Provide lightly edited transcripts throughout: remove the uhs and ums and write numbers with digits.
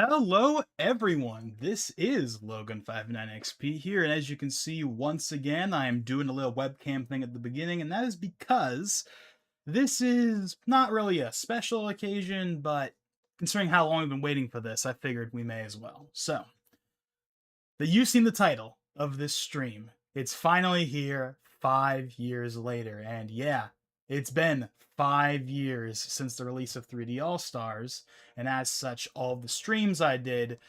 Hello, everyone. This is Logan59XP here, and as you can see, once again, I am doing a little webcam thing at the beginning, and that is because this is not really a special occasion, but considering how long I've been waiting for this, I figured we may as well. So, you've seen the title of this stream. It's finally here 5 years later, and yeah, it's been 5 years since the release of 3D All Stars, and as such, all the streams I did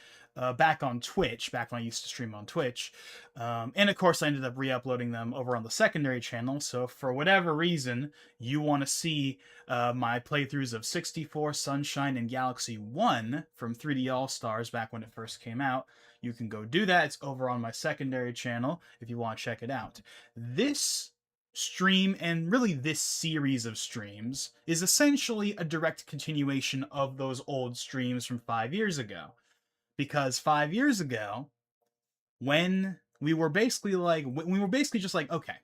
back on Twitch, back when I used to stream on Twitch, and of course, I ended up re uploading them over on the secondary channel. So, for whatever reason you want to see my playthroughs of 64, Sunshine, and Galaxy 1 from 3D All Stars back when it first came out, you can go do that. It's over on my secondary channel if you want to check it out. This stream, and really this series of streams, is essentially a direct continuation of those old streams from 5 years ago. Because 5 years ago, when we were basically just like, okay,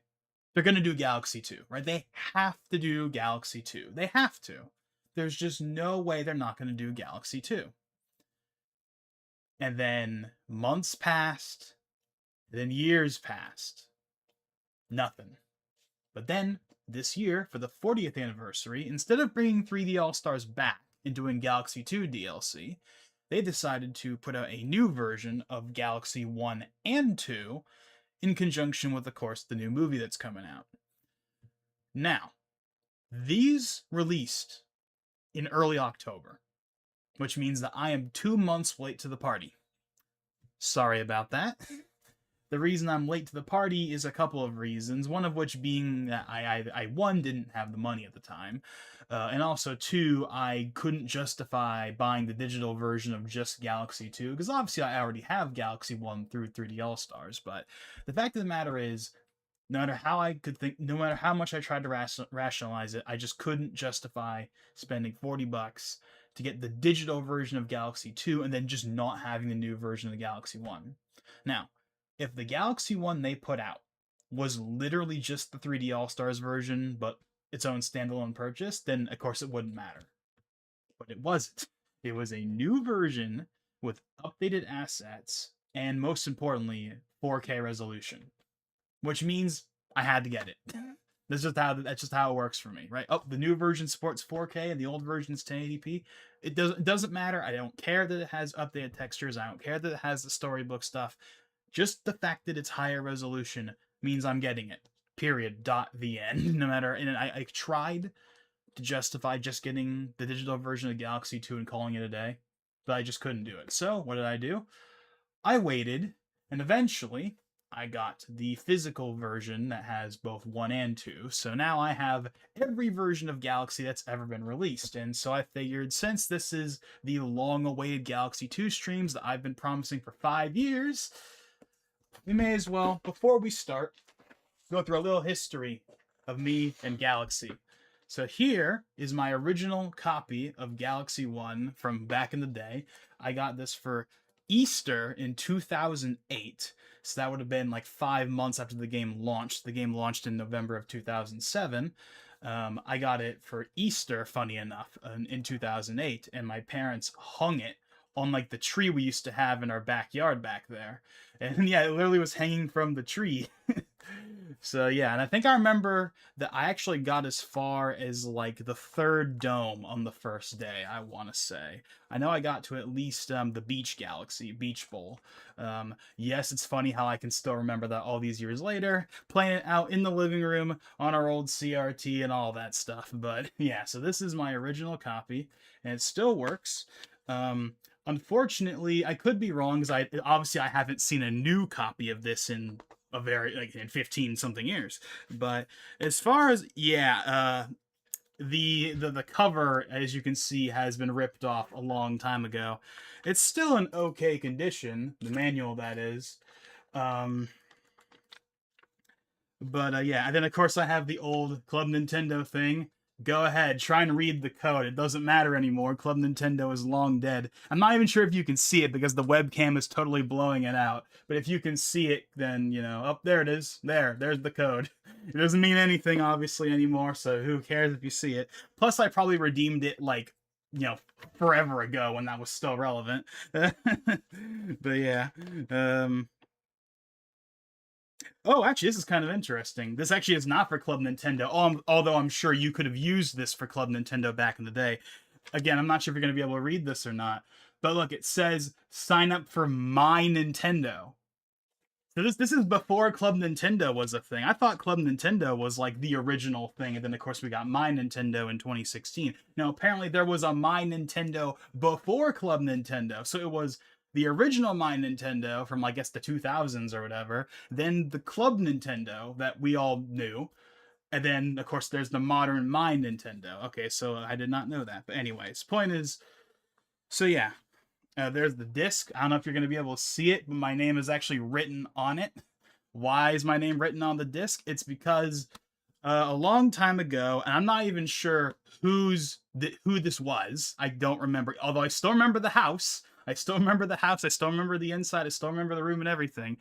they're going to do Galaxy 2, right? They have to do Galaxy 2. They have to. There's just no way they're not going to do Galaxy 2. And then months passed, then years passed. Nothing. But then, this year, for the 40th anniversary, instead of bringing 3D All Stars back and doing Galaxy 2 DLC, they decided to put out a new version of Galaxy 1 and 2 in conjunction with, of course, the new movie that's coming out. Now, these released in early October, which means that I am 2 months late to the party. Sorry about that. The reason I'm late to the party is a couple of reasons, one of which being that I one, didn't have the money at the time, and also two, I couldn't justify buying the digital version of just Galaxy 2, because obviously I already have Galaxy 1 through 3D All Stars, but the fact of the matter is, no matter how much I tried to rationalize it, I just couldn't justify spending $40 to get the digital version of Galaxy 2 and then just not having the new version of the Galaxy 1. Now, if the Galaxy 1 they put out was literally just the 3D All Stars version, but its own standalone purchase, then of course it wouldn't matter. But it wasn't. It was a new version with updated assets and, most importantly, 4K resolution, which means I had to get it. That's just how it works for me, right? Oh, the new version supports 4K and the old version is 1080p. It doesn't matter. I don't care that it has updated textures. I don't care that it has the storybook stuff. Just the fact that it's higher resolution means I'm getting it. Period. Dot. The end. No matter. And I tried to justify just getting the digital version of Galaxy 2 and calling it a day, but I just couldn't do it. So what did I do? I waited, and eventually I got the physical version that has both 1 and 2. So now I have every version of Galaxy that's ever been released. And so I figured, since this is the long-awaited Galaxy 2 streams that I've been promising for 5 years, we may as well, before we start, go through a little history of me and Galaxy. So here is my original copy of Galaxy 1 from back in the day. I got this for Easter in 2008. So that would have been like 5 months after the game launched. The game launched in November of 2007. I got it for Easter, funny enough, in 2008, and my parents hung it on like the tree we used to have in our backyard back there. And yeah, it literally was hanging from the tree. So yeah, and I think I remember that I actually got as far as like the third dome on the first day, I want to say. I know I got to at least the Beach Bowl. Yes, it's funny how I can still remember that all these years later, playing it out in the living room on our old CRT and all that stuff. But yeah, so this is my original copy, and it still works. Unfortunately, I could be wrong, because I haven't seen a new copy of this in 15 something years. But as far as the cover, as you can see, has been ripped off a long time ago. It's still in okay condition, the manual that is. Yeah, and then of course I have the old Club Nintendo thing. Go ahead, try and read the code. It doesn't matter anymore. Club Nintendo is long dead. I'm not even sure if you can see it because the webcam is totally blowing it out. But if you can see it, then, oh, there it is. There's the code. It doesn't mean anything, obviously, anymore, so who cares if you see it. Plus, I probably redeemed it, like, forever ago when that was still relevant. But yeah. Oh, actually, this is kind of interesting. This actually is not for Club Nintendo, although I'm sure you could have used this for Club Nintendo back in the day. Again, I'm not sure if you're going to be able to read this or not. But look, it says sign up for My Nintendo. So this is before Club Nintendo was a thing. I thought Club Nintendo was like the original thing, and then of course we got My Nintendo in 2016. Now apparently there was a My Nintendo before Club Nintendo, so it was the original My Nintendo from I guess the 2000s or whatever, then the Club Nintendo that we all knew, and then of course there's the modern My Nintendo. Okay, so I did not know that, but anyways, point is, so yeah, there's the disc. I don't know if you're going to be able to see it, but my name is actually written on it. Why is my name written on the disc? It's because a long time ago, and I'm not even sure who this was. I don't remember. Although I still remember the house. I still remember the house. I still remember the inside. I still remember the room and everything.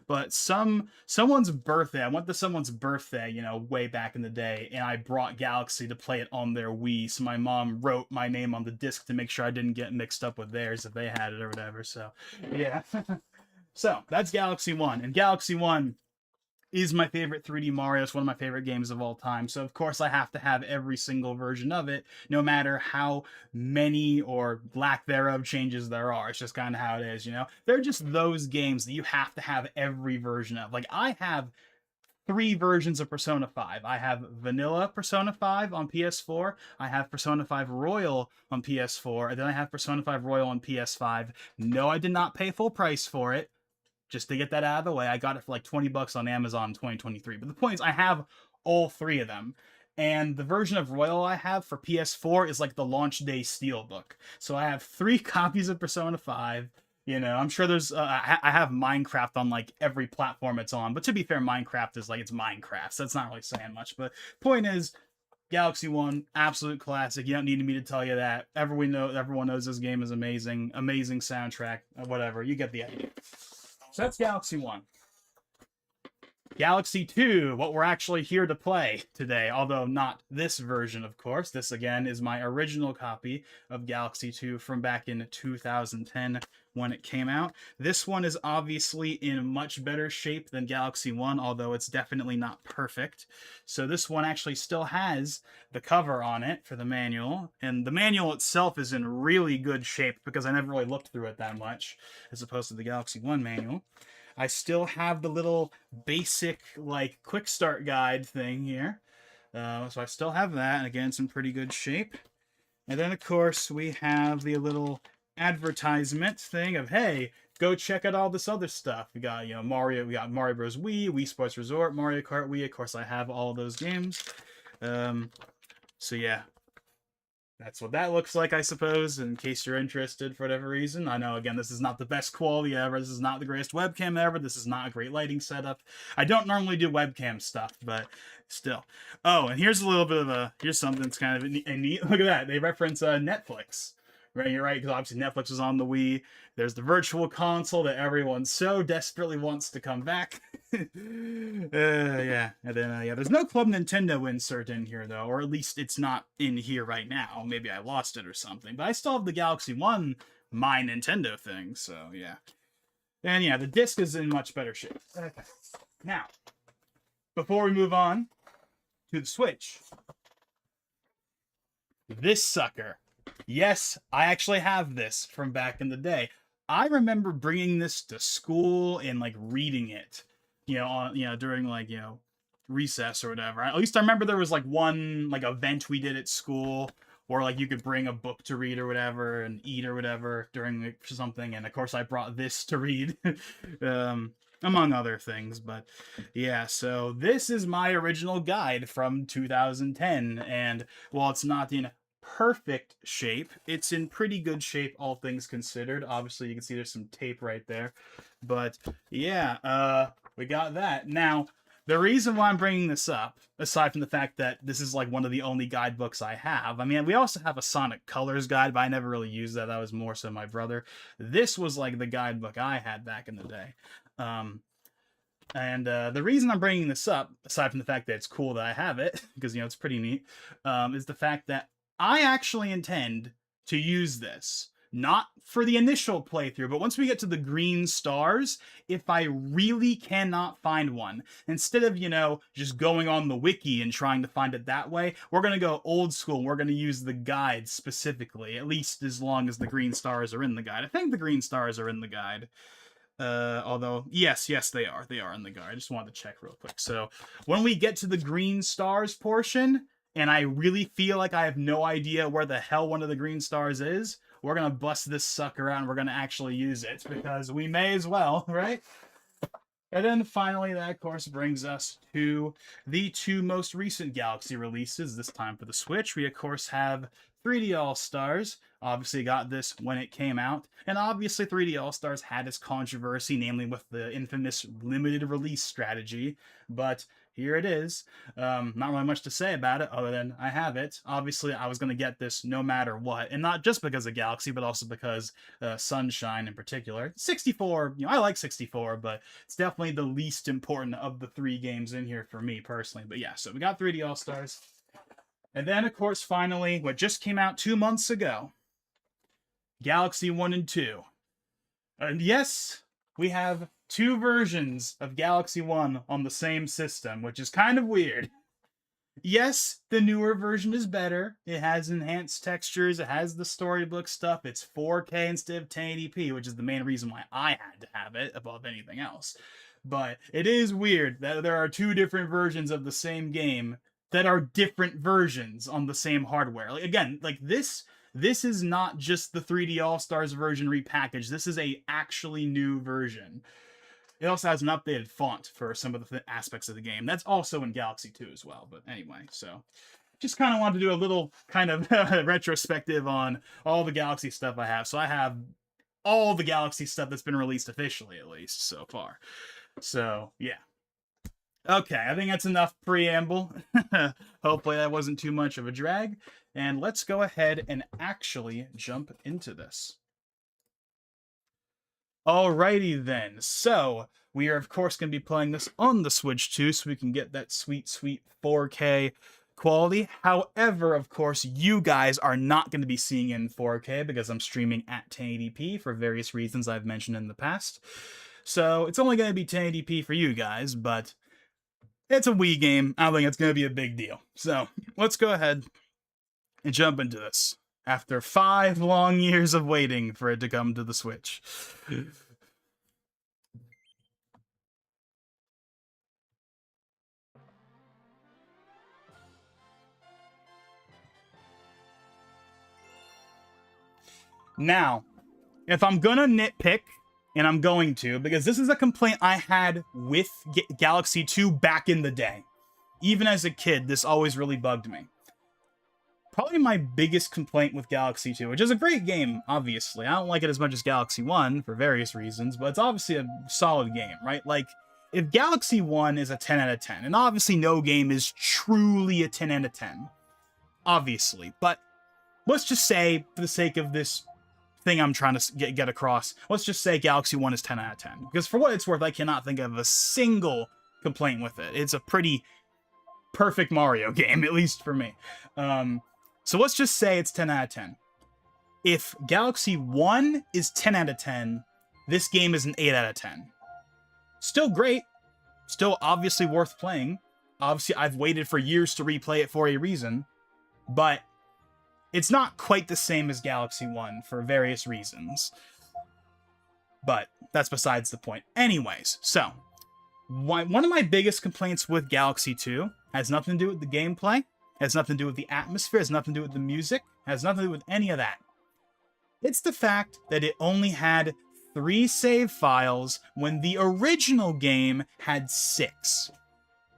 But someone's birthday. I went to someone's birthday, way back in the day, and I brought Galaxy to play it on their Wii. So my mom wrote my name on the disc to make sure I didn't get mixed up with theirs if they had it or whatever. So yeah. So that's Galaxy 1. And Galaxy 1 is my favorite 3D Mario. It's one of my favorite games of all time. So of course I have to have every single version of it, no matter how many or lack thereof changes there are. It's just kind of how it is, They're just those games that you have to have every version of. Like I have 3 versions of Persona 5. I have Vanilla Persona 5 on PS4, I have Persona 5 Royal on PS4, and then I have Persona 5 Royal on PS5. No, I did not pay full price for it. Just to get that out of the way, I got it for like $20 on Amazon in 2023. But the point is, I have all 3 of them. And the version of Royal I have for PS4 is like the launch day steelbook. So I have 3 copies of Persona 5. I'm sure there's, I have Minecraft on like every platform it's on. But to be fair, Minecraft is like, it's Minecraft. So that's not really saying much. But point is, Galaxy 1, absolute classic. You don't need me to tell you that. Everyone knows this game is amazing. Amazing soundtrack, whatever. You get the idea. So that's Galaxy 1. Galaxy 2, what we're actually here to play today, although not this version, of course. This, again, is my original copy of Galaxy 2 from back in 2010 when it came out. This one is obviously in much better shape than Galaxy 1, although it's definitely not perfect. So this one actually still has the cover on it for the manual, and the manual itself is in really good shape because I never really looked through it that much, as opposed to the Galaxy 1 manual. I still have the little basic, like, quick start guide thing here. So I still have that, and again, it's in pretty good shape. And then, of course, we have the little advertisement thing of, hey, go check out all this other stuff. We got, Mario, we got Mario Bros. Wii Sports Resort, Mario Kart Wii. Of course, I have all those games. So yeah, that's what that looks like, I suppose, in case you're interested for whatever reason. I know, again, this is not the best quality ever. This is not the greatest webcam ever. This is not a great lighting setup. I don't normally do webcam stuff, but still. Oh, and here's a little bit of here's something that's kind of neat. Look at that. They reference Netflix. Right, you're right, because obviously Netflix is on the Wii. There's the virtual console that everyone so desperately wants to come back. Yeah, and then there's no Club Nintendo insert in here though, or at least it's not in here right now. Maybe I lost it or something, but I still have the Galaxy 1 My Nintendo thing, so yeah. And yeah, the disc is in much better shape. Okay. Now, before we move on to the Switch, this sucker. Yes, I actually have this from back in the day. I remember bringing this to school and like reading it, during like, recess or whatever. At least I remember there was like one like event we did at school where like you could bring a book to read or whatever and eat or whatever during like, something. And of course I brought this to read, among other things. But yeah, so this is my original guide from 2010. And while it's not in perfect shape, it's in pretty good shape, all things considered. Obviously you can see there's some tape right there, but yeah, we got that. Now the reason why I'm bringing this up, aside from the fact that this is like one of the only guidebooks I have, I mean, we also have a Sonic Colors guide, but I never really used that. That was more so my brother. This was like the guidebook I had back in the day. And the reason I'm bringing this up, aside from the fact that it's cool that I have it, because, it's pretty neat, is the fact that I actually intend to use this. Not for the initial playthrough, but once we get to the green stars, if I really cannot find one, instead of, just going on the wiki and trying to find it that way, we're going to go old school. We're going to use the guide specifically, at least as long as the green stars are in the guide. I think the green stars are in the guide. Although, yes, they are. They are in the guide. I just wanted to check real quick. So when we get to the green stars portion, and I really feel like I have no idea where the hell one of the green stars is, we're going to bust this sucker out and we're going to actually use it, because we may as well, right? And then finally, that of course brings us to the two most recent Galaxy releases, this time for the Switch. We of course have 3D All-Stars. Obviously got this when it came out, and obviously 3D All-Stars had its controversy, namely with the infamous limited release strategy, but here it is. Not really much to say about it other than I have it. Obviously, I was going to get this no matter what, and not just because of Galaxy, but also because Sunshine in particular. 64, I like 64, but it's definitely the least important of the three games in here for me personally. But yeah, so we got 3D All-Stars. And then, of course, finally, what just came out 2 months ago, Galaxy 1 and 2. And yes, we have two versions of Galaxy 1 on the same system, which is kind of weird. Yes, the newer version is better. It has enhanced textures, it has the storybook stuff, it's 4K instead of 1080p, which is the main reason why I had to have it above anything else. But it is weird that there are two different versions of the same game that are different versions on the same hardware. Again, this is not just the 3D All-Stars version repackaged. This is a actually new version. It also has an updated font for some of the aspects of the game. That's also in Galaxy 2 as well. But anyway, so just kind of wanted to do a little kind of retrospective on all the Galaxy stuff I have. So I have all the Galaxy stuff that's been released officially, at least, so far. So, yeah. Okay, I think that's enough preamble. Hopefully that wasn't too much of a drag. And let's go ahead and actually jump into this. Alrighty then, so we are of course going to be playing this on the Switch 2 so we can get that sweet 4K quality. However, of course, you guys are not going to be seeing it in 4K because I'm streaming at 1080p for various reasons I've mentioned in the past. So it's only going to be 1080p for you guys, but it's a Wii game. I don't think it's going to be a big deal. So let's go ahead and jump into this. After 5 long years of waiting for it to come to the Switch. Now, if I'm gonna nitpick, and I'm going to, because this is a complaint I had with Galaxy 2 back in the day. Even as a kid, this always really bugged me. Probably my biggest complaint with Galaxy 2, which is a great game, obviously. I don't like it as much as Galaxy 1 for various reasons, but it's obviously a solid game, right? Like, if Galaxy 1 is a 10 out of 10, and obviously no game is truly a 10 out of 10, obviously, but let's just say, for the sake of this thing I'm trying to get across, let's just say Galaxy 1 is 10 out of 10, because for what it's worth, I cannot think of a single complaint with it. It's a pretty perfect Mario game, at least for me. So let's just say it's 10 out of 10. If Galaxy 1 is 10 out of 10, this game is an 8 out of 10. Still great. Still obviously worth playing. Obviously, I've waited for years to replay it for a reason. But it's not quite the same as Galaxy 1 for various reasons. But that's besides the point. Anyways, so one of my biggest complaints with Galaxy 2 has nothing to do with the gameplay. Has nothing to do with the atmosphere, has nothing to do with the music, has nothing to do with any of that. It's the fact that it only had 3 save files when the original game had 6.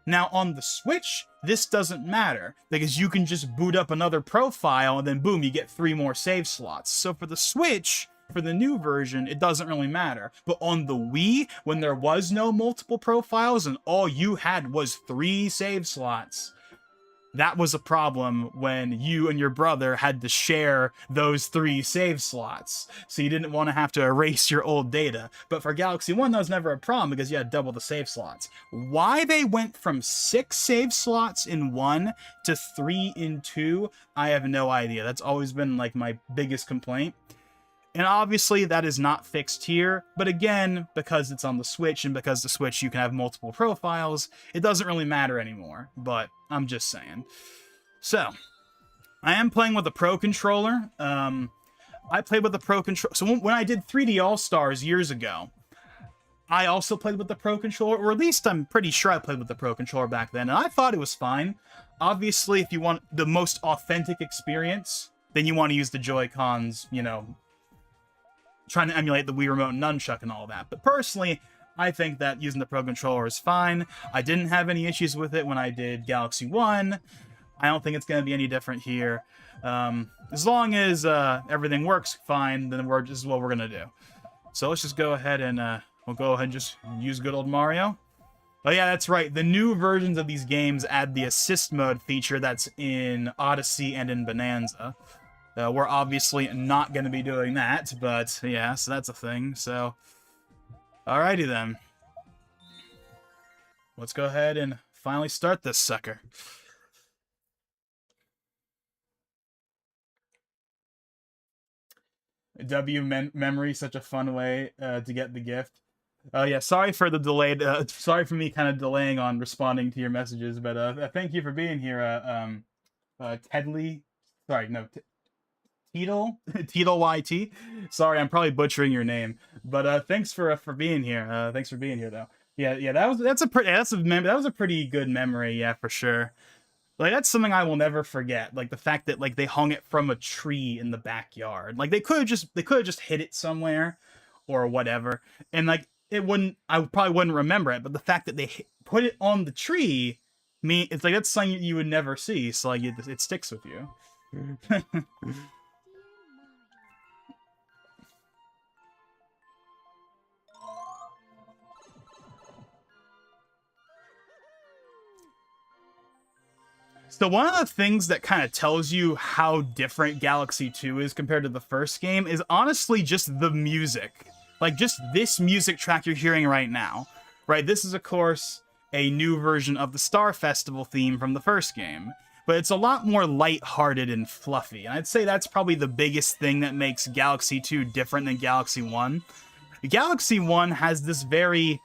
Now on the Switch, this doesn't matter, because you can just boot up another profile and then boom, you get 3 more save slots. So for the Switch, for the new version, it doesn't really matter. But on the Wii, when there was no multiple profiles and all you had was 3 save slots, that was a problem when you and your brother had to share those 3 save slots. So you didn't want to have to erase your old data. But for Galaxy 1, that was never a problem because you had double the save slots. Why they went from 6 save slots in 1 to 3 in 2, I have no idea. That's always been like my biggest complaint. And obviously that is not fixed here, but again, because it's on the Switch and because the Switch you can have multiple profiles, it doesn't really matter anymore, but I'm just saying. So, I am playing with a Pro Controller. I played with the Pro Controller, so when I did 3D All-Stars years ago, I also played with the Pro Controller, or at least I'm pretty sure I played with the Pro Controller back then, and I thought it was fine. Obviously, if you want the most authentic experience, then you want to use the Joy-Cons, you know, trying to emulate the Wii Remote and Nunchuck and all that. But personally, I think that using the Pro Controller is fine. I didn't have any issues with it when I did Galaxy 1. I don't think it's going to be any different here. As long as everything works fine, then this is what we're going to do. So let's just go ahead and we'll go ahead and just use good old Mario. Oh yeah, that's right. The new versions of these games add the assist mode feature that's in Odyssey and in Bonanza. We're obviously not going to be doing that, but yeah, so that's a thing. So, alrighty then. Let's go ahead and finally start this sucker. Memory, such a fun way to get the gift. Yeah, sorry for the delayed, sorry for me kind of delaying on responding to your messages, but thank you for being here, Tedley. Sorry, no, Teedle YT. Sorry, I'm probably butchering your name, but thanks for being here. Thanks for being here, though. Yeah, that was a pretty good memory, yeah, for sure. Like that's something I will never forget. Like the fact that like they hung it from a tree in the backyard. Like they could have just hit it somewhere, or whatever, and like it wouldn't. I probably wouldn't remember it, but the fact that they put it on the tree, it's like that's something you would never see. So like it sticks with you. So one of the things that kind of tells you how different Galaxy 2 is compared to the first game is honestly just the music. Like, just this music track you're hearing right now. Right, this is, of course, a new version of the Star Festival theme from the first game. But it's a lot more lighthearted and fluffy. And I'd say that's probably the biggest thing that makes Galaxy 2 different than Galaxy 1. Galaxy 1 has this very,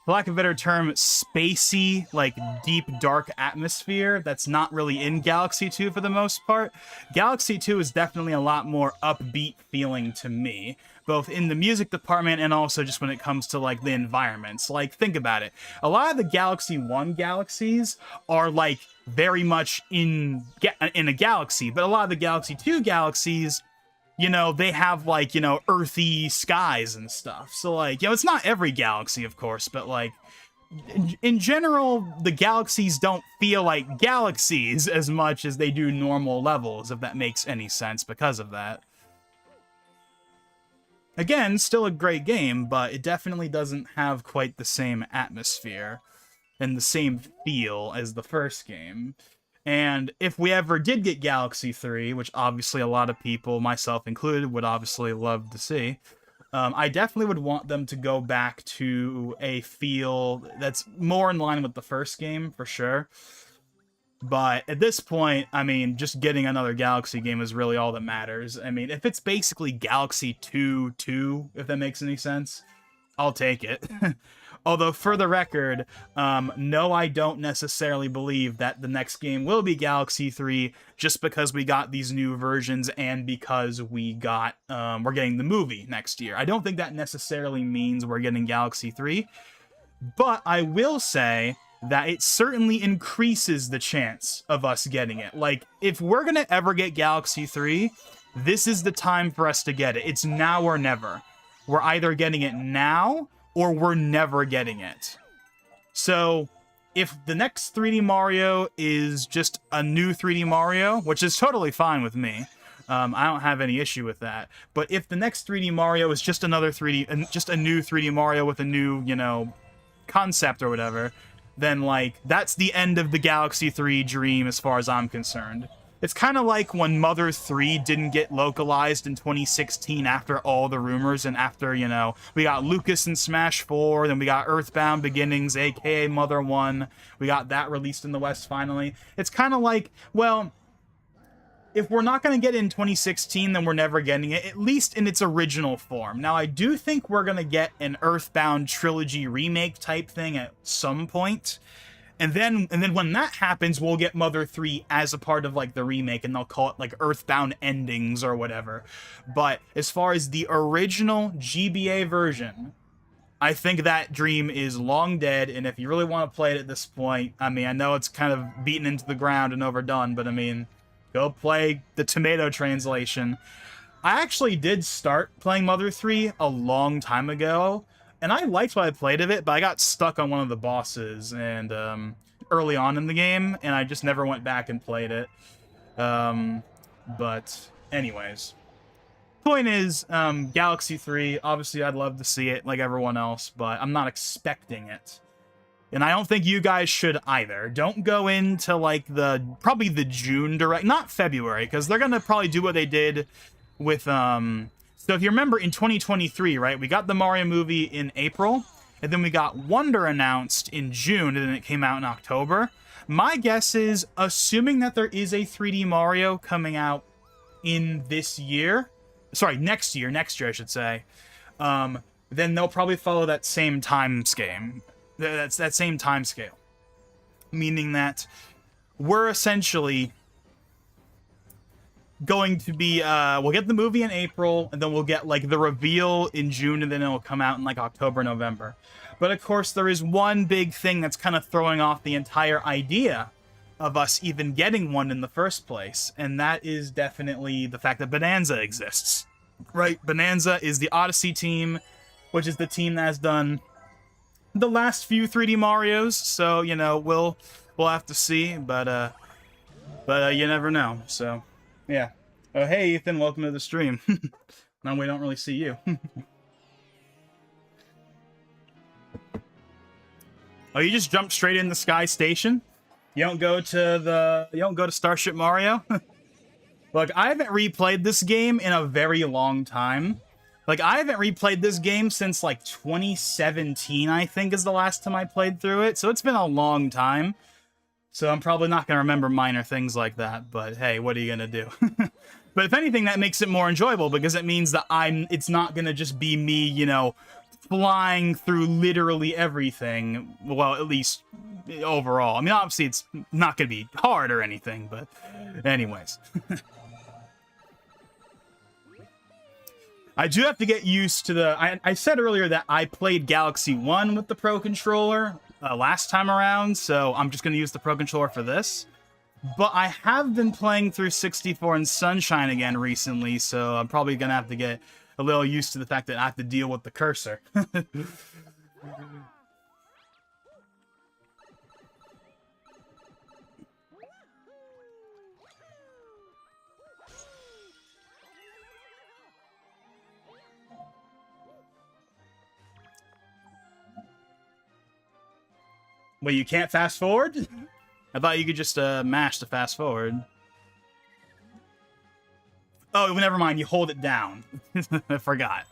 for lack of a better term, spacey, like deep, dark atmosphere that's not really in Galaxy 2 for the most part. Galaxy 2 is definitely a lot more upbeat feeling to me, both in the music department and also just when it comes to like the environments. Like, think about it. A lot of the Galaxy 1 galaxies are like very much in a galaxy, but a lot of the Galaxy 2 galaxies, you know, they have, like, you know, earthy skies and stuff. So, like, you know, it's not every galaxy, of course, but, like, in general, the galaxies don't feel like galaxies as much as they do normal levels, if that makes any sense because of that. Again, still a great game, but it definitely doesn't have quite the same atmosphere and the same feel as the first game. And if we ever did get Galaxy 3, which obviously a lot of people, myself included, would obviously love to see, I definitely would want them to go back to a feel that's more in line with the first game, for sure. But at this point, I mean, just getting another Galaxy game is really all that matters. I mean, if it's basically Galaxy 2, if that makes any sense, I'll take it. Although, for the record, no, I don't necessarily believe that the next game will be Galaxy 3 just because we got these new versions and because we're getting the movie next year. I don't think that necessarily means we're getting Galaxy 3, but I will say that it certainly increases the chance of us getting it. Like, if we're gonna ever get Galaxy 3, this is the time for us to get it. It's now or never. We're either getting it now, or we're never getting it. So, if the next 3D Mario is just a new 3D Mario, which is totally fine with me, I don't have any issue with that. But if the next 3D Mario is just another just a new 3D Mario with a new, you know, concept or whatever, then, like, that's the end of the Galaxy 3 dream as far as I'm concerned. It's kind of like when Mother 3 didn't get localized in 2016 after all the rumors and after, you know, we got Lucas in Smash 4, then we got Earthbound Beginnings, aka Mother 1. We got that released in the West finally. It's kind of like, well, if we're not going to get it in 2016, then we're never getting it, at least in its original form. Now, I do think we're going to get an Earthbound trilogy remake type thing at some point. And then when that happens, we'll get Mother 3 as a part of, like, the remake, and they'll call it, like, Earthbound Endings or whatever. But as far as the original GBA version, I think that dream is long dead, and if you really want to play it at this point, I mean, I know it's kind of beaten into the ground and overdone, but I mean, go play the Tomato translation. I actually did start playing Mother 3 a long time ago, and I liked what I played of it, but I got stuck on one of the bosses and early on in the game, and I just never went back and played it. But anyways, point is, Galaxy 3, obviously I'd love to see it like everyone else, but I'm not expecting it. And I don't think you guys should either. Don't go into, like, probably the June direct, not February, because they're gonna probably do what they did with, so if you remember in 2023, right, we got the Mario movie in April, and then we got Wonder announced in June, and then it came out in October. My guess is, assuming that there is a 3D Mario coming out in this year, sorry, next year I should say, then they'll probably follow that same time scale. That's that same time scale. Meaning that we're essentially going to be, we'll get the movie in April, and then we'll get, like, the reveal in June, and then it'll come out in, like, October, November. But, of course, there is one big thing that's kind of throwing off the entire idea of us even getting one in the first place, and that is definitely the fact that Bonanza exists. Right? Bonanza is the Odyssey team, which is the team that has done the last few 3D Marios, so, you know, we'll have to see, but you never know, so... Yeah. Oh, hey, Ethan, welcome to the stream. Now we don't really see you. Oh, you just jumped straight in the Sky Station? You don't go to Starship Mario? Look, I haven't replayed this game in a very long time. Like, I haven't replayed this game since, like, 2017, I think, is the last time I played through it. So it's been a long time. So I'm probably not going to remember minor things like that, but hey, what are you going to do? But if anything, that makes it more enjoyable, because it means that it's not going to just be me, you know, flying through literally everything. Well, at least overall. I mean, obviously it's not going to be hard or anything, but anyways. I do have to get used to I said earlier that I played Galaxy 1 with the Pro Controller last time around, so I'm just going to use the Pro Controller for this. But I have been playing through 64 and Sunshine again recently, so I'm probably going to have to get a little used to the fact that I have to deal with the cursor. Wait, you can't fast forward? I thought you could just mash to fast forward. Oh, never mind. You hold it down. I forgot.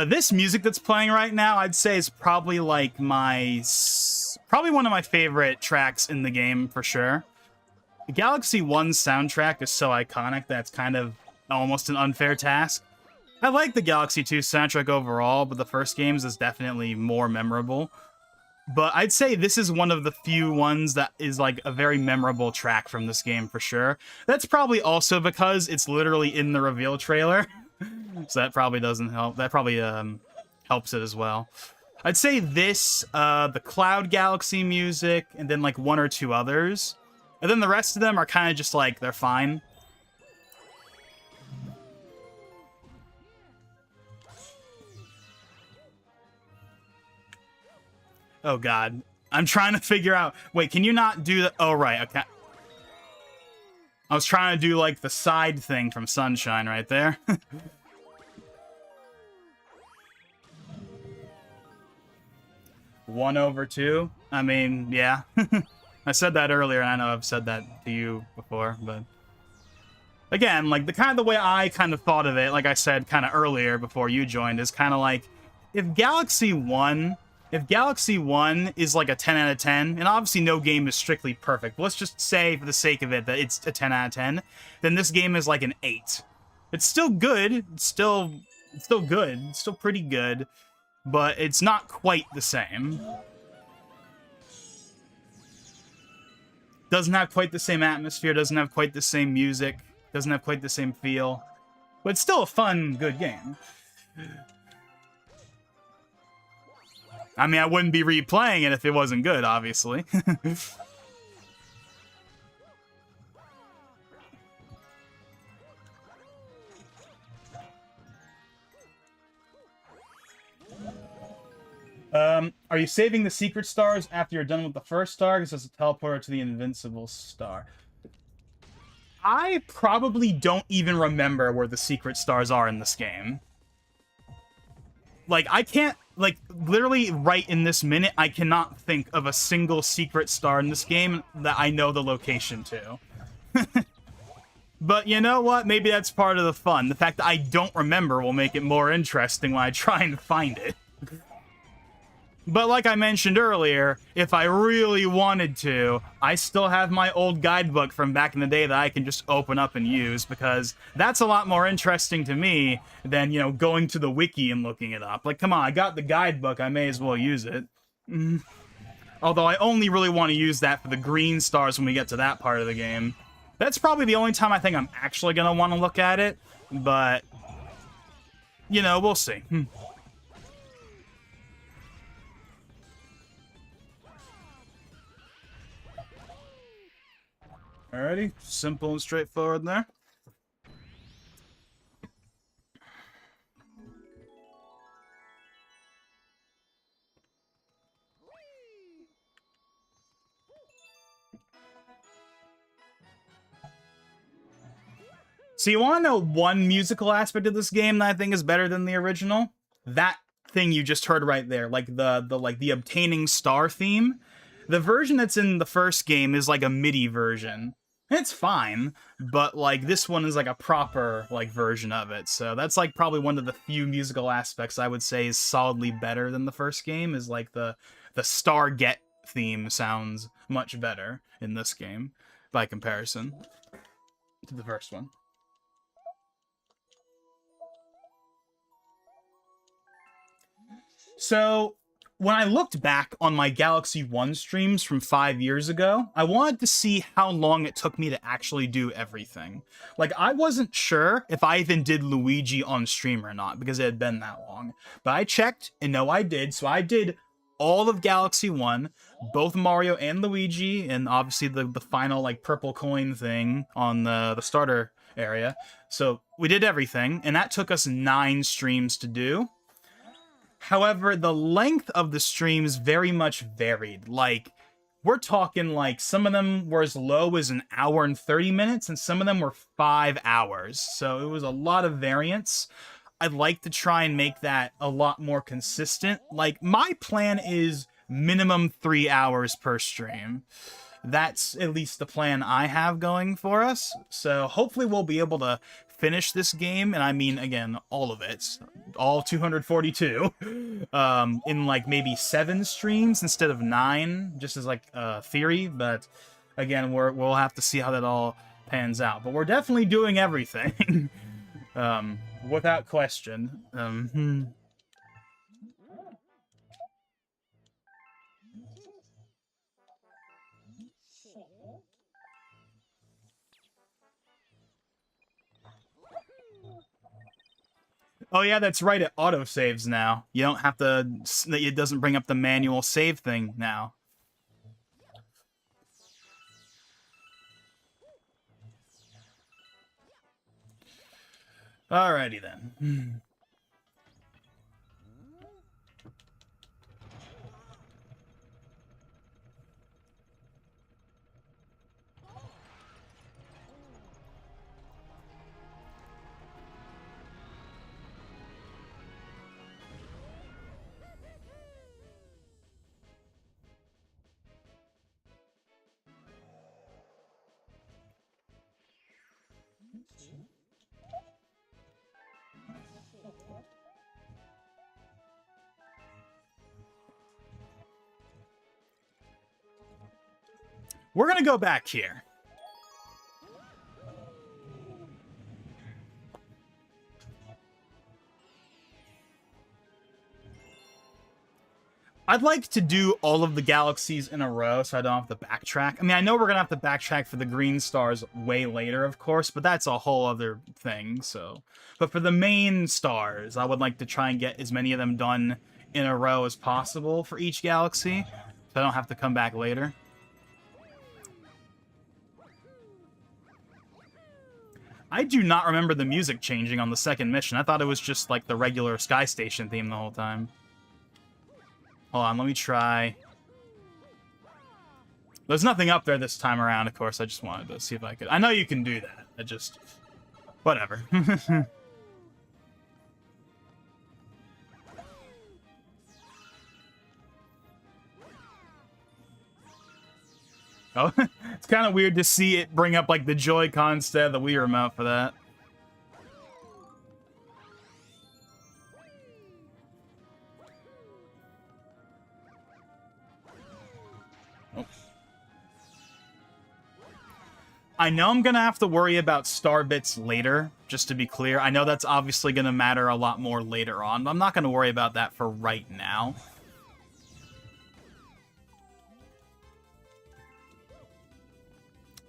This music that's playing right now, I'd say is probably like probably one of my favorite tracks in the game for sure. The Galaxy 1 soundtrack is so iconic that it's kind of almost an unfair task. I like the Galaxy 2 soundtrack overall, but the first games is definitely more memorable. But I'd say this is one of the few ones that is like a very memorable track from this game for sure. That's probably also because it's literally in the reveal trailer. So that probably doesn't help. That probably helps it as well. I'd say this, the Cloud Galaxy music, and then like one or two others. And then the rest of them are kind of just like, they're fine. Oh god. I'm trying to figure out... Wait, can you not do that? Oh, right, okay. I was trying to do, like, the side thing from Sunshine right there. 1/2? I mean, yeah. I said that earlier, and I know I've said that to you before, but... Again, like, the way I kind of thought of it, like I said kind of earlier before you joined, is kind of like, if Galaxy 1 is like a 10 out of 10, and obviously no game is strictly perfect, but let's just say for the sake of it that it's a 10 out of 10, then this game is like an 8. It's still good, it's still good, it's still pretty good, but it's not quite the same. Doesn't have quite the same atmosphere, doesn't have quite the same music, doesn't have quite the same feel, but it's still a fun, good game. I mean, I wouldn't be replaying it if it wasn't good, obviously. Are you saving the secret stars after you're done with the first star? Because it's a teleporter to the invincible star. I probably don't even remember where the secret stars are in this game. Like, I can't, like, literally right in this minute, I cannot think of a single secret star in this game that I know the location to. But you know what? Maybe that's part of the fun. The fact that I don't remember will make it more interesting when I try and find it. But like I mentioned earlier, if I really wanted to, I still have my old guidebook from back in the day that I can just open up and use, because that's a lot more interesting to me than, you know, going to the wiki and looking it up. Like, come on, I got the guidebook, I may as well use it. Although I only really want to use that for the green stars when we get to that part of the game. That's probably the only time I think I'm actually going to want to look at it, but, you know, we'll see. Alrighty, simple and straightforward there. So you want to know one musical aspect of this game that I think is better than the original? That thing you just heard right there, like the obtaining star theme. The version that's in the first game is like a MIDI version. It's fine, but like this one is like a proper like version of it. So that's like probably one of the few musical aspects I would say is solidly better than the first game, is like the Stargate theme sounds much better in this game by comparison to the first one. So, when I looked back on my Galaxy 1 streams from 5 years ago, I wanted to see how long it took me to actually do everything. Like, I wasn't sure if I even did Luigi on stream or not, because it had been that long. But I checked, and no, I did. So I did all of Galaxy 1, both Mario and Luigi, and obviously the final, like, purple coin thing on the starter area. So we did everything, and that took us 9 streams to do. However, the length of the streams very much varied. Like, we're talking like some of them were as low as 1 hour and 30 minutes, and some of them were 5 hours. So it was a lot of variance. I'd like to try and make that a lot more consistent. Like, my plan is minimum 3 hours per stream. That's at least the plan I have going for us. So hopefully we'll be able to finish this game, and I mean, again, all of it, all 242, in like maybe 7 streams instead of 9, just as like a theory. But again, we'll have to see how that all pans out. But we're definitely doing everything, without question. Oh yeah, that's right, it autosaves now. You don't have to... It doesn't bring up the manual save thing now. Alrighty then. We're gonna go back here. I'd like to do all of the galaxies in a row so I don't have to backtrack. I mean, I know we're gonna have to backtrack for the green stars way later, of course, but that's a whole other thing, so. But for the main stars, I would like to try and get as many of them done in a row as possible for each galaxy, so I don't have to come back later. I do not remember the music changing on the second mission. I thought it was just like the regular Sky Station theme the whole time. Hold on, let me try. There's nothing up there this time around, of course. I just wanted to see if I could. I know you can do that. I just... Whatever. Oh, it's kind of weird to see it bring up, like, the Joy-Con instead of the Wii Remote for that. I know I'm going to have to worry about star bits later, just to be clear. I know that's obviously going to matter a lot more later on, but I'm not going to worry about that for right now.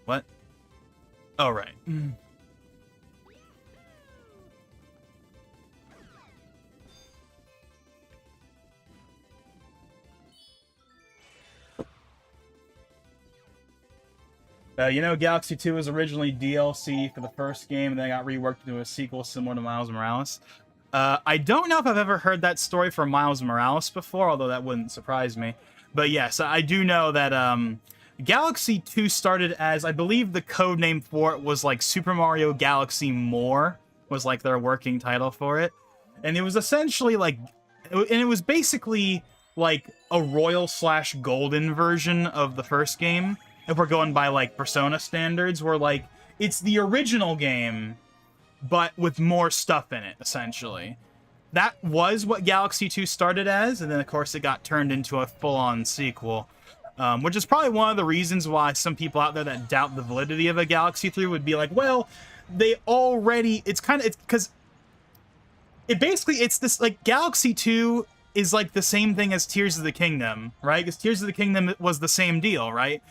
What? Oh, right. You know, Galaxy 2 was originally DLC for the first game, and then got reworked into a sequel similar to Miles Morales. I don't know if I've ever heard that story from Miles Morales before, although that wouldn't surprise me. But yes, I do know that Galaxy 2 started as, I believe the code name for it was like Super Mario Galaxy More, was like their working title for it. And it was essentially like, and it was basically like a royal/golden version of the first game. If we're going by, like, Persona standards, where, like, it's the original game, but with more stuff in it, essentially. That was what Galaxy 2 started as, and then, of course, it got turned into a full-on sequel. Which is probably one of the reasons why some people out there that doubt the validity of a Galaxy 3 would be like, well, they already... It's kind of... It's because... It basically... It's this, like, Galaxy 2 is, like, the same thing as Tears of the Kingdom, right? Because Tears of the Kingdom was the same deal, right?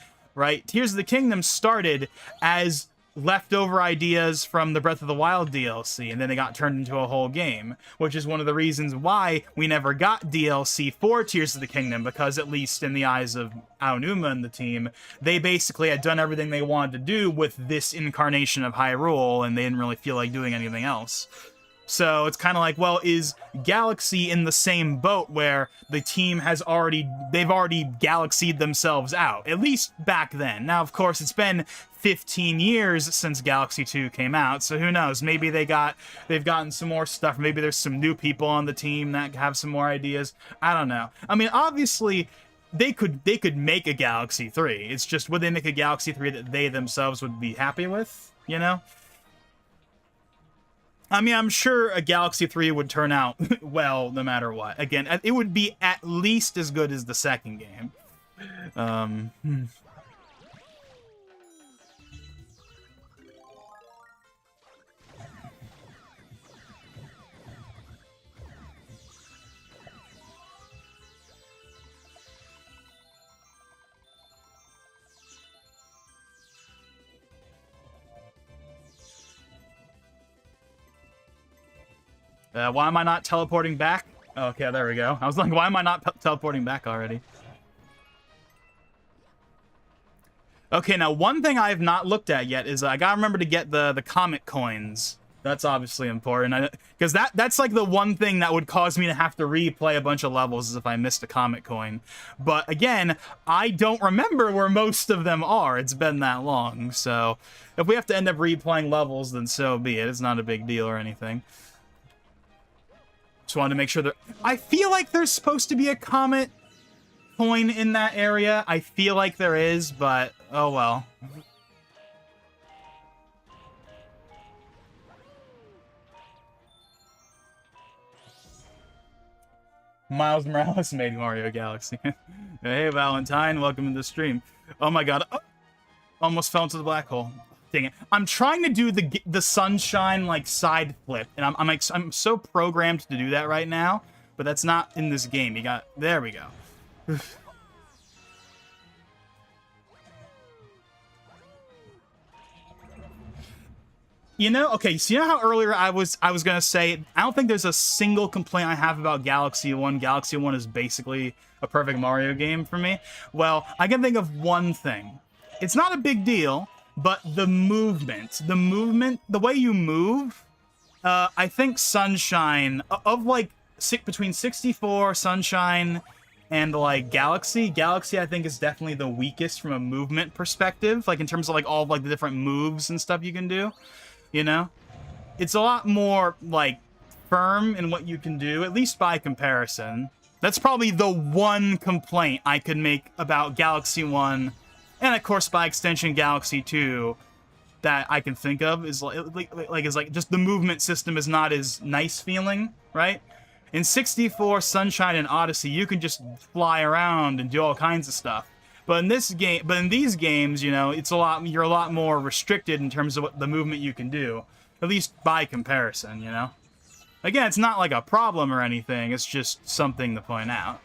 Tears of the Kingdom started as leftover ideas from the Breath of the Wild DLC, and then they got turned into a whole game, which is one of the reasons why we never got DLC for Tears of the Kingdom, because at least in the eyes of Aonuma and the team, they basically had done everything they wanted to do with this incarnation of Hyrule, and they didn't really feel like doing anything else. So it's kind of like, well, is Galaxy in the same boat where the team has they've already galaxied themselves out, at least back then. Now, of course, it's been 15 years since Galaxy 2 came out, so who knows? Maybe they've gotten some more stuff. Maybe there's some new people on the team that have some more ideas. I don't know. I mean, obviously, they could make a Galaxy 3. It's just, would they make a Galaxy 3 that they themselves would be happy with, you know? I mean, I'm sure a Galaxy 3 would turn out well, no matter what. Again, it would be at least as good as the second game. Why am I not teleporting back? Okay, there we go. I was like, why am I not teleporting back already? Okay, now one thing I have not looked at yet is I gotta remember to get the comet coins. That's obviously important, because that's like the one thing that would cause me to have to replay a bunch of levels is if I missed a comet coin. But again, I don't remember where most of them are. It's been that long, so if we have to end up replaying levels, then so be it. It's not a big deal or anything. Just wanted to make sure that... I feel like there's supposed to be a comet coin in that area. I feel like there is, but oh well. Miles Morales made Mario Galaxy. Hey, Valentine, welcome to the stream. Oh my god. Almost fell into the black hole. Dang it. I'm trying to do the sunshine, like, side flip. And I'm so programmed to do that right now. But that's not in this game. You got... There we go. You know, okay, so you know how earlier I was gonna say, I don't think there's a single complaint I have about Galaxy 1. Galaxy 1 is basically a perfect Mario game for me. Well, I can think of one thing. It's not a big deal, but the movement, the way you move, I think Sunshine, of like, between 64, Sunshine, and like Galaxy I think is definitely the weakest from a movement perspective, like in terms of like all of like the different moves and stuff you can do. You know, it's a lot more like firm in what you can do, at least by comparison. That's probably the one complaint I could make about Galaxy 1, and of course by extension Galaxy 2, that I can think of is like just the movement system is not as nice feeling, right? In 64, Sunshine, and Odyssey, you can just fly around and do all kinds of stuff. But in these games, you know, you're a lot more restricted in terms of what the movement you can do, at least by comparison, you know. Again, it's not like a problem or anything. It's just something to point out.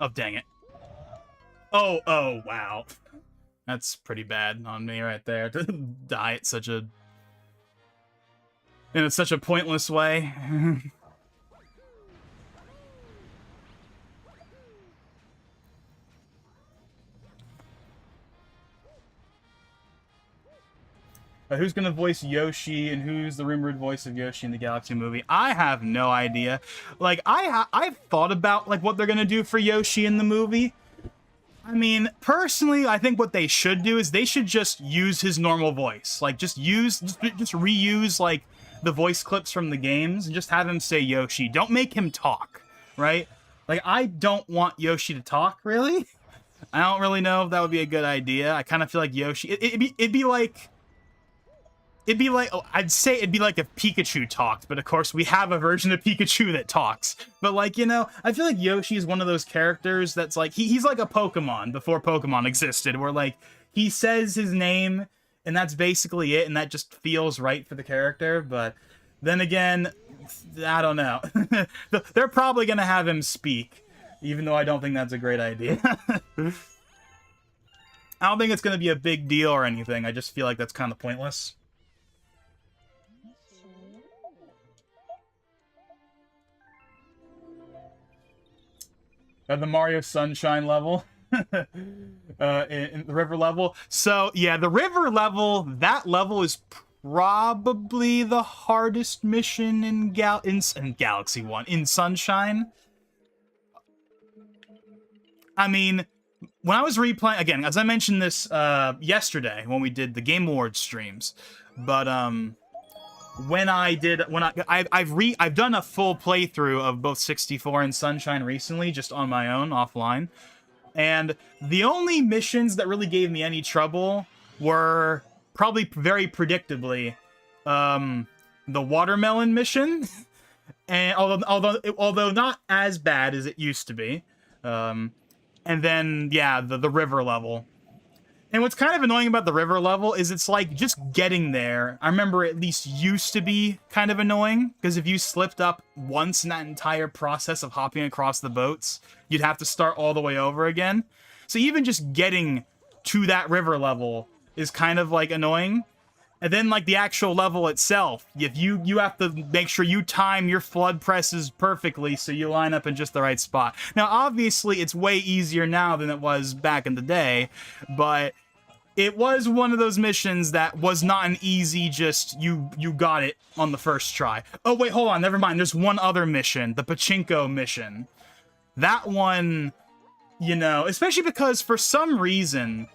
Oh, dang it. Oh, wow. That's pretty bad on me right there, to die at such a... in such a pointless way. Who's gonna voice Yoshi, and who's the rumored voice of Yoshi in the Galaxy movie? I have no idea. Like, I've thought about, like, what they're gonna do for Yoshi in the movie. I mean, personally, I think what they should do is they should just use his normal voice. Like, just reuse, like, the voice clips from the games, and just have him say Yoshi. Don't make him talk, right? Like, I don't want Yoshi to talk, really. I don't really know if that would be a good idea. I kind of feel like Yoshi... It'd be like... oh, I'd say it'd be like if Pikachu talked, but of course we have a version of Pikachu that talks. But like, you know, I feel like Yoshi is one of those characters that's like, he's like a Pokemon before Pokemon existed, where like, he says his name, and that's basically it, and that just feels right for the character. But then again, I don't know. They're probably gonna have him speak, even though I don't think that's a great idea. I don't think it's gonna be a big deal or anything, I just feel like that's kind of pointless. The Mario Sunshine level. In the river level. So, yeah, the river level, that level is probably the hardest mission in Galaxy 1. In Sunshine. I mean, when I was replaying, again, as I mentioned this yesterday when we did the Game Awards streams, but I've done a full playthrough of both 64 and Sunshine recently, just on my own, offline. And the only missions that really gave me any trouble were, probably very predictably, the watermelon mission. And although not as bad as it used to be. And then, yeah, the river level. And what's kind of annoying about the river level is it's like just getting there. I remember at least used to be kind of annoying, because if you slipped up once in that entire process of hopping across the boats, you'd have to start all the way over again. So even just getting to that river level is kind of like annoying. And then like the actual level itself, if you have to make sure you time your flood presses perfectly so you line up in just the right spot. Now, obviously, it's way easier now than it was back in the day, but it was one of those missions that was not an easy just you got it on the first try. Oh, wait, hold on, never mind. There's one other mission, the Pachinko mission. That one, you know, especially because for some reason...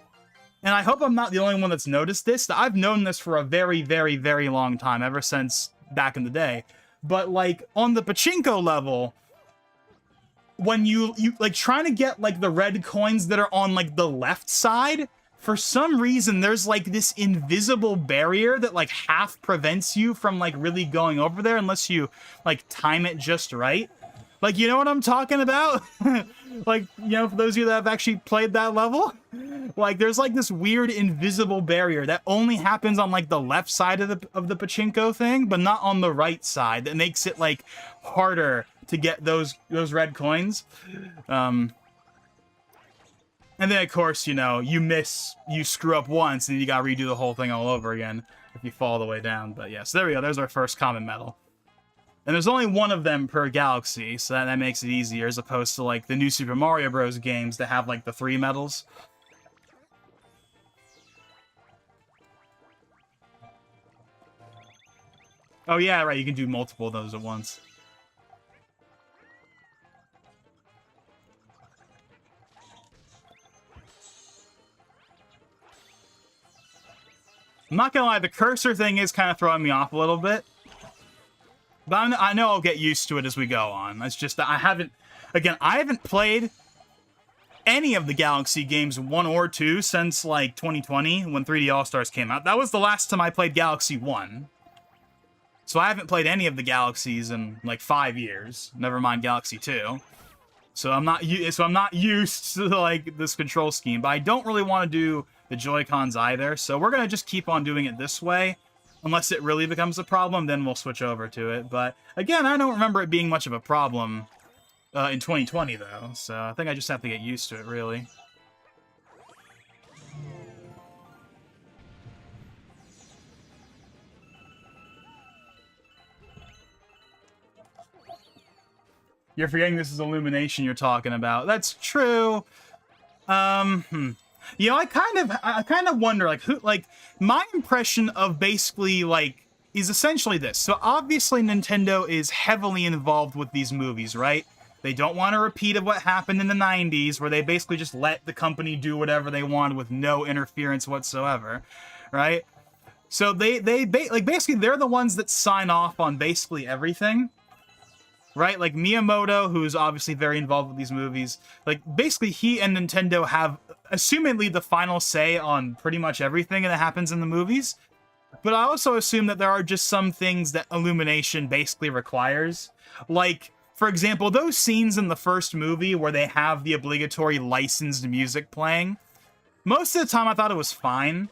And I hope I'm not the only one that's noticed this. I've known this for a very, very, very long time, ever since back in the day. But, like, on the Pachinko level, when you like trying to get like the red coins that are on like the left side, for some reason there's like this invisible barrier that like half prevents you from like really going over there unless you like time it just right. Like, you know what I'm talking about? Like, you know, for those of you that have actually played that level, like there's like this weird invisible barrier that only happens on like the left side of the pachinko thing, but not on the right side. That makes it like harder to get those red coins. And then of course, you know, you screw up once and you gotta redo the whole thing all over again if you fall all the way down. But yeah, so there we go. There's our first common medal. And there's only one of them per galaxy, so that makes it easier as opposed to like the new Super Mario Bros. Games that have like the 3 medals. Oh yeah, right, you can do multiple of those at once. I'm not gonna lie, the cursor thing is kind of throwing me off a little bit. But I know I'll get used to it as we go on. It's just that I haven't played any of the Galaxy games 1 or 2 since, like, 2020, when 3D All-Stars came out. That was the last time I played Galaxy 1. So I haven't played any of the Galaxies in, like, 5 years. Never mind Galaxy 2. So I'm not used to, like, this control scheme. But I don't really want to do the Joy-Cons either. So we're going to just keep on doing it this way. Unless it really becomes a problem, then we'll switch over to it. But, again, I don't remember it being much of a problem in 2020, though. So I think I just have to get used to it, really. You're forgetting this is Illumination you're talking about. That's true. You know, I kind of wonder, like, who, like, my impression of basically, like, is essentially this. So, obviously, Nintendo is heavily involved with these movies, right? They don't want a repeat of what happened in the 90s, where they basically just let the company do whatever they wanted with no interference whatsoever, right? So, basically, they're the ones that sign off on basically everything. Right? Like, Miyamoto, who's obviously very involved with these movies, like, basically he and Nintendo have, assumedly, the final say on pretty much everything that happens in the movies. But I also assume that there are just some things that Illumination basically requires. Like, for example, those scenes in the first movie where they have the obligatory licensed music playing, most of the time I thought it was fine.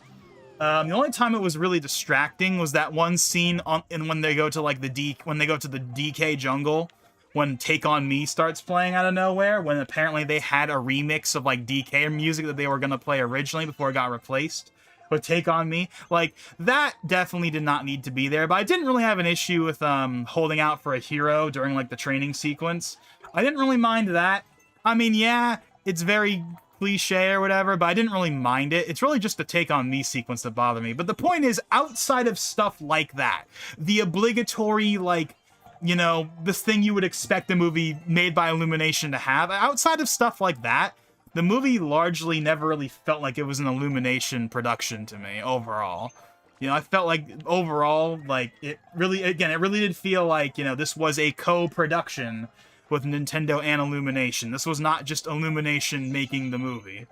The only time it was really distracting was that one scene when they go to like the DK jungle, when Take On Me starts playing out of nowhere, when apparently they had a remix of like DK music that they were gonna play originally before it got replaced with Take On Me. Like, that definitely did not need to be there, but I didn't really have an issue with holding out for a hero during like the training sequence. I didn't really mind that. I mean, yeah, it's very cliche or whatever, but I didn't really mind it. It's really just the Take On Me sequence that bothered me. But the point is, outside of stuff like that, the obligatory, like, you know, this thing you would expect a movie made by Illumination to have, outside of stuff like that, the movie largely never really felt like it was an Illumination production to me, overall. You know, I felt like, overall, like, it really did feel like, you know, this was a co-production with Nintendo and Illumination. This was not just Illumination making the movie,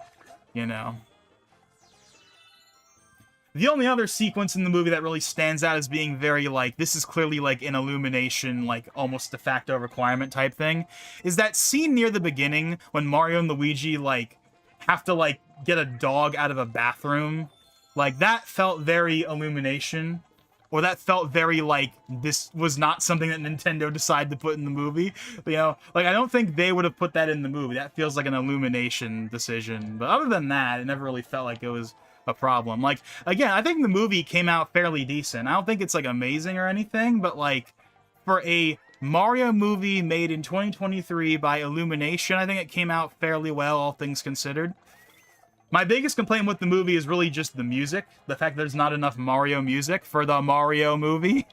you know. The only other sequence in the movie that really stands out as being very, like, this is clearly, like, an Illumination, like, almost de facto requirement type thing, is that scene near the beginning when Mario and Luigi, like, have to, like, get a dog out of a bathroom. Like, that felt very Illumination. Or that felt very, like, this was not something that Nintendo decided to put in the movie. You know, like, I don't think they would have put that in the movie. That feels like an Illumination decision. But other than that, it never really felt like it was a problem. Like, again, I think the movie came out fairly decent. I don't think it's, like, amazing or anything, but, like, for a Mario movie made in 2023 by Illumination, I think it came out fairly well, all things considered. My biggest complaint with the movie is really just the music. The fact that there's not enough Mario music for the Mario movie.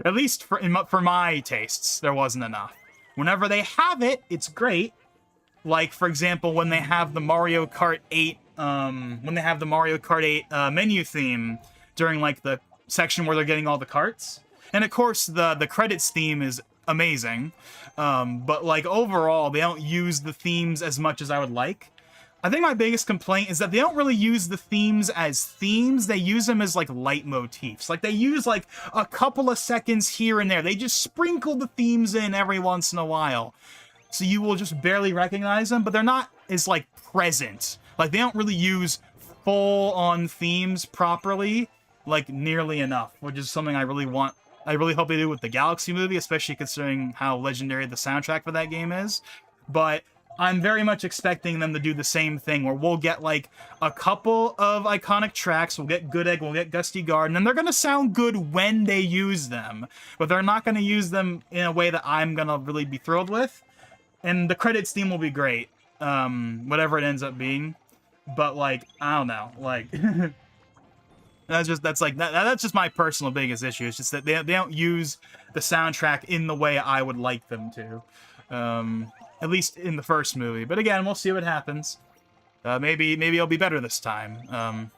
At least for my tastes, there wasn't enough. Whenever they have it, it's great. Like, for example, when they have the Mario Kart 8, menu theme during, like, the section where they're getting all the carts. And, of course, the credits theme is amazing. But like overall, they don't use the themes as much as I would like. I think my biggest complaint is that they don't really use the themes as themes. They use them as like leitmotifs. Like they use like a couple of seconds here and there. They just sprinkle the themes in every once in a while. So you will just barely recognize them, but they're not as like present. Like they don't really use full-on themes properly, like nearly enough, which is something I really want. I really hope they do with the Galaxy movie, especially considering how legendary the soundtrack for that game is. But I'm very much expecting them to do the same thing, where we'll get like a couple of iconic tracks, we'll get Good Egg, we'll get Gusty Garden, and they're gonna sound good when they use them, but they're not gonna use them in a way that I'm gonna really be thrilled with. And the credits theme will be great, whatever it ends up being. But like, I don't know, like that's just my personal biggest issue. It's just that they don't use the soundtrack in the way I would like them to, at least in the first movie. But again, we'll see what happens. Maybe it'll be better this time.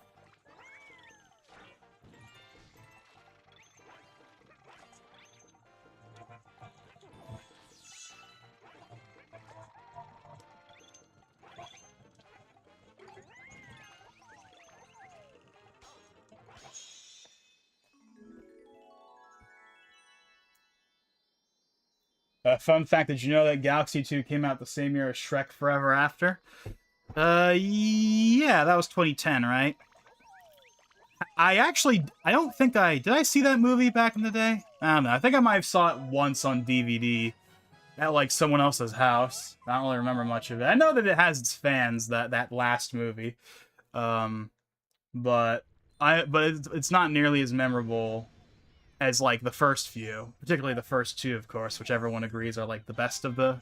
Fun fact, did you know that Galaxy 2 came out the same year as Shrek Forever After? Yeah, that was 2010, right? I don't think did I see that movie back in the day? I don't know. I think I might have saw it once on DVD at, like, someone else's house. I don't really remember much of it. I know that it has its fans, that last movie. But it's not nearly as memorable as like the first few, particularly the first two, of course, which everyone agrees are like the best of the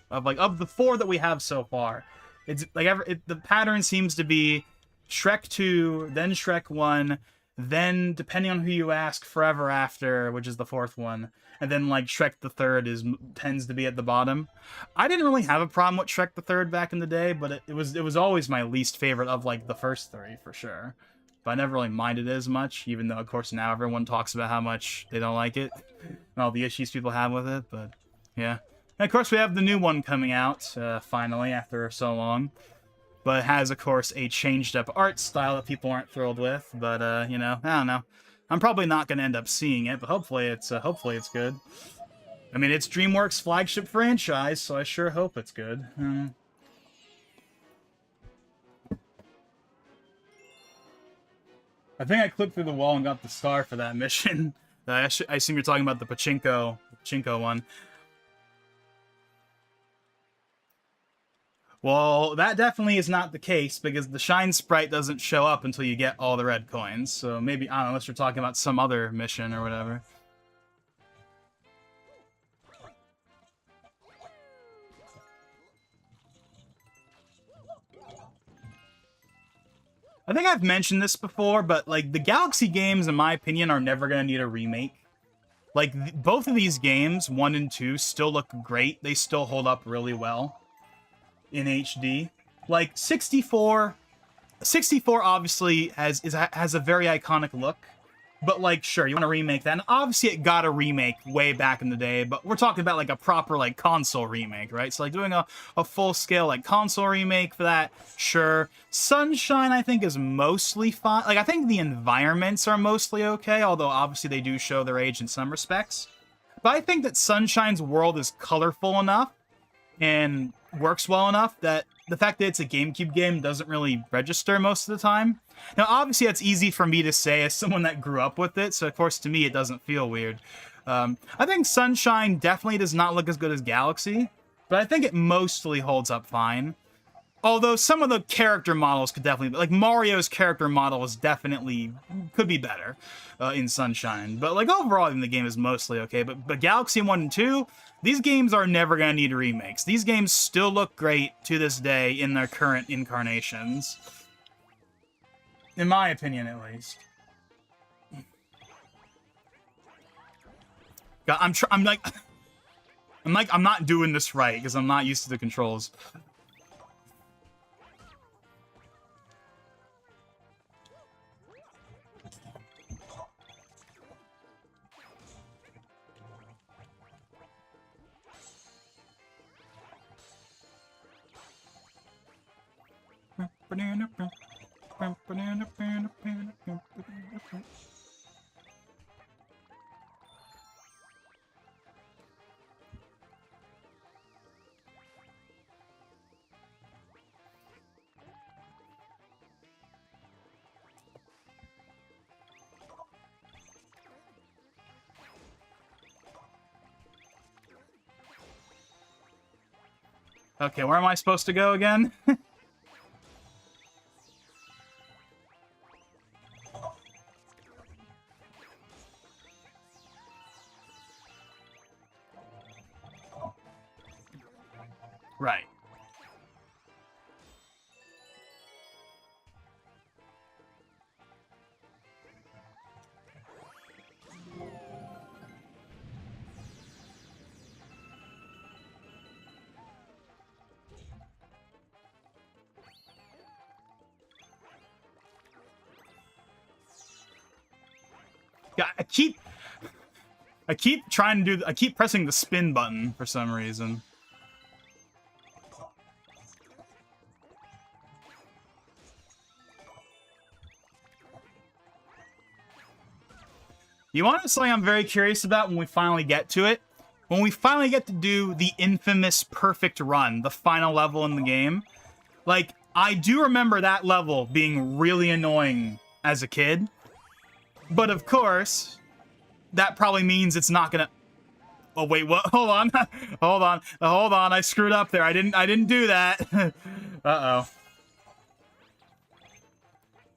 four that we have so far. It's like the pattern seems to be Shrek 2, then Shrek 1, then, depending on who you ask, Forever After, which is the fourth one, and then like Shrek the Third tends to be at the bottom. I didn't really have a problem with Shrek the Third back in the day, but it was always my least favorite of like the first three for sure. But I never really minded it as much, even though, of course, now everyone talks about how much they don't like it and all the issues people have with it. But yeah, and of course we have the new one coming out finally after so long. But it has, of course, a changed-up art style that people aren't thrilled with. But you know, I don't know. I'm probably not going to end up seeing it, but hopefully it's good. I mean, it's DreamWorks' flagship franchise, so I sure hope it's good. I think I clipped through the wall and got the star for that mission. I assume you're talking about the pachinko one. Well, that definitely is not the case, because the Shine Sprite doesn't show up until you get all the red coins. So maybe, I don't know, unless you're talking about some other mission or whatever. I think I've mentioned this before, but like the Galaxy games, in my opinion, are never going to need a remake. Like both of these games, 1 and 2, still look great. They still hold up really well in HD. Like 64 obviously has a very iconic look. But, like, sure, you want to remake that. And obviously, it got a remake way back in the day. But we're talking about, like, a proper, like, console remake, right? So, like, doing a full-scale, like, console remake for that, sure. Sunshine, I think, is mostly fine. Like, I think the environments are mostly okay. Although, obviously, they do show their age in some respects. But I think that Sunshine's world is colorful enough and works well enough that the fact that it's a GameCube game doesn't really register most of the time. Now, obviously, that's easy for me to say as someone that grew up with it, so of course, to me, it doesn't feel weird. I think Sunshine definitely does not look as good as Galaxy, but I think it mostly holds up fine. Although some of the character models could definitely... Like, Mario's character model is definitely... could be better in Sunshine. But, like, overall, I think the game is mostly okay. But Galaxy 1 and 2, these games are never going to need remakes. These games still look great to this day in their current incarnations. In my opinion, at least. God, I'm not doing this right, because I'm not used to the controls. Okay, where am I supposed to go again? Right. Yeah, I keep trying to do. I keep pressing the spin button for some reason. You want to something I'm very curious about when we finally get to it? When we finally get to do the infamous perfect run, the final level in the game. Like, I do remember that level being really annoying as a kid. But of course, that probably means it's not gonna... Oh, wait, what? Hold on. Hold on. Hold on. I screwed up there. I didn't do that. Uh-oh.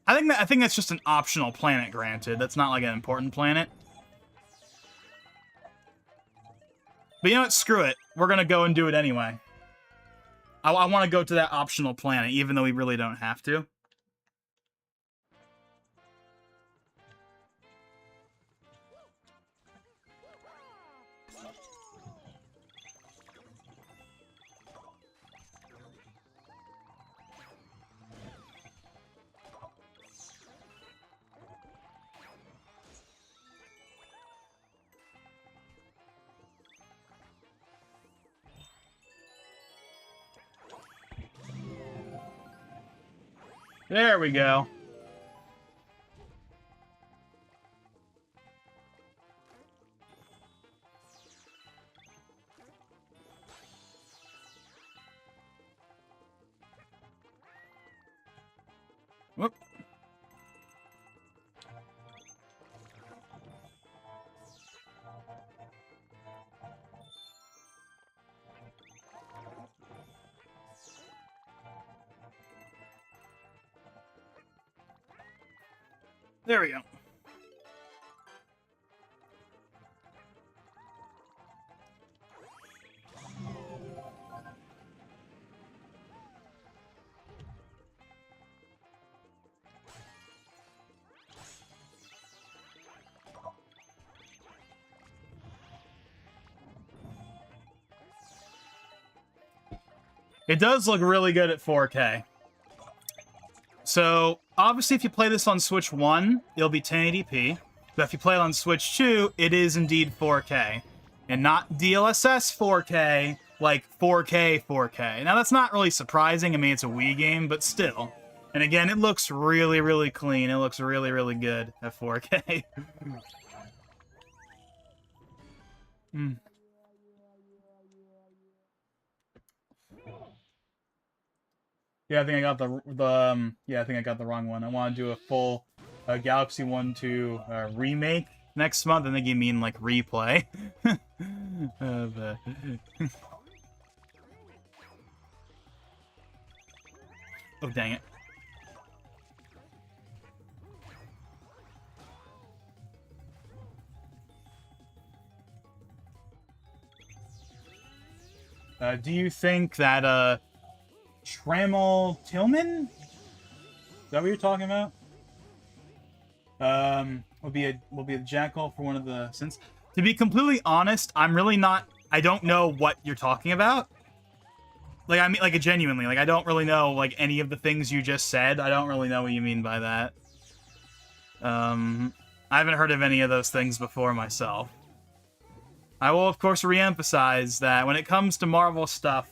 I think that's just an optional planet, granted. That's not like an important planet. But you know what? Screw it. We're gonna go and do it anyway. I want to go to that optional planet, even though we really don't have to. There we go. Whoop. There we go. It does look really good at 4K. So, obviously, if you play this on Switch 1, it'll be 1080p. But if you play it on Switch 2, it is indeed 4K. And not DLSS 4K, like 4K 4K. Now, that's not really surprising. I mean, it's a Wii game, but still. And again, it looks really, really clean. It looks really, really good at 4K. Hmm. Yeah, I think I got I think I got the wrong one. I want to do a full Galaxy 1-2 remake next month. I think you mean like replay. Oh, dang it. Do you think that Trammel Tillman? Is that what you're talking about? Will be a jackal for one of the sins. To be completely honest, I'm really not. I don't know what you're talking about. Like, I mean, like, genuinely, like, I don't really know like any of the things you just said. I don't really know what you mean by that. I haven't heard of any of those things before myself. I will, of course, re-emphasize that when it comes to Marvel stuff,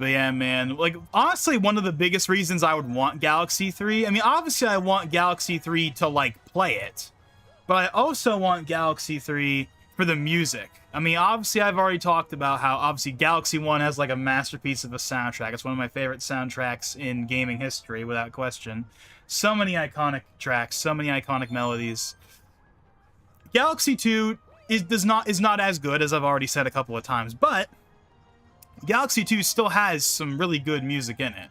But yeah, man, like, honestly, one of the biggest reasons I would want Galaxy 3, I mean, obviously I want Galaxy 3 to, like, play it, but I also want Galaxy 3 for the music. I mean, obviously I've already talked about how, obviously, Galaxy 1 has, like, a masterpiece of a soundtrack. It's one of my favorite soundtracks in gaming history, without question. So many iconic tracks, so many iconic melodies. Galaxy 2 is not as good, as I've already said a couple of times, but Galaxy 2 still has some really good music in it.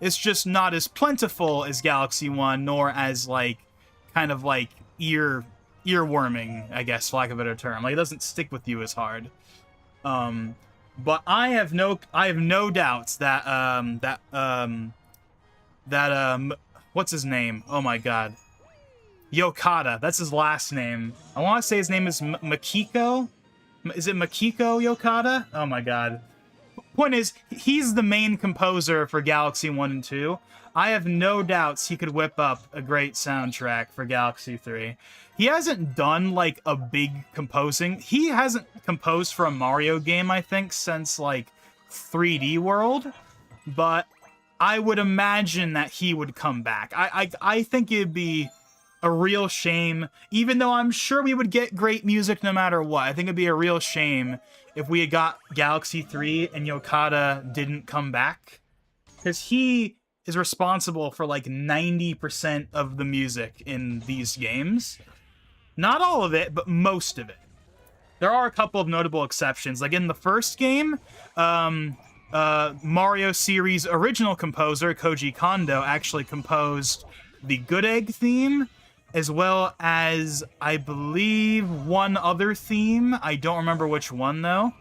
It's just not as plentiful as Galaxy 1, nor as, like, kind of, like, earworming, I guess, for lack of a better term. Like, it doesn't stick with you as hard. But I have no doubts that, what's his name? Oh my god. Yokota, that's his last name. I want to say his name is Makiko? Is it Makiko Yokota? Oh my god. Point is, he's the main composer for Galaxy 1 and 2. I have no doubts he could whip up a great soundtrack for Galaxy 3. He hasn't done, like, a big composing. He hasn't composed for a Mario game, I think, since, like, 3D World. But I would imagine that he would come back. I think it'd be a real shame, even though I'm sure we would get great music no matter what. I think it'd be a real shame if we had got Galaxy 3 and Yokota didn't come back. Because he is responsible for like 90% of the music in these games. Not all of it, but most of it. There are a couple of notable exceptions. Like in the first game, Mario series original composer Koji Kondo actually composed the Good Egg theme, as well as, I believe, one other theme. I don't remember which one, though.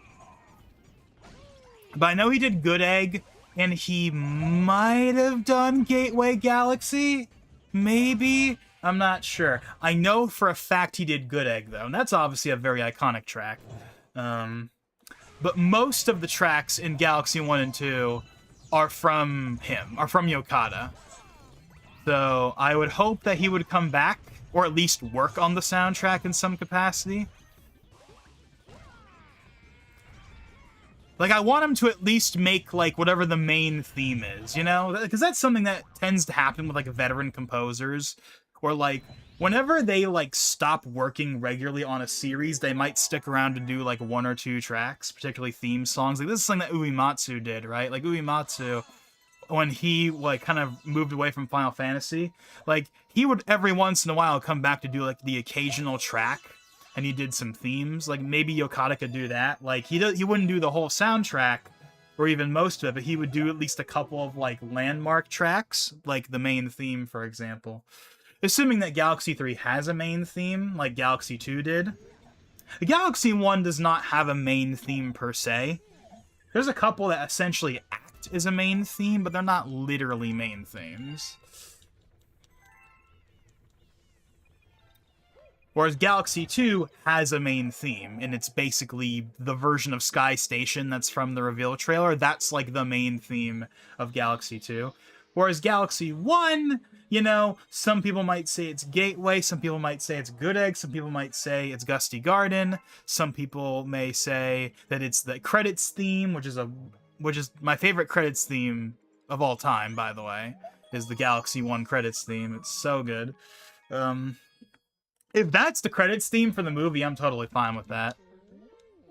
But I know he did Good Egg, and he might have done Gateway Galaxy? Maybe? I'm not sure. I know for a fact he did Good Egg, though, and that's obviously a very iconic track. But most of the tracks in Galaxy 1 and 2 are from him, are from Yokota. So I would hope that he would come back, or at least work on the soundtrack in some capacity. Like, I want him to at least make, like, whatever the main theme is, you know? Because that's something that tends to happen with, like, veteran composers. Or, like, whenever they, like, stop working regularly on a series, they might stick around to do, like, one or two tracks, particularly theme songs. Like, this is something that Uematsu did, right? Like, Uematsu, when he, like, kind of moved away from Final Fantasy, like, he would every once in a while come back to do, like, the occasional track, and he did some themes. Like, maybe Yokota could do that. Like, he wouldn't do the whole soundtrack, or even most of it, but he would do at least a couple of, like, landmark tracks, like the main theme, for example. Assuming that Galaxy 3 has a main theme, like Galaxy 2 did. Galaxy 1 does not have a main theme, per se. There's a couple that essentially act as a main theme, but they're not literally main themes. Whereas Galaxy 2 has a main theme, and it's basically the version of Sky Station that's from the reveal trailer. That's like the main theme of Galaxy 2. Whereas Galaxy 1, you know, some people might say it's Gateway, some people might say it's Good Egg, some people might say it's Gusty Garden, some people may say that it's the credits theme, which is my favorite credits theme of all time, by the way, is the Galaxy 1 credits theme. It's so good. If that's the credits theme for the movie, I'm totally fine with that.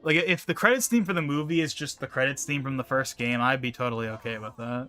Like, if the credits theme for the movie is just the credits theme from the first game, I'd be totally okay with that.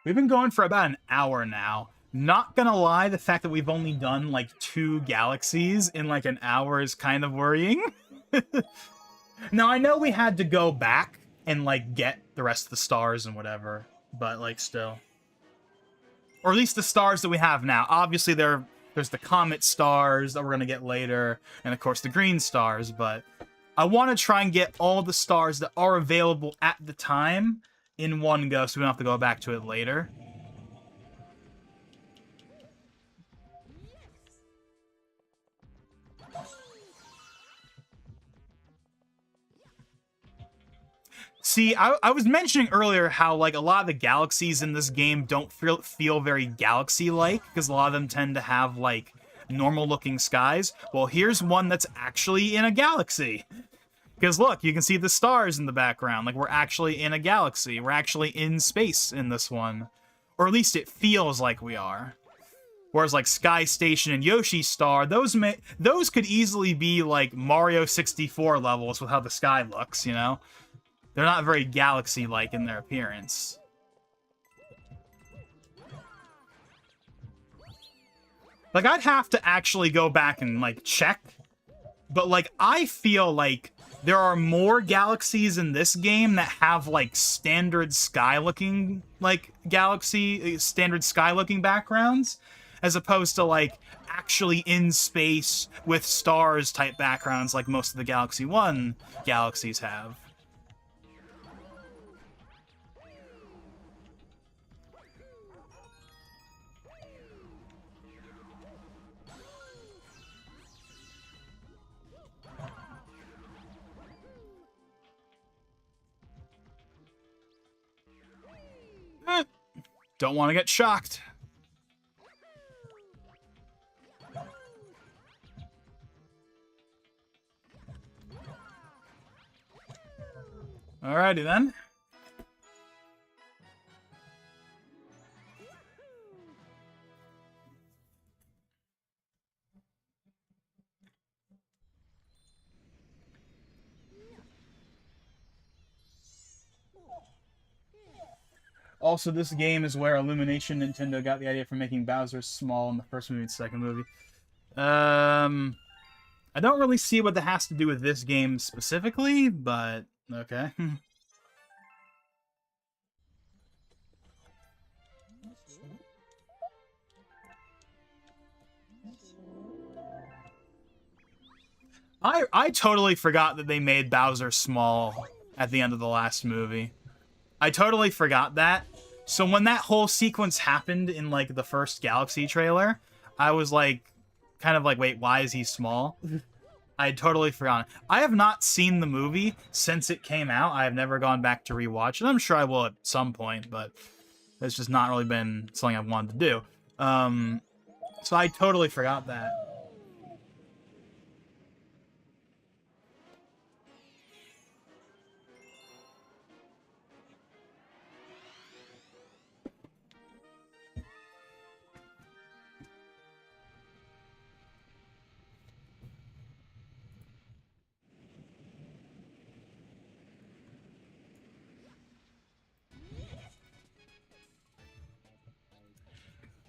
We've been going for about an hour now. Not gonna lie, the fact that we've only done, like, 2 galaxies in, like, an hour is kind of worrying. Now, I know we had to go back and, like, get the rest of the stars and whatever, but, like, still. Or at least the stars that we have now. Obviously, there's the comet stars that we're gonna get later, and, of course, the green stars, but I want to try and get all the stars that are available at the time in one go, so we don't have to go back to it later. See, I was mentioning earlier how, like, a lot of the galaxies in this game don't feel very galaxy-like, because a lot of them tend to have, like, normal-looking skies. Well, here's one that's actually in a galaxy. Because, look, you can see the stars in the background. Like, we're actually in a galaxy. We're actually in space in this one. Or at least it feels like we are. Whereas, like, Sky Station and Yoshi Star, those could easily be, like, Mario 64 levels with how the sky looks, you know? They're not very galaxy-like in their appearance. Like, I'd have to actually go back and, like, check. But, like, I feel like there are more galaxies in this game that have, like, standard sky-looking, like, standard sky-looking backgrounds, as opposed to, like, actually in space with stars-type backgrounds like most of the Galaxy 1 galaxies have. Don't want to get shocked. Alrighty then. Also, this game is where Illumination Nintendo got the idea for making Bowser small in the first movie and second movie. I don't really see what that has to do with this game specifically, but okay. I totally forgot that they made Bowser small at the end of the last movie. I totally forgot that. So when that whole sequence happened in, like, the first Galaxy trailer, I was, like, kind of like, wait, why is he small? I had totally forgotten. I have not seen the movie since it came out. I have never gone back to rewatch it. I'm sure I will at some point, but it's just not really been something I've wanted to do. So I totally forgot that.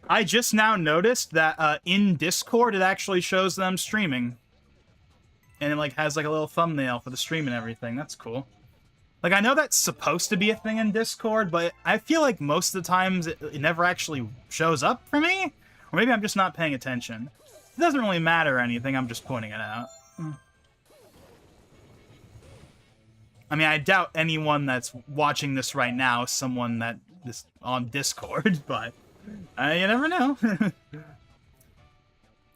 I just now noticed that in Discord it actually shows them streaming. And it, like, has, like, a little thumbnail for the stream and everything. That's cool. Like, I know that's supposed to be a thing in Discord, but I feel like most of the times it never actually shows up for me. Or maybe I'm just not paying attention. It doesn't really matter or anything, I'm just pointing it out. I mean, I doubt anyone that's watching this right now is someone that is on Discord, but you never know.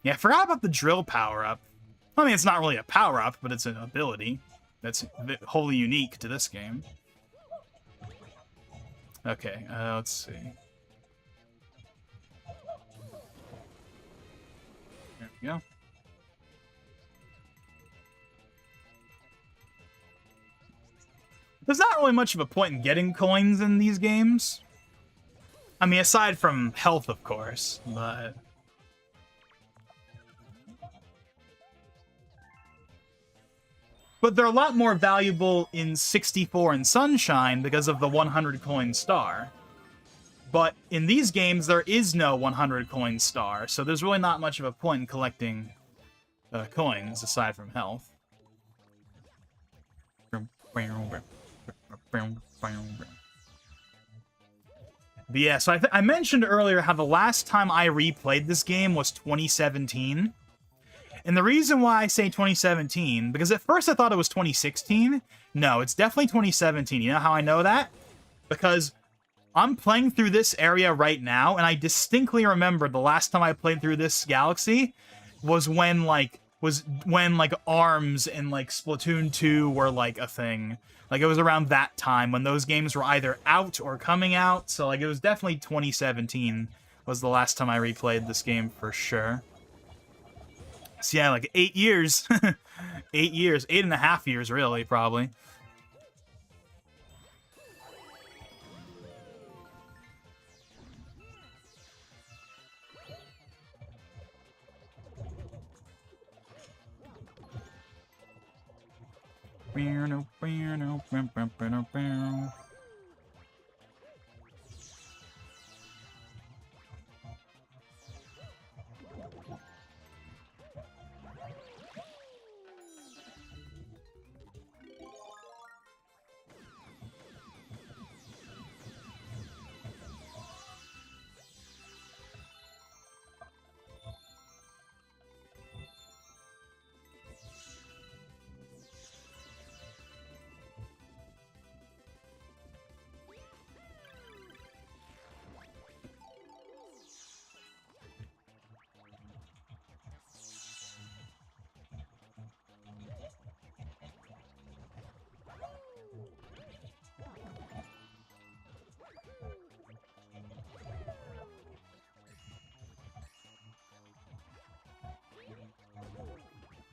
Yeah, I forgot about the drill power-up. I mean, it's not really a power-up, but it's an ability that's wholly unique to this game. Okay, let's see. There we go. There's not really much of a point in getting coins in these games. I mean, aside from health, of course, but... But they're a lot more valuable in 64 and Sunshine because of the 100 coin star. But in these games, there is no 100 coin star, so there's really not much of a point in collecting coins aside from health. But yeah, so I mentioned earlier how the last time I replayed this game was 2017. And the reason why I say 2017, because at first I thought it was 2016. No, it's definitely 2017. You know how I know that? Because I'm playing through this area right now, and I distinctly remember the last time I played through this galaxy was when, like, was when like ARMS and like Splatoon 2 were like a thing. Like it was around that time when those games were either out or coming out. So like it was definitely 2017 was the last time I replayed this game for sure. So yeah, like 8 years. 8 years. 8.5 years, really, probably.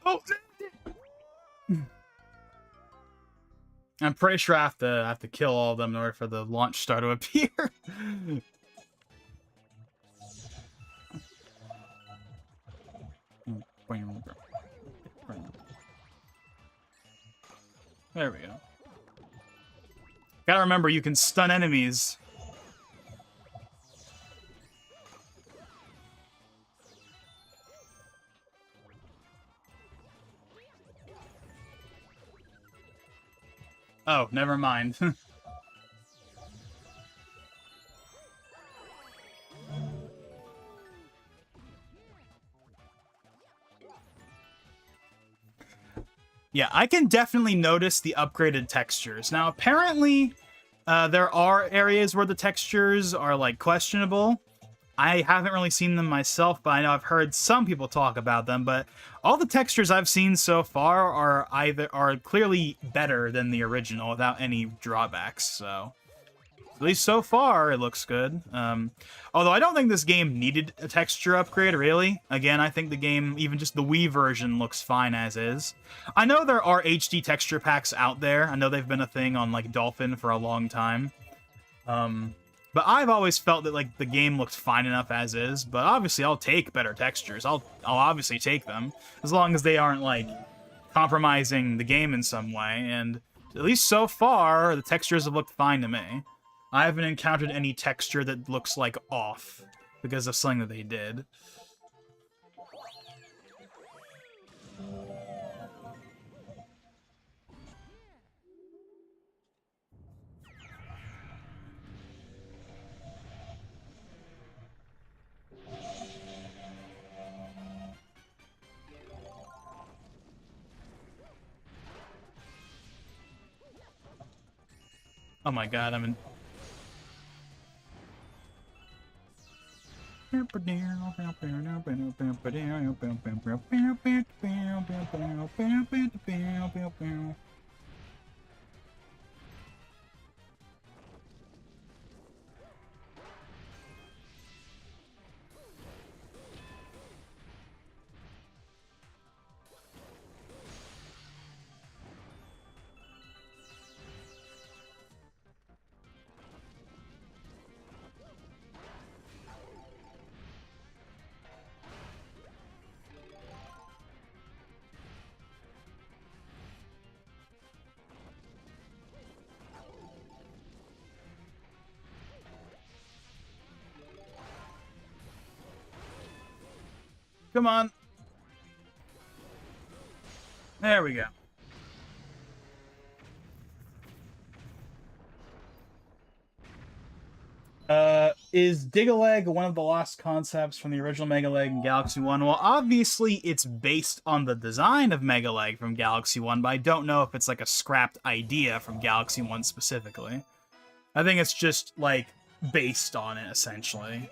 Oh, I'm pretty sure I have to kill all of them in order for the launch star to appear. There we go. Gotta remember, you can stun enemies. Oh, never mind. Yeah, I can definitely notice the upgraded textures. Now, apparently, there are areas where the textures are, like, questionable. I haven't really seen them myself, but I know I've heard some people talk about them, but all the textures I've seen so far are clearly better than the original without any drawbacks, so at least so far it looks good. Although I don't think this game needed a texture upgrade, really. Again, I think the game, even just the Wii version, looks fine as is. I know there are HD texture packs out there. I know they've been a thing on like Dolphin for a long time. But I've always felt that like the game looked fine enough as is, but obviously I'll take better textures. I'll obviously take them as long as they aren't like compromising the game in some way, and at least so far the textures have looked fine to me. I haven't encountered any texture that looks like off because of something that they did. Oh my god, I'm in... Come on. There we go. Is Dig-a-Leg one of the lost concepts from the original Mega Leg in Galaxy 1? Well, obviously it's based on the design of Mega Leg from Galaxy 1, but I don't know if it's like a scrapped idea from Galaxy 1 specifically. I think it's just, like, based on it, essentially.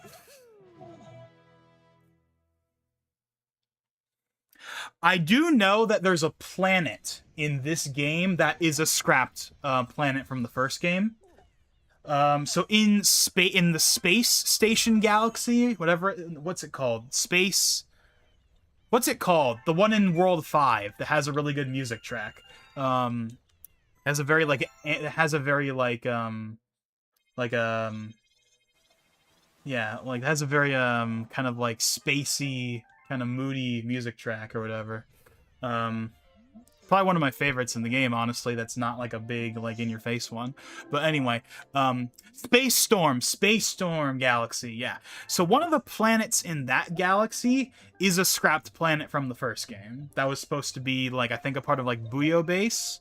I do know that there's a planet in this game that is a scrapped planet from the first game. So in the space station galaxy, what's it called? What's it called? The one in World 5 that has a really good music track. Has a very it has a very yeah, like it has a very kind of like spacey, kind of moody music track or whatever. Probably one of my favorites in the game, honestly. That's not like a big, like, in-your-face one. But anyway, Space Storm Galaxy, yeah. So one of the planets in that galaxy is a scrapped planet from the first game. That was supposed to be, like, I think a part of, like, Buyo Base.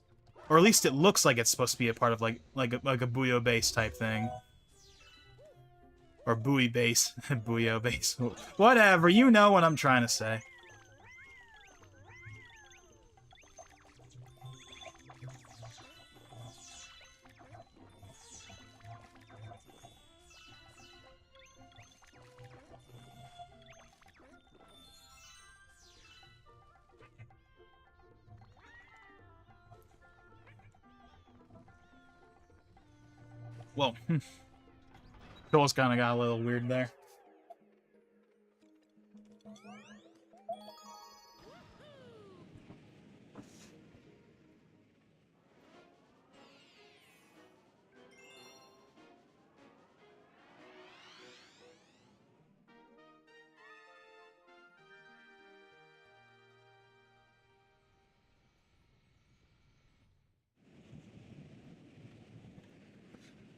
Or at least it looks like it's supposed to be a part of, like a Buyo Base type thing. Or Buoy Base. Buyo Base. Whatever, you know what I'm trying to say. Whoa. Joel's kind of got a little weird there.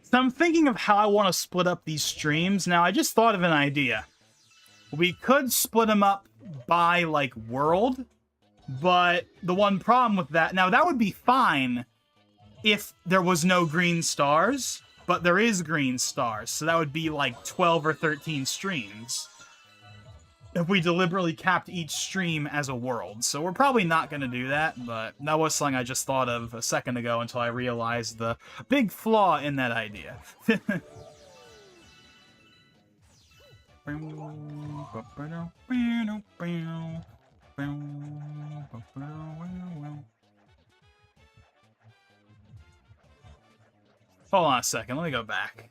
So I'm thinking of how I want to split up these streams. Now, I just thought of an idea. We could split them up by, like, world, but the one problem with that... Now, that would be fine if there was no green stars, but there is green stars, so that would be, like, 12 or 13 streams if we deliberately capped each stream as a world. So we're probably not going to do that, but that was something I just thought of a second ago until I realized the big flaw in that idea. Hold on a second, let me go back.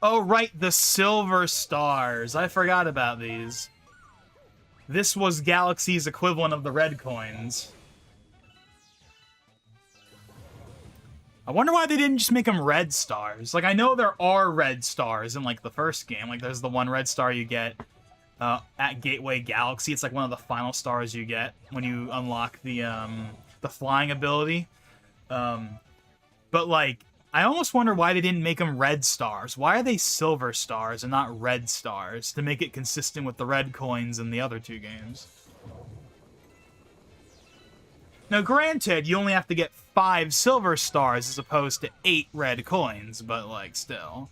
Oh, right, the silver stars. I forgot about these. This was Galaxy's equivalent of the red coins. I wonder why they didn't just make them red stars. Like, I know there are red stars in, like, the first game. Like, there's the one red star you get at Gateway Galaxy. It's, like, one of the final stars you get when you unlock the flying ability. But, like, I almost wonder why they didn't make them red stars. Why are they silver stars and not red stars to make it consistent with the red coins in the other two games? Now, granted, you only have to get 5 silver stars as opposed to 8 red coins, but, like, still.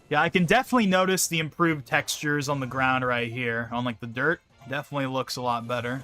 Yeah, I can definitely notice the improved textures on the ground right here. On, like, the dirt. Definitely looks a lot better.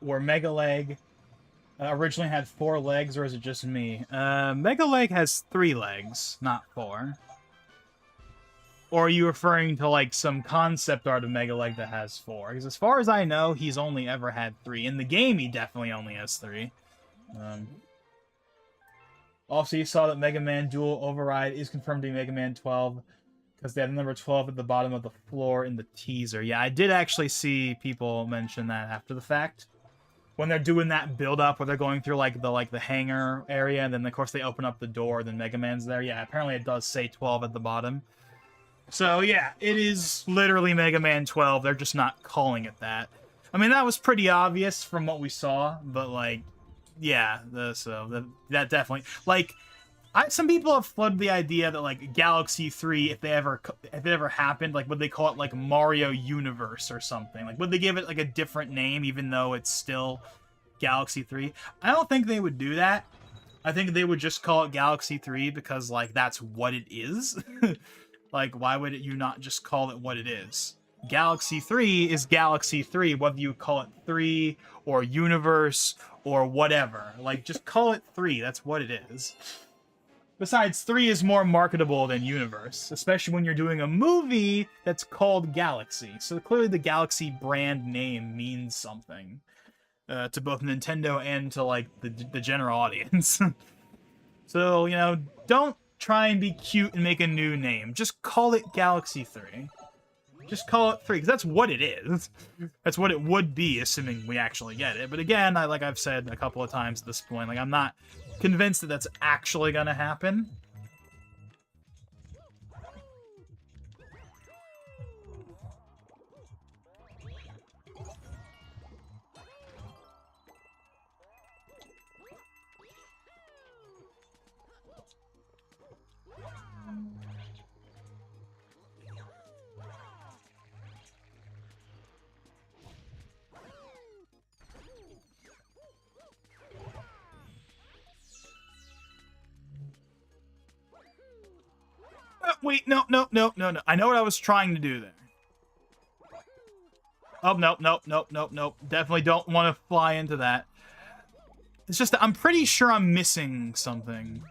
Where Mega Leg originally had 4 legs, or is it just me? Mega Leg has 3 legs, not 4. Or are you referring to, like, some concept art of Mega Leg that has 4? Because as far as I know, he's only ever had 3. In the game, he definitely only has 3. Also, you saw that Mega Man Dual Override is confirmed to be Mega Man 12, because they have the number 12 at the bottom of the floor in the teaser. Yeah, I did actually see people mention that after the fact. When they're doing that build-up, where they're going through, like, the hangar area, and then, of course, they open up the door, then Mega Man's there. Yeah, apparently it does say 12 at the bottom. So, yeah, it is literally Mega Man 12. They're just not calling it that. I mean, that was pretty obvious from what we saw, but, like, yeah, that definitely... Like, some people have floated the idea that, like, Galaxy 3, if it ever happened, like, would they call it, like, Mario Universe or something? Like, would they give it, like, a different name, even though it's still Galaxy 3? I don't think they would do that. I think they would just call it Galaxy 3 because, like, that's what it is. Like, why would you not just call it what it is? Galaxy 3 is Galaxy 3, whether you call it 3 or Universe or whatever. Like, just call it 3. That's what it is. Besides, 3 is more marketable than Universe, especially when you're doing a movie that's called Galaxy. So clearly the Galaxy brand name means something to both Nintendo and to, like, the general audience. So, you know, don't try and be cute and make a new name. Just call it Galaxy 3. Just call it 3, because that's what it is. That's what it would be, assuming we actually get it. But again, like I've said a couple of times at this point, like, I'm not convinced that that's actually gonna happen. Wait, no. I know what I was trying to do there. Oh, nope. Definitely don't want to fly into that. It's just that I'm pretty sure I'm missing something.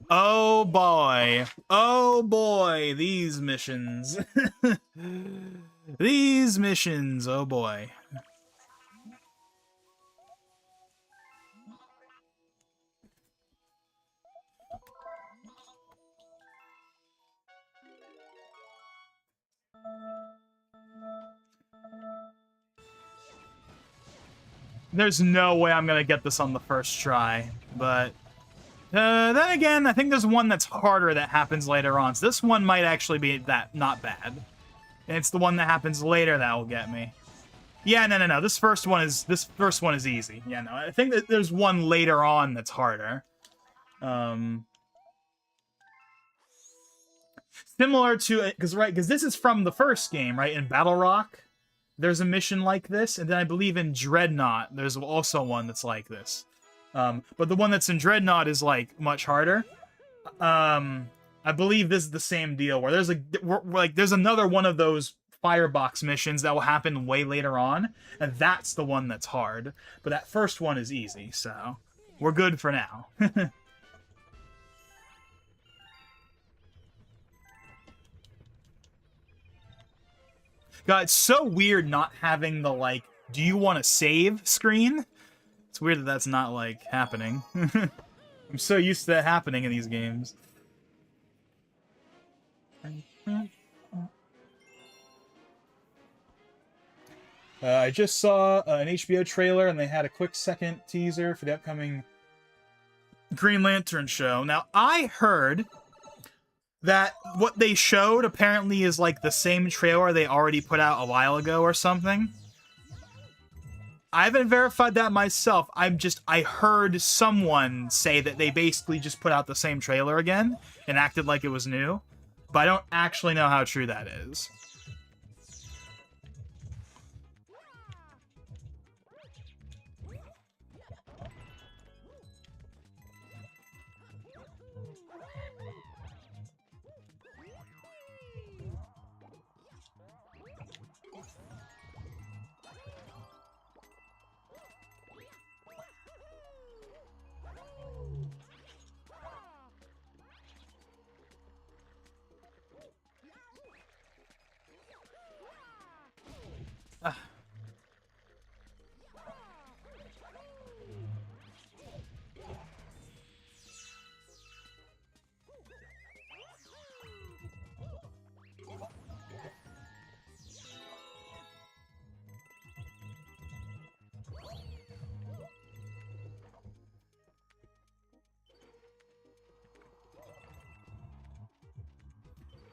Oh boy. Oh boy, these missions. These missions, oh boy. There's no way I'm gonna get this on the first try, but then again, I think there's one that's harder that happens later on. So this one might actually be that not bad. And it's the one that happens later that will get me. Yeah, no. This first one is easy. Yeah, no. I think that there's one later on that's harder. Similar to because this is from the first game, right? In Battle Rock, there's a mission like this, and then I believe in Dreadnought, there's also one that's like this. But the one that's in Dreadnought is like much harder. I believe this is the same deal where there's another one of those firebox missions that will happen way later on, and that's the one that's hard. But that first one is easy, so we're good for now. God, it's so weird not having the, like, do you want to save screen? It's weird that that's not, like, happening. I'm so used to that happening in these games. I just saw an HBO trailer, and they had a quick second teaser for the upcoming Green Lantern show. Now, I heard that what they showed apparently is like the same trailer they already put out a while ago or something. I haven't verified that myself. I heard someone say that they basically just put out the same trailer again and acted like it was new, but I don't actually know how true that is.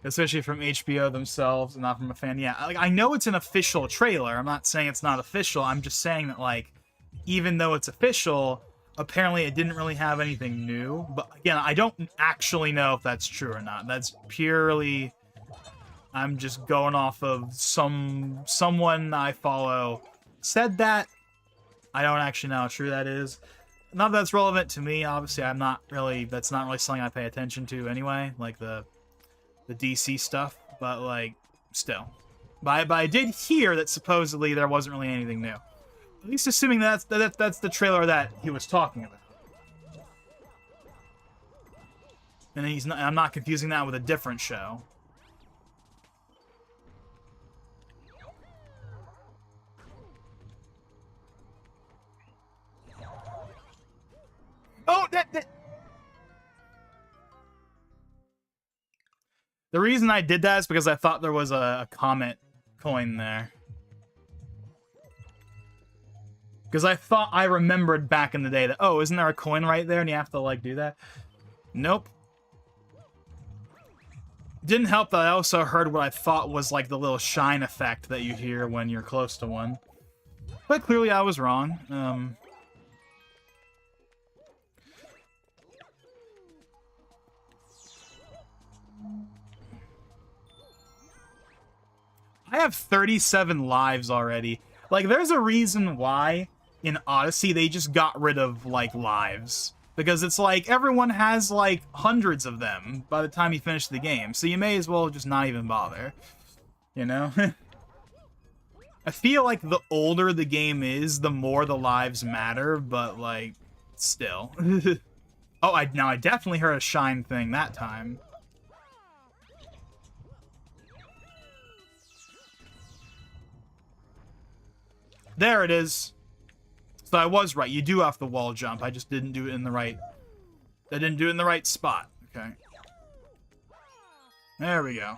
Especially from HBO themselves and not from a fan. Yeah, like, I know it's an official trailer. I'm not saying it's not official. I'm just saying that, like, even though it's official, apparently it didn't really have anything new. But again, I don't actually know if that's true or not. That's purely, I'm just going off of someone I follow said that. I don't actually know how true that is. Not that that's relevant to me. Obviously, that's not really something I pay attention to anyway. Like the DC stuff, but, like, still. But I did hear that supposedly there wasn't really anything new. At least assuming that's the trailer that he was talking about. And I'm not confusing that with a different show. Oh, The reason I did that is because I thought there was a Comet coin there. Because I remembered back in the day that, oh, isn't there a coin right there and you have to, like, do that? Nope. Didn't help that I also heard what I thought was, like, the little shine effect that you hear when you're close to one. But clearly I was wrong. I have 37 lives already. Like, there's a reason why in Odyssey, they just got rid of, like, lives. Because it's like, everyone has, like, hundreds of them by the time you finish the game. So you may as well just not even bother. You know? I feel like the older the game is, the more the lives matter, but, like, still. Oh, I definitely heard a shine thing that time. There it is. So I was right. You do have the wall jump. I just didn't do it in the right... I didn't do it in the right spot. Okay. There we go.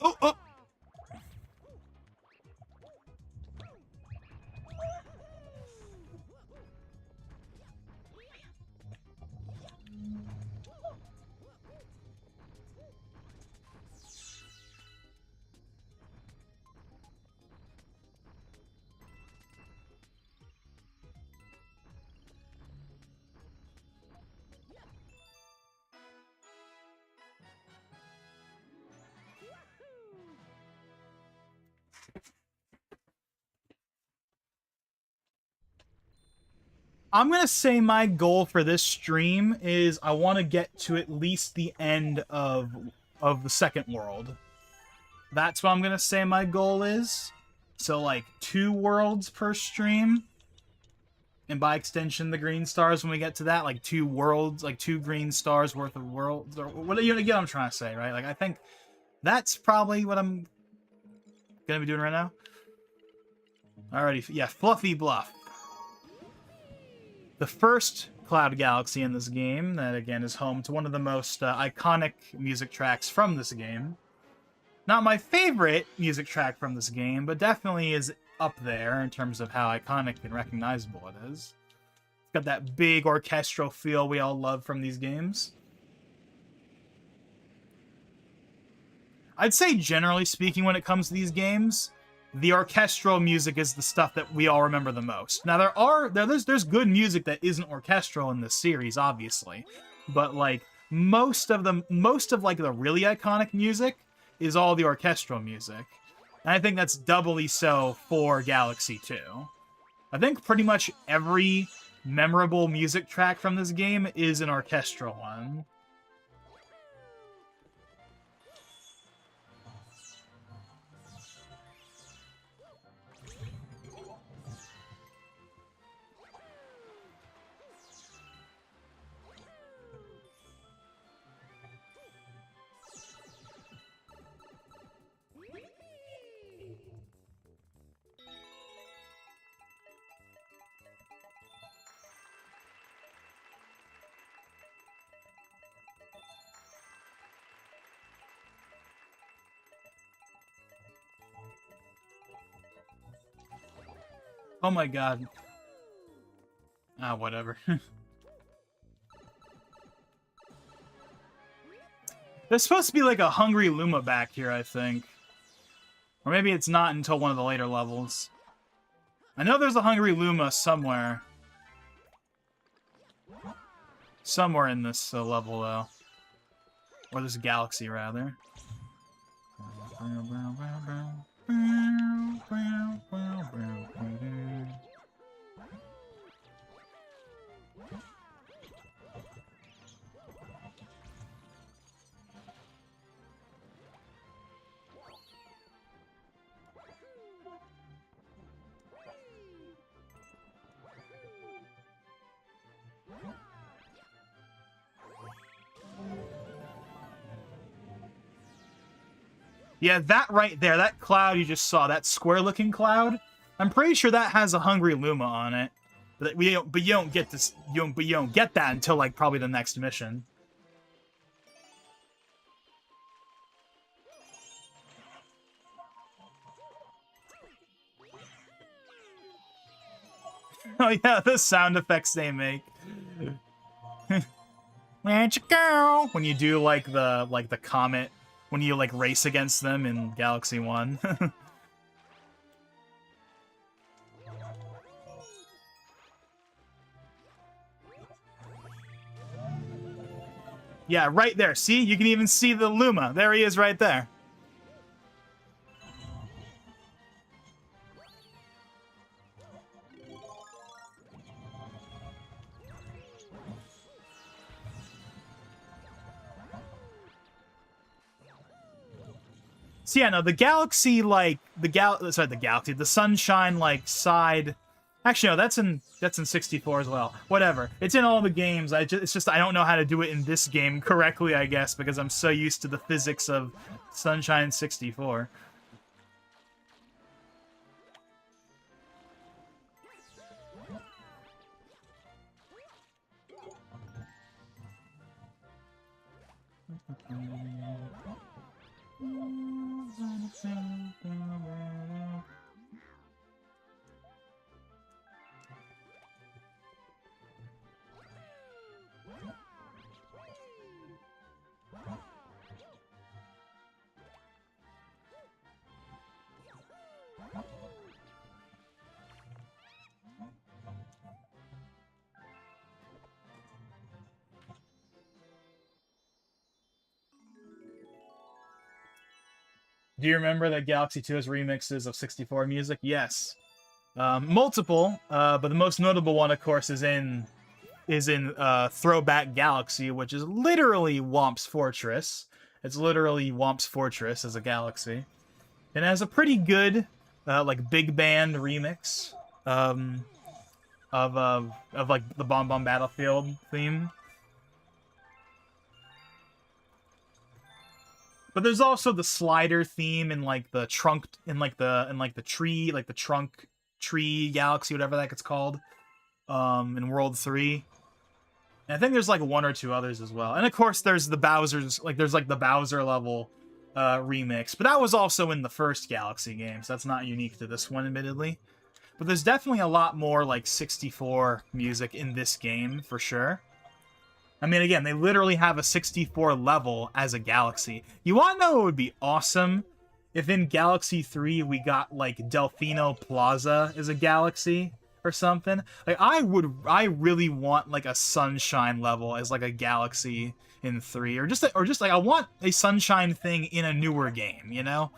Oh, oh! I'm gonna say my goal for this stream is I want to get to at least the end of the second world. That's what I'm gonna say my goal is. So like 2 worlds per stream, and by extension the green stars when we get to that, like 2 worlds, like 2 green stars worth of worlds, or what you get what I'm trying to say, right? Like I think that's probably what I'm gonna be doing right now. Alrighty, yeah, Fluffy Bluff. The first Cloud Galaxy in this game, that again is home to one of the most iconic music tracks from this game. Not my favorite music track from this game, but definitely is up there in terms of how iconic and recognizable it is. It's got that big orchestral feel we all love from these games. I'd say, generally speaking, when it comes to these games, the orchestral music is the stuff that we all remember the most. Now there's good music that isn't orchestral in this series, obviously, but like most of like the really iconic music is all the orchestral music, and I think that's doubly so for Galaxy 2. I think pretty much every memorable music track from this game is an orchestral one. Oh my god. Ah, whatever. There's supposed to be like a Hungry Luma back here, I think. Or maybe it's not until one of the later levels. I know there's a Hungry Luma somewhere. Somewhere in this level, though. Or this galaxy, rather. Yeah, that right there, that cloud you just saw, that square-looking cloud, I'm pretty sure that has a Hungry Luma on it. But you don't get this, you don't get that until like probably the next mission. Oh yeah, the sound effects they make. Where'd you go? When you do like the comet, when you like race against them in Galaxy 1. Yeah, right there. See? You can even see the Luma. There he is right there. So yeah, no, the Galaxy, like, the Sunshine, like, side... Actually, no, that's in 64 as well. Whatever. It's in all the games. It's just I don't know how to do it in this game correctly, I guess, because I'm so used to the physics of Sunshine 64. Do you remember that Galaxy 2 has remixes of 64 music? Yes. Multiple, but the most notable one, of course, is in Throwback Galaxy, which is literally Whomp's Fortress. It's literally Whomp's Fortress as a galaxy. And it has a pretty good, like, big band remix of like, the Bomb Bomb Battlefield theme. But there's also the slider theme in like the trunk in like the tree, like the trunk tree galaxy, whatever that gets called. In World 3. And I think there's like one or two others as well. And of course there's the Bowser's, like there's like the Bowser level remix. But that was also in the first Galaxy game, so that's not unique to this one, admittedly. But there's definitely a lot more like 64 music in this game, for sure. I mean, again, they literally have a 64 level as a galaxy. You want to know what would be awesome? If in Galaxy 3 we got, like, Delfino Plaza as a galaxy or something. Like, I really want, like, a Sunshine level as, like, a galaxy in 3. Or just like, I want a Sunshine thing in a newer game, you know?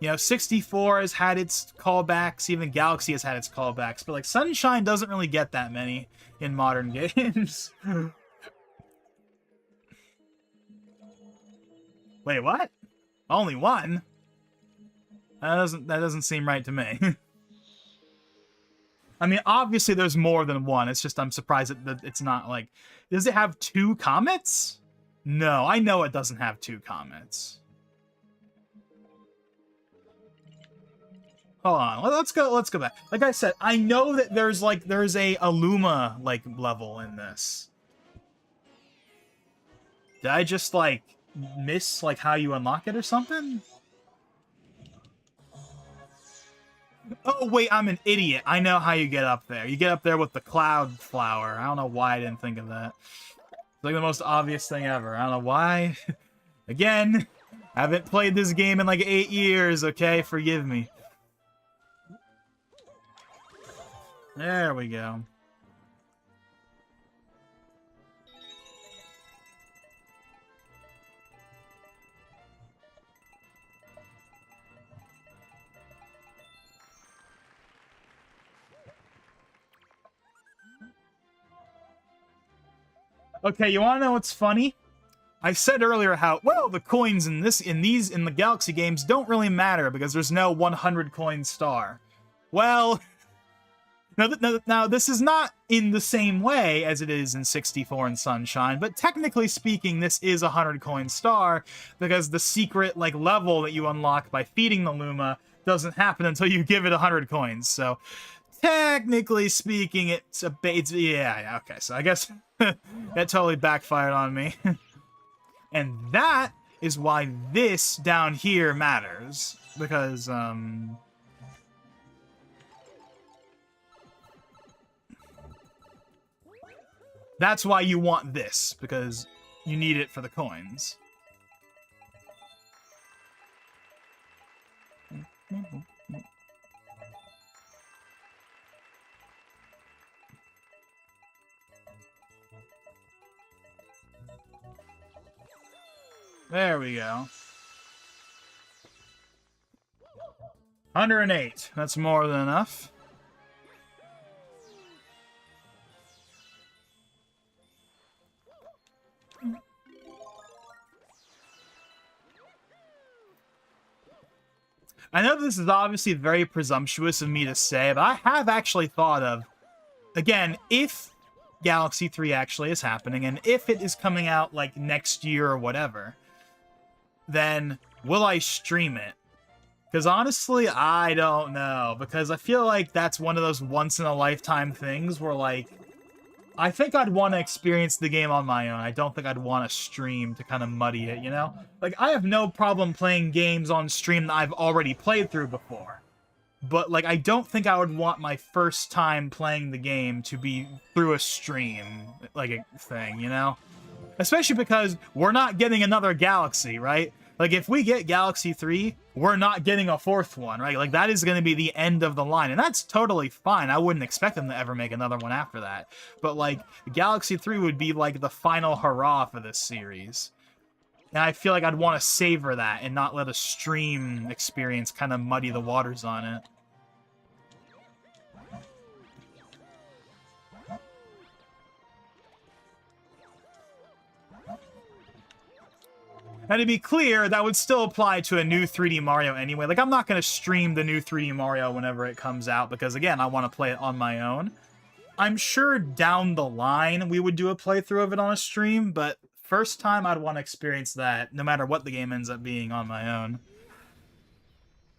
You know, 64 has had its callbacks, even Galaxy has had its callbacks, but, like, Sunshine doesn't really get that many in modern games. Wait, what? Only one? That doesn't seem right to me. I mean, obviously there's more than one. It's just I'm surprised that it's not like... Does it have 2 comets? No, I know it doesn't have 2 comets. Hold on, let's go back. Like I said, I know that there's a Luma like level in this. Did I just like miss like how you unlock it or something? Oh wait, I'm an idiot. I know how you get up there. You get up there with the cloud flower. I don't know why I didn't think of that. It's like the most obvious thing ever. I don't know why. Again, I haven't played this game in like 8 years, okay? Forgive me. There we go. Okay, you wanna know what's funny? I said earlier how, well, the coins in the Galaxy games don't really matter because there's no 100 coin star. Well, Now, this is not in the same way as it is in 64 and Sunshine, but technically speaking, this is a 100-coin star, because the secret, like, level that you unlock by feeding the Luma doesn't happen until you give it 100 coins, so technically speaking, it's yeah, okay, so I guess that totally backfired on me. And that is why this down here matters, because, that's why you want this, because you need it for the coins. There we go. 108. That's more than enough. I know this is obviously very presumptuous of me to say, but I have actually thought of, again, if Galaxy 3 actually is happening, and if it is coming out, like, next year or whatever, then will I stream it? Because honestly, I don't know. Because I feel like that's one of those once-in-a-lifetime things where, like, I think I'd want to experience the game on my own. I don't think I'd want to stream to kind of muddy it, you know? Like, I have no problem playing games on stream that I've already played through before. But, like, I don't think I would want my first time playing the game to be through a stream, like, a thing, you know? Especially because we're not getting another Galaxy, right? Like, if we get Galaxy 3, we're not getting a fourth one, right? Like, that is going to be the end of the line, and that's totally fine. I wouldn't expect them to ever make another one after that. But, like, Galaxy 3 would be, like, the final hurrah for this series. And I feel like I'd want to savor that and not let a stream experience kind of muddy the waters on it. Now, to be clear, that would still apply to a new 3D Mario anyway. Like, I'm not going to stream the new 3D Mario whenever it comes out, because, again, I want to play it on my own. I'm sure down the line we would do a playthrough of it on a stream, but first time I'd want to experience that, no matter what the game ends up being, on my own.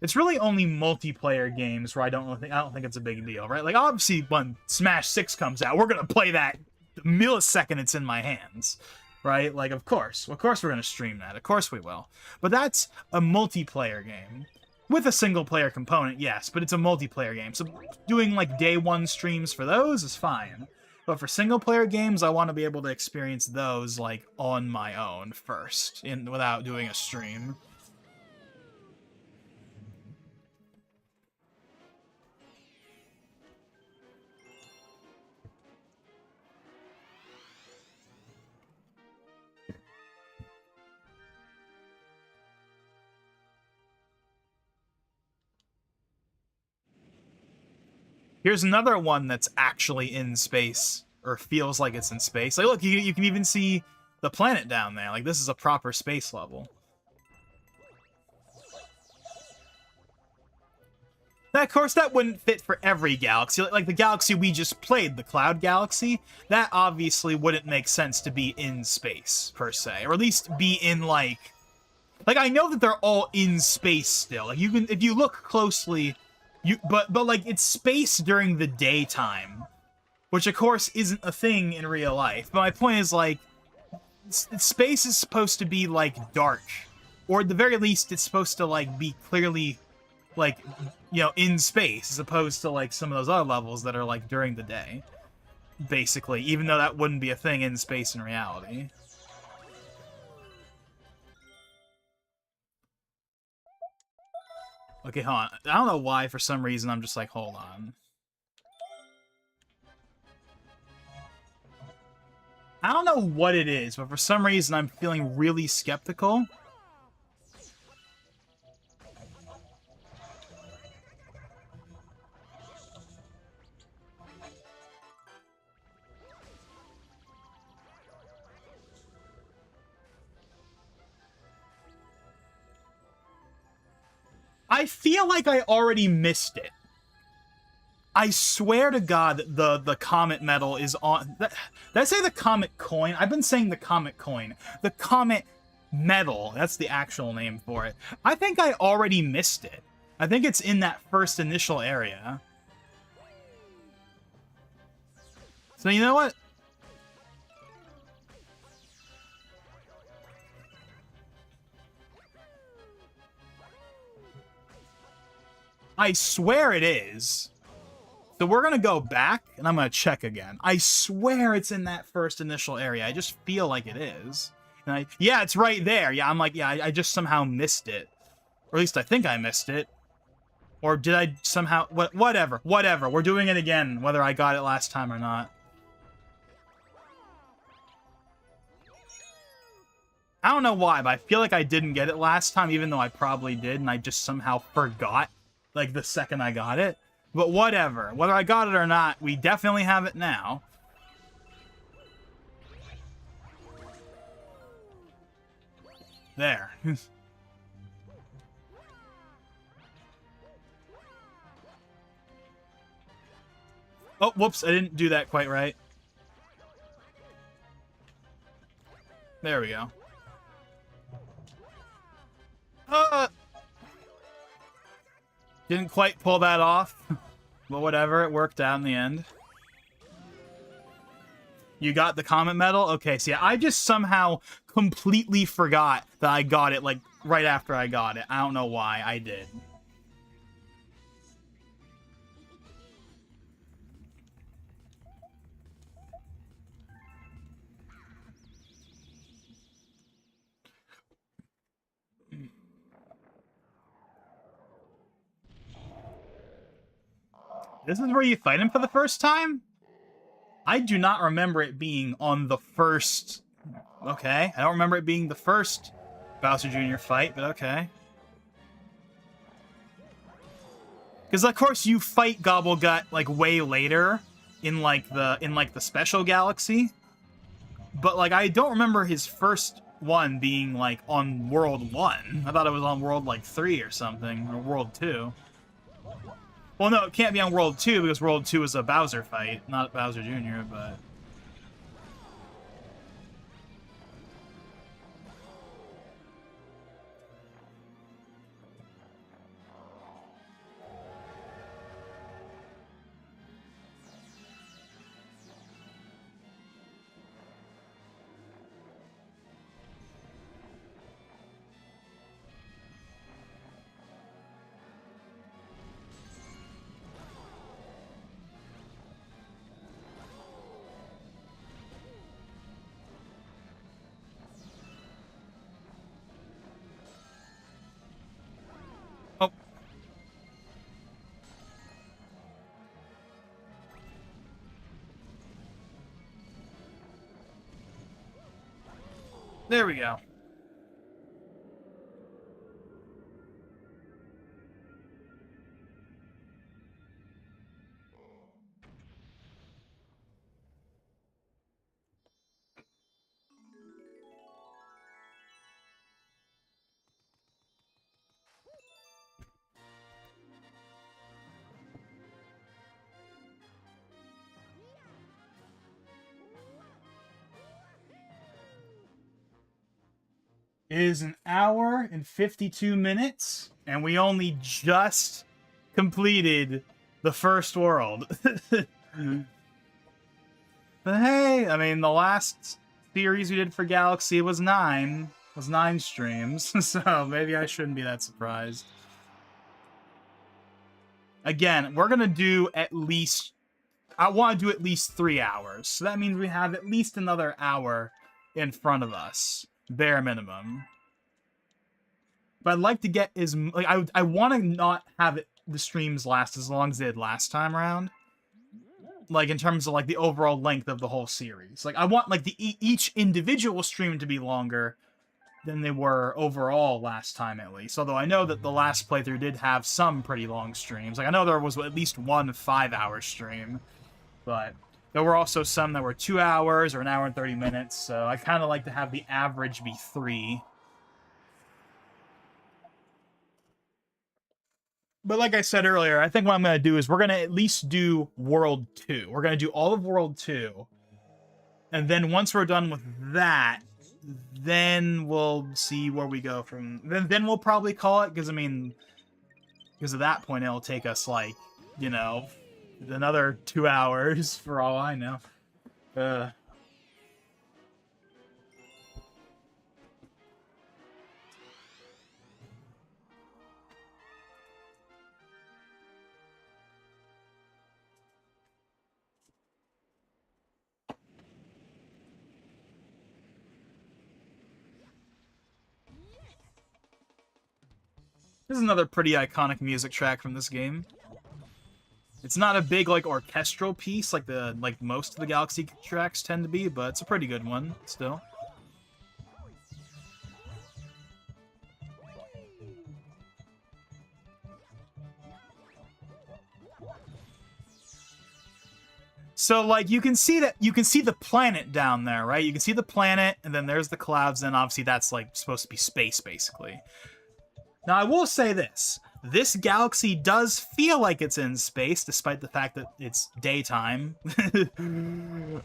It's really only multiplayer games where I don't think it's a big deal, right? Like, obviously, when Smash 6 comes out, we're going to play that the millisecond it's in my hands. Right? Like, of course we're going to stream that. Of course we will. But that's a multiplayer game. With a single-player component, yes, but it's a multiplayer game. So doing, like, day one streams for those is fine. But for single-player games, I want to be able to experience those, like, on my own first, without doing a stream. Here's another one that's actually in space, or feels like it's in space. Like, look, you can even see the planet down there. Like, this is a proper space level. Now, of course, that wouldn't fit for every galaxy. Like the galaxy we just played, the Cloud Galaxy, that obviously wouldn't make sense to be in space, per se. Or at least be in, like, I know that they're all in space still. Like, you can, if you look closely... But like, it's space during the daytime, which of course isn't a thing in real life. But my point is, like, space is supposed to be, like, dark, or at the very least, it's supposed to, like, be clearly, like, you know, in space, as opposed to, like, some of those other levels that are, like, during the day, basically, even though that wouldn't be a thing in space in reality. Okay, hold on. I don't know why, for some reason, I'm just like, hold on. I don't know what it is, but for some reason, I'm feeling really skeptical. I feel like I already missed it. I swear to God, the comet medal is on. Did I say the comet coin? I've been saying the comet coin. The comet medal. That's the actual name for it. I think I already missed it. I think it's in that first initial area. So you know what? I swear it is. So we're going to go back, and I'm going to check again. I swear it's in that first initial area. I just feel like it is. And yeah, it's right there. Yeah, I'm like, yeah, I just somehow missed it. Or at least I think I missed it. Or did I somehow... Whatever. We're doing it again, whether I got it last time or not. I don't know why, but I feel like I didn't get it last time, even though I probably did, and I just somehow forgot, like, the second I got it. But whatever. Whether I got it or not, we definitely have it now. There. Oh, whoops, I didn't do that quite right. There we go. Didn't quite pull that off, but whatever, it worked out in the end. You got the comet medal? Okay, so yeah, I just somehow completely forgot that I got it, like, right after I got it. I don't know why, I did. This is where you fight him for the first time? I do not remember it being on the first... Okay, I don't remember it being the first Bowser Jr. fight, but okay. Because of course you fight Gobblegut like way later in the special galaxy. But like I don't remember his first one being like on World 1. I thought it was on World like 3 or something, or World 2. Well, no, it can't be on World 2 because World 2 is a Bowser fight, not Bowser Jr., but... Oh. There we go. It is an hour and 52 minutes, and we only just completed the first world. But hey, I mean, the last series we did for Galaxy was 9 streams, so maybe I shouldn't be that surprised. Again, we're gonna do at least... I want to do at least 3 hours, so that means we have at least another hour in front of us. Bare minimum. But I'd like to get as... Like, I want to not have the streams last as long as they did last time around. Like, in terms of, like, the overall length of the whole series. Like, I want, like, each individual stream to be longer than they were overall last time, at least. Although I know that the last playthrough did have some pretty long streams. Like, I know there was at least one 5-hour stream. But there were also some that were 2 hours or 1 hour and 30 minutes. So I kind of like to have the average be 3. But like I said earlier, I think what I'm going to do is we're going to at least do World 2. We're going to do all of World 2. And then once we're done with that, then we'll see where we go from... Then we'll probably call it, because, I mean... Because at that point, it'll take us, like, you know, another 2 hours, for all I know. This is another pretty iconic music track from this game. It's not a big, like, orchestral piece like most of the Galaxy tracks tend to be, but it's a pretty good one, still. So, like, you can see the planet down there, right? You can see the planet, and then there's the clouds, and obviously that's, like, supposed to be space, basically. Now, I will say this. This galaxy does feel like it's in space, despite the fact that it's daytime.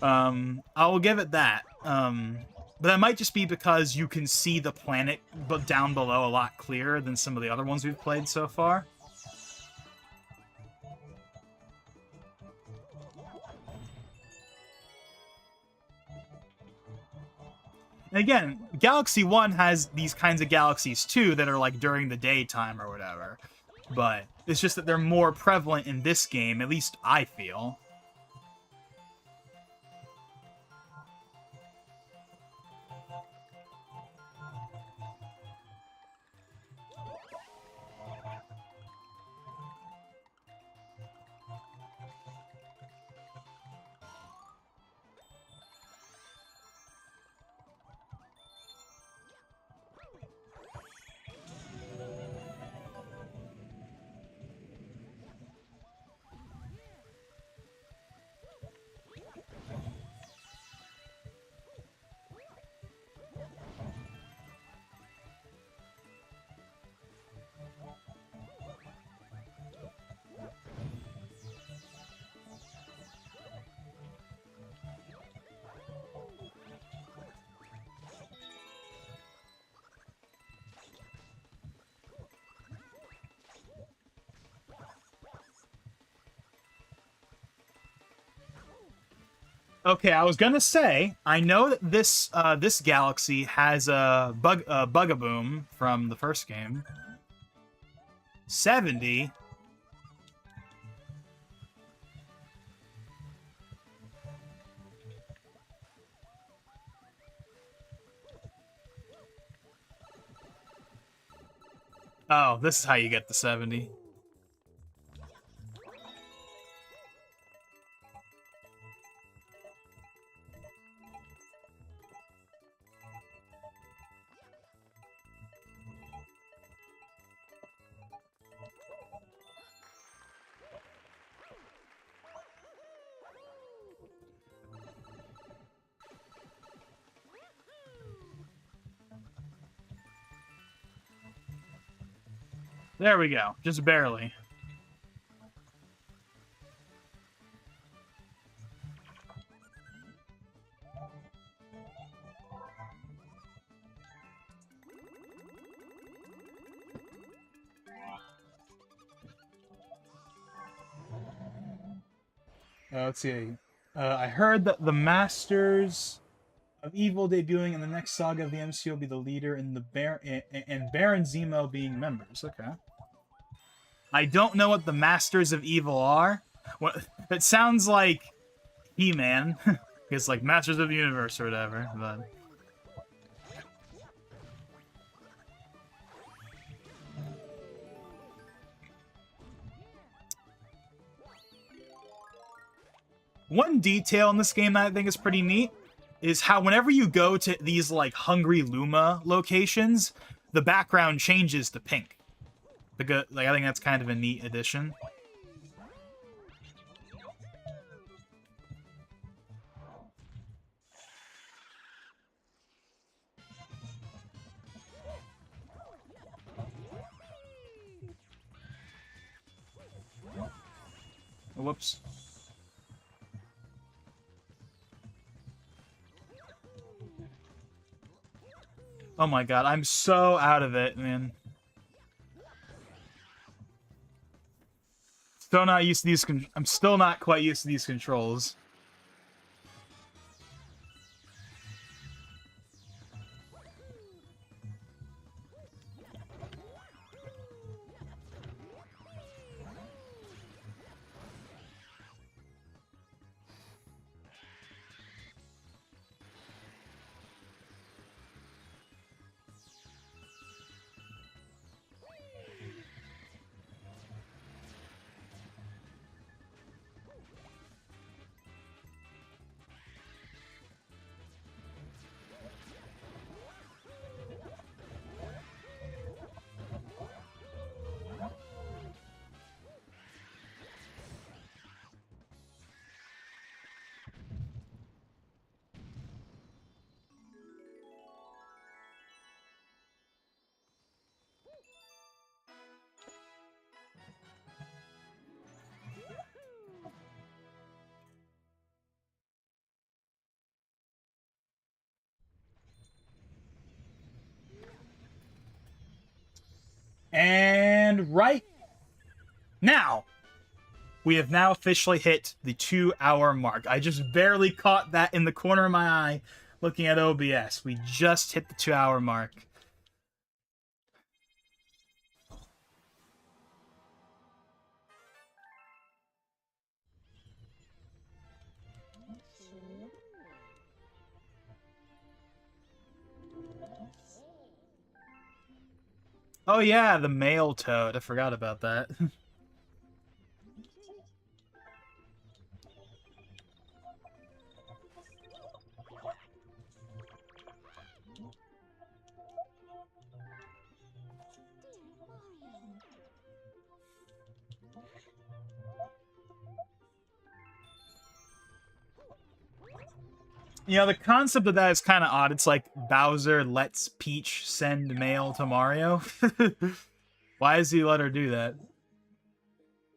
I will give it that. But that might just be because you can see the planet down below a lot clearer than some of the other ones we've played so far. And again, Galaxy 1 has these kinds of galaxies too that are like during the daytime or whatever. But it's just that they're more prevalent in this game, at least I feel. Okay, I was gonna say, I know that this galaxy has a Bugaboom from the first game. 70? Oh, this is how you get the 70. There we go, just barely. Let's see. I heard that the Masters of Evil debuting in the next saga of the MCU will be the leader and Baron Zemo being members. Okay. I don't know what the Masters of Evil are. What it sounds like He-Man. It's like Masters of the Universe or whatever, but one detail in this game that I think is pretty neat is how whenever you go to these like Hungry Luma locations, the background changes to pink. Because like I think that's kind of a neat addition. Whoops. Oh my god, I'm so out of it, man. Still not used to these. I'm still not quite used to these controls. And right now, we have now officially hit the 2-hour mark. I just barely caught that in the corner of my eye looking at OBS. We just hit the 2-hour mark. Oh yeah, the male toad. I forgot about that. You know, the concept of that is kind of odd. It's like Bowser lets Peach send mail to Mario. Why does he let her do that?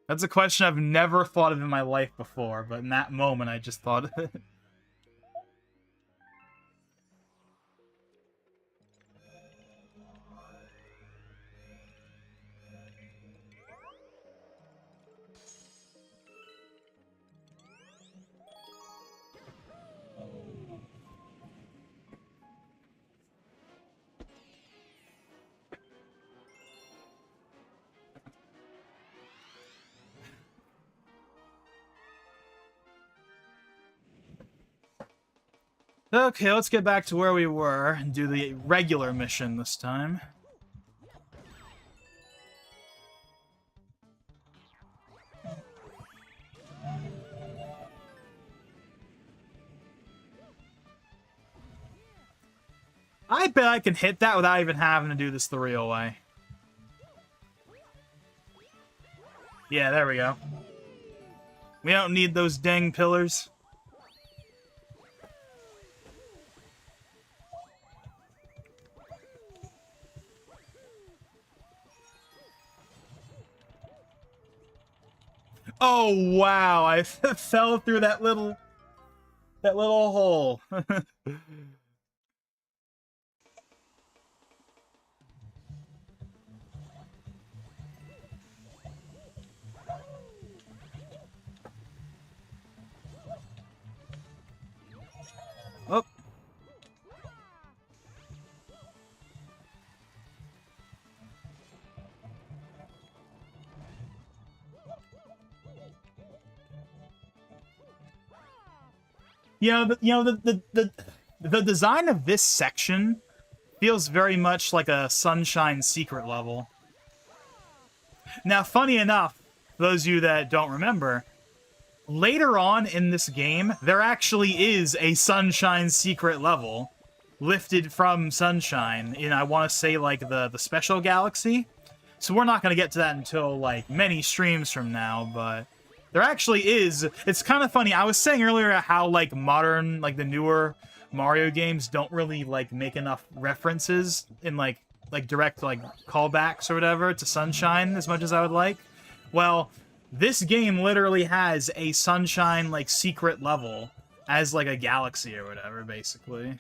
That's a question I've never thought of in my life before, but in that moment I just thought of it. Okay, let's get back to where we were and do the regular mission this time. I bet I can hit that without even having to do this the real way. Yeah, there we go. We don't need those dang pillars. Oh wow, I fell through that little hole. Oh. The design of this section feels very much like a Sunshine secret level. Now, funny enough, those of you that don't remember, later on in this game, there actually is a Sunshine secret level lifted from Sunshine in, I want to say, like, the Special Galaxy. So we're not going to get to that until, like, many streams from now, but there actually is. It's kind of funny. I was saying earlier how, like, modern, like, the newer Mario games don't really, like, make enough references in, like direct, like, callbacks or whatever to Sunshine as much as I would like. Well, This game literally has a Sunshine, like, secret level as, like, a galaxy or whatever, basically.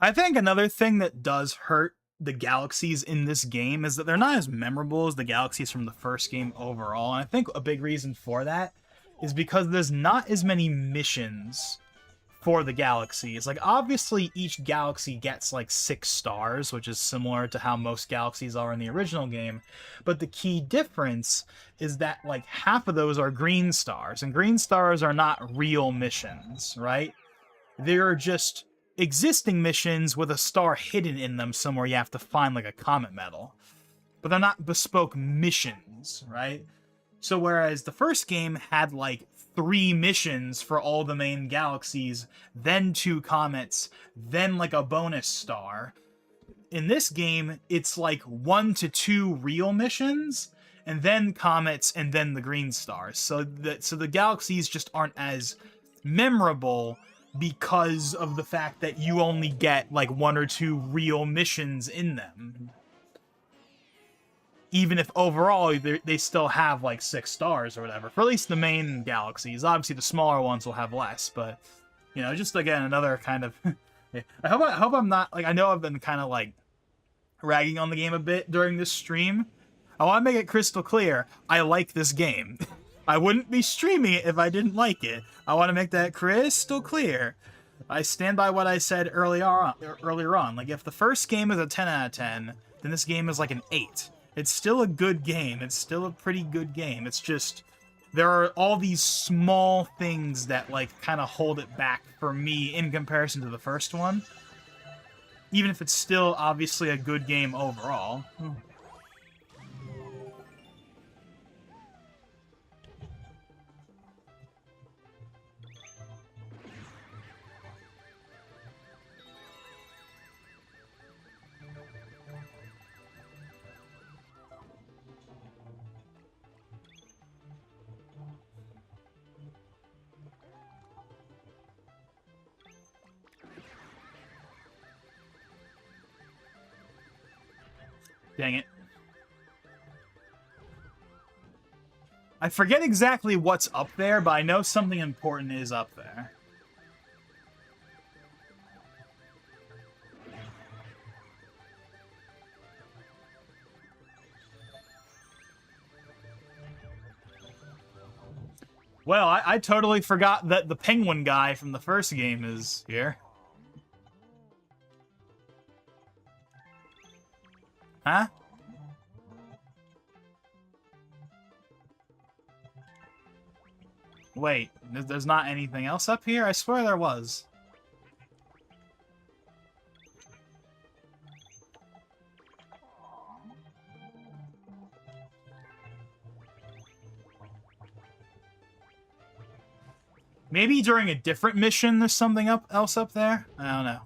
I think another thing that does hurt the galaxies in this game is that they're not as memorable as the galaxies from the first game overall. And I think a big reason for that is because there's not as many missions for the galaxies. Like, obviously, each galaxy gets, like, 6 stars, which is similar to how most galaxies are in the original game. But the key difference is that, like, half of those are green stars. And green stars are not real missions, right? They're just existing missions with a star hidden in them somewhere you have to find, like, a comet medal. But they're not bespoke missions, right? So whereas the first game had, like, 3 missions for all the main galaxies, then 2 comets, then, like, a bonus star, in this game, it's, like, 1 to 2 real missions, and then comets, and then the green stars. So the galaxies just aren't as memorable because of the fact that you only get, like, 1 or 2 real missions in them. Even if overall they still have, like, 6 stars or whatever. For at least the main galaxies. Obviously the smaller ones will have less, but, you know, just, again, another kind of... I hope I'm not... Like, I know I've been kind of, like, ragging on the game a bit during this stream. I want to make it crystal clear. I like this game. I wouldn't be streaming it if I didn't like it. I want to make that crystal clear. I stand by what I said earlier on. Like, if the first game is a 10 out of 10, then this game is like an 8. It's still a good game. It's still a pretty good game. It's just, there are all these small things that, like, kind of hold it back for me in comparison to the first one. Even if it's still, obviously, a good game overall. Dang it. I forget exactly what's up there, but I know something important is up there. Well, I totally forgot that the penguin guy from the first game is here. Huh? Wait, there's not anything else up here? I swear there was. Maybe during a different mission there's something else up there? I don't know.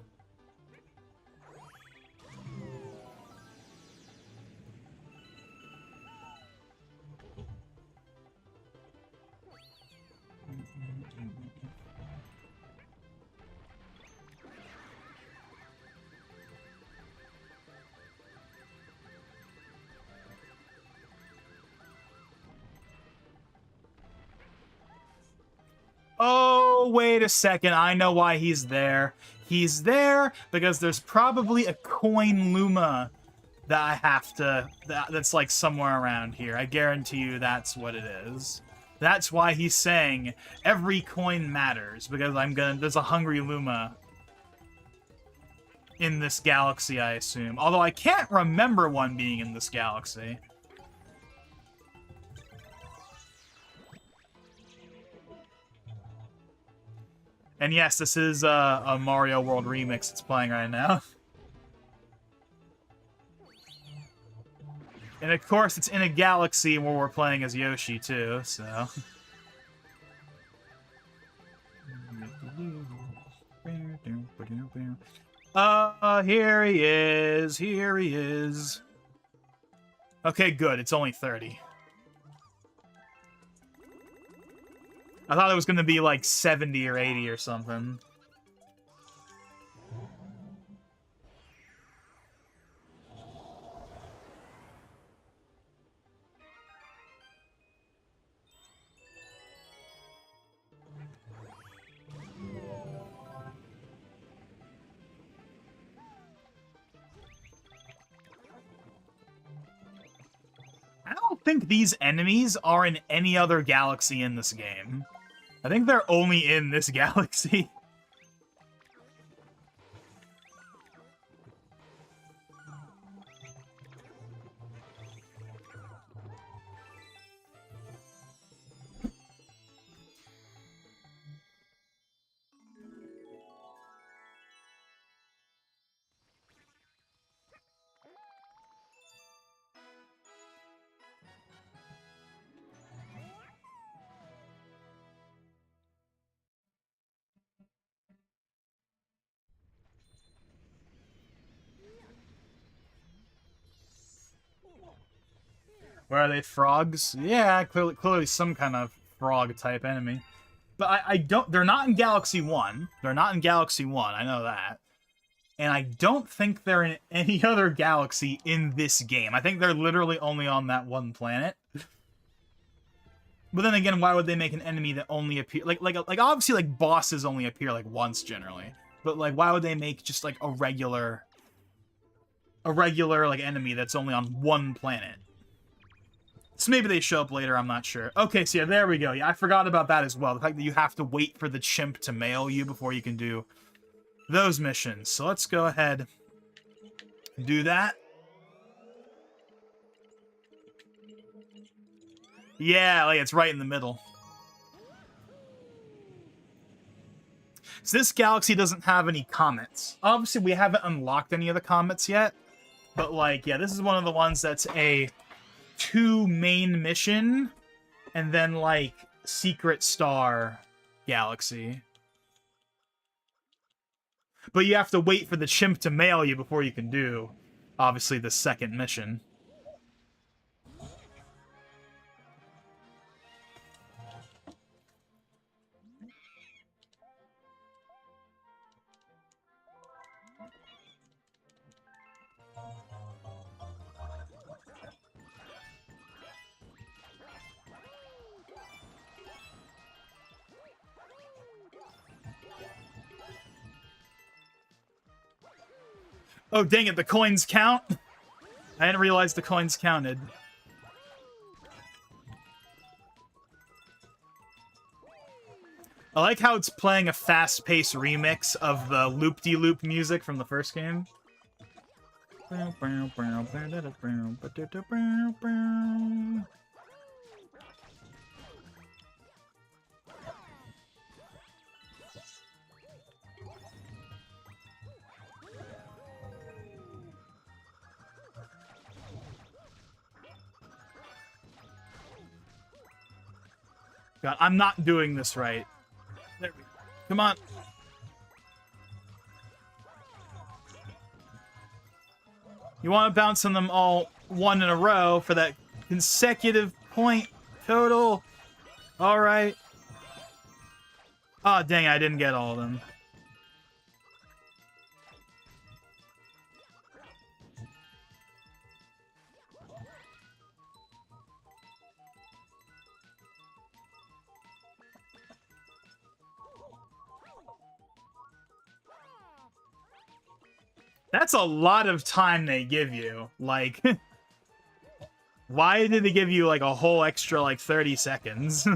Oh, wait a second. I know why he's there. He's there because there's probably a coin Luma that I have to... That's, like, somewhere around here. I guarantee you that's what it is. That's why he's saying every coin matters, because there's a Hungry Luma in this galaxy, I assume. Although I can't remember one being in this galaxy. And yes, this is a Mario World remix that's playing right now. And of course, it's in a galaxy where we're playing as Yoshi, too, so... Here he is, here he is. Okay, good, it's only 30. I thought it was gonna be like 70 or 80 or something. I don't think these enemies are in any other galaxy in this game. I think they're only in this galaxy. Where are they, frogs? Yeah, clearly some kind of frog-type enemy. But I don't... They're not in Galaxy 1. They're not in Galaxy 1, I know that. And I don't think they're in any other galaxy in this game. I think they're literally only on that one planet. But then again, why would they make an enemy that only appear... Like obviously, like, bosses only appear, like, once, generally. But, like, why would they make just, like, a regular, like, enemy that's only on one planet? So maybe they show up later, I'm not sure. Okay, so yeah, there we go. Yeah, I forgot about that as well. The fact that you have to wait for the chimp to mail you before you can do those missions. So let's go ahead and do that. Yeah, like it's right in the middle. So this galaxy doesn't have any comets. Obviously, we haven't unlocked any of the comets yet. But, like, yeah, this is one of the ones that's a 2 main mission, and then, like, Secret Star Galaxy. But you have to wait for the chimp to mail you before you can do, obviously, the second mission. Oh, dang it, the coins count? I didn't realize the coins counted. I like how it's playing a fast-paced remix of the loop-de-loop music from the first game. God, I'm not doing this right. There we go. Come on. You want to bounce on them all one in a row for that consecutive point total. All right. Oh, dang, I didn't get all of them. That's a lot of time they give you. Like, why did they give you, like, a whole extra, like, 30 seconds?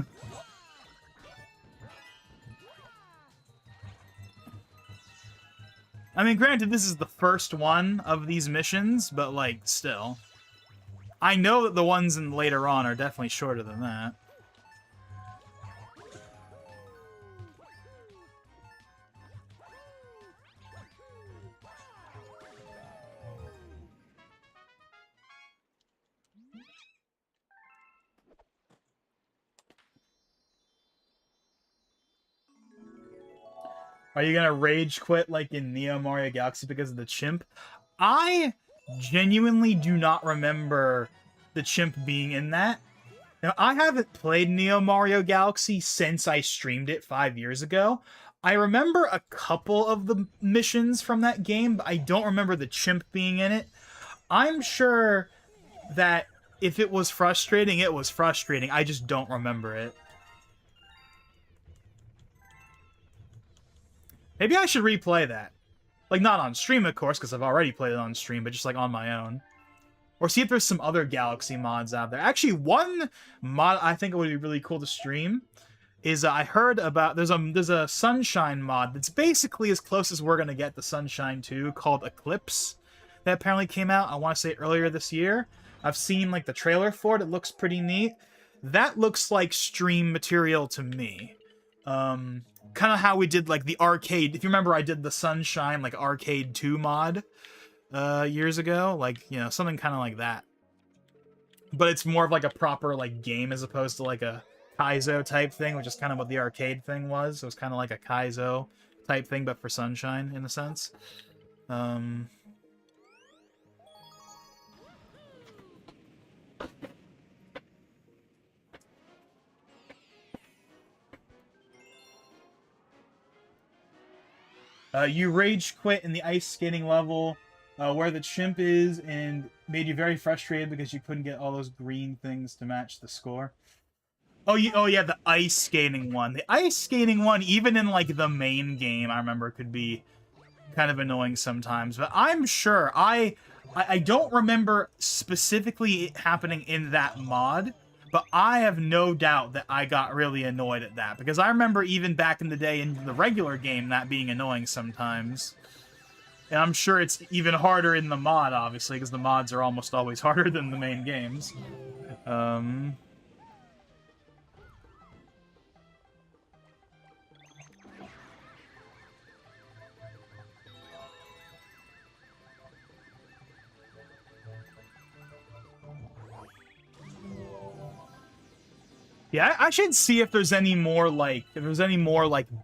I mean, granted, this is the first one of these missions, but, like, still. I know that the ones in later on are definitely shorter than that. Are you gonna rage quit like in Neo Mario Galaxy because of the chimp? I genuinely do not remember the chimp being in that. Now, I haven't played Neo Mario Galaxy since I streamed it 5 years ago. I remember a couple of the missions from that game, but I don't remember the chimp being in it. I'm sure that if it was frustrating, it was frustrating. I just don't remember it. Maybe I should replay that. Like, not on stream, of course, because I've already played it on stream, but just, like, on my own. Or see if there's some other Galaxy mods out there. Actually, one mod I think it would be really cool to stream is I heard about... There's a Sunshine mod that's basically as close as we're going to get to Sunshine 2, called Eclipse, that apparently came out, I want to say, earlier this year. I've seen, like, the trailer for it. It looks pretty neat. That looks like stream material to me. Kind of how we did, like, the arcade... If you remember, I did the Sunshine, like, Arcade 2 mod years ago. Like, you know, something kind of like that. But it's more of, like, a proper, like, game as opposed to, like, a Kaizo type thing, which is kind of what the arcade thing was. It was kind of like a Kaizo type thing, but for Sunshine, in a sense. You rage quit in the ice skating level where the chimp is and made you very frustrated because you couldn't get all those green things to match the score. Oh, yeah, the ice skating one. The ice skating one, even in, like, the main game, I remember could be kind of annoying sometimes. But I'm sure, I don't remember specifically it happening in that mod, but I have no doubt that I got really annoyed at that. Because I remember even back in the day in the regular game that being annoying sometimes. And I'm sure it's even harder in the mod, obviously, because the mods are almost always harder than the main games. Yeah, I should see if there's any more, like,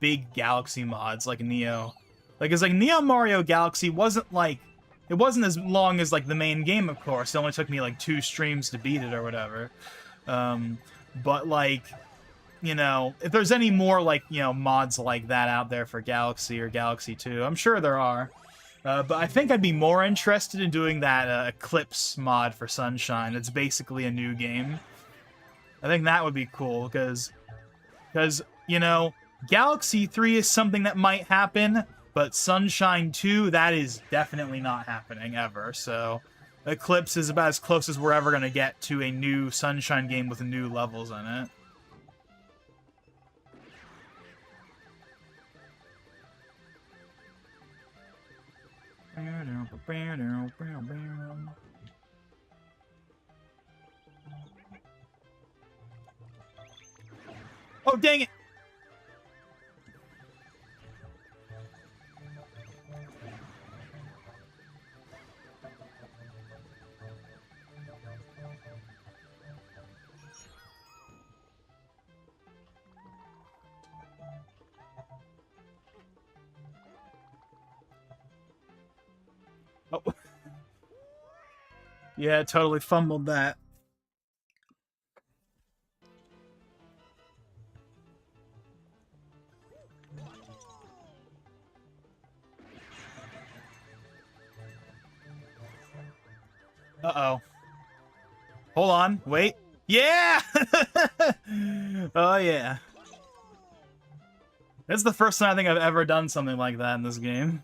big Galaxy mods, like Neo. Like, it's like, Neo Mario Galaxy wasn't, like, it wasn't as long as, like, the main game, of course. It only took me, like, 2 streams to beat it or whatever. But, like, you know, if there's any more, like, you know, mods like that out there for Galaxy or Galaxy 2, I'm sure there are. But I think I'd be more interested in doing that Eclipse mod for Sunshine. It's basically a new game. I think that would be cool, because, you know, Galaxy 3 is something that might happen, but Sunshine 2, that is definitely not happening ever, so Eclipse is about as close as we're ever going to get to a new Sunshine game with new levels in it. Oh, dang it! Oh. Yeah, totally fumbled that. Uh-oh. Hold on. Wait. Yeah! Oh, yeah. That's the first time I think I've ever done something like that in this game.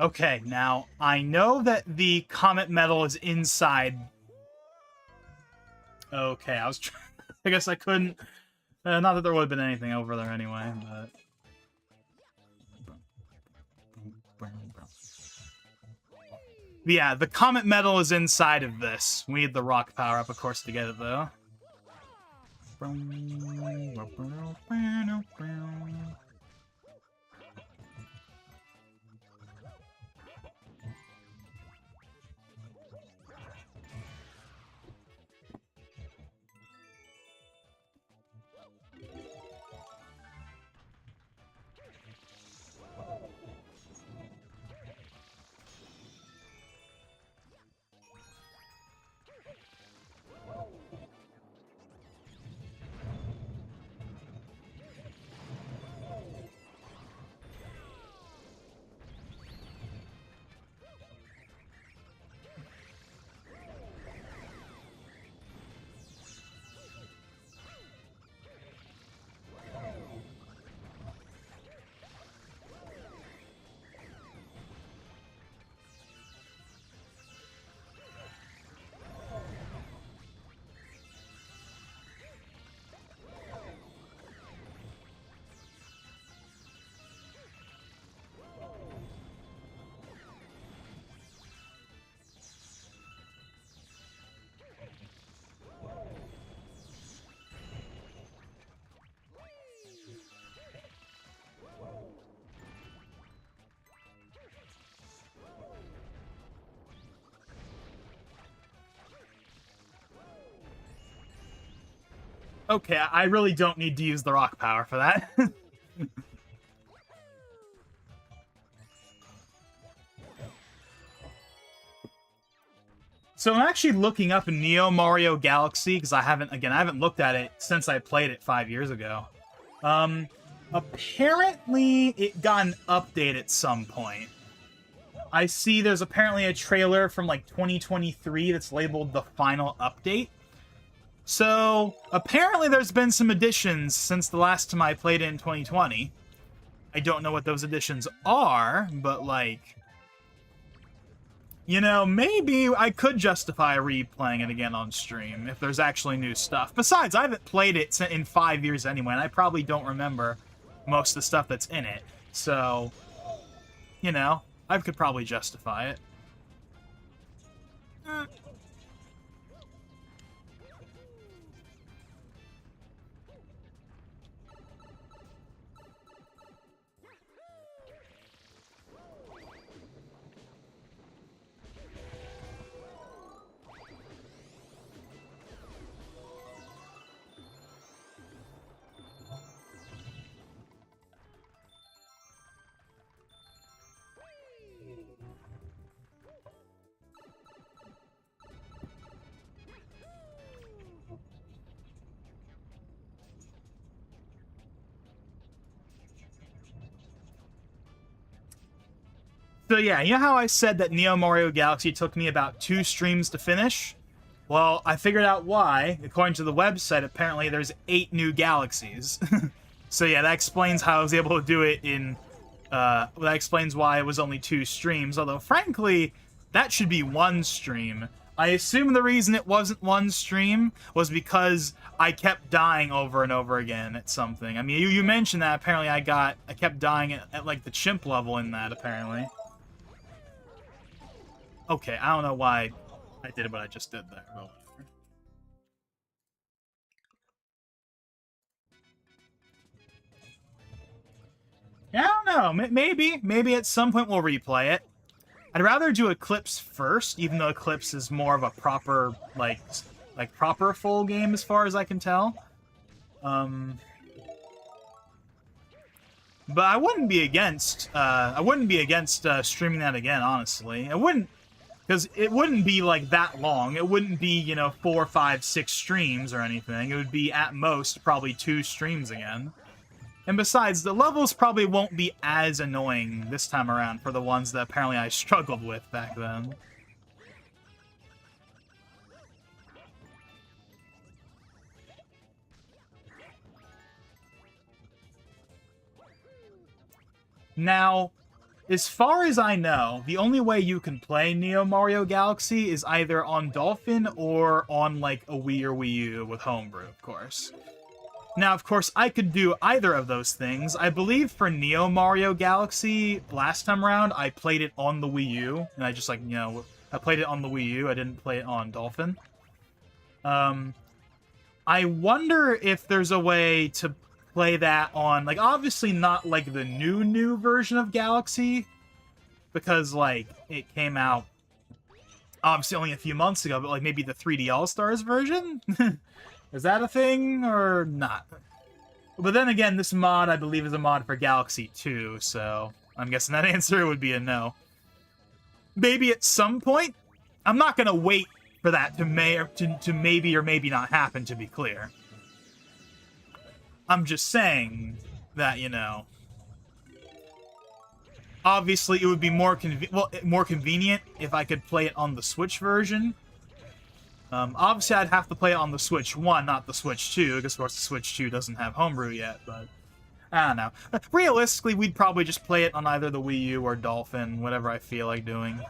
Okay, now, I know that the Comet Medal is inside... Okay, I was trying... I guess I couldn't... not that there would have been anything over there anyway, but... Yeah, the Comet Medal is inside of this. We need the rock power-up, of course, to get it, though. Okay, I really don't need to use the rock power for that. So I'm actually looking up Neo Mario Galaxy, because I haven't looked at it since I played it 5 years ago. Apparently it got an update at some point. I see there's apparently a trailer from like 2023 that's labeled the final update. So, apparently there's been some additions since the last time I played it in 2020. I don't know what those additions are, but like... You know, maybe I could justify replaying it again on stream if there's actually new stuff. Besides, I haven't played it in 5 years anyway, and I probably don't remember most of the stuff that's in it. So, you know, I could probably justify it. So yeah, you know how I said that Neo Mario Galaxy took me about 2 streams to finish? Well, I figured out why. According to the website, apparently there's 8 new galaxies. So yeah, that explains how I was able to do it in... that explains why it was only 2 streams, although frankly, that should be 1 stream. I assume the reason it wasn't 1 stream was because I kept dying over and over again at something. I mean, you mentioned that apparently I kept dying at like the chimp level in that, apparently. Okay, I don't know why I did what I just did there. But yeah, I don't know. Maybe at some point we'll replay it. I'd rather do Eclipse first, even though Eclipse is more of a proper, like proper full game as far as I can tell. But I wouldn't be against streaming that again, honestly. I wouldn't, because it wouldn't be like that long. It wouldn't be, you know, 4, 5, 6 streams or anything. It would be at most probably 2 streams again. And besides, the levels probably won't be as annoying this time around for the ones that apparently I struggled with back then. Now, as far as I know, the only way you can play Neo Mario Galaxy is either on Dolphin or on, like, a Wii or Wii U with Homebrew, of course. Now, of course, I could do either of those things. I believe for Neo Mario Galaxy, last time around, I played it on the Wii U, and I just, like, you know, I played it on the Wii U, I didn't play it on Dolphin. I wonder if there's a way to play that on, like, obviously not, like, the new version of Galaxy, because, like, it came out, obviously, only a few months ago, but, like, maybe the 3D All-Stars version? Is that a thing, or not? But then again, this mod, I believe, is a mod for Galaxy 2, so I'm guessing that answer would be a no. Maybe at some point? I'm not gonna wait for that to maybe or maybe not happen, to be clear. I'm just saying that, you know, obviously it would be more convenient if I could play it on the Switch version. Obviously I'd have to play it on the Switch 1, not the Switch 2, because of course the Switch 2 doesn't have Homebrew yet, but I don't know. Realistically, we'd probably just play it on either the Wii U or Dolphin, whatever I feel like doing.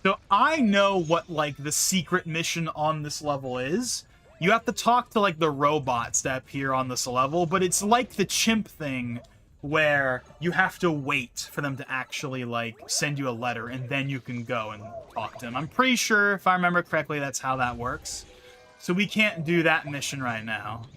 So I know what, like, the secret mission on this level is. You have to talk to, like, the robots that appear on this level, but it's like the chimp thing where you have to wait for them to actually, like, send you a letter, and then you can go and talk to them. I'm pretty sure, if I remember correctly, that's how that works. So we can't do that mission right now.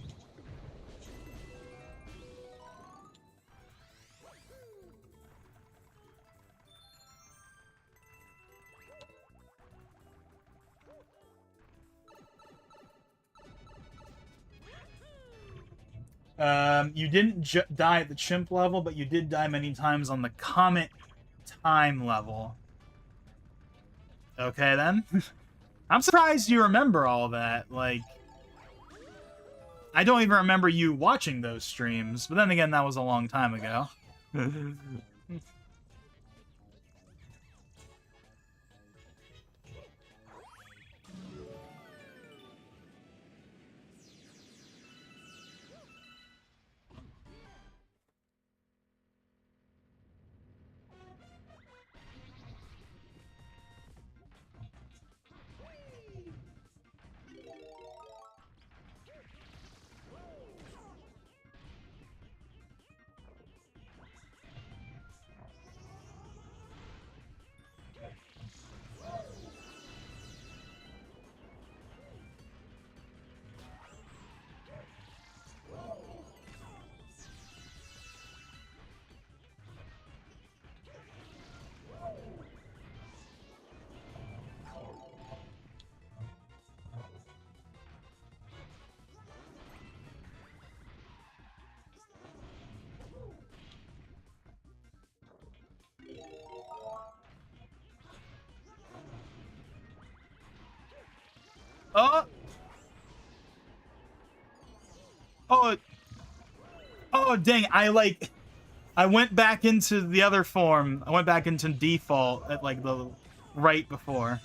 You didn't die at the chimp level, but you did die many times on the Comet Time level. Okay, then. I'm surprised you remember all that. Like, I don't even remember you watching those streams, but then again, that was a long time ago. Oh! Oh! Oh, dang, I went back into the other form. I went back into default at, like, the right before.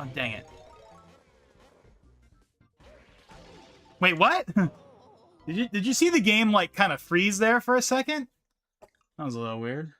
Oh, dang it. Wait, what? Did you see the game, like, kind of freeze there for a second? That was a little weird.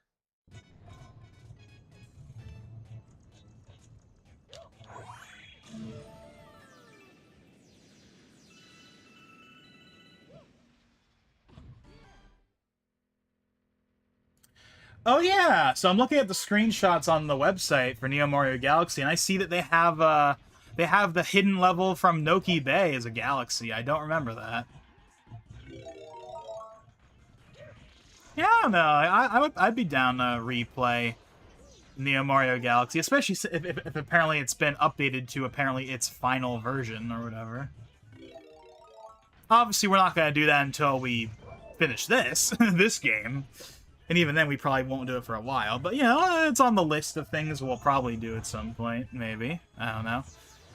Oh yeah, so I'm looking at the screenshots on the website for Neo Mario Galaxy, and I see that they have the hidden level from Noki Bay as a galaxy. I don't remember that. Yeah, I don't know. I'd be down to replay Neo Mario Galaxy, especially if apparently it's been updated to apparently its final version or whatever. Obviously, we're not gonna do that until we finish this this game. And even then, we probably won't do it for a while. But, you know, it's on the list of things we'll probably do at some point, maybe. I don't know.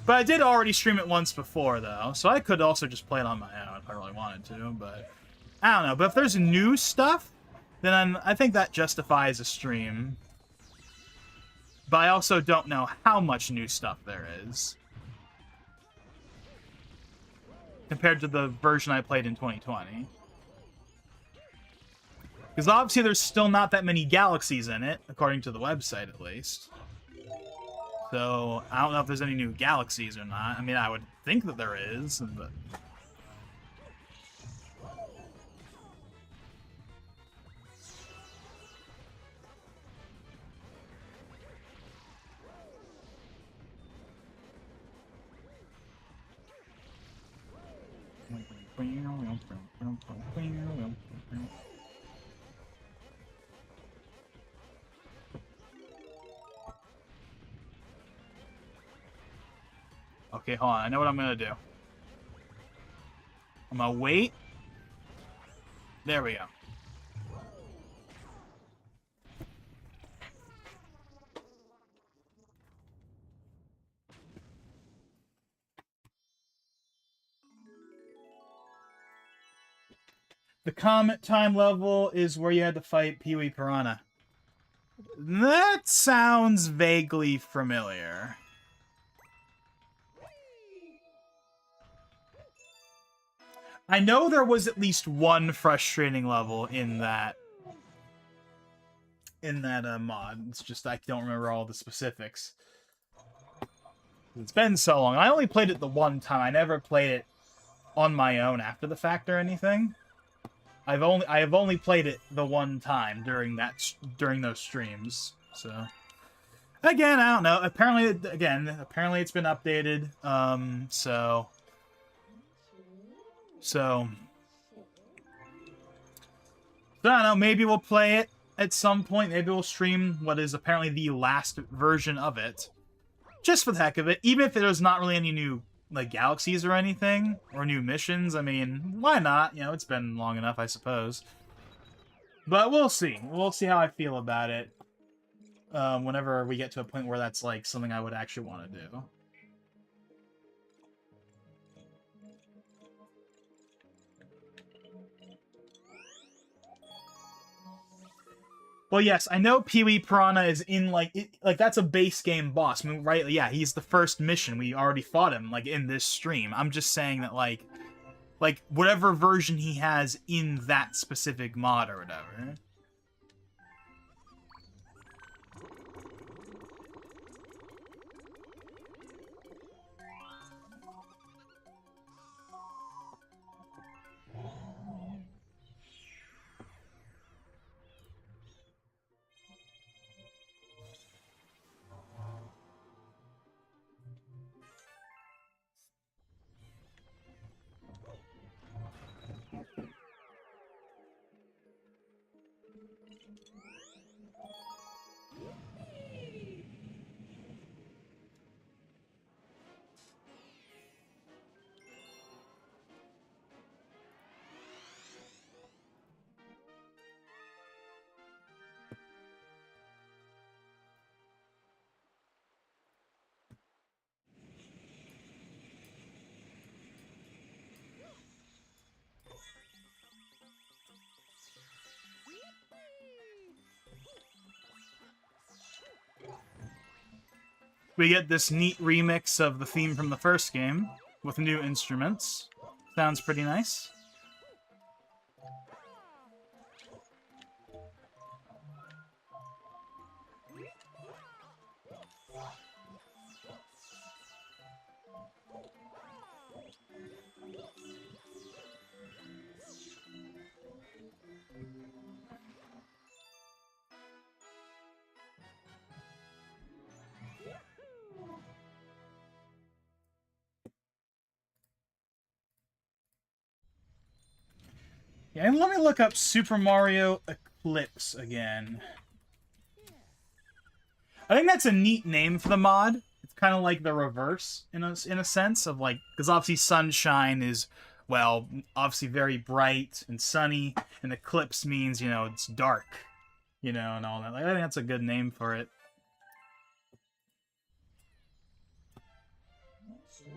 But I did already stream it once before, though. So I could also just play it on my own if I really wanted to. But, I don't know. But if there's new stuff, then I think that justifies a stream. But I also don't know how much new stuff there is. Compared to the version I played in 2020. Because obviously there's still not that many galaxies in it, according to the website at least. So, I don't know if there's any new galaxies or not. I mean, I would think that there is, but... Okay, hold on. I know what I'm gonna do. I'm gonna wait. There we go. The Comet time level is where you had to fight Pee-wee Piranha. That sounds vaguely familiar. I know there was at least one frustrating level in that mod. It's just I don't remember all the specifics. It's been so long. I only played it the one time. I never played it on my own after the fact or anything. I have only played it the one time during those streams. So again, I don't know. Apparently it's been updated. So I don't know, maybe we'll play it at some point. Maybe we'll stream what is apparently the last version of it. Just for the heck of it. Even if there's not really any new, like, galaxies or anything, or new missions, I mean, why not? You know, it's been long enough, I suppose. But we'll see. We'll see how I feel about it. Whenever we get to a point where that's, like, something I would actually want to do. Well, yes, I know Pee-wee Piranha is in, like, that's a base game boss. I mean, right? Yeah, he's the first mission. We already fought him, like, in this stream. I'm just saying that, like, whatever version he has in that specific mod or whatever. we get this neat remix of the theme from the first game with new instruments. Sounds pretty nice. Yeah, and let me look up Super Mario Eclipse again. I think that's a neat name for the mod. It's kind of like the reverse in a sense of like, because obviously Sunshine is, well, obviously very bright and sunny, and Eclipse means, you know, it's dark, you know, and all that. Like, I think that's a good name for it.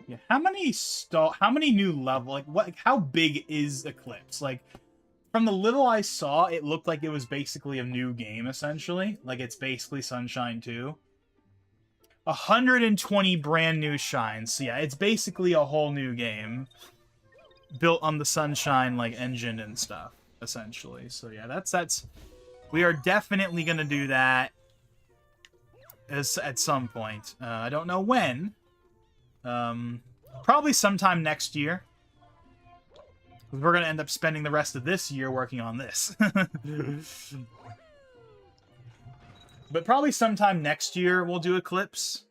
Yeah, how many new level, like what, how big is Eclipse? Like, from the little I saw, it looked like it was basically a new game, essentially. Like, it's basically Sunshine 2. 120 brand new shines. So yeah, it's basically a whole new game. Built on the Sunshine, like, engine and stuff, essentially. So yeah, that's... We are definitely gonna do that at some point. I don't know when. Probably sometime next year. We're going to end up spending the rest of this year working on this. But probably sometime next year we'll do Eclipse.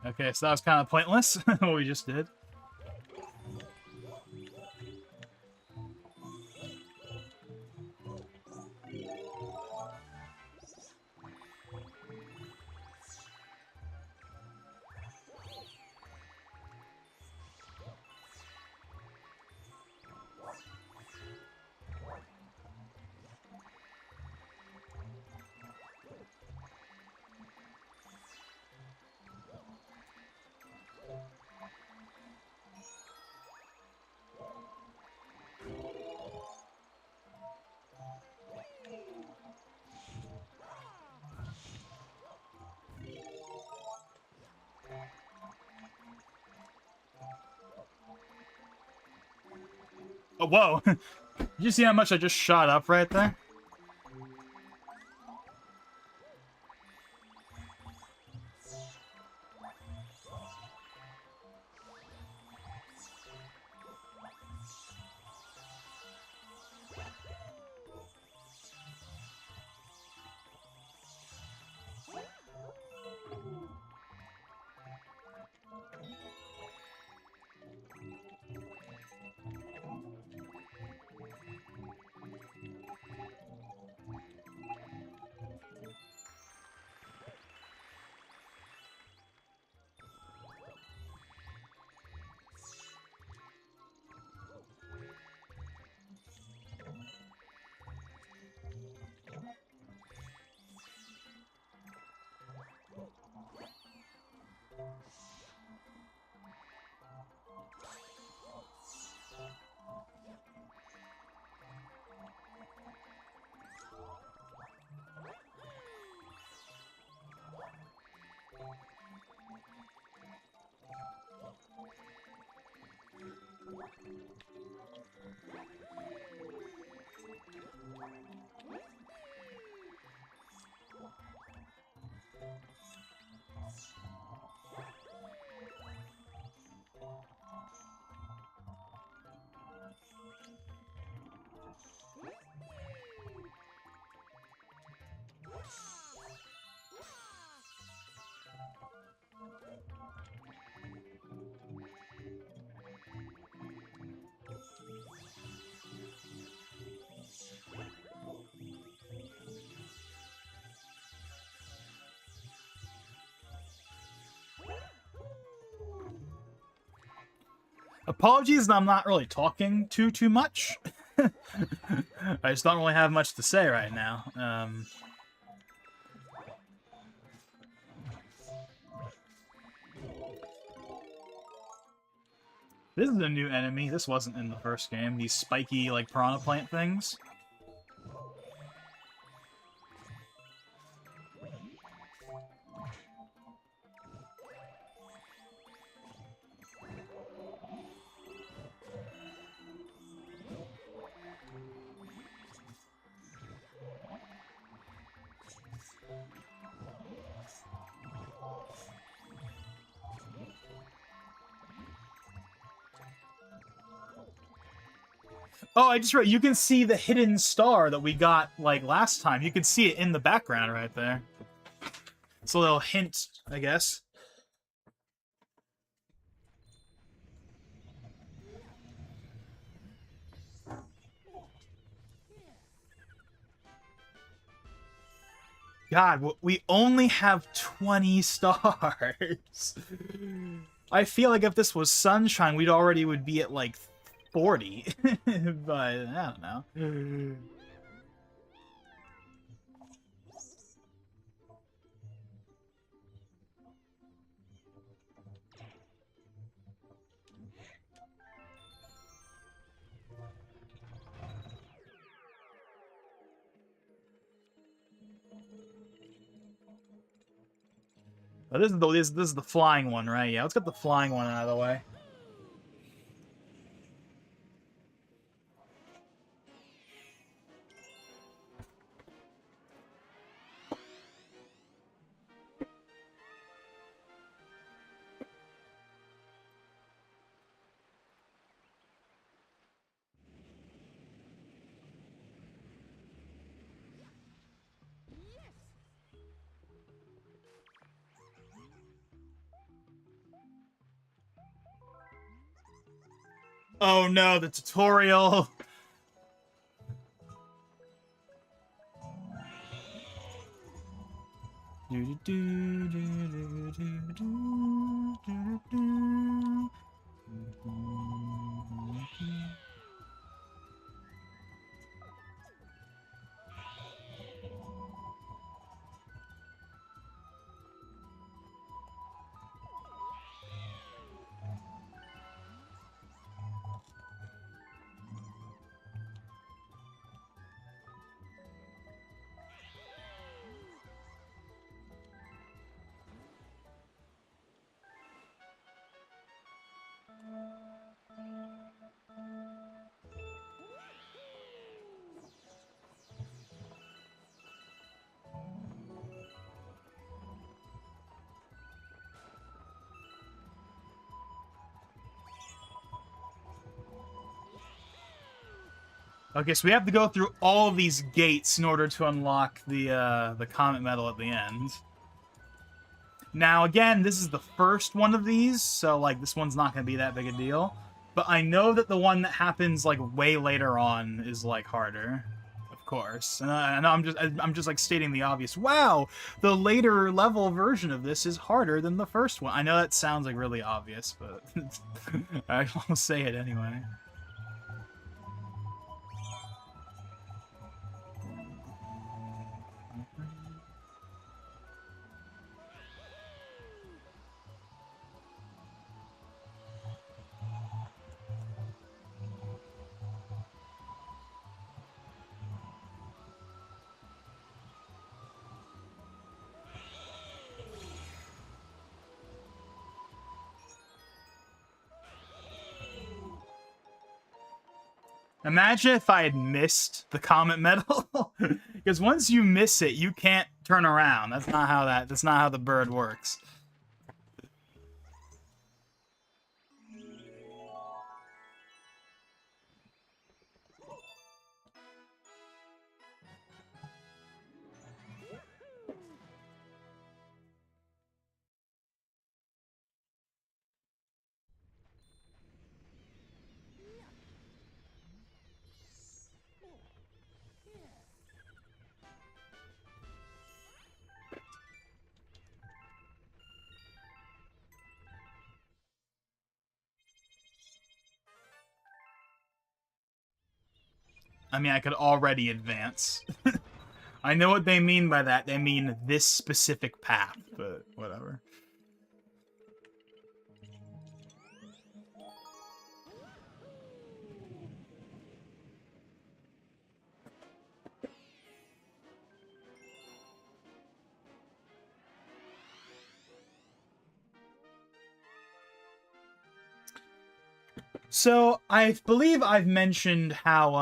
Okay, so that was kind of pointless, what we just did. Oh, whoa. Did you see how much I just shot up right there? Apologies, I'm not really talking too much. I just don't really have much to say right now. This is a new enemy. This wasn't in the first game. These spiky, like, piranha plant things. Oh, I just read. You can see the hidden star that we got, like, last time. You can see it in the background right there. It's a little hint, I guess. God, we only have 20 stars. I feel like if this was Sunshine, we'd already would be at, like, 40. But, I don't know. Oh, this is the flying one, right? Yeah, let's get the flying one out of the way. Oh no, the tutorial. Okay, so we have to go through all of these gates in order to unlock the Comet Medal at the end. Now, again, this is the first one of these, so, like, this one's not going to be that big a deal. But I know that the one that happens, like, way later on is, like, harder. Of course. And I know I'm just, like, stating the obvious. Wow! The later level version of this is harder than the first one. I know that sounds, like, really obvious, but I'll say it anyway. Imagine if I had missed the comet medal, because once you miss it, you can't turn around. That's not how the bird works. I mean, I could already advance. I know what they mean by that. They mean this specific path, but whatever. So, I believe I've mentioned how,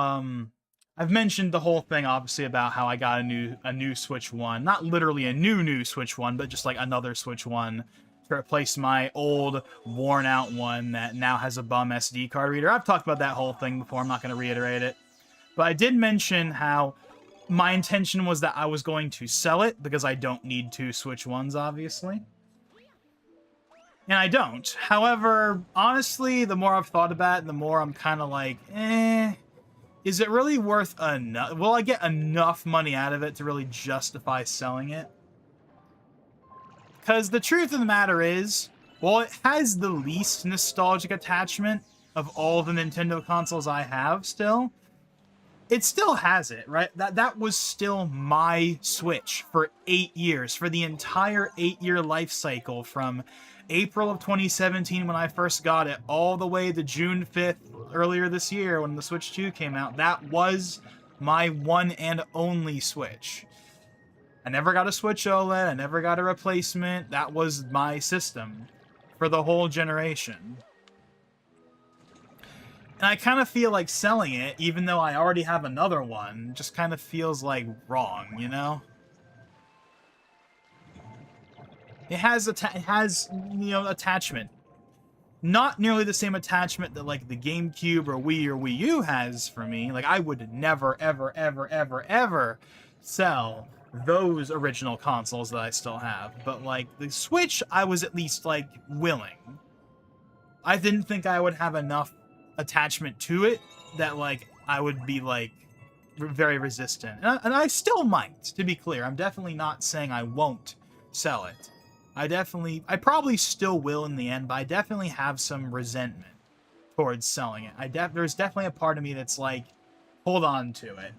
I've mentioned the whole thing, obviously, about how I got a new Switch 1. Not literally a new Switch 1, but just like another Switch 1 to replace my old, worn-out one that now has a bum SD card reader. I've talked about that whole thing before, I'm not going to reiterate it. But I did mention how my intention was that I was going to sell it, because I don't need two Switch 1s, obviously. And I don't. However, honestly, the more I've thought about it, the more I'm kind of like, is it really worth enough? Will I get enough money out of it to really justify selling it? Because the truth of the matter is, while it has the least nostalgic attachment of all the Nintendo consoles I have still, it still has it, right? That was still my Switch for 8 years, for the entire 8-year life cycle, from April of 2017 when I first got it, all the way to June 5th earlier this year when the Switch 2 came out. That was my one and only Switch. I never got a Switch OLED, I never got a replacement. That was my system for the whole generation. And I kind of feel like selling it, even though I already have another one, just kind of feels like wrong, you know? It has attachment. Not nearly the same attachment that like the GameCube or Wii or Wii U has for me. Like, I would never, ever, ever, ever, ever sell those original consoles that I still have. But like the Switch, I was at least like willing. I didn't think I would have enough attachment to it that like I would be like very resistant. And I still might, to be clear. I'm definitely not saying I won't sell it. I probably still will in the end, but I definitely have some resentment towards selling it. There's definitely a part of me that's like, hold on to it.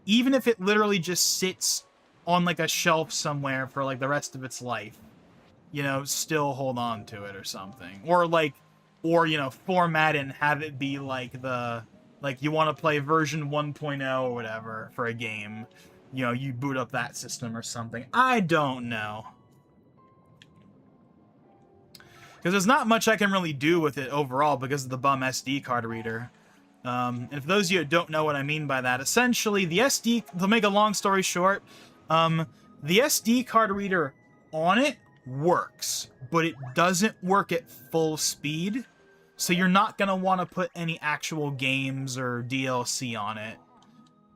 Even if it literally just sits on like a shelf somewhere for like the rest of its life, you know, still hold on to it or something. Or, you know, format it and have it be like you want to play version 1.0 or whatever for a game. You know, you boot up that system or something. I don't know. Because there's not much I can really do with it overall because of the bum SD card reader. And for those of you who don't know what I mean by that, essentially, to make a long story short, the SD card reader on it works, but it doesn't work at full speed. So you're not going to want to put any actual games or DLC on it,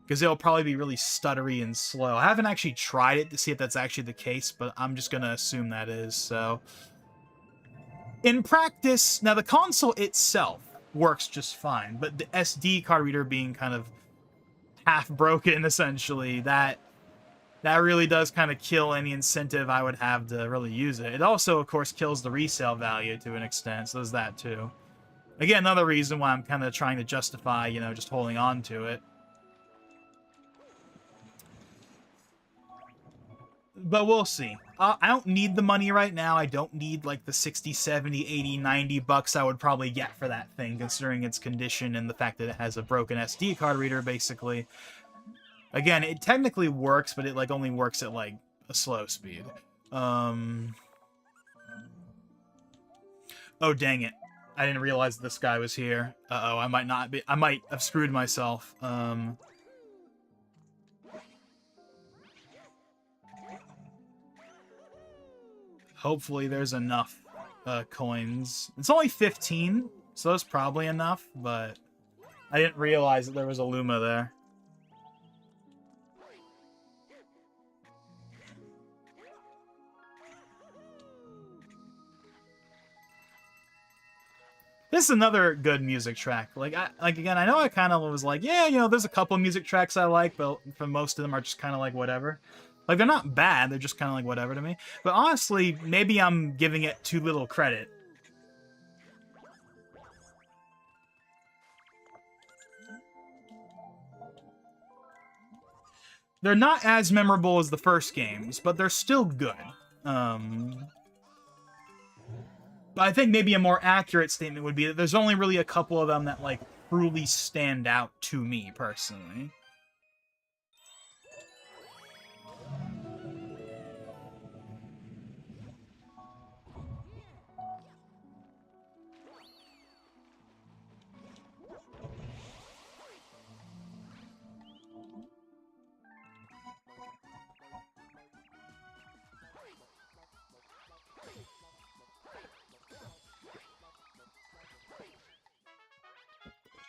because it'll probably be really stuttery and slow. I haven't actually tried it to see if that's actually the case, but I'm just going to assume that is, so... In practice, now the console itself works just fine, but the SD card reader being kind of half broken, essentially, that really does kind of kill any incentive I would have to really use it. It also, of course, kills the resale value to an extent, so there's that too. Again, another reason why I'm kind of trying to justify, you know, just holding on to it. But we'll see. I don't need the money right now. I don't need like the 60, 70, 80, 90 bucks I would probably get for that thing, considering its condition and the fact that it has a broken SD card reader, basically. Again, it technically works, but it like only works at like a slow speed. Oh, dang it. I didn't realize this guy was here. Uh-oh, I might have screwed myself. Hopefully there's enough coins. It's only 15, so that's probably enough, but I didn't realize that there was a Luma there. This is another good music track. Again, I know I kind of was like, yeah, you know, there's a couple music tracks I like, but for most of them are just kind of like whatever. Like, they're not bad, they're just kind of like whatever to me. But honestly, maybe I'm giving it too little credit. They're not as memorable as the first games, but they're still good. But I think maybe a more accurate statement would be that there's only really a couple of them that, like, truly stand out to me, personally.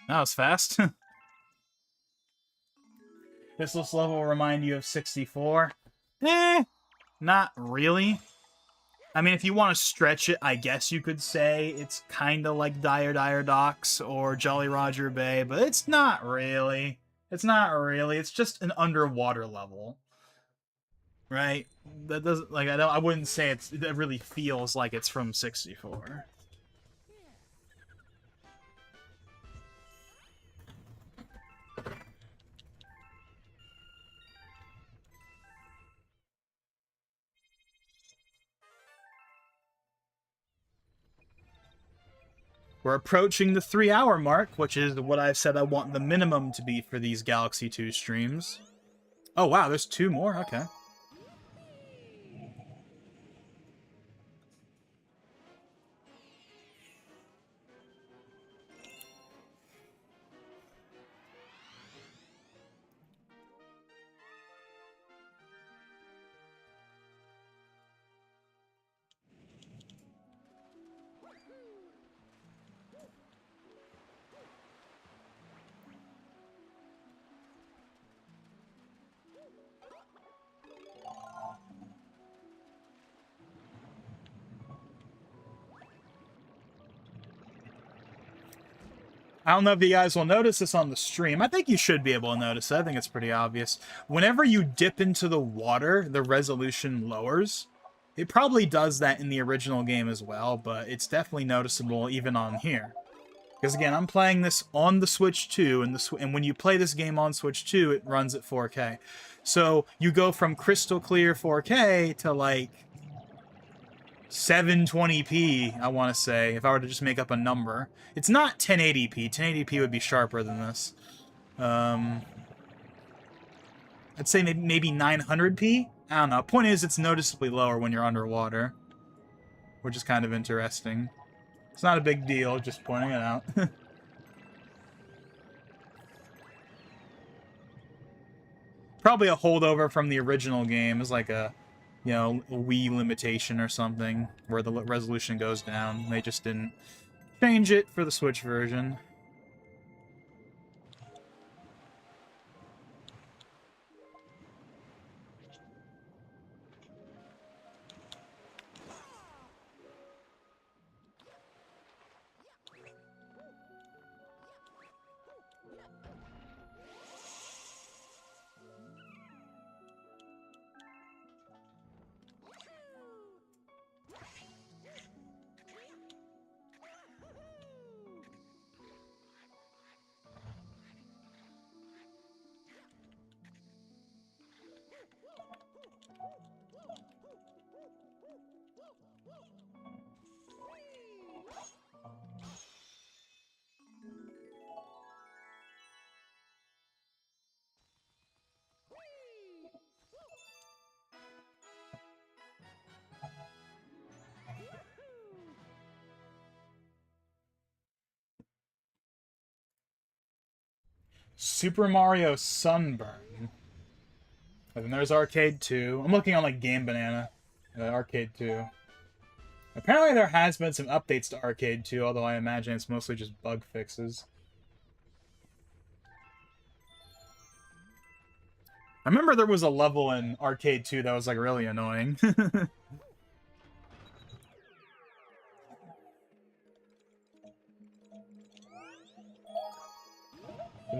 That was fast. This level will remind you of 64. Not really. I mean, if you want to stretch it, I guess you could say it's kind of like Dire Docks or Jolly Roger Bay, but it's not really. It's not really. It's just an underwater level. Right? That doesn't, like, I wouldn't say it really feels like it's from 64. We're approaching the 3-hour mark, which is what I've said I want the minimum to be for these Galaxy 2 streams. Oh, wow, there's 2 more? Okay. I don't know if you guys will notice this on the stream. I think you should be able to notice it. I think it's pretty obvious. Whenever you dip into the water, the resolution lowers. It probably does that in the original game as well, but it's definitely noticeable even on here. Because again, I'm playing this on the Switch 2, and when you play this game on Switch 2, it runs at 4K. So you go from crystal clear 4K to like 720p, I want to say, if I were to just make up a number. It's not 1080p. 1080p would be sharper than this. I'd say maybe 900p? I don't know. Point is, it's noticeably lower when you're underwater. Which is kind of interesting. It's not a big deal, just pointing it out. Probably a holdover from the original game. Is like a, you know, a Wii limitation or something, where the resolution goes down. They just didn't change it for the Switch version. Super Mario Sunburn. And then there's Arcade 2. I'm looking on like Game Banana. Arcade 2. Apparently there has been some updates to Arcade 2, although I imagine it's mostly just bug fixes. I remember there was a level in Arcade 2 that was like really annoying.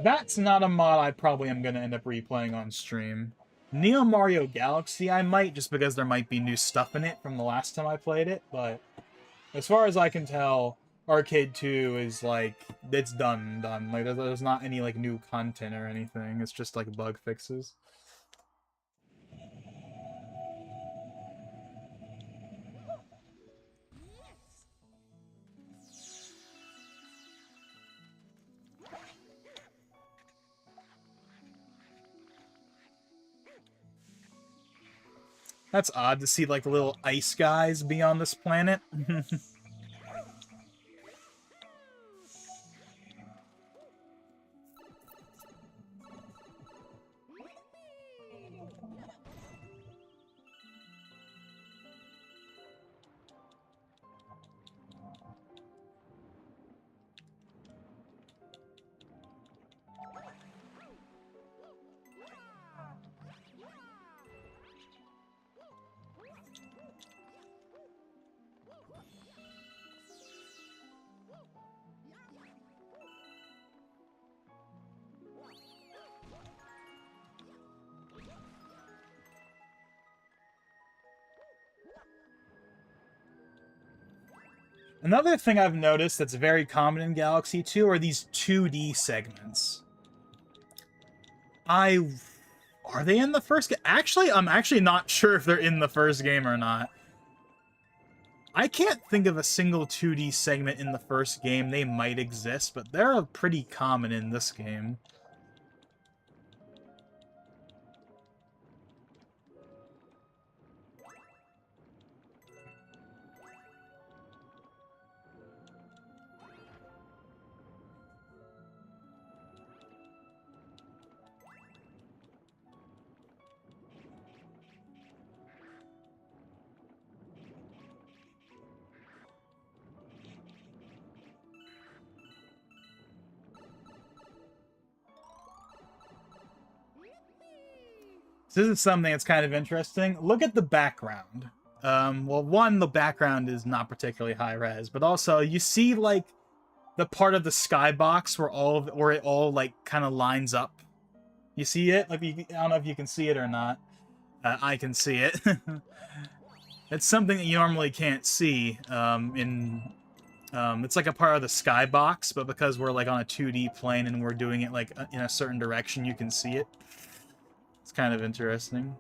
That's not a mod I probably am going to end up replaying on stream. Neo Mario Galaxy I might, just because there might be new stuff in it from the last time I played it, but as far as I can tell, Arcade 2 is like, it's done. Like, there's not any like new content or anything, it's just like bug fixes. That's odd to see like the little ice guys be on this planet. Another thing I've noticed that's very common in Galaxy 2 are these 2D segments. Are they in the first game? Actually, I'm actually not sure if they're in the first game or not. I can't think of a single 2D segment in the first game. They might exist, but they're pretty common in this game. So this is something that's kind of interesting. Look at the background. Well, one, the background is not particularly high res, but also you see like the part of the skybox where it all like kind of lines up. You see it? Like I don't know if you can see it or not. I can see it. It's something that you normally can't see it's like a part of the skybox, but because we're like on a 2D plane and we're doing it like in a certain direction, you can see it. It's kind of interesting.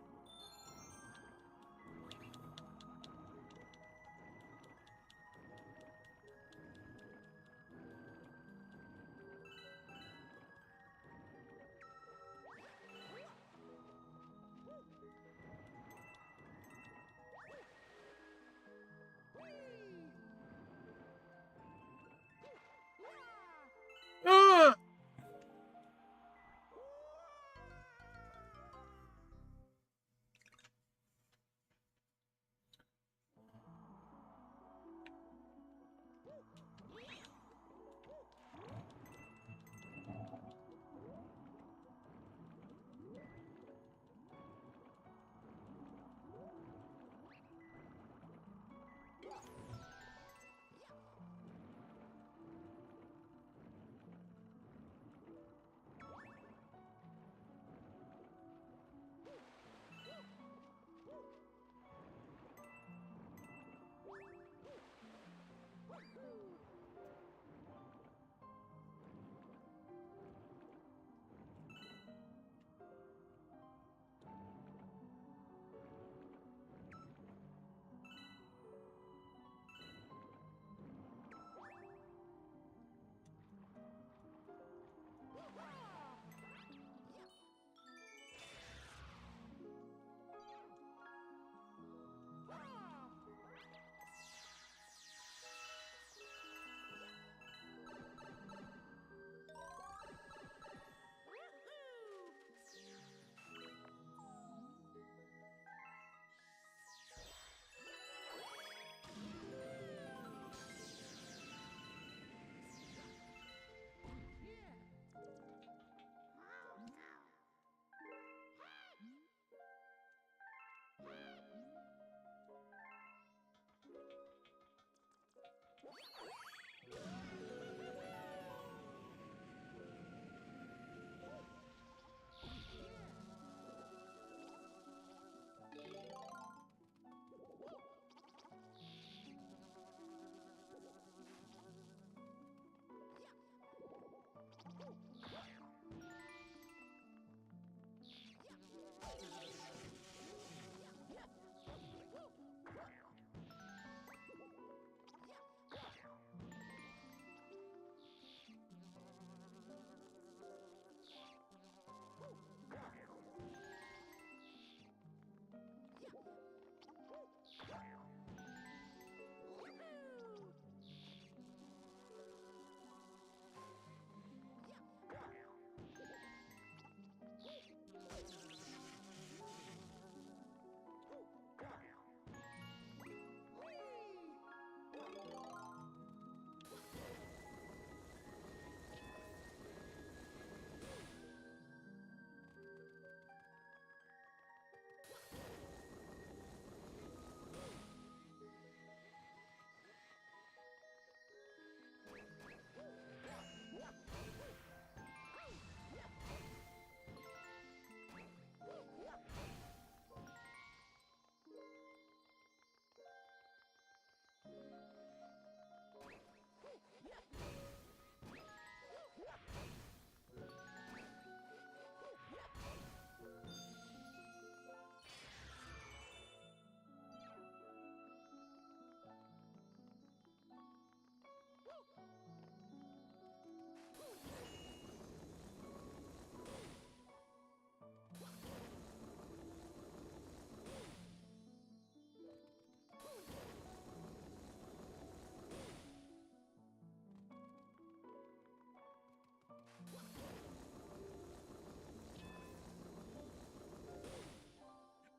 Ah!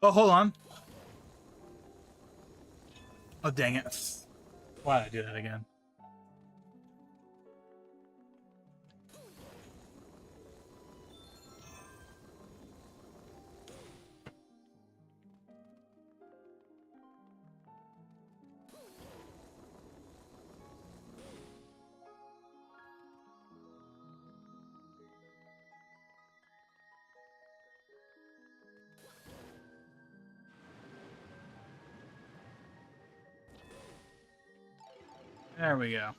Oh, hold on. Oh, dang it. Why did I do that again? There we go.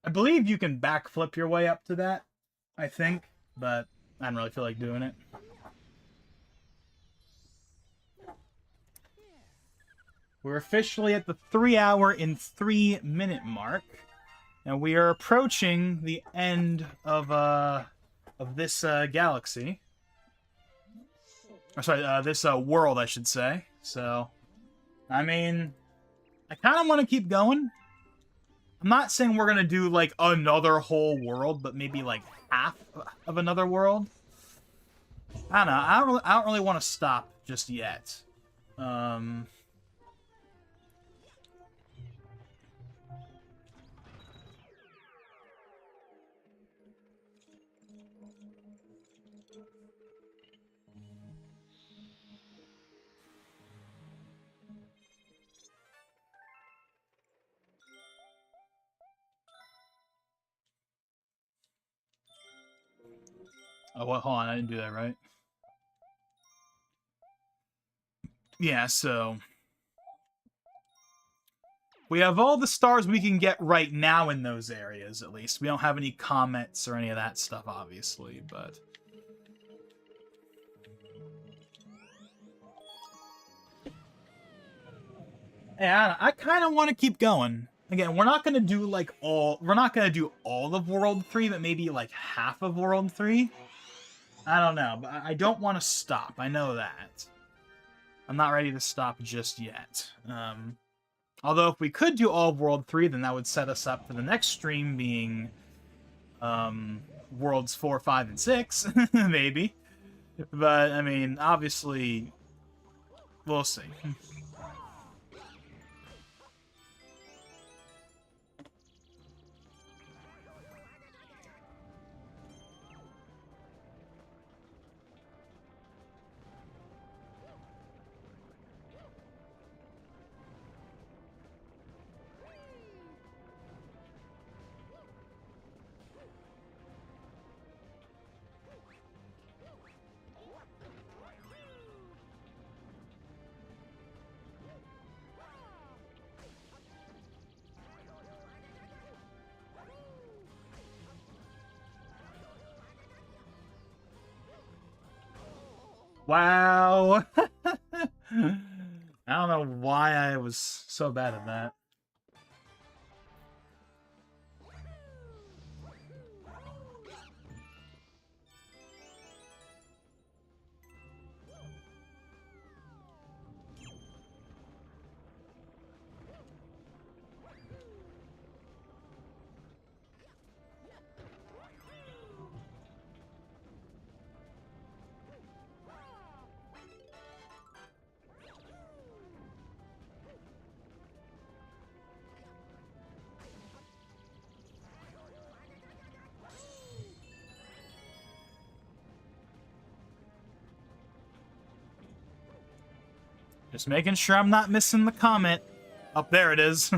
I believe you can backflip your way up to that, I think, but I don't really feel like doing it. We're officially at the 3-hour and 3-minute mark, and we are approaching the end of this galaxy. Or sorry, this world, I should say. So, I mean, I kind of want to keep going. I'm not saying we're gonna do like another whole world, but maybe like half of another world. I don't know. I don't really want to stop just yet. Oh, what? Hold on, I didn't do that right. Yeah, so we have all the stars we can get right now in those areas, at least. We don't have any comets or any of that stuff, obviously, but... Yeah, I kind of want to keep going. Again, we're not going to do, like, all... We're not going to do all of World 3, but maybe, like, half of World 3. I don't know, but I don't want to stop. I know that. I'm not ready to stop just yet. Although if we could do all of World 3, then that would set us up for the next stream being Worlds 4, 5, and 6, maybe. But, I mean, obviously, we'll see. Wow. I don't know why I was so bad at that. Just making sure I'm not missing the comment. Up there it is.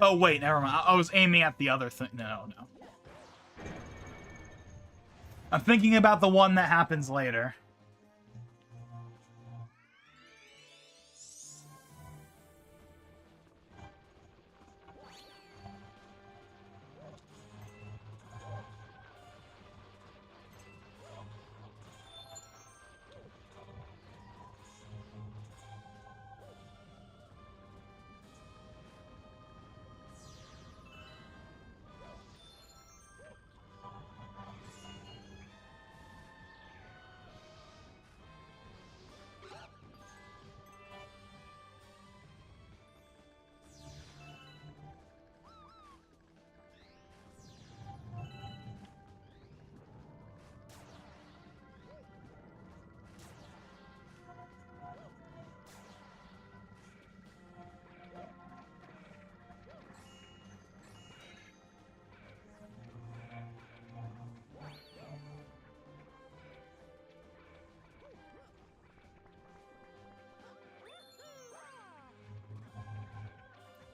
Oh, wait, never mind. I was aiming at the other thing. No, no. I'm thinking about the one that happens later.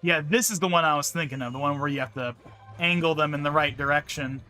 Yeah, this is the one I was thinking of, the one where you have to angle them in the right direction.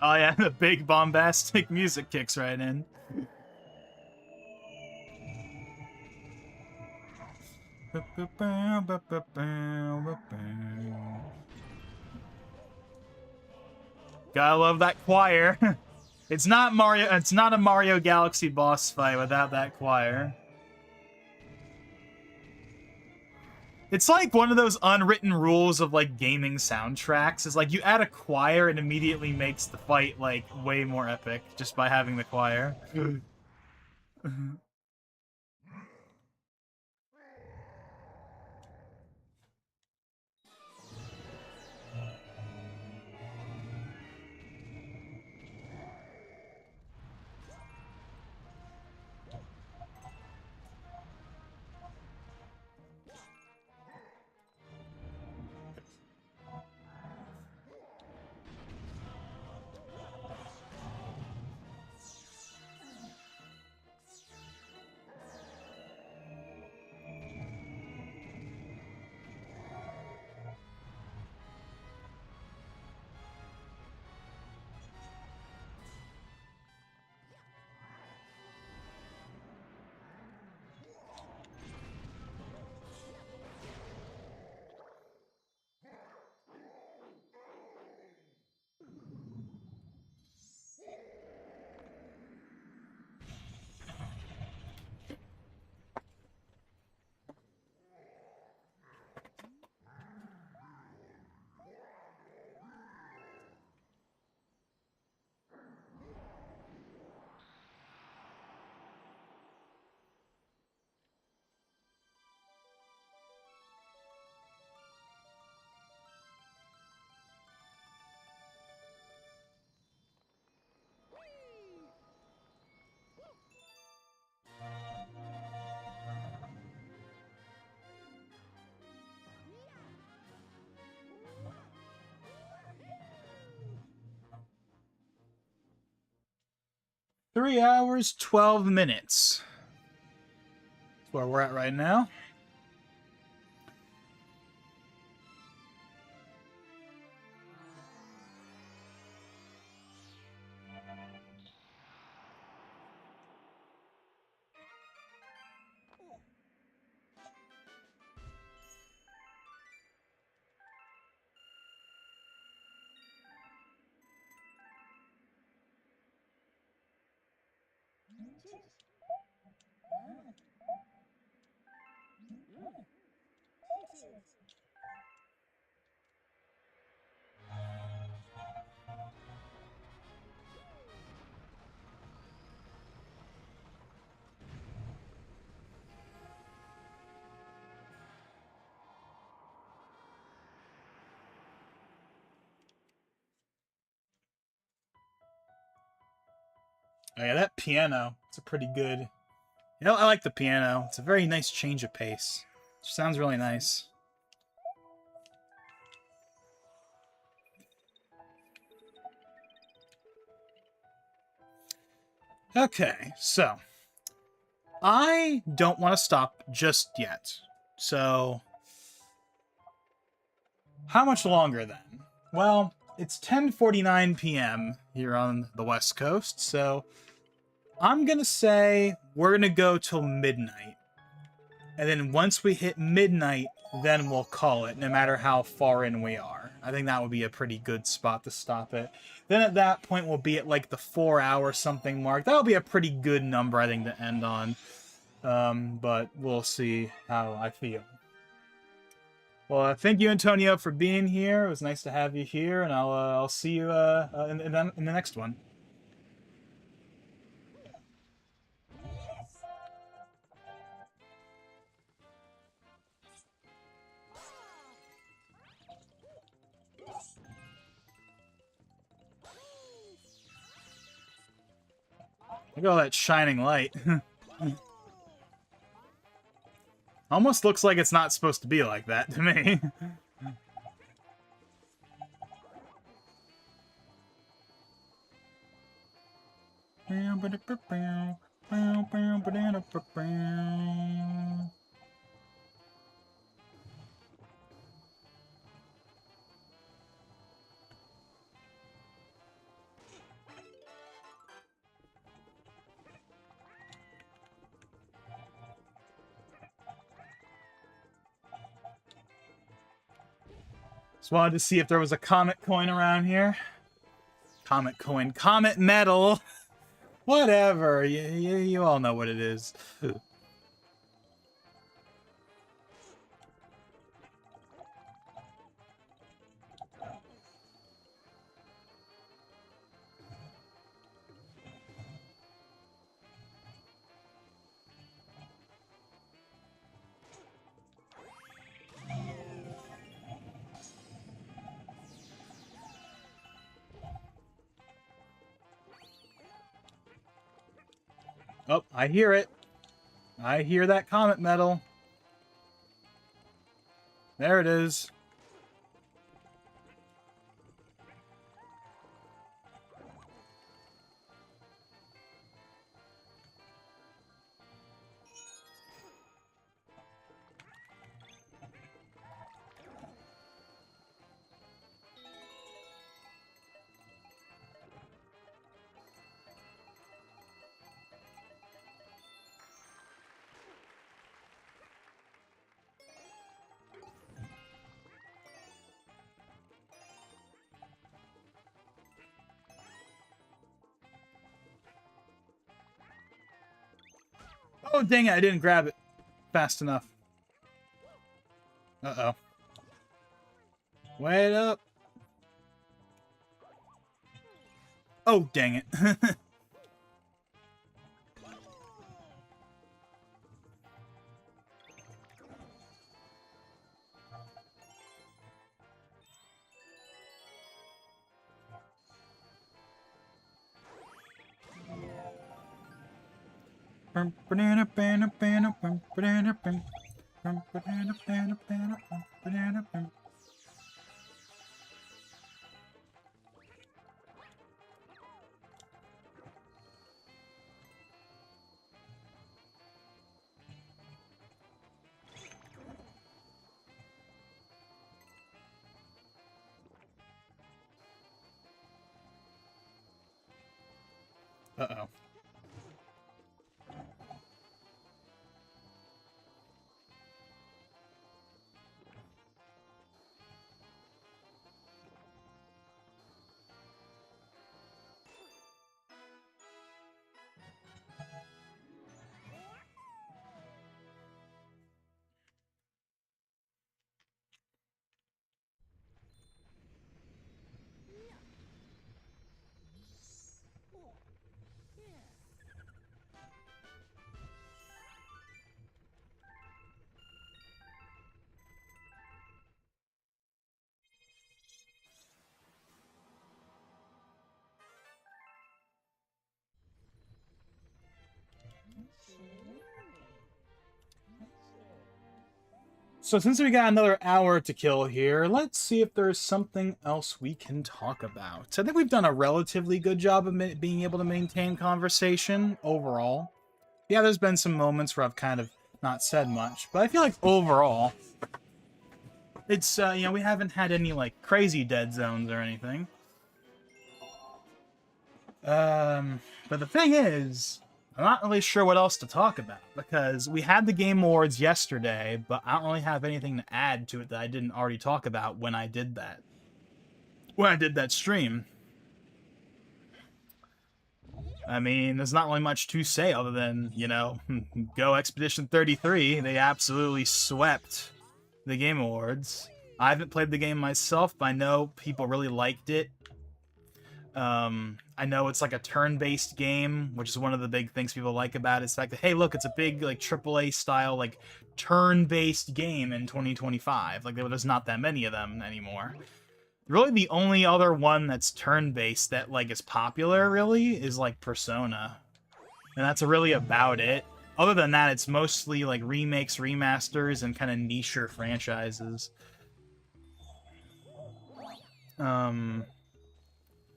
Oh yeah, the big bombastic music kicks right in. Gotta love that choir. It's not Mario. It's not a Mario Galaxy boss fight without that choir. It's like one of those unwritten rules of like gaming soundtracks. Is like you add a choir and immediately makes the fight like way more epic just by having the choir. Three hours, 12 minutes. That's where we're at right now. Oh yeah, that piano. It's a pretty good... You know, I like the piano. It's a very nice change of pace. It sounds really nice. Okay, so... I don't want to stop just yet. So... How much longer then? Well, it's 10:49 p.m. here on the West Coast, so I'm gonna say we're gonna go till midnight. And then once we hit midnight, then we'll call it, no matter how far in we are. I think that would be a pretty good spot to stop it. Then at that point, we'll be at like the 4-hour something mark. That'll be a pretty good number, I think, to end on. But we'll see how I feel. Well, thank you, Antonio, for being here. It was nice to have you here, and I'll see you in the next one. Look at all that shining light. Almost looks like it's not supposed to be like that to me. Just wanted to see if there was a comet coin around here. Comet coin. Comet metal. Whatever. You all know what it is. Oh, I hear it. I hear that comet metal. There it is. Oh, dang it. I didn't grab it fast enough. Uh-oh. Wait up. Oh, dang it. Uh-oh. So since we got another hour to kill here, let's see if there's something else we can talk about. I think we've done a relatively good job of being able to maintain conversation overall. Yeah, there's been some moments where I've kind of not said much, but I feel like overall, it's, you know, we haven't had any, like, crazy dead zones or anything. But the thing is, I'm not really sure what else to talk about, because we had the Game Awards yesterday, but I don't really have anything to add to it that I didn't already talk about when I did that. When I did that stream. I mean, there's not really much to say other than, you know, Go Expedition 33. They absolutely swept the Game Awards. I haven't played the game myself, but I know people really liked it. I know it's like a turn-based game, which is one of the big things people like about it. It's the fact that, hey, look, it's a big, like, AAA style, like, turn-based game in 2025. Like, there's not that many of them anymore. Really, the only other one that's turn-based that, like, is popular, really, is, like, Persona. And that's really about it. Other than that, it's mostly, like, remakes, remasters, and kind of niche franchises.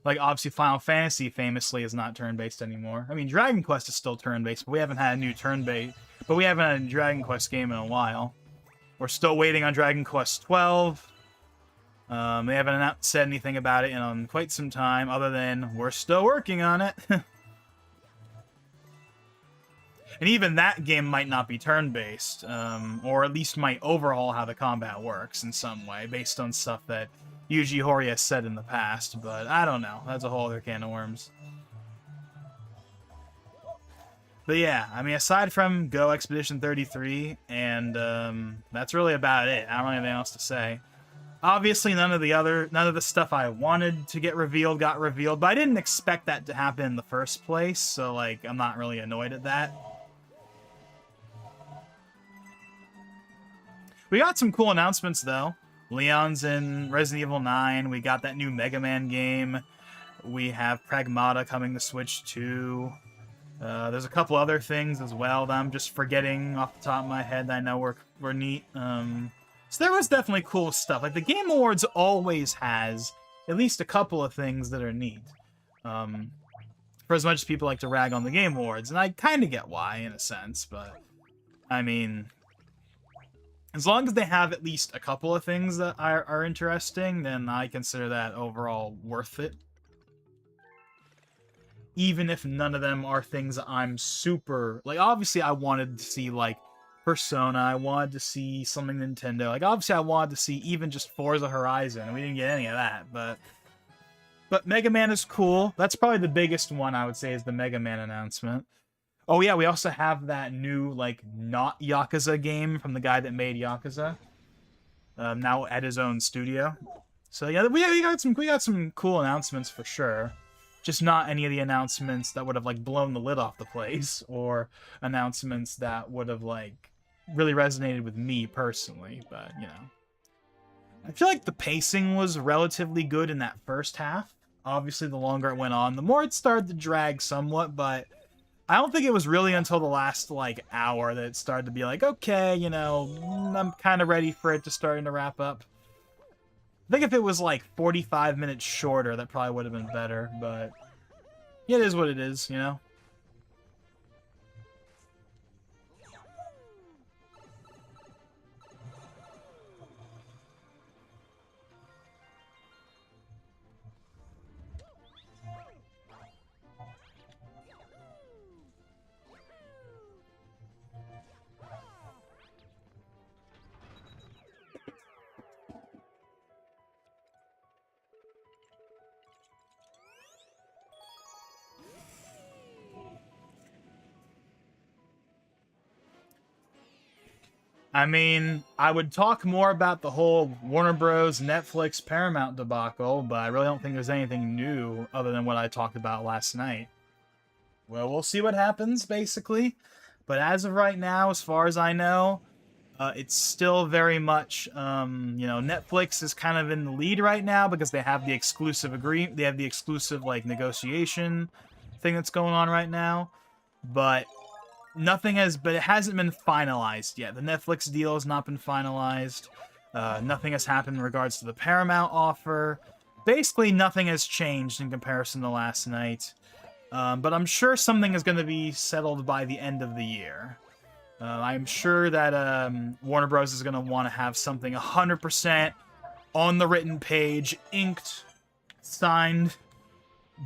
Like, obviously, Final Fantasy famously is not turn-based anymore. I mean, Dragon Quest is still turn-based, but we haven't had a new turn-based... But we haven't had a Dragon Quest game in a while. We're still waiting on Dragon Quest 12. They haven't said anything about it in quite some time, other than, we're still working on it. And even that game might not be turn-based, or at least might overhaul how the combat works in some way, based on stuff that Yuji Horii has said in the past, but I don't know. That's a whole other can of worms. But yeah, I mean, aside from Go Expedition 33, and that's really about it. I don't have anything else to say. Obviously, none of the stuff I wanted to get revealed got revealed, but I didn't expect that to happen in the first place, so, like, I'm not really annoyed at that. We got some cool announcements, though. Leon's in Resident Evil 9. We got that new Mega Man game. We have Pragmata coming to Switch 2. There's a couple other things as well that I'm just forgetting off the top of my head that I know were neat. So there was definitely cool stuff. Like, the Game Awards always has at least a couple of things that are neat. For as much as people like to rag on the Game Awards. And I kind of get why, in a sense, but... I mean... As long as they have at least a couple of things that are interesting, then I consider that overall worth it. Even if none of them are things I'm super... Like, obviously I wanted to see, like, Persona. I wanted to see something Nintendo. Like, obviously I wanted to see even just Forza Horizon, and we didn't get any of that, but... But Mega Man is cool. That's probably the biggest one, I would say, is the Mega Man announcement. Oh yeah, we also have that new, like, not Yakuza game from the guy that made Yakuza. Now at his own studio. So yeah, we got some cool announcements for sure. Just not any of the announcements that would have, like, blown the lid off the place, or announcements that would have, like, really resonated with me personally, but, you know. I feel like the pacing was relatively good in that first half. Obviously, the longer it went on, the more it started to drag somewhat, but... I don't think it was really until the last, like, hour that it started to be like, okay, you know, I'm kind of ready for it to start to wrap up. I think if it was, like, 45 minutes shorter, that probably would have been better, but it is what it is, you know? I mean, I would talk more about the whole Warner Bros., Netflix, Paramount debacle, but I really don't think there's anything new other than what I talked about last night. Well, we'll see what happens, basically. But as of right now, as far as I know, it's still very much, you know, Netflix is kind of in the lead right now because they have the exclusive like, negotiation thing that's going on right now. But nothing has, but it hasn't been finalized yet. The Netflix deal has not been finalized. Nothing has happened in regards to the Paramount offer. Basically, nothing has changed in comparison to last night. But I'm sure something is going to be settled by the end of the year. I'm sure that Warner Bros. Is going to want to have something 100% on the written page, inked, signed,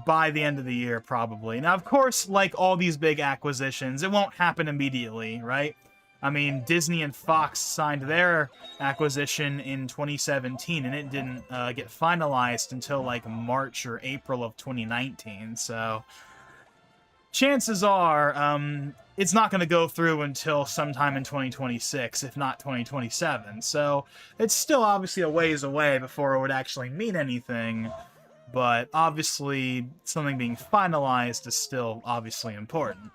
by the end of the year, probably. Now, of course, like all these big acquisitions, it won't happen immediately, right? I mean, Disney and Fox signed their acquisition in 2017, and it didn't get finalized until, like, March or April of 2019, so chances are it's not going to go through until sometime in 2026, if not 2027, so it's still obviously a ways away before it would actually mean anything. But obviously, something being finalized is still obviously important.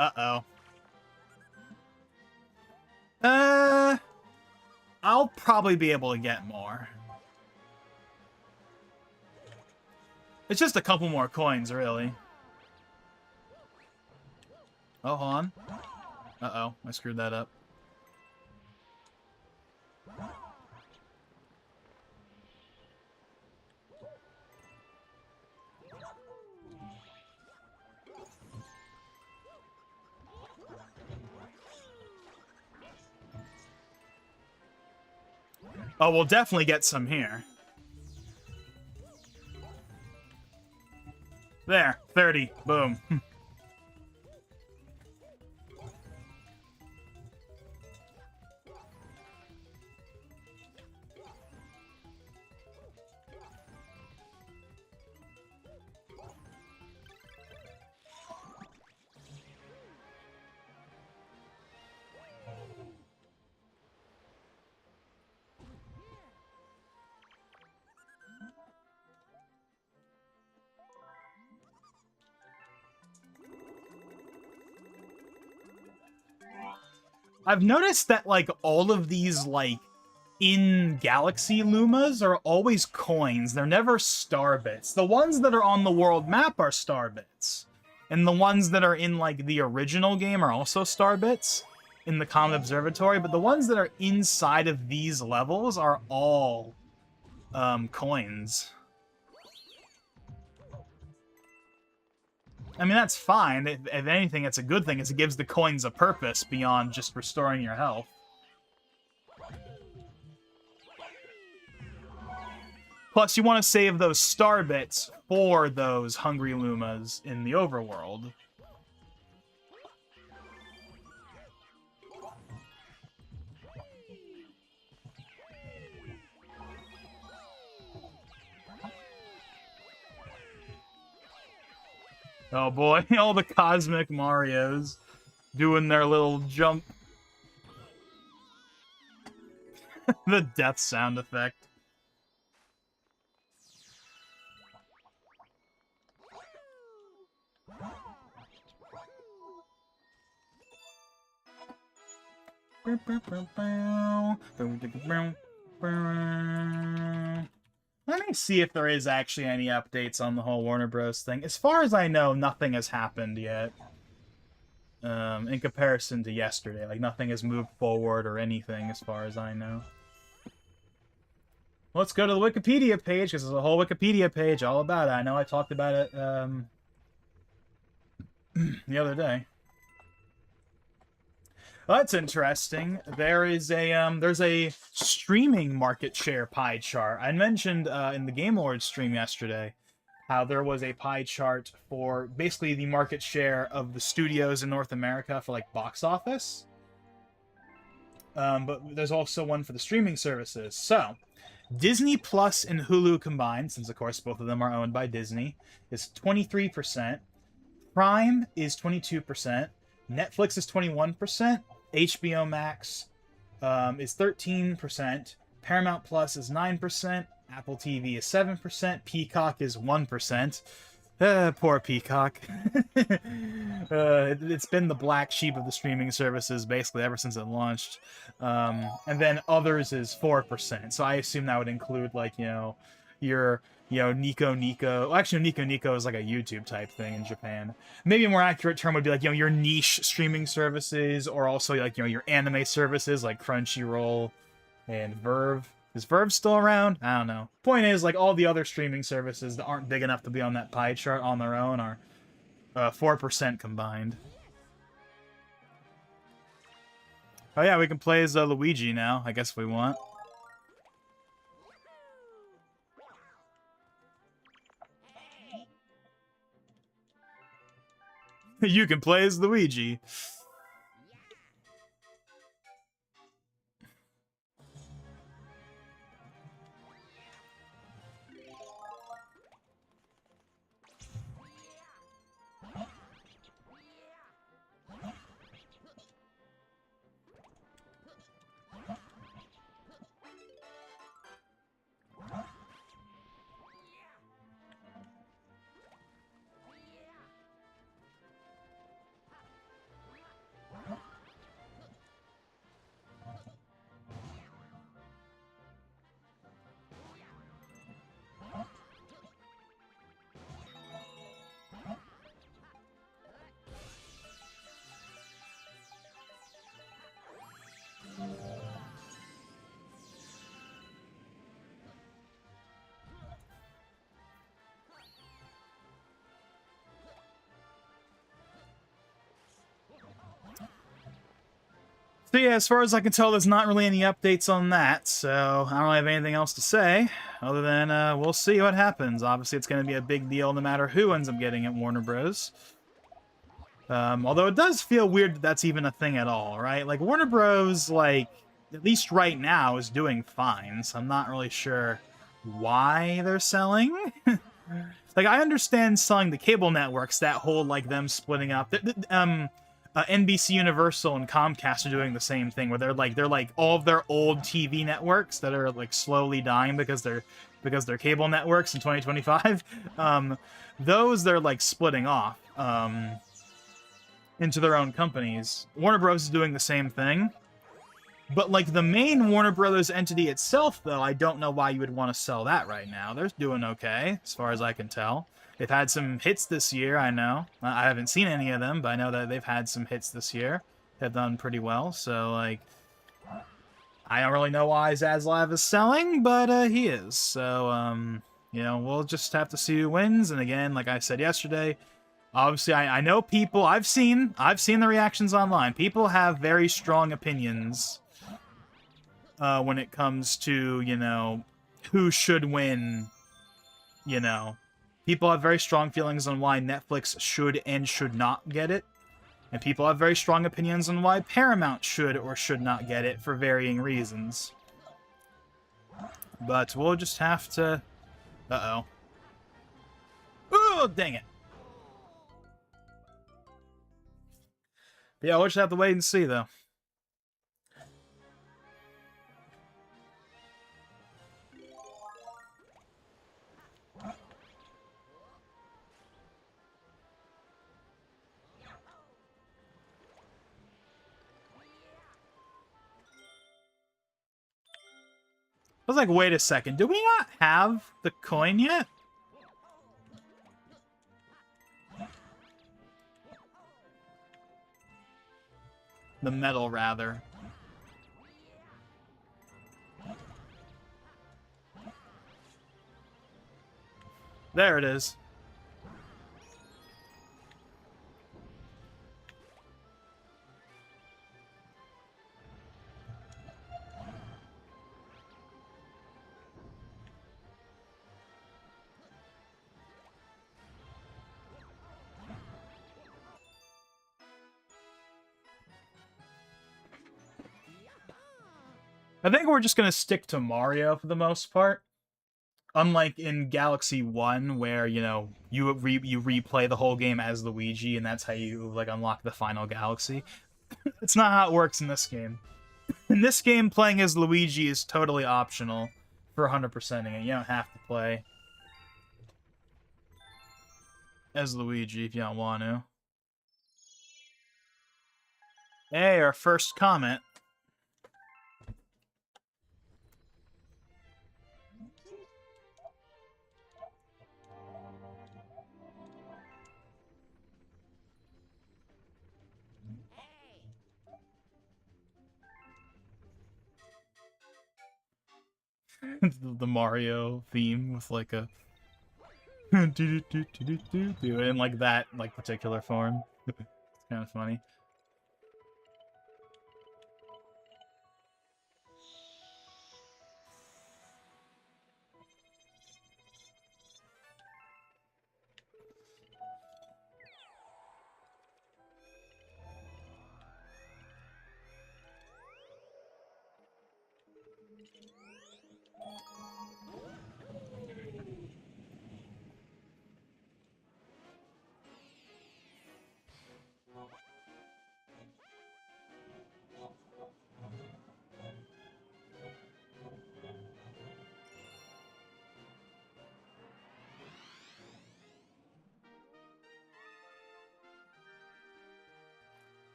Uh-oh. I'll probably be able to get more. It's just a couple more coins, really. Oh, hold on. Uh-oh, I screwed that up. Oh, we'll definitely get some here. There, 30. Boom. I've noticed that, like, all of these, like, in-galaxy Lumas are always coins. They're never star bits. The ones that are on the world map are star bits. And the ones that are in, like, the original game are also star bits in the Comet Observatory. But the ones that are inside of these levels are all coins. I mean, that's fine. If anything, it's a good thing, is it gives the coins a purpose beyond just restoring your health. Plus, you want to save those star bits for those hungry Lumas in the overworld. Oh boy, all the Cosmic Marios doing their little jump. The death sound effect. Let me see if there is actually any updates on the whole Warner Bros. Thing. As far as I know, nothing has happened yet. In comparison to yesterday. Like, nothing has moved forward or anything, as far as I know. Let's go to the Wikipedia page, because there's a whole Wikipedia page all about it. I know I talked about it, the other day. Well, that's interesting. There's a streaming market share pie chart. I mentioned in the Game Awards stream yesterday how there was a pie chart for basically the market share of the studios in North America for, like, box office. But there's also one for the streaming services. So, Disney Plus and Hulu combined, since of course both of them are owned by Disney, is 23%. Prime is 22%. Netflix is 21%. HBO Max is 13%. Paramount Plus is 9%, Apple TV is 7%, Peacock is 1%. Poor Peacock. It's been the black sheep of the streaming services basically ever since it launched. And then others is 4%. So I assume that would include, like, your Nico Nico. Well, actually, Nico Nico is like a YouTube type thing in Japan. Maybe a more accurate term would be like, your niche streaming services, or also like, your anime services like Crunchyroll and VRV. Is VRV still around? I don't know. Point is, like, all the other streaming services that aren't big enough to be on that pie chart on their own are 4% combined. Oh yeah, we can play as Luigi now, I guess if we want. You can play as Luigi. So yeah, as far as I can tell, there's not really any updates on that, so I don't have anything else to say, other than we'll see what happens. Obviously, it's going to be a big deal no matter who ends up getting it, Warner Bros. Although it does feel weird that that's even a thing at all, right? Like, Warner Bros., like, at least right now, is doing fine, so I'm not really sure why they're selling. Like, I understand selling the cable networks, that whole, like, them splitting up. NBC Universal and Comcast are doing the same thing, where they're like all of their old TV networks that are like slowly dying because they're cable networks in 2025. Those they're like splitting off into their own companies. Warner Bros. Is doing the same thing, but like the main Warner Brothers entity itself, though, I don't know why you would want to sell that right now. They're doing okay, as far as I can tell. They've had some hits this year, I know. I haven't seen any of them, but I know that they've had some hits this year. They've done pretty well, so, like, I don't really know why Zaslav is selling, but he is. So, we'll just have to see who wins. And again, like I said yesterday, obviously I know people, I've seen the reactions online. People have very strong opinions when it comes to, who should win, People have very strong feelings on why Netflix should and should not get it. And people have very strong opinions on why Paramount should or should not get it for varying reasons. But we'll just have to... Uh-oh. Oh, dang it. But yeah, we'll just have to wait and see, though. I was like, wait a second, do we not have the coin yet? The medal, rather. There it is. I think we're just going to stick to Mario for the most part. Unlike in Galaxy 1, where, you replay the whole game as Luigi, and that's how you, like, unlock the final galaxy. It's not how it works in this game. In this game, playing as Luigi is totally optional for 100%ing it. You don't have to play as Luigi if you don't want to. Hey, our first comment. The Mario theme with like a in like that like particular form. It's kind of funny.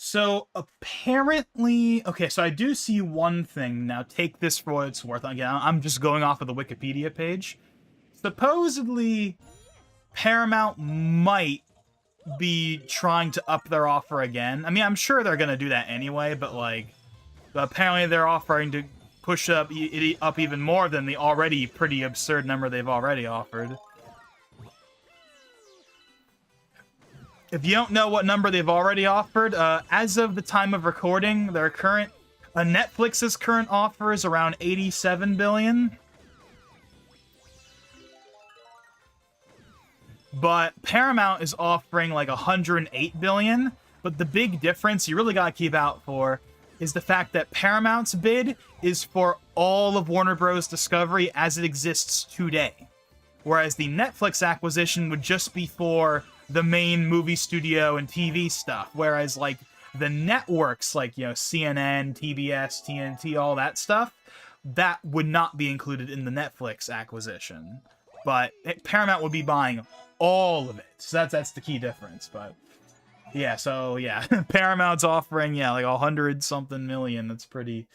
So apparently, okay, so I do see one thing now. Take this for what it's worth. Again, I'm just going off of the Wikipedia page. Supposedly, Paramount might be trying to up their offer again. I mean, I'm sure they're gonna do that anyway, but like, apparently they're offering to push up even more than the already pretty absurd number they've already offered. If you don't know what number they've already offered, as of the time of recording, their current Netflix's current offer is around 87 billion. But Paramount is offering like 108 billion. But the big difference you really gotta keep out for is the fact that Paramount's bid is for all of Warner Bros. Discovery as it exists today. Whereas the Netflix acquisition would just be for the main movie studio and TV stuff. Whereas, like, the networks, like, you know, CNN, TBS, TNT, all that stuff, that would not be included in the Netflix acquisition. But Paramount would be buying all of it. So that's the key difference. But, yeah, so, yeah. Paramount's offering, yeah, like 100-something million. That's pretty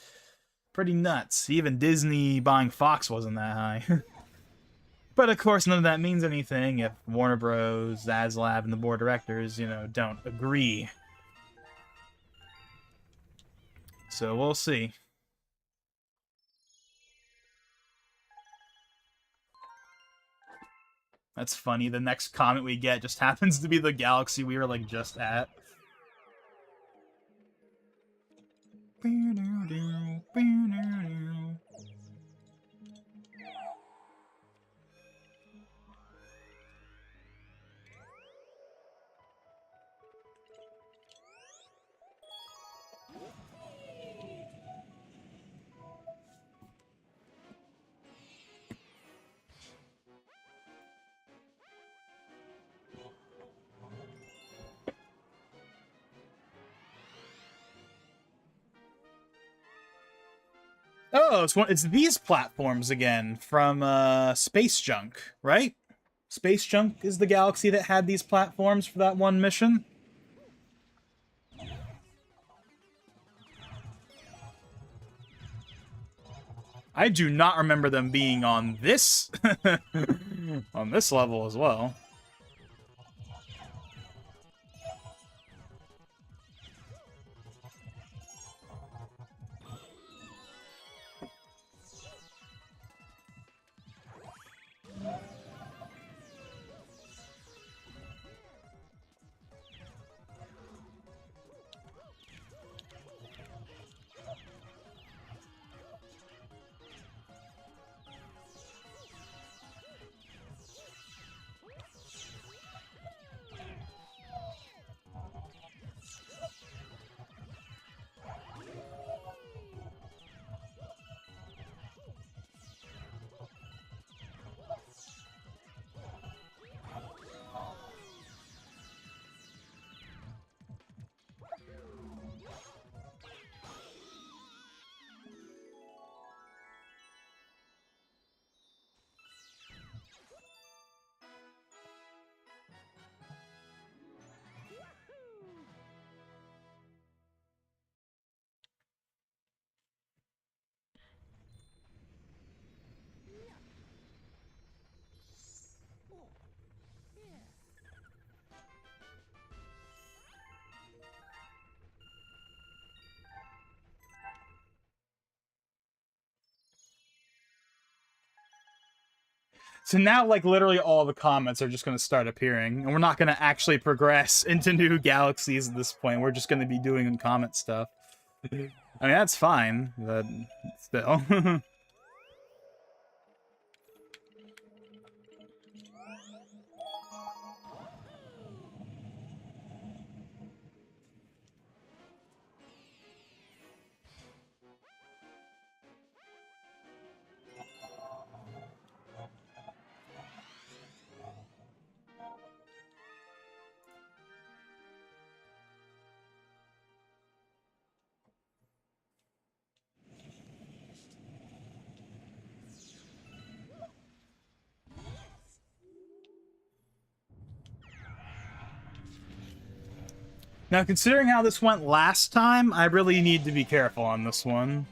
nuts. Even Disney buying Fox wasn't that high. But of course, none of that means anything if Warner Bros., Zaslav, and the board of directors, you know, don't agree. So we'll see. That's funny. The next comment we get just happens to be the galaxy we were like just at. Oh, it's these platforms again from Space Junk, right? Space Junk is the galaxy that had these platforms for that one mission. I do not remember them being on this on this level as well. So now, like, literally all the comets are just going to start appearing, and we're not going to actually progress into new galaxies at this point. We're just going to be doing comet stuff. I mean, that's fine, but still. Now, considering how this went last time, I really need to be careful on this one.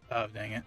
Oh, dang it.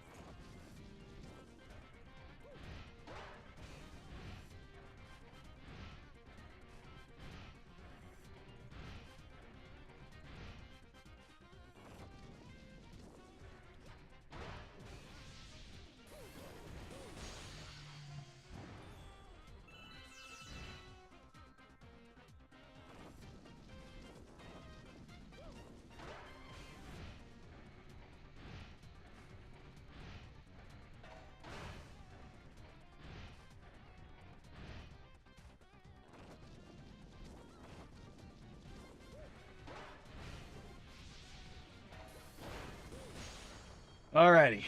Alrighty.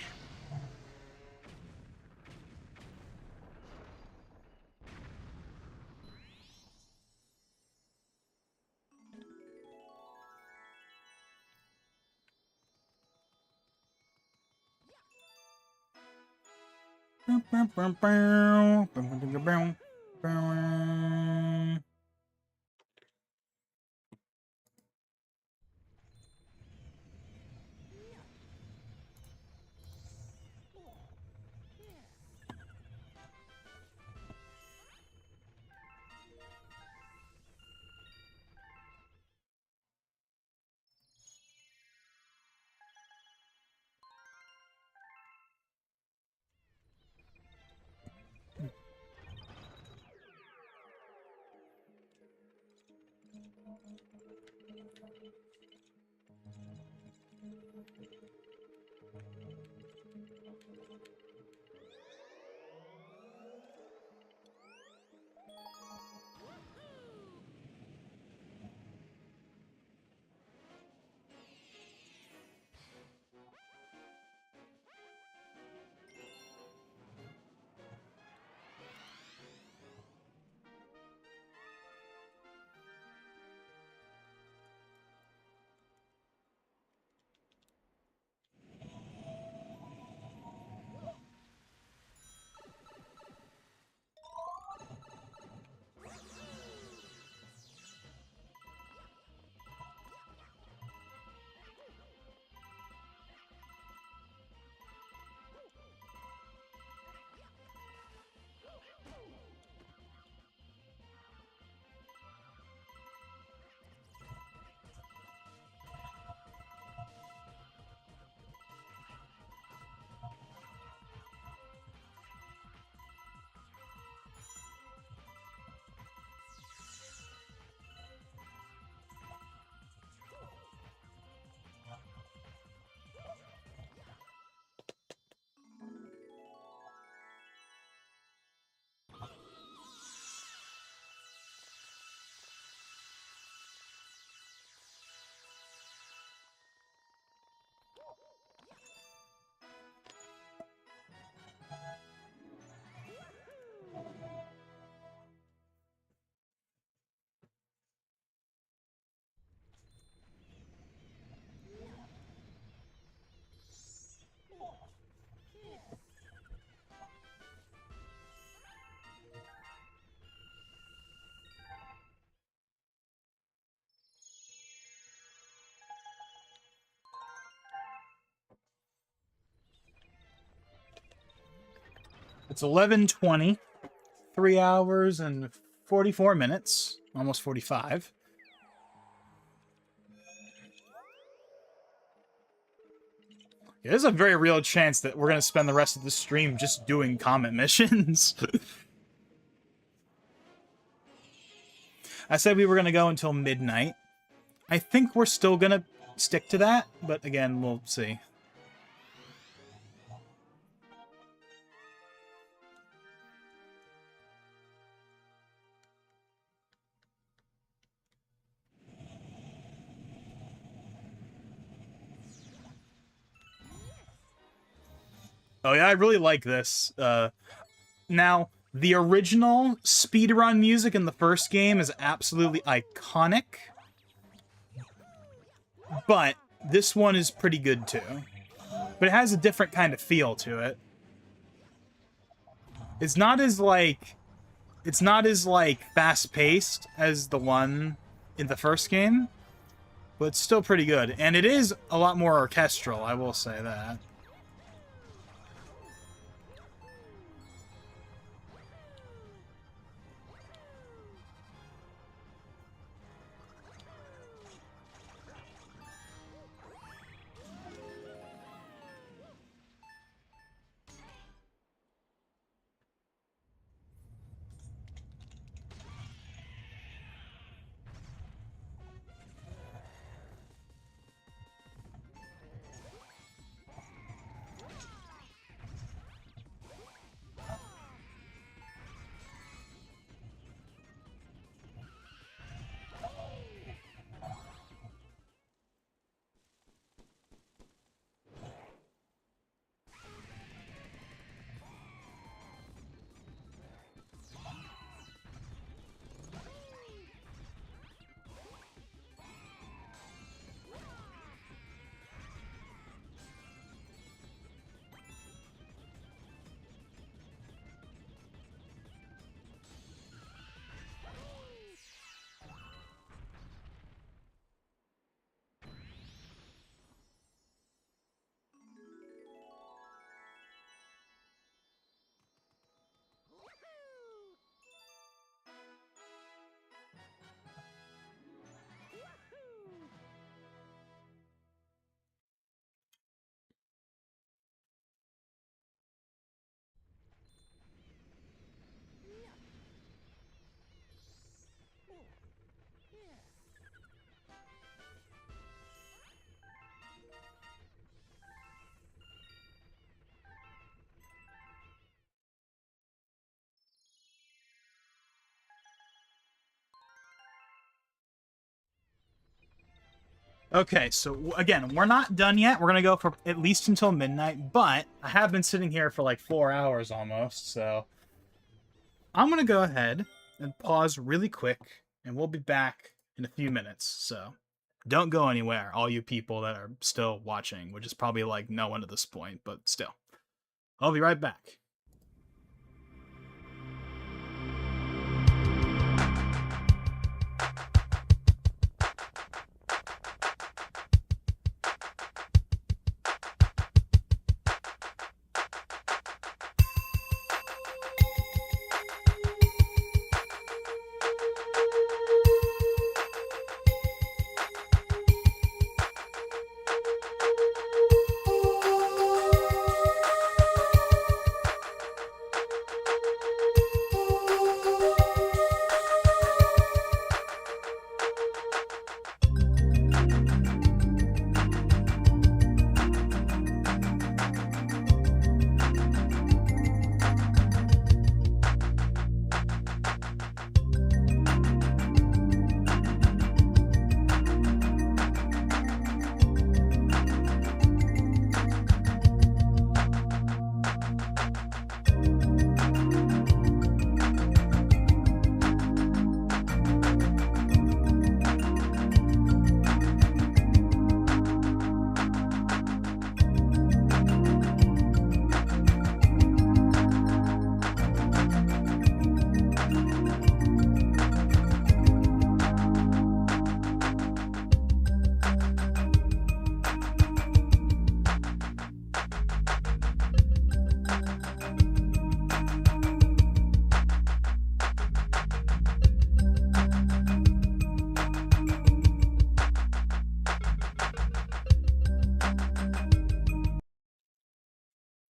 It's 11:20. 3 hours and 44 minutes. Almost 45. Yeah, there's a very real chance that we're going to spend the rest of the stream just doing comet missions. I said we were going to go until midnight. I think we're still going to stick to that, but again, we'll see. Oh yeah, I really like this. Now, the original speedrun music in the first game is absolutely iconic. But this one is pretty good too. But it has a different kind of feel to it. It's not as fast-paced as the one in the first game, but it's still pretty good. And it is a lot more orchestral, I will say that. Okay, so again, we're not done yet. We're going to go for at least until midnight, but I have been sitting here for like 4 hours almost, so I'm going to go ahead and pause really quick, and we'll be back in a few minutes. So don't go anywhere, all you people that are still watching, which is probably like no one at this point, but still. I'll be right back.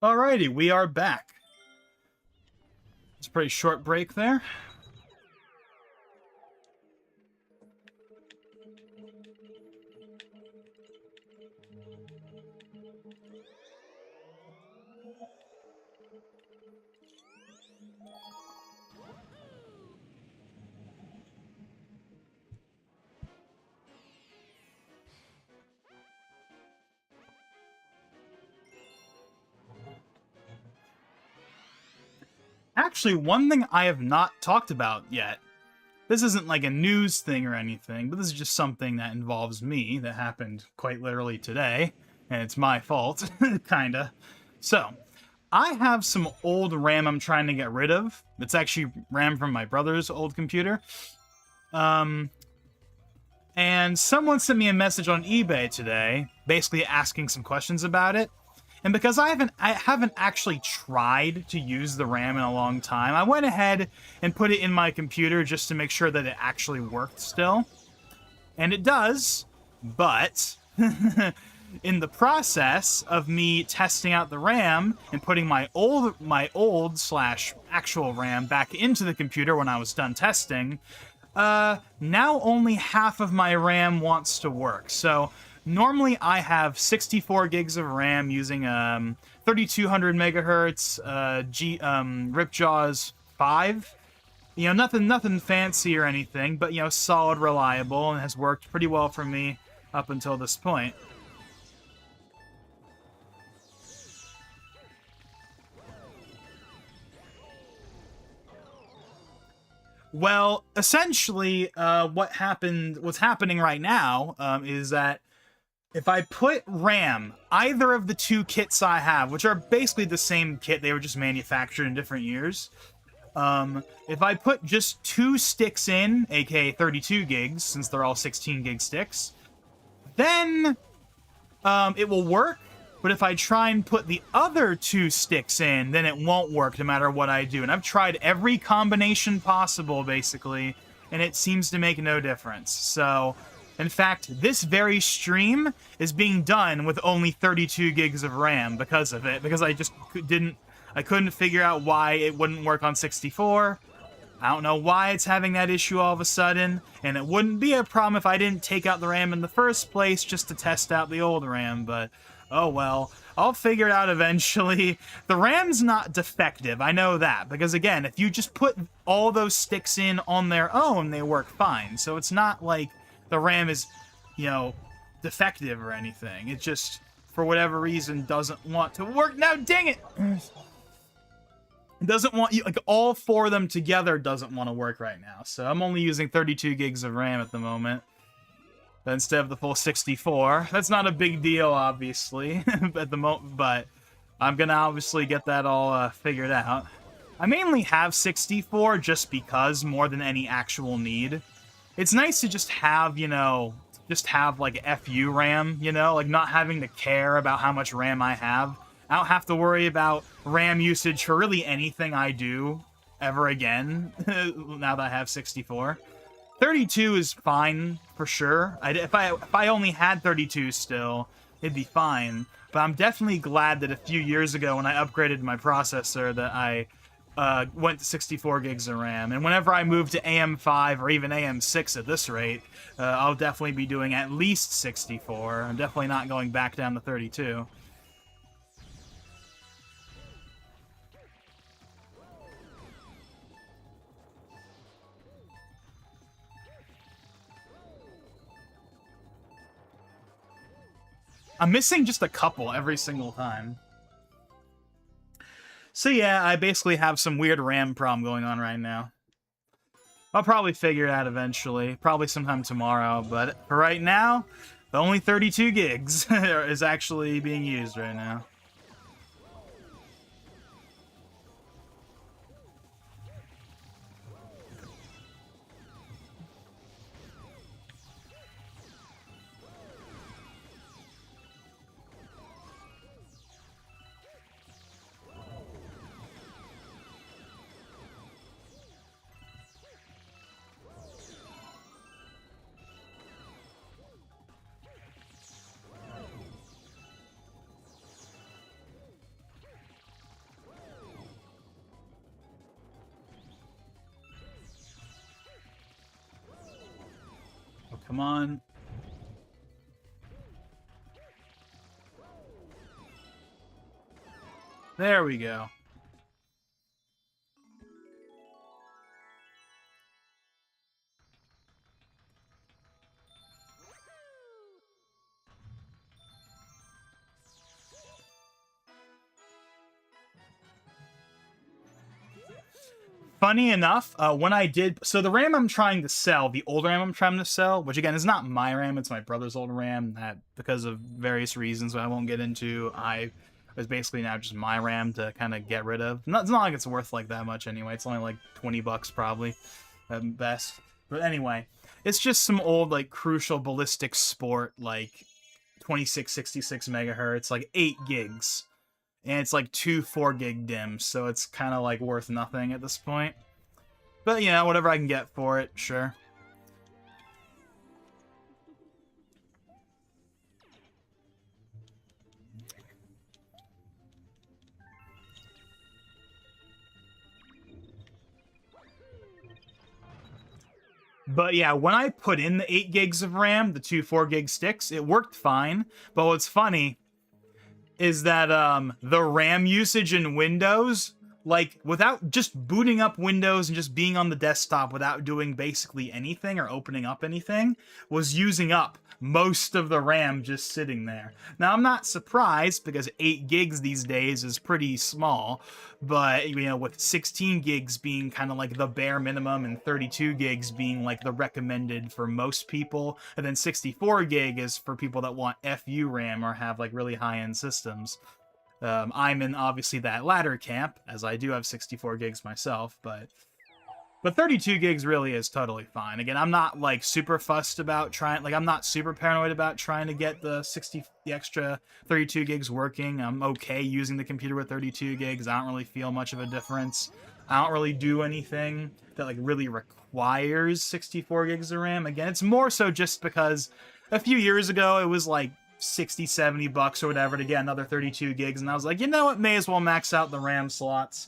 Alrighty, we are back. It's a pretty short break there. Actually, one thing I have not talked about yet. This isn't like a news thing or anything, but this is just something that involves me that happened quite literally today, and it's my fault, kinda. So, I have some old RAM I'm trying to get rid of. It's actually RAM from my brother's old computer. And someone sent me a message on eBay today, basically asking some questions about it. And because I haven't actually tried to use the RAM in a long time, I went ahead and put it in my computer just to make sure that it actually worked still. And it does, but in the process of me testing out the RAM and putting my old slash actual RAM back into the computer when I was done testing, now only half of my RAM wants to work. So normally I have 64 gigs of RAM using 3200 megahertz Ripjaws 5. You know, nothing fancy or anything, but, you know, solid, reliable, and has worked pretty well for me up until this point. Well, essentially, what's happening right now is that if I put RAM, either of the two kits I have, which are basically the same kit, they were just manufactured in different years. If I put just 2 sticks in, aka 32 gigs, since they're all 16 gig sticks, then it will work. But if I try and put the other 2 sticks in, then it won't work no matter what I do. And I've tried every combination possible, basically, and it seems to make no difference. So, in fact, this very stream is being done with only 32 gigs of RAM because of it. Because I just couldn't figure out why it wouldn't work on 64. I don't know why it's having that issue all of a sudden, and it wouldn't be a problem if I didn't take out the RAM in the first place just to test out the old RAM, but oh well. I'll figure it out eventually. The RAM's not defective, I know that, because again, if you just put all those sticks in on their own, they work fine. So it's not like the RAM is, you know, defective or anything. It just, for whatever reason, doesn't want to work. Now, dang it! Doesn't want you, like, all 4 of them together doesn't want to work right now. So I'm only using 32 gigs of RAM at the moment instead of the full 64. That's not a big deal, obviously, at the moment, but I'm gonna obviously get that all figured out. I mainly have 64 just because, more than any actual need. It's nice to just have, you know, like FU RAM, you know, like not having to care about how much RAM I have. I don't have to worry about RAM usage for really anything I do ever again, now that I have 64. 32 is fine, for sure. If I only had 32 still, it'd be fine. But I'm definitely glad that a few years ago, when I upgraded my processor, that I went to 64 gigs of RAM. And whenever I move to AM5 or even AM6 at this rate, I'll definitely be doing at least 64. I'm definitely not going back down to 32. I'm missing just a couple every single time. So yeah, I basically have some weird RAM problem going on right now. I'll probably figure it out eventually, probably sometime tomorrow, but for right now, the only 32 gigs is actually being used right now. Come on. There we go. Funny enough, when I did, so the RAM I'm trying to sell, the old RAM I'm trying to sell, which again is not my RAM, it's my brother's old RAM, that because of various reasons that I won't get into, I was basically now just my RAM to kind of get rid of. It's not like it's worth like that much anyway, it's only like 20 bucks probably, at best. But anyway, it's just some old like Crucial Ballistic Sport, like 2666 megahertz, like 8 gigs. And it's like 2 4-gig DIMMs, so it's kind of like worth nothing at this point. But, you know, whatever I can get for it, sure. But yeah, when I put in the 8 gigs of RAM, the 2 4-gig sticks, it worked fine. But what's funny is that the RAM usage in Windows, like without just booting up Windows and just being on the desktop without doing basically anything or opening up anything, was using up most of the RAM just sitting there. Now, I'm not surprised because 8 gigs these days is pretty small, but, you know, with 16 gigs being kind of like the bare minimum and 32 gigs being like the recommended for most people, and then 64 gig is for people that want FU RAM or have like really high-end systems. I'm in obviously that latter camp, as I do have 64 gigs myself, but 32 gigs really is totally fine. Again, I'm not like super fussed about I'm not super paranoid about trying to get the extra 32 gigs working. I'm okay using the computer with 32 gigs. I don't really feel much of a difference. I don't really do anything that like really requires 64 gigs of RAM. Again, it's more so just because a few years ago it was like 60, 70 bucks or whatever to get another 32 gigs, and I was like, you know what, may as well max out the RAM slots.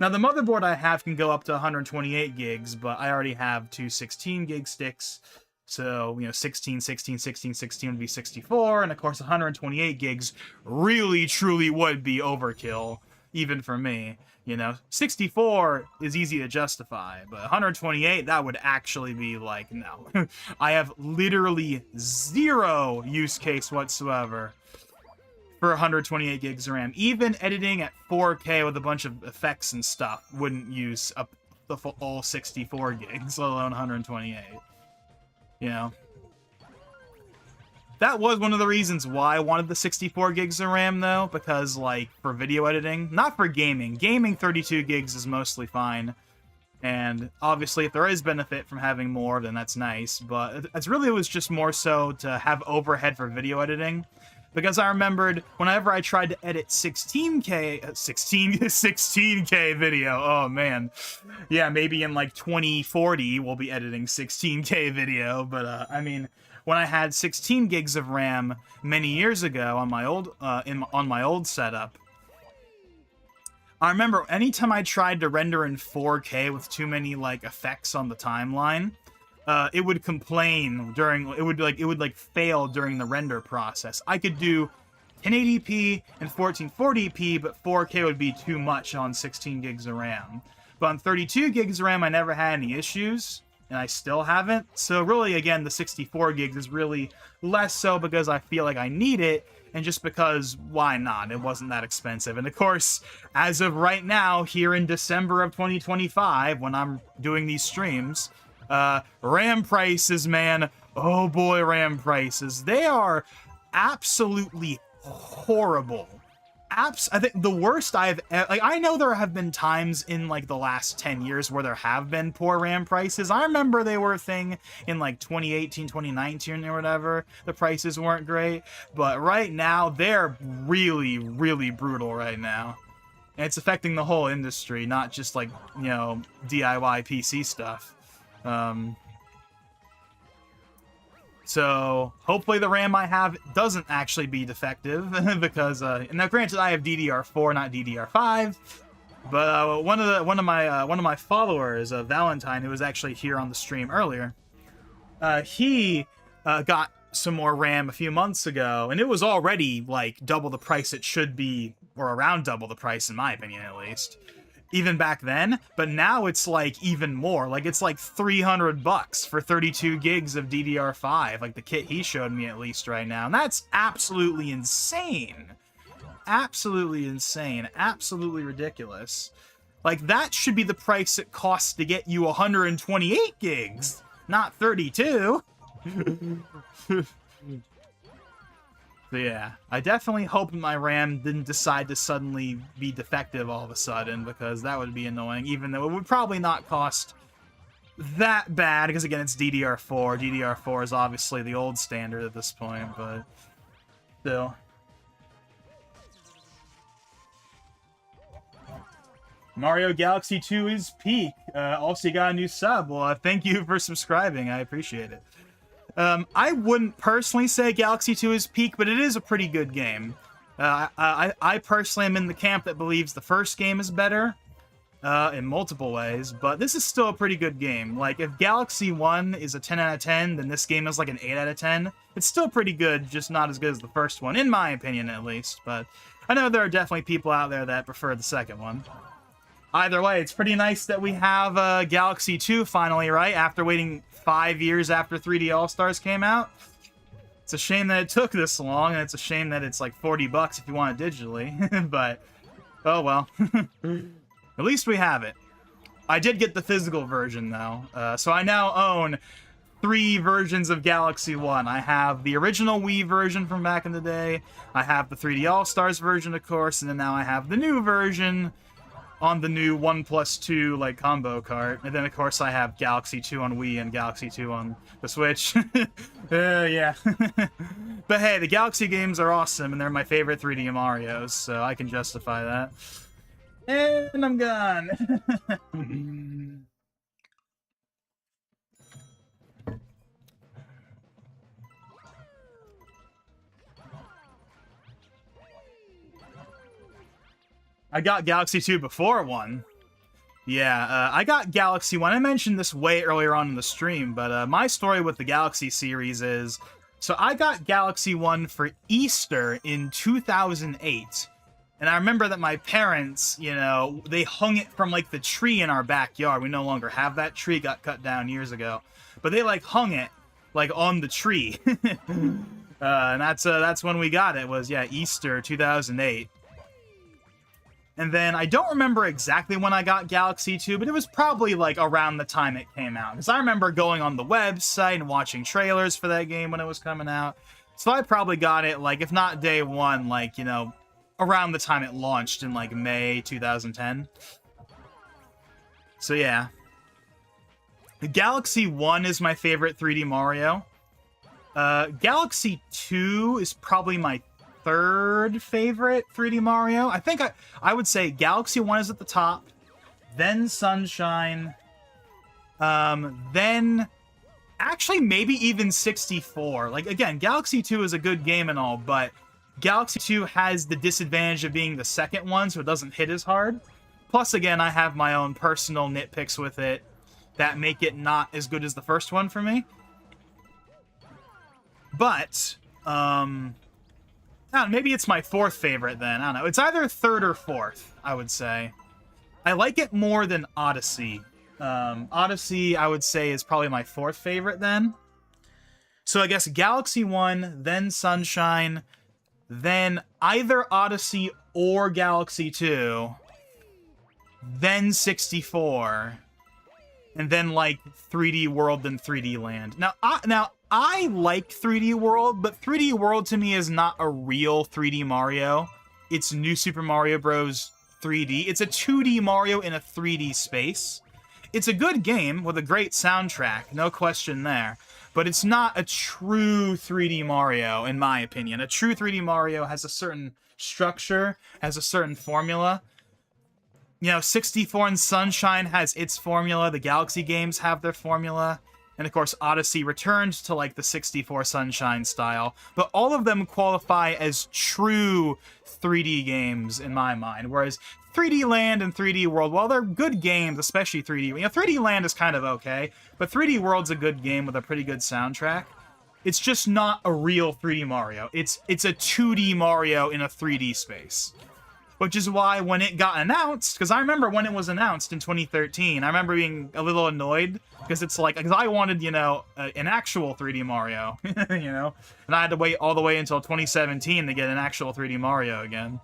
Now, the motherboard I have can go up to 128 gigs, but I already have 2 16-gig sticks. So, you know, 16, 16, 16, 16 would be 64, and of course 128 gigs really, truly would be overkill, even for me. You know, 64 is easy to justify, but 128, that would actually be like, no. I have literally zero use case whatsoever for 128 gigs of RAM. Even editing at 4K with a bunch of effects and stuff wouldn't use up the full 64 gigs, let alone 128. You know? That was one of the reasons why I wanted the 64 gigs of RAM, though, because, like, for video editing, not for gaming. Gaming, 32 gigs is mostly fine. And obviously, if there is benefit from having more, then that's nice. But it was just more so to have overhead for video editing. Because I remembered whenever I tried to edit 16K video, oh man. Yeah, maybe in like 2040 we'll be editing 16K video, but I mean, when I had 16 gigs of RAM many years ago on my old on my old setup, I remember anytime I tried to render in 4K with too many like effects on the timeline, it would complain it would fail during the render process. I could do 1080p and 1440p, but 4K would be too much on 16 gigs of RAM. But on 32 gigs of RAM, I never had any issues, and I still haven't. So really, again, the 64 gigs is really less so because I feel like I need it, and just because, why not? It wasn't that expensive. And of course, as of right now, here in December of 2025, when I'm doing these streams, RAM prices, man, oh boy, RAM prices, they are absolutely horrible. I think the worst I know there have been times in like the last 10 years where there have been poor RAM prices. I remember they were a thing in like 2018, 2019 or whatever. The prices weren't great, but right now they're really, really brutal right now. And it's affecting the whole industry, not just like, you know, DIY PC stuff. So hopefully the RAM I have doesn't actually be defective because now granted I have DDR4, not DDR5, but one of my followers, Valentine, who was actually here on the stream earlier, he got some more RAM a few months ago, and it was already like double the price it should be, or around double the price in my opinion at least, even back then. But now it's like even more, like it's like $300 for 32 gigs of DDR5, like the kit he showed me at least right now, and that's absolutely insane. Absolutely insane. Absolutely ridiculous. Like, that should be the price it costs to get you 128 gigs, not 32. So yeah, I definitely hope my RAM didn't decide to suddenly be defective all of a sudden, because that would be annoying, even though it would probably not cost that bad, because again, it's DDR4. DDR4 is obviously the old standard at this point, but still. Mario Galaxy 2 is peak. Also, you got a new sub. Well, thank you for subscribing. I appreciate it. I wouldn't personally say Galaxy 2 is peak, but it is a pretty good game. I personally am in the camp that believes the first game is better in multiple ways, but this is still a pretty good game. Like, if Galaxy 1 is a 10 out of 10, then this game is like an 8 out of 10. It's still pretty good, just not as good as the first one, in my opinion at least. But I know there are definitely people out there that prefer the second one. Either way, it's pretty nice that we have Galaxy 2 finally, right? After waiting 5 years after 3D All-Stars came out. It's a shame that it took this long, and it's a shame that it's like $40 if you want it digitally. But, oh well. At least we have it. I did get the physical version, though. So I now own 3 versions of Galaxy 1. I have the original Wii version from back in the day. I have the 3D All-Stars version, of course, and then now I have the new version on the new 1+2 like combo cart, and then of course I have Galaxy 2 on Wii and Galaxy 2 on the Switch. Yeah. But hey, the Galaxy games are awesome, and they're my favorite 3D Marios, so I can justify that. And I'm gone. I got Galaxy 2 before 1. Yeah, I got Galaxy 1. I mentioned this way earlier on in the stream, but my story with the Galaxy series is... So I got Galaxy 1 for Easter in 2008. And I remember that my parents, you know, they hung it from, like, the tree in our backyard. We no longer have that tree. It got cut down years ago. But they, like, hung it, like, on the tree. And that's when we got it, was, yeah, Easter 2008. And then I don't remember exactly when I got Galaxy 2, but it was probably like around the time it came out. Because I remember going on the website and watching trailers for that game when it was coming out. So I probably got it, like, if not day one, like, you know, around the time it launched in like May 2010. So yeah. Galaxy 1 is my favorite 3D Mario. Galaxy 2 is probably my third favorite 3D Mario. I think I would say Galaxy 1 is at the top, then Sunshine, then actually maybe even 64. Like, again, Galaxy 2 is a good game and all, but Galaxy 2 has the disadvantage of being the second one, so it doesn't hit as hard. Plus, again, I have my own personal nitpicks with it that make it not as good as the first one for me. But, maybe it's my fourth favorite then. I don't know. It's either third or fourth, I would say. I like it more than Odyssey. Odyssey, I would say, is probably my fourth favorite then. So I guess Galaxy 1, then Sunshine, then either Odyssey or Galaxy 2, then 64, and then, like, 3D World, then 3D Land. Now, I like 3D World, but 3D World to me is not a real 3D Mario. It's New Super Mario Bros. 3D. It's a 2D Mario in a 3D space. It's a good game with a great soundtrack, no question there. But it's not a true 3D Mario, in my opinion. A true 3D Mario has a certain structure, has a certain formula. You know, 64 and Sunshine has its formula. The Galaxy games have their formula. And, of course, Odyssey returned to, like, the 64 Sunshine style. But all of them qualify as true 3D games, in my mind. Whereas 3D Land and 3D World, while they're good games, especially 3D... You know, 3D Land is kind of okay, but 3D World's a good game with a pretty good soundtrack. It's just not a real 3D Mario. It's a 2D Mario in a 3D space. Which is why when it got announced, because I remember when it was announced in 2013, I remember being a little annoyed, because it's like, because I wanted, you know, an actual 3D Mario, you know? And I had to wait all the way until 2017 to get an actual 3D Mario again.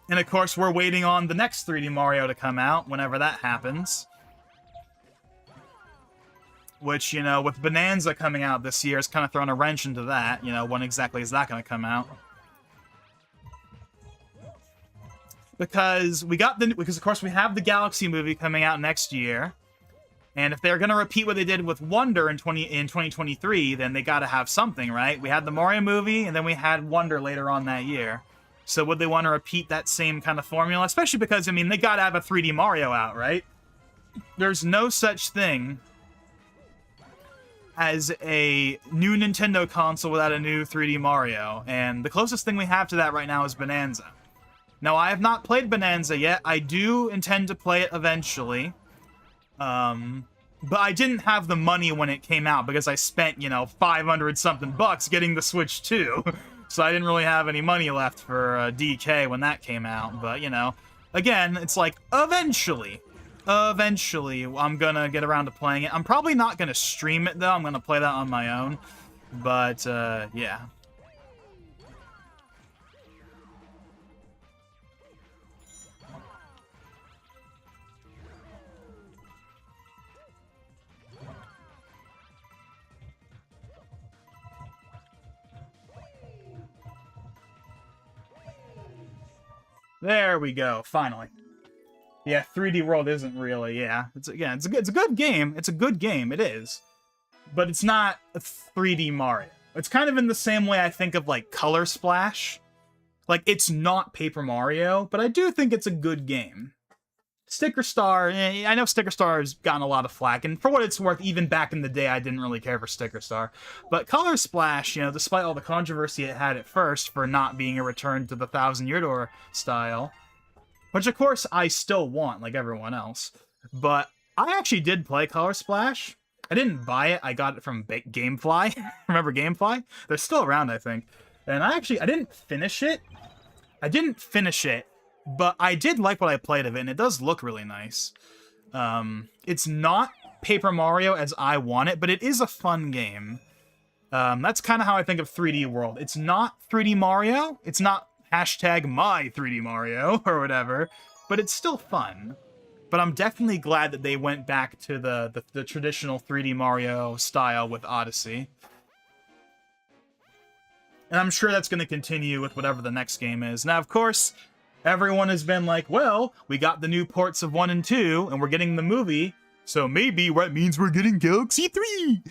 And of course, we're waiting on the next 3D Mario to come out, whenever that happens. Which, you know, with Bonanza coming out this year, it's kind of thrown a wrench into that. You know, when exactly is that going to come out? Because of course we have the Galaxy movie coming out next year, and if they're gonna repeat what they did with Wonder in 2023, then they gotta have something, right? We had the Mario movie, and then we had Wonder later on that year. So would they want to repeat that same kind of formula? Especially because, I mean, they gotta have a 3D Mario out, right? There's no such thing as a new Nintendo console without a new 3D Mario, and the closest thing we have to that right now is Bonanza. Now, I have not played Bonanza yet. I do intend to play it eventually. But I didn't have the money when it came out because I spent, you know, 500-something bucks getting the Switch 2. So I didn't really have any money left for DK when that came out. But, you know, again, it's like, eventually, I'm gonna get around to playing it. I'm probably not gonna stream it, though. I'm gonna play that on my own. But, yeah. There we go, finally. Yeah, 3D World isn't really, yeah. It's a good game. It's a good game, it is. But it's not a 3D Mario. It's kind of in the same way I think of, like, Color Splash. Like, it's not Paper Mario, but I do think it's a good game. Sticker Star, I know Sticker Star has gotten a lot of flack, and for what it's worth, even back in the day, I didn't really care for Sticker Star. But Color Splash, you know, despite all the controversy it had at first for not being a return to the Thousand Year Door style, which of course I still want, like everyone else, but I actually did play Color Splash. I didn't buy it, I got it from Gamefly. Remember Gamefly? They're still around, I think. And I didn't finish it. But I did like what I played of it, and it does look really nice. It's not Paper Mario as I want it, but it is a fun game. That's kind of how I think of 3D World. It's not 3D Mario. It's not hashtag my 3D Mario or whatever, but it's still fun. But I'm definitely glad that they went back to the traditional 3D Mario style with Odyssey. And I'm sure that's going to continue with whatever the next game is. Now, of course, everyone has been like, well, we got the new ports of 1 and 2, and we're getting the movie, so maybe that means we're getting Galaxy 3!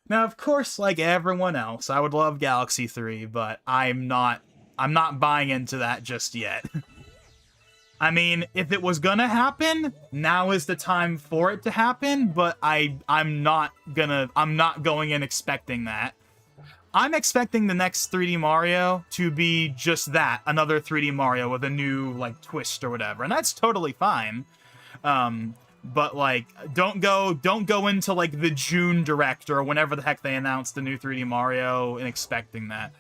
Now, of course, like everyone else, I would love Galaxy 3, but I'm not buying into that just yet. I mean, if it was gonna happen, now is the time for it to happen, but I'm not going in expecting that. I'm expecting the next 3D Mario to be just that, another 3D Mario with a new, like, twist or whatever, and that's totally fine. But, like, don't go into, like, the June Direct or whenever the heck they announce the new 3D Mario and expecting that.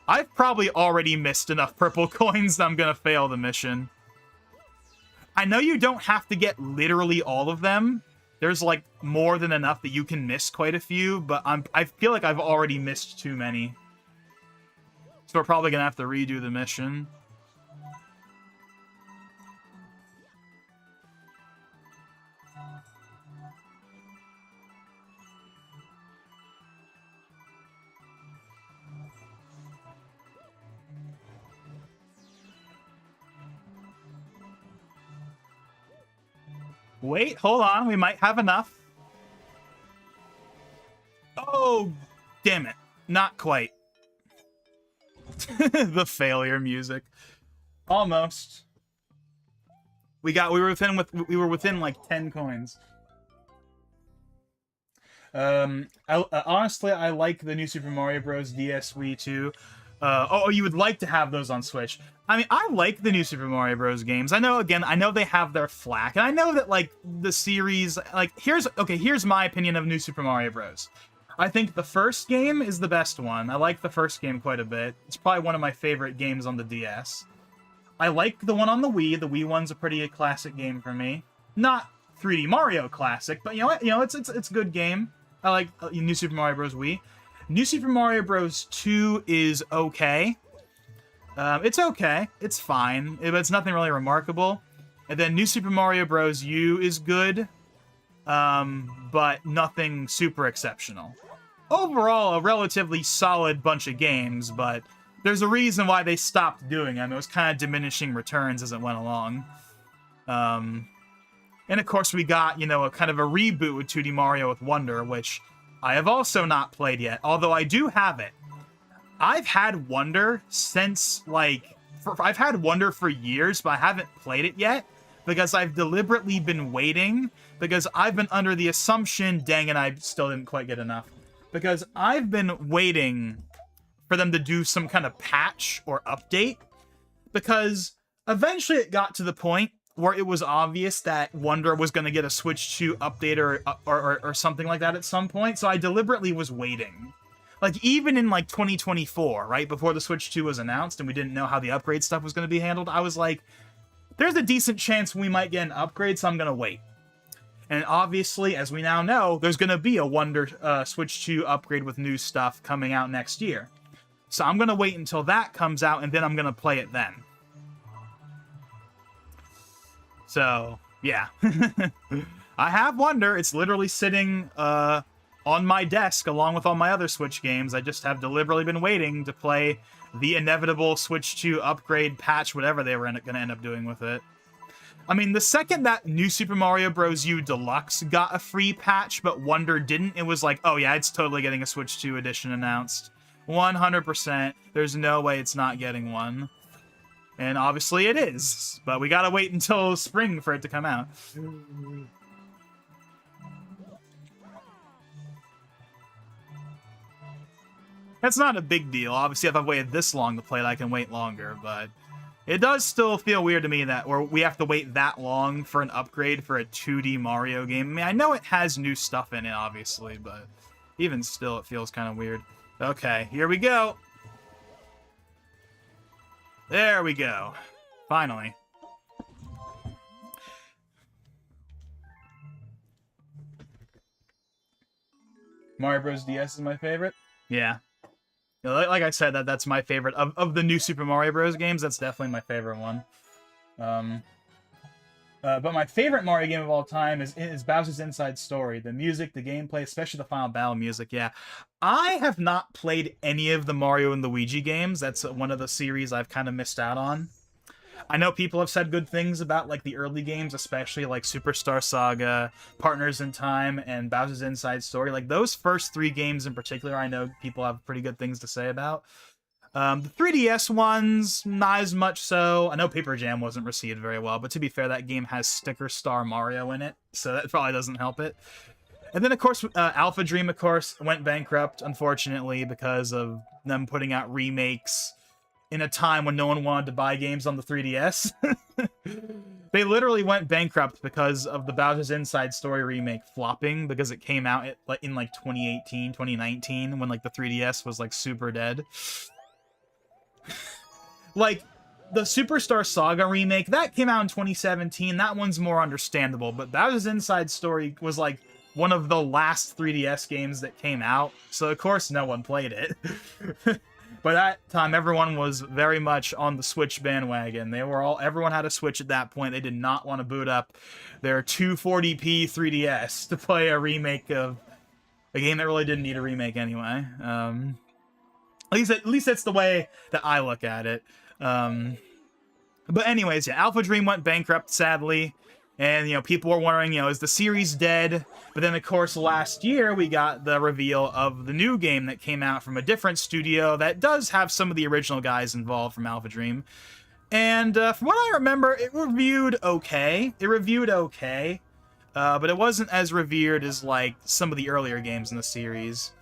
I've probably already missed enough purple coins that I'm gonna fail the mission. I know you don't have to get literally all of them. There's, like, more than enough that you can miss quite a few, but I feel like I've already missed too many. So we're probably gonna have to redo the mission. Wait, hold on, we might have enough. Oh, damn it. Not quite. The failure music. Almost. We were within like 10 coins. Honestly, I like the new Super Mario Bros. DS Wii too. Oh, you would like to have those on Switch. I mean, I like the new Super Mario Bros. Games. I know, again, I know they have their flack, and I know that, like, the series, like, here's my opinion of New Super Mario Bros. I think the first game is the best one. I like the first game quite a bit. It's probably one of my favorite games on the DS. I like the one on the Wii. The Wii one's a pretty classic game for me. Not 3D Mario classic, but it's a good game. I like New Super Mario Bros. Wii. New Super Mario Bros. 2 is okay. It's okay. It's fine. It's nothing really remarkable. And then New Super Mario Bros. U is good, but nothing super exceptional. Overall, a relatively solid bunch of games, but there's a reason why they stopped doing them. It was kind of diminishing returns as it went along. And of course, we got, a kind of a reboot with 2D Mario with Wonder, which I have also not played yet, although I do have it. I've had Wonder since, I've had Wonder for years, but I haven't played it yet, because I've deliberately been waiting, because I've been under the assumption, dang it, I still didn't quite get enough, because I've been waiting for them to do some kind of patch or update, because eventually it got to the point where it was obvious that Wonder was going to get a Switch 2 update or something like that at some point, so I deliberately was waiting. Like, even in, 2024, right, before the Switch 2 was announced and we didn't know how the upgrade stuff was going to be handled, I was like, there's a decent chance we might get an upgrade, so I'm going to wait. And obviously, as we now know, there's going to be a Wonder Switch 2 upgrade with new stuff coming out next year. So I'm going to wait until that comes out, and then I'm going to play it then. So, yeah. I have Wonder. It's literally sitting on my desk along with all my other Switch games. I just have deliberately been waiting to play the inevitable Switch 2 upgrade patch, whatever they were going to end up doing with it. I mean, the second that New Super Mario Bros. U Deluxe got a free patch, but Wonder didn't, it was like, oh yeah, it's totally getting a Switch 2 edition announced. 100%. There's no way it's not getting one. And obviously it is, but we gotta wait until spring for it to come out. That's not a big deal. Obviously, if I've waited this long to play it, I can wait longer, but it does still feel weird to me that we have to wait that long for an upgrade for a 2D Mario game. I mean, I know it has new stuff in it, obviously, but even still, it feels kind of weird. Okay, here we go. There we go. Finally. Mario Bros. DS is my favorite? Yeah. Like I said, that's my favorite. Of the new Super Mario Bros. Games, that's definitely my favorite one. But my favorite Mario game of all time is Bowser's Inside Story. The music, the gameplay, especially the Final Battle music, yeah. I have not played any of the Mario and Luigi games. That's one of the series I've kind of missed out on. I know people have said good things about, the early games, especially, Superstar Saga, Partners in Time, and Bowser's Inside Story. Those first three games in particular, I know people have pretty good things to say about. The 3DS ones, not as much so. I know Paper Jam wasn't received very well, but to be fair, that game has Sticker Star Mario in it, so that probably doesn't help it. And then, of course, Alpha Dream, of course, went bankrupt, unfortunately, because of them putting out remakes in a time when no one wanted to buy games on the 3DS. They literally went bankrupt because of the Bowser's Inside Story remake flopping, because it came out in 2018, 2019, when the 3DS was super dead. The Superstar Saga remake, that came out in 2017. That one's more understandable, but Bowser's Inside Story was one of the last 3DS games that came out, so of course no one played it. By that time, everyone was very much on the Switch bandwagon. Everyone had a Switch at that point. They did not want to boot up their 240p 3DS to play a remake of a game that really didn't need a remake anyway. At least that's the way that I look at it. But anyways, yeah, Alpha Dream went bankrupt, sadly. And, people were wondering, is the series dead? But then, of course, last year, we got the reveal of the new game that came out from a different studio that does have some of the original guys involved from Alpha Dream. And from what I remember, it reviewed okay. But it wasn't as revered as, some of the earlier games in the series.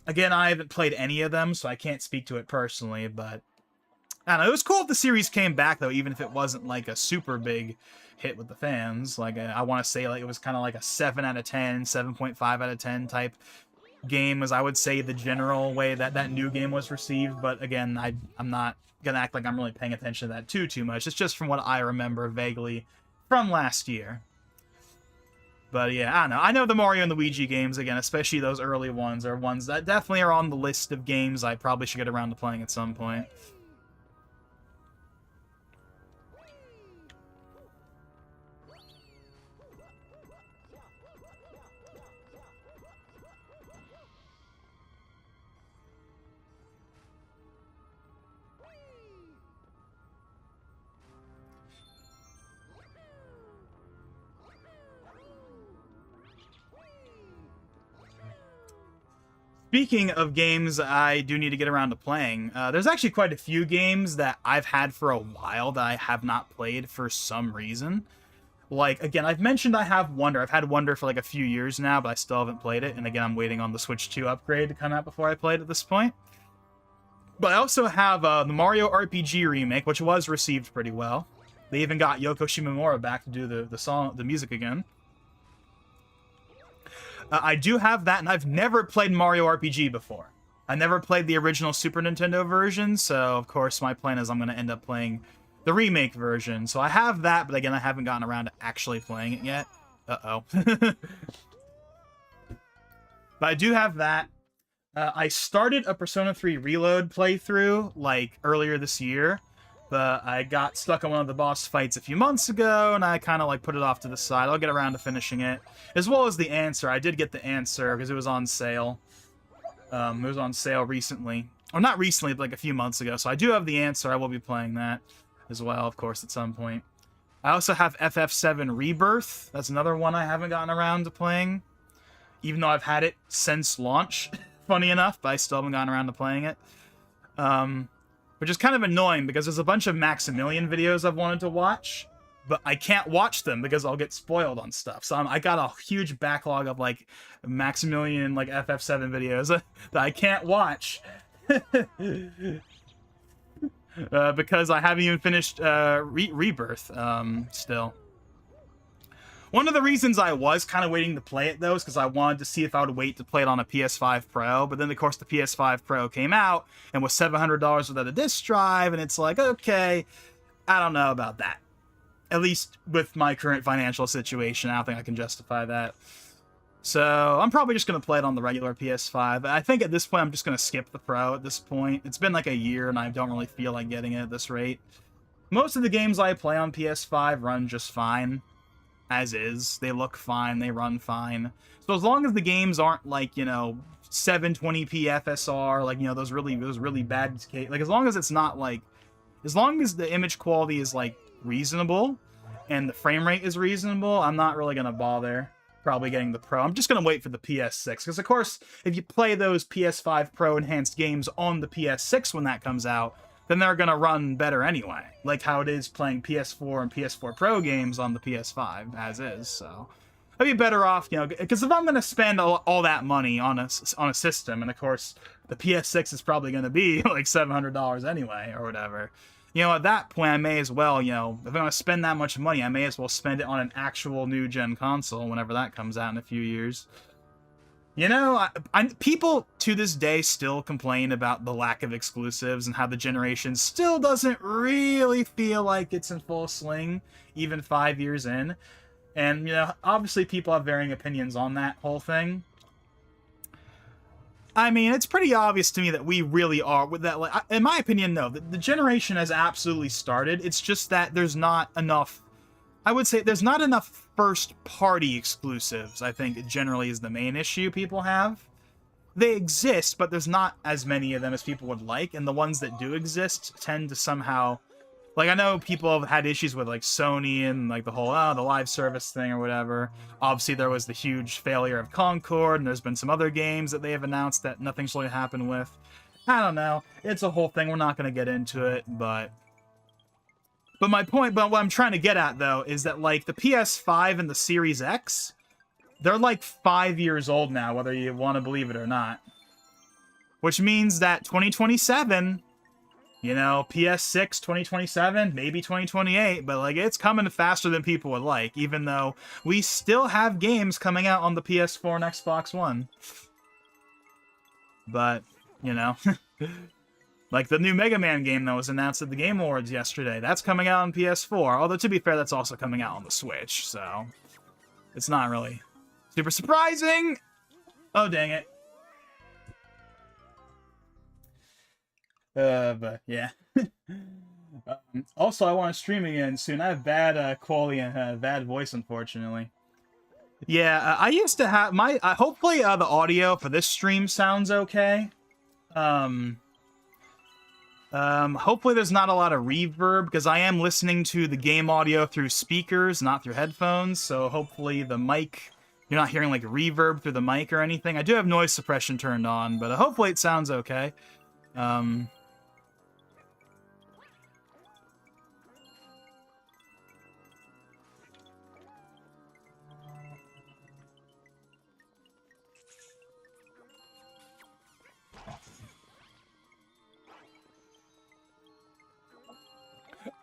Again, I haven't played any of them, so I can't speak to it personally, but I don't know. It was cool if the series came back, though, even if it wasn't like a super big hit with the fans. Like, I want to say like it was kind of like a 7 out of 10, 7.5 out of 10 type game, as I would say the general way that that new game was received. But again, I'm not gonna act like I'm really paying attention to that too much. It's just from what I remember vaguely from last year. But yeah, I don't know. I know the Mario and Luigi games, again, especially those early ones, are ones that definitely are on the list of games I probably should get around to playing at some point. Speaking of games I do need to get around to playing, there's actually quite a few games that I've had for a while that I have not played for some reason. Like, again, I've mentioned I have Wonder. I've had Wonder for like a few years now, but I still haven't played it. And again, I'm waiting on the Switch 2 upgrade to come out before I play it at this point. But I also have the Mario RPG remake, which was received pretty well. They even got Yoko Shimomura back to do the music again. I do have that, and I've never played Mario RPG before. I never played the original Super Nintendo version, so of course my plan is I'm going to end up playing the remake version. So I have that, but again, I haven't gotten around to actually playing it yet. Uh-oh. But I do have that. I started a Persona 3 Reload playthrough, like, earlier this year, but I got stuck on one of the boss fights a few months ago, and I kind of, like, put it off to the side. I'll get around to finishing it, as well as the Answer. I did get the Answer, because it was on sale. It was on sale recently. Or not recently, but, like, a few months ago, so I do have the Answer. I will be playing that as well, of course, at some point. I also have FF7 Rebirth. That's another one I haven't gotten around to playing, even though I've had it since launch, funny enough, but I still haven't gotten around to playing it. Which is kind of annoying, because there's a bunch of Maximilian videos I've wanted to watch, but I can't watch them because I'll get spoiled on stuff. So I got a huge backlog of, like, Maximilian, like, FF7 videos that I can't watch. Because I haven't even finished Rebirth still. One of the reasons I was kind of waiting to play it, though, is because I wanted to see if I would wait to play it on a PS5 Pro. But then, of course, the PS5 Pro came out and was $700 without a disc drive. And it's like, okay, I don't know about that. At least with my current financial situation, I don't think I can justify that. So I'm probably just going to play it on the regular PS5. I think at this point, I'm just going to skip the Pro at this point. It's been like a year, and I don't really feel like getting it at this rate. Most of the games I play on PS5 run just fine. As is. They look fine, they run fine. So as long as the games aren't like, you know, 720p FSR, like, you know, those really bad, like, as long as it's not like, as long as the image quality is like reasonable and the frame rate is reasonable, I'm not really gonna bother probably getting the Pro. I'm just gonna wait for the PS6, because of course, if you play those PS5 Pro enhanced games on the PS6 when that comes out, then they're going to run better anyway. Like how it is playing PS4 and PS4 Pro games on the PS5, as is. So I'd be better off, you know, because if I'm going to spend all that money on a system, and of course the PS6 is probably going to be like $700 anyway, or whatever, you know, at that point I may as well, you know, if I'm going to spend that much money, I may as well spend it on an actual new-gen console whenever that comes out in a few years. You know, people to this day still complain about the lack of exclusives and how the generation still doesn't really feel like it's in full swing, even 5 years in. And, you know, obviously people have varying opinions on that whole thing. I mean, it's pretty obvious to me that we really are, with that, like, in my opinion, no, the generation has absolutely started. It's just that there's not enough, I would say there's not enough first-party exclusives, I think, generally is the main issue people have. They exist, but there's not as many of them as people would like, and the ones that do exist tend to somehow... Like, I know people have had issues with, like, Sony and, like, the whole, the live service thing or whatever. Obviously, there was the huge failure of Concord, and there's been some other games that they have announced that nothing's really happened with. I don't know. It's a whole thing. We're not going to get into it, but my point, but what I'm trying to get at, though, is that, like, the PS5 and the Series X, they're, like, 5 years old now, whether you want to believe it or not. which means that 2027, you know, PS6 2027, maybe 2028, but like it's coming faster than people would like, even though we still have games coming out on the PS4 and Xbox One. But, you know, like the new Mega Man game that was announced at the Game Awards yesterday, that's coming out on PS4, although to be fair, that's also coming out on the Switch, so it's not really super surprising. Oh, dang it. But yeah. Also, I want to stream again soon. I have bad quality and bad voice, unfortunately. Yeah, I used to have my. Hopefully, the audio for this stream sounds okay. Hopefully, there's not a lot of reverb because I am listening to the game audio through speakers, not through headphones. So hopefully, the mic. You're not hearing like reverb through the mic or anything. I do have noise suppression turned on, but hopefully it sounds okay.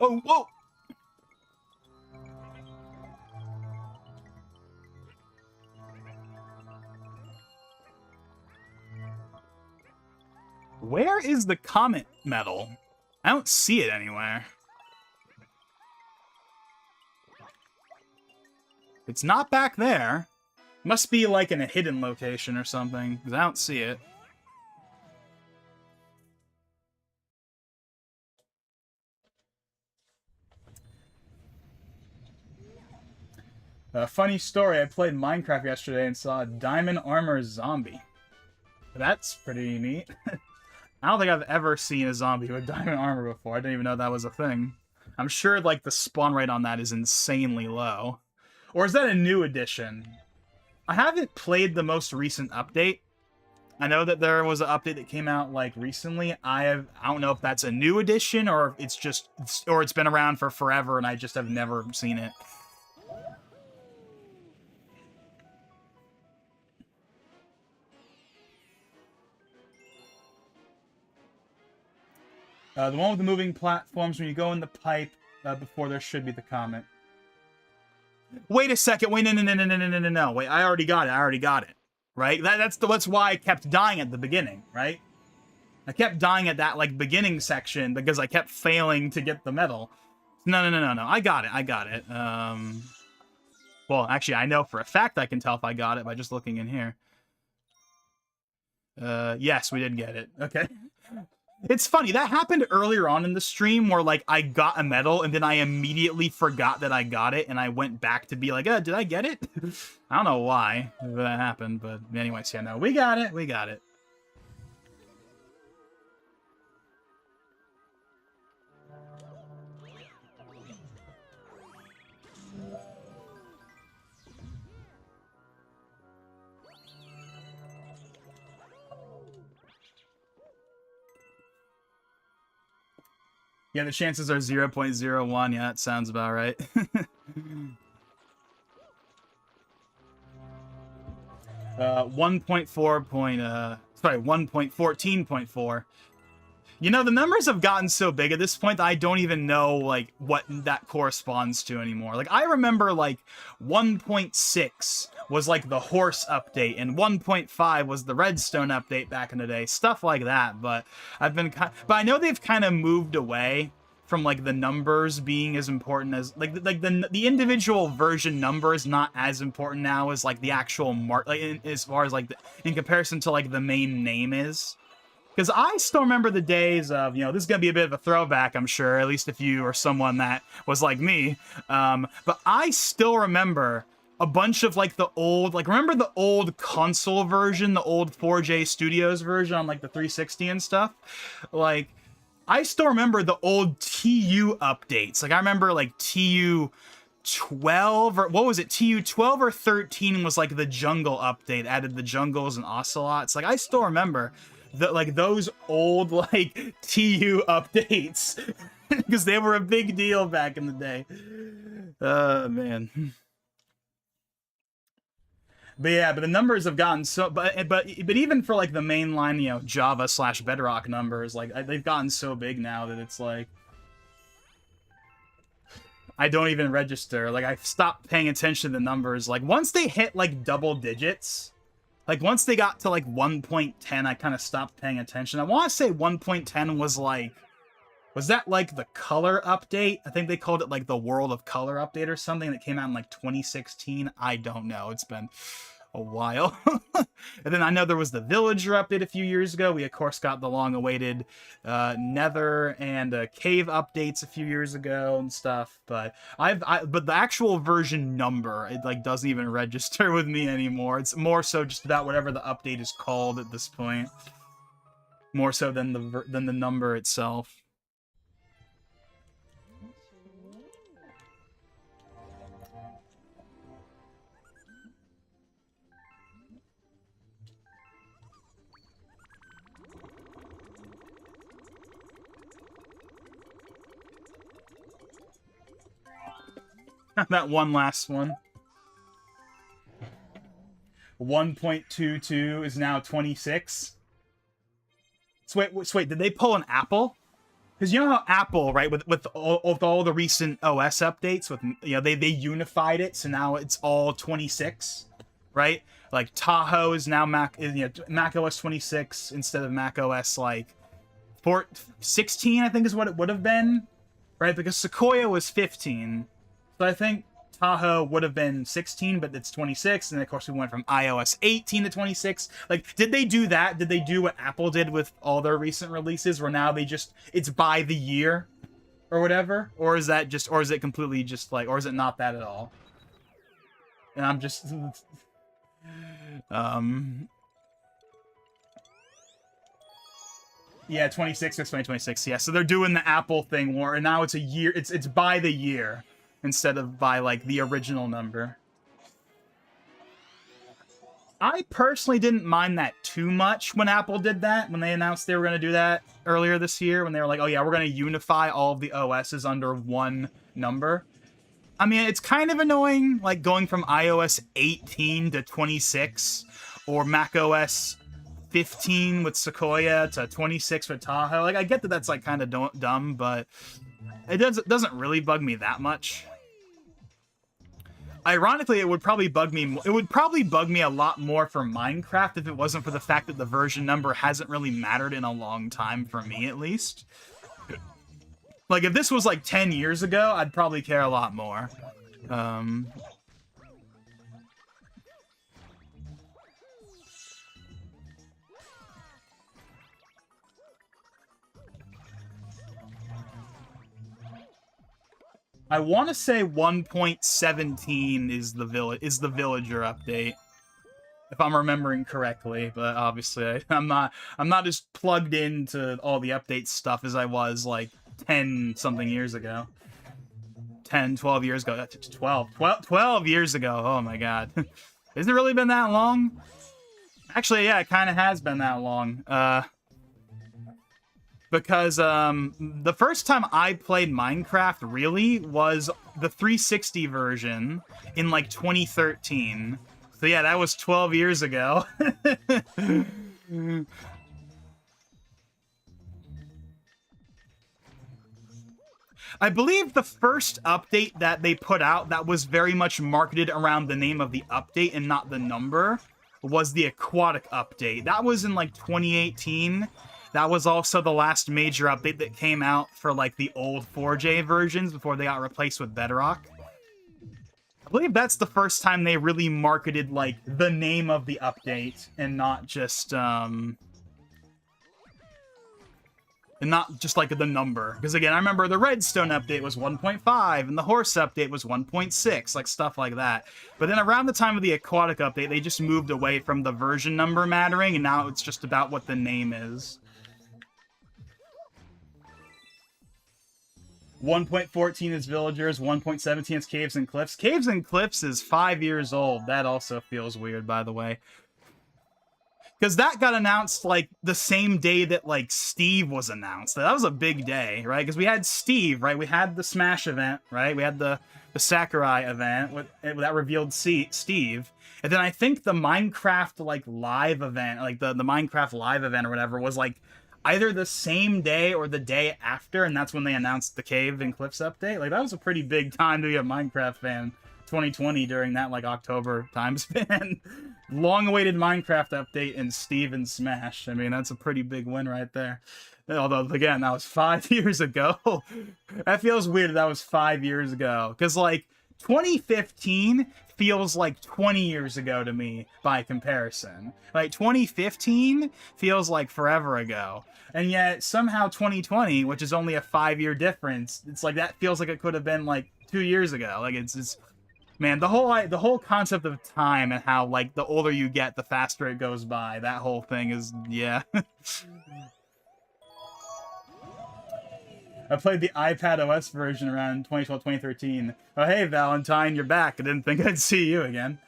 Oh, whoa! Where is the Comet medal? I don't see it anywhere. It's not back there. Must be like in a hidden location or something, because I don't see it. Funny story, I played Minecraft yesterday and saw a diamond armor zombie. That's pretty neat. I don't think I've ever seen a zombie with diamond armor before. I didn't even know that was a thing. I'm sure like the spawn rate on that is insanely low. Or is that a new edition? I haven't played the most recent update. I know that there was an update that came out like recently. I don't know if that's a new edition or it's just it's been around for forever and I just have never seen it. The one with the moving platforms when you go in the pipe before there should be the comet. Wait a second. Wait, no. Wait, I already got it. Right? That's why I kept dying at the beginning, right? I kept dying at that like beginning section because I kept failing to get the medal. No. I got it. Well, actually, I know for a fact I can tell if I got it by just looking in here. Yes, we did get it. Okay. It's funny, that happened earlier on in the stream where, like, I got a medal and then I immediately forgot that I got it and I went back to be like, did I get it? I don't know why that happened, but anyways, yeah, no, we got it. Yeah, the chances are 0.01. Yeah, that sounds about right. 1.14.4. You know, the numbers have gotten so big at this point that I don't even know, like, what that corresponds to anymore. Like, I remember, like, 1.6 was, like, the horse update, and 1.5 was the redstone update back in the day. Stuff like that, but but I know they've kind of moved away from, like, the numbers being as important as, like the individual version number is not as important now as, like, the actual as far as, like, in comparison to, like, the main name is. Because I still remember the days of, you know, this is going to be a bit of a throwback, I'm sure, at least if you are someone that was like me. But I still remember a bunch of, like, the old, like, remember the old console version, the old 4J Studios version on, like, the 360 and stuff? Like, I still remember the old TU updates. Like, I remember, like, TU 12 or what was it? TU 12 or 13 was, like, the jungle update, added the jungles and ocelots. Like, I still remember like those old like TU updates because they were a big deal back in the day. Man. But yeah, but the numbers have gotten so, but even for like the mainline, you know, Java/Bedrock numbers, like they've gotten so big now that it's like I don't even register. Like I've stopped paying attention to the numbers. Like once they hit like double digits, like once they got to like 1.10, I kind of stopped paying attention. I want to say 1.10 was like, was that like the color update? I think they called it like the World of Color update or something that came out in like 2016. I don't know. It's been a while. And then I know there was the Villager update a few years ago. We of course got the long-awaited Nether and Cave updates a few years ago and stuff. But but the actual version number, it like doesn't even register with me anymore. It's more so just about whatever the update is called at this point, more so than the number itself. That one last one. 1.22 is now 26. So wait, did they pull an Apple? Because you know how Apple, right, with all the recent OS updates, with you know they unified it, so now it's all 26, right? Like Tahoe is now Mac OS 26 instead of Mac OS like 16, I think is what it would have been, right? Because Sequoia was 15. So I think Tahoe would have been 16, but it's 26. And of course, we went from iOS 18 to 26. Like, did they do that? Did they do what Apple did with all their recent releases, where now it's by the year or whatever? Or is it completely just like, or is it not that at all? And I'm just, yeah, 26 or 2026. Yeah, so they're doing the Apple thing and now it's a year. It's by the year instead of by like the original number. I personally didn't mind that too much when Apple did that, when they announced they were going to do that earlier this year, when they were like, oh yeah, we're going to unify all of the OSs under one number. I mean, it's kind of annoying, like going from iOS 18 to 26, or macOS 15 with Sequoia to 26 with Tahoe. Like, I get that that's like kind of dumb, but it doesn't really bug me that much. Ironically, it would probably bug me a lot more for Minecraft if it wasn't for the fact that the version number hasn't really mattered in a long time, for me at least. Like, if this was like 10 years ago, I'd probably care a lot more. I want to say 1.17 is the Villager update, if I'm remembering correctly. But obviously, I'm not as plugged into all the update stuff as I was like 10 something years ago. 10, 12 years ago. 12 years ago. Oh my god. Has it really been that long? Actually, yeah, it kind of has been that long. Because the first time I played Minecraft really was the 360 version in like 2013. So yeah, that was 12 years ago. I believe the first update that they put out that was very much marketed around the name of the update and not the number was the Aquatic update. That was in like 2018. That was also the last major update that came out for like the old 4J versions before they got replaced with Bedrock. I believe that's the first time they really marketed like the name of the update and not just like the number. Because again, I remember the Redstone update was 1.5 and the Horse update was 1.6, like stuff like that. But then around the time of the Aquatic update, they just moved away from the version number mattering, and now it's just about what the name is. 1.14 is Villagers, 1.17 is Caves and Cliffs. Caves and Cliffs is 5 years old. That also feels weird, by the way. Because that got announced, like, the same day that, like, Steve was announced. That was a big day, right? Because we had Steve, right? We had the Smash event, right? We had the the Sakurai event that revealed Steve. And then I think the Minecraft like live event, like the Minecraft live event or whatever, was like either the same day or the day after, and that's when they announced the Cave and Cliffs update. Like that was a pretty big time to be a Minecraft fan. 2020 during that like October time span. Long-awaited Minecraft update and Steve and Smash. I mean, that's a pretty big win right there. Although, again, that was 5 years ago. That feels weird that was 5 years ago. Because, like, 2015 feels like 20 years ago to me by comparison. Like, 2015 feels like forever ago. And yet, somehow 2020, which is only a 5-year difference, it's like that feels like it could have been, like, 2 years ago. Like, it's man, the whole concept of time and how, like, the older you get, the faster it goes by. That whole thing is, yeah. I played the iPad OS version around 2012, 2013. Oh, hey, Valentine, you're back. I didn't think I'd see you again.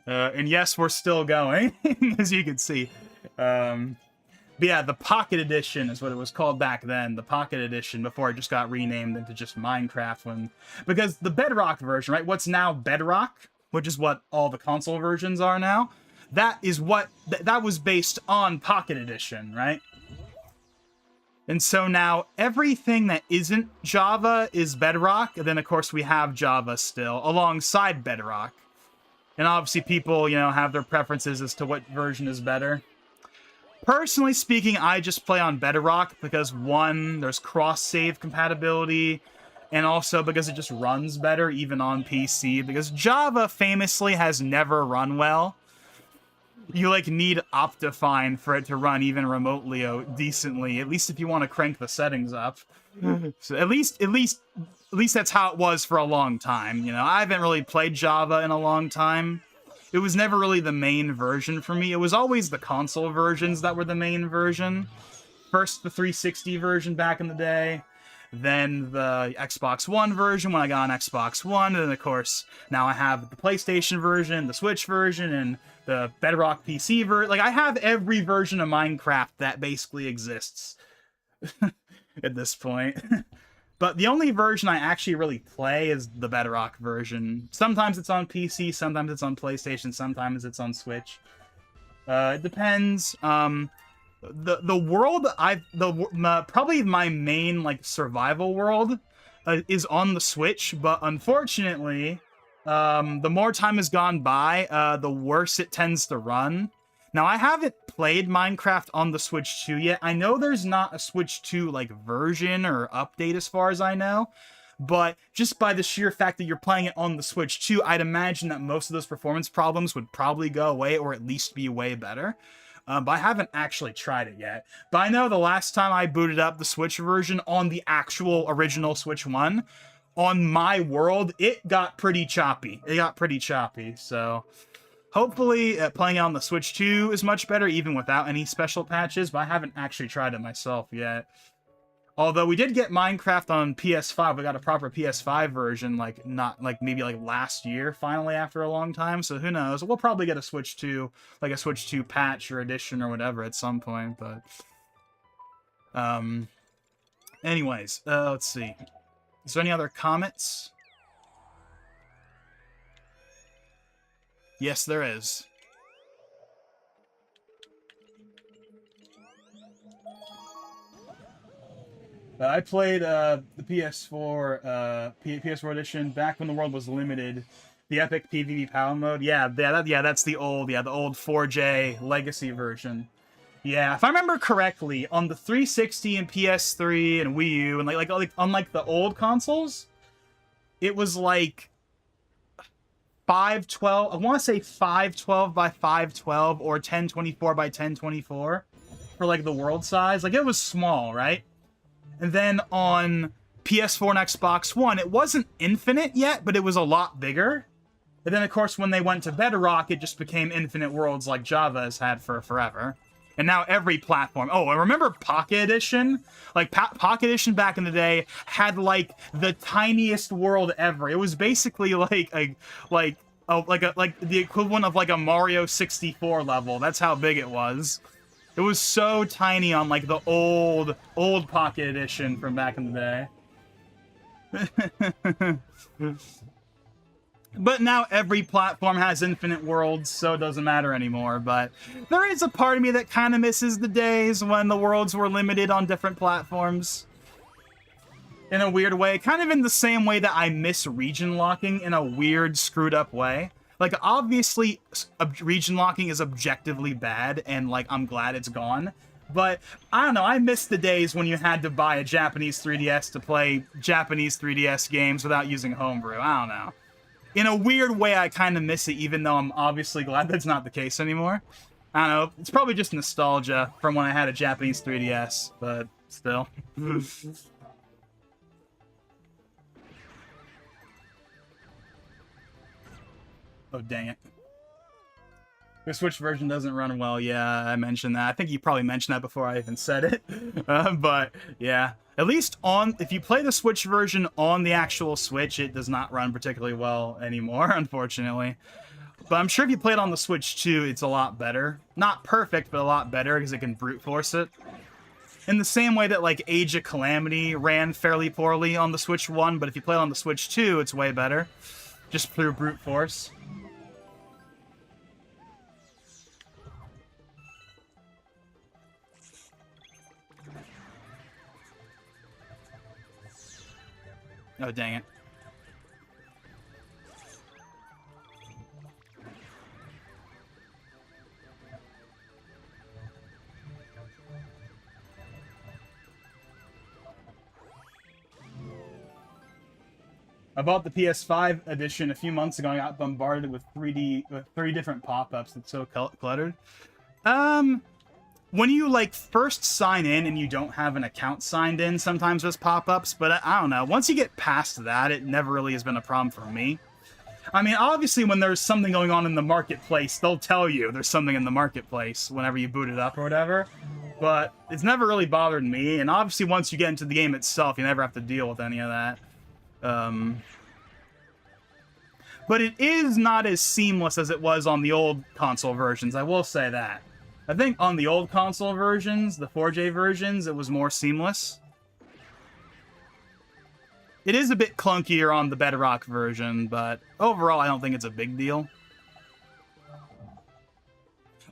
And yes, we're still going, as you can see. But yeah, the Pocket Edition is what it was called back then. The Pocket Edition, before it just got renamed into just Minecraft. Because the Bedrock version, right? What's now Bedrock, which is what all the console versions are now, that is what... that was based on Pocket Edition, right? And so now everything that isn't Java is Bedrock, and then of course we have Java still, alongside Bedrock. And obviously people, you know, have their preferences as to what version is better. Personally speaking, I just play on Bedrock because, one, there's cross-save compatibility, and also because it just runs better even on PC, because Java famously has never run well. You, like, need Optifine for it to run even remotely decently, at least if you want to crank the settings up. So at least that's how it was for a long time, you know? I haven't really played Java in a long time. It was never really the main version for me. It was always the console versions that were the main version. First, the 360 version back in the day. Then the Xbox One version when I got on Xbox One. And then, of course, now I have the PlayStation version, the Switch version, and the Bedrock PC version. Like, I have every version of Minecraft that basically exists at this point. But the only version I actually really play is the Bedrock version. Sometimes it's on PC, sometimes it's on PlayStation, sometimes it's on Switch. It depends. The world probably my main like survival world is on the Switch, but unfortunately, the more time has gone by, the worse it tends to run. Now, I haven't played Minecraft on the Switch 2 yet. I know there's not a Switch 2, like, version or update as far as I know. But just by the sheer fact that you're playing it on the Switch 2, I'd imagine that most of those performance problems would probably go away or at least be way better. But I haven't actually tried it yet. But I know the last time I booted up the Switch version on the actual original Switch 1, on my world, it got pretty choppy. So... hopefully, playing on the Switch 2 is much better, even without any special patches, but I haven't actually tried it myself yet. Although we did get Minecraft on PS5, we got a proper PS5 version, like, not, like, maybe, like, last year, finally, after a long time, so who knows? We'll probably get a Switch 2, like, a Switch 2 patch or edition or whatever at some point, but... anyways, let's see. Is there any other comments? Yes, there is. I played the PS4 PS4 edition back when the world was limited. The Epic PvP Power Mode. Yeah, that's the old 4J Legacy version. Yeah, if I remember correctly, on the 360 and PS3 and Wii U and like unlike the old consoles, it was like 512, I want to say 512 by 512 or 1024 by 1024 for like the world size. Like it was small, right? And then on PS4 and Xbox One, it wasn't infinite yet, but it was a lot bigger. And then of course when they went to Bedrock, it just became infinite worlds like Java has had for forever. And now every platform. Oh, I remember Pocket Edition. Like Pocket Edition back in the day had like the tiniest world ever. It was basically like the equivalent of like a Mario 64 level. That's how big it was. It was so tiny on like the old Pocket Edition from back in the day. But now every platform has infinite worlds, so it doesn't matter anymore. But there is a part of me that kind of misses the days when the worlds were limited on different platforms. In a weird way. Kind of in the same way that I miss region locking in a weird, screwed up way. Like, obviously, region locking is objectively bad, and, like, I'm glad it's gone. But, I don't know, I miss the days when you had to buy a Japanese 3DS to play Japanese 3DS games without using Homebrew. I don't know. In a weird way, I kind of miss it, even though I'm obviously glad that's not the case anymore. I don't know, it's probably just nostalgia from when I had a Japanese 3DS, but still. Oh, dang it. The Switch version doesn't run well. Yeah, I mentioned that. I think you probably mentioned that before I even said it. But, yeah. At least if you play the Switch version on the actual Switch, it does not run particularly well anymore, unfortunately. But I'm sure if you play it on the Switch 2, it's a lot better. Not perfect, but a lot better, because it can brute force it. In the same way that, like, Age of Calamity ran fairly poorly on the Switch 1, but if you play it on the Switch 2, it's way better. Just through brute force. Oh, dang it. I bought the PS5 edition a few months ago and I got bombarded with three different pop-ups. It's so cluttered. When you, like, first sign in and you don't have an account signed in, sometimes there's pop-ups, but I don't know. Once you get past that, it never really has been a problem for me. I mean, obviously, when there's something going on in the marketplace, they'll tell you there's something in the marketplace whenever you boot it up or whatever. But it's never really bothered me, and obviously, once you get into the game itself, you never have to deal with any of that. But it is not as seamless as it was on the old console versions, I will say that. I think on the old console versions, the 4J versions, it was more seamless. It is a bit clunkier on the Bedrock version, but overall I don't think it's a big deal.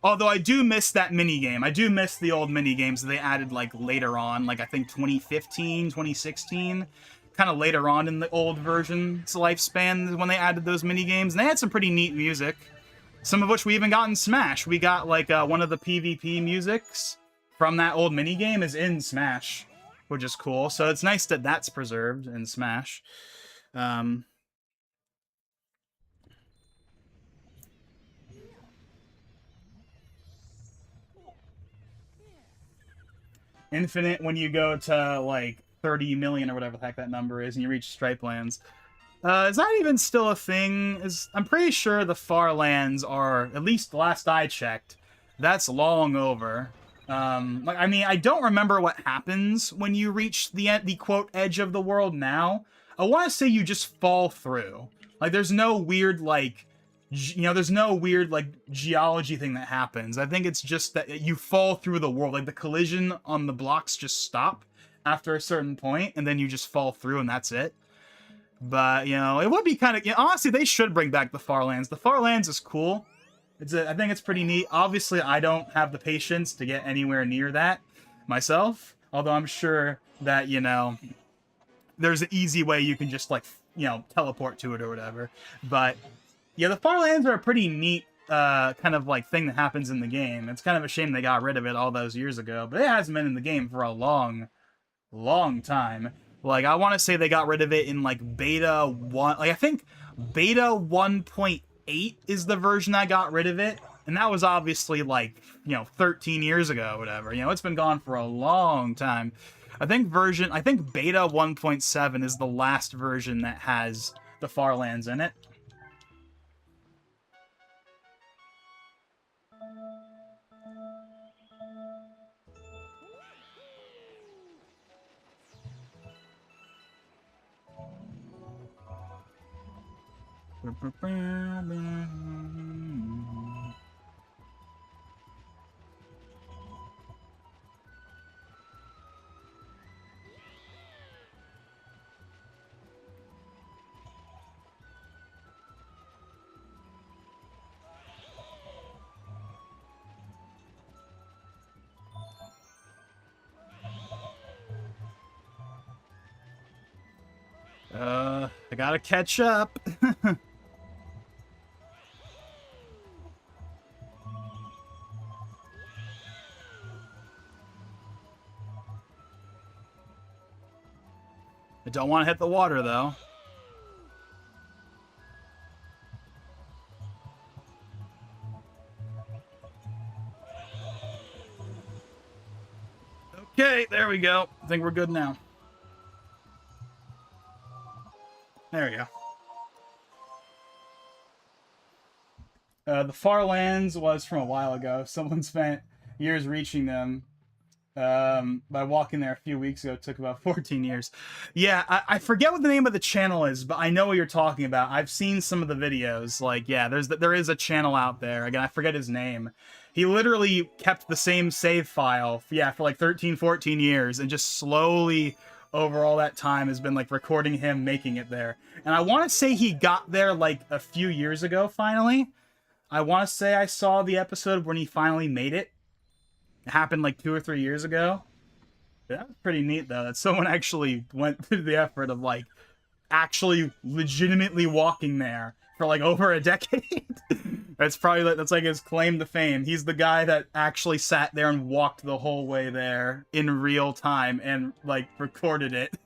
Although I do miss that minigame. I do miss the old minigames that they added, like, later on, like, I think 2015, 2016. Kind of later on in the old version's lifespan when they added those minigames. And they had some pretty neat music. Some of which we even got in Smash. We got, like, one of the PvP musics from that old minigame is in Smash, which is cool. So it's nice that that's preserved in Smash. Infinite when you go to, like, 30 million or whatever the heck that number is and you reach Stripe Lands. Is that even still a thing? I'm pretty sure the Far Lands are, at least the last I checked, that's long over. Like, I mean, I don't remember what happens when you reach the quote edge of the world now. I want to say you just fall through. Like, there's no weird, like, there's no weird, like, geology thing that happens. I think it's just that you fall through the world. Like, the collision on the blocks just stop after a certain point, and then you just fall through, and that's it. But, it would be kind of... honestly, they should bring back the Far Lands. The Far Lands is cool. I think it's pretty neat. Obviously, I don't have the patience to get anywhere near that myself. Although I'm sure that, there's an easy way you can just, like, teleport to it or whatever. But, yeah, the Far Lands are a pretty neat kind of, like, thing that happens in the game. It's kind of a shame they got rid of it all those years ago. But it hasn't been in the game for a long time. Like, I want to say they got rid of it in, like, beta 1... like, I think beta 1.8 is the version that got rid of it. And that was obviously, like, 13 years ago or whatever. It's been gone for a long time. I think beta 1.7 is the last version that has the Far Lands in it. gotta catch up. I don't want to hit the water, though. Okay, there we go. I think we're good now. There we go. The Far Lands was from a while ago. Someone spent years reaching them. By walking there a few weeks ago. It took about 14 years. Yeah, I forget what the name of the channel is, but I know what you're talking about. I've seen some of the videos. Like, yeah, there is a channel out there. Again, I forget his name. He literally kept the same save file, for like 13, 14 years, and just slowly over all that time has been like recording him making it there. And I want to say he got there like a few years ago, finally. I want to say I saw the episode when he finally made it. It happened like 2 or 3 years ago. That was pretty neat, though, that someone actually went through the effort of, like, actually legitimately walking there for, like, over a decade. That's like his claim to fame. He's the guy that actually sat there and walked the whole way there in real time and, like, recorded it.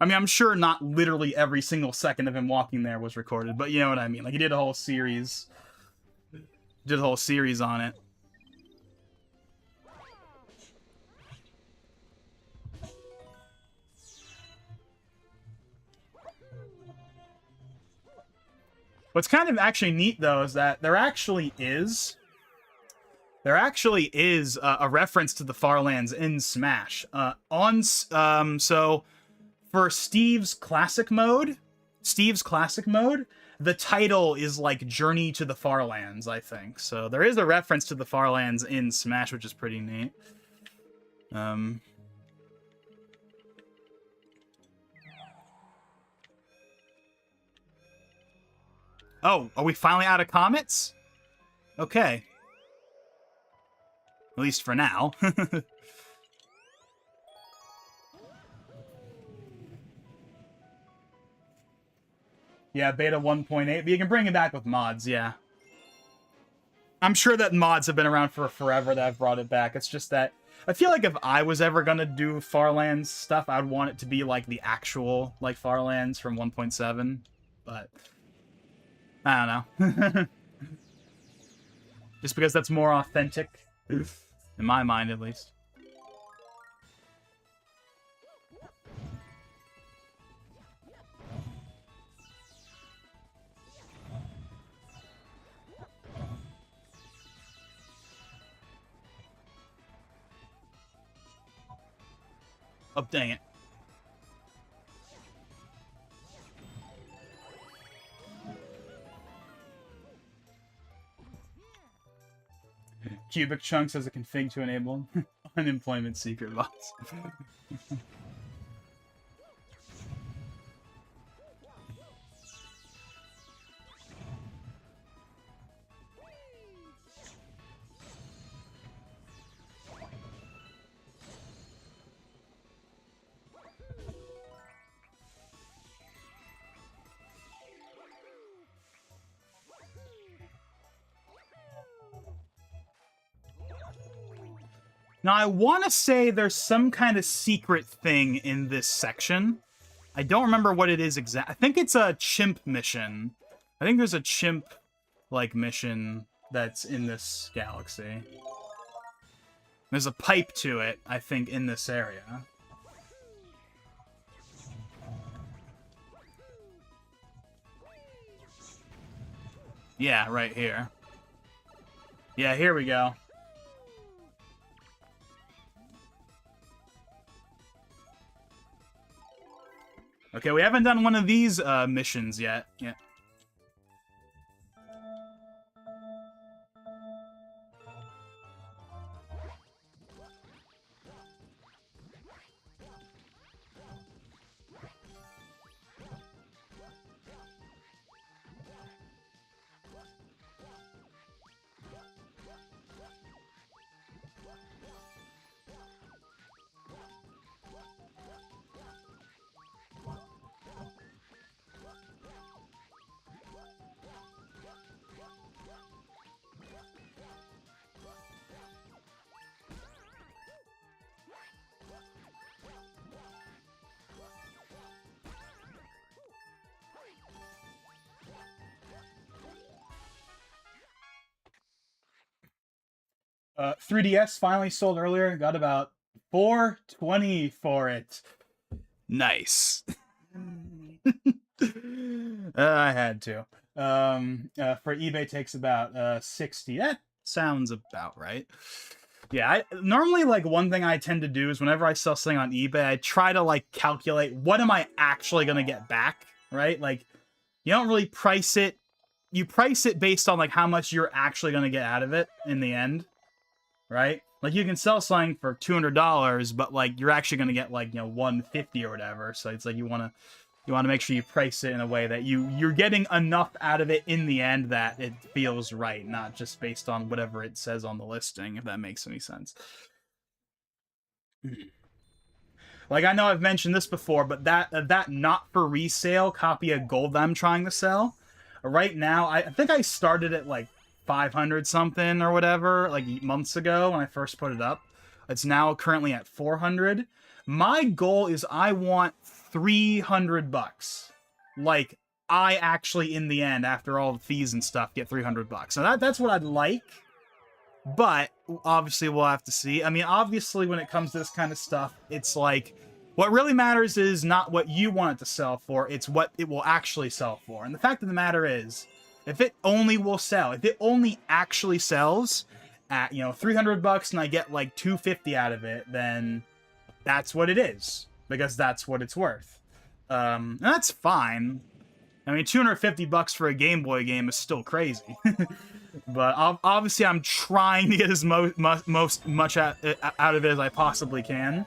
I mean, I'm sure not literally every single second of him walking there was recorded, but you know what I mean. Like, he did a whole series. Did a whole series on it. What's kind of actually neat, though, is that there actually is a reference to the Far Lands in Smash. So for Steve's classic mode, the title is like Journey to the Far Lands, I think. So there is a reference to the Far Lands in Smash, which is pretty neat. Oh, are we finally out of comets? Okay. At least for now. Yeah, beta 1.8, but you can bring it back with mods, yeah. I'm sure that mods have been around for forever that have brought it back. It's just that I feel like if I was ever gonna do Farlands stuff, I would want it to be like the actual like Farlands from 1.7, but I don't know. Just because that's more authentic, in my mind at least. Oh, dang it. Cubic Chunks has a config to enable unemployment secret bots. Now, I want to say there's some kind of secret thing in this section. I don't remember what it is exactly. I think it's a chimp mission. I think there's a chimp, like, mission that's in this galaxy. There's a pipe to it, I think, in this area. Yeah, right here. Yeah, here we go. Okay, we haven't done one of these missions yet. Yeah. 3DS finally sold earlier. Got about 420 for it. Nice. I had to. For eBay takes about 60. That sounds about right. Yeah, I normally, like, one thing I tend to do is whenever I sell something on eBay, I try to, like, calculate what am I actually gonna get back, right? Like, you don't really price it. You price it based on, like, how much you're actually gonna get out of it in the end, right? Like, you can sell something for $200, but, like, you're actually gonna get, like, 150 or whatever. So it's like you wanna make sure you price it in a way that you're getting enough out of it in the end that it feels right, not just based on whatever it says on the listing, if that makes any sense. Like, I know I've mentioned this before, but that not for resale copy of gold that I'm trying to sell, right now, I think I started at like 500 something or whatever, like months ago when I first put it up. It's now currently at 400. My goal is I want 300 bucks. Like, I actually, in the end, after all the fees and stuff, get 300 bucks. Now that's what I'd like, but obviously we'll have to see. I mean, obviously when it comes to this kind of stuff, it's like, what really matters is not what you want it to sell for, it's what it will actually sell for. And the fact of the matter is, if it only will sell, if it only actually sells at, 300 bucks and I get like 250 out of it, then that's what it is, because that's what it's worth. And that's fine. I mean, 250 bucks for a Game Boy game is still crazy. But obviously I'm trying to get as much out of it as I possibly can.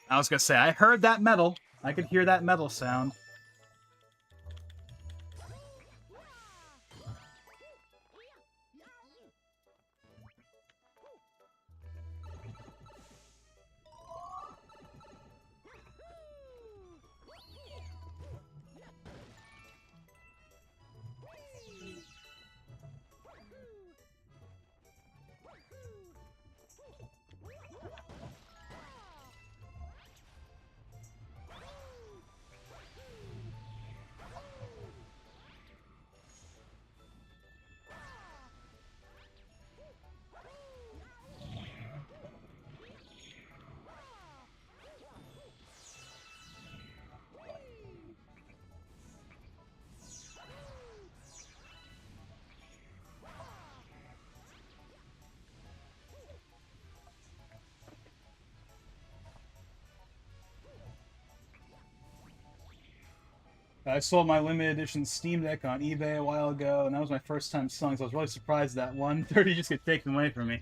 I was gonna say, I heard that metal. I could hear that metal sound. I sold my limited edition Steam Deck on eBay a while ago, and that was my first time selling, so I was really surprised that 130 just get taken away from me.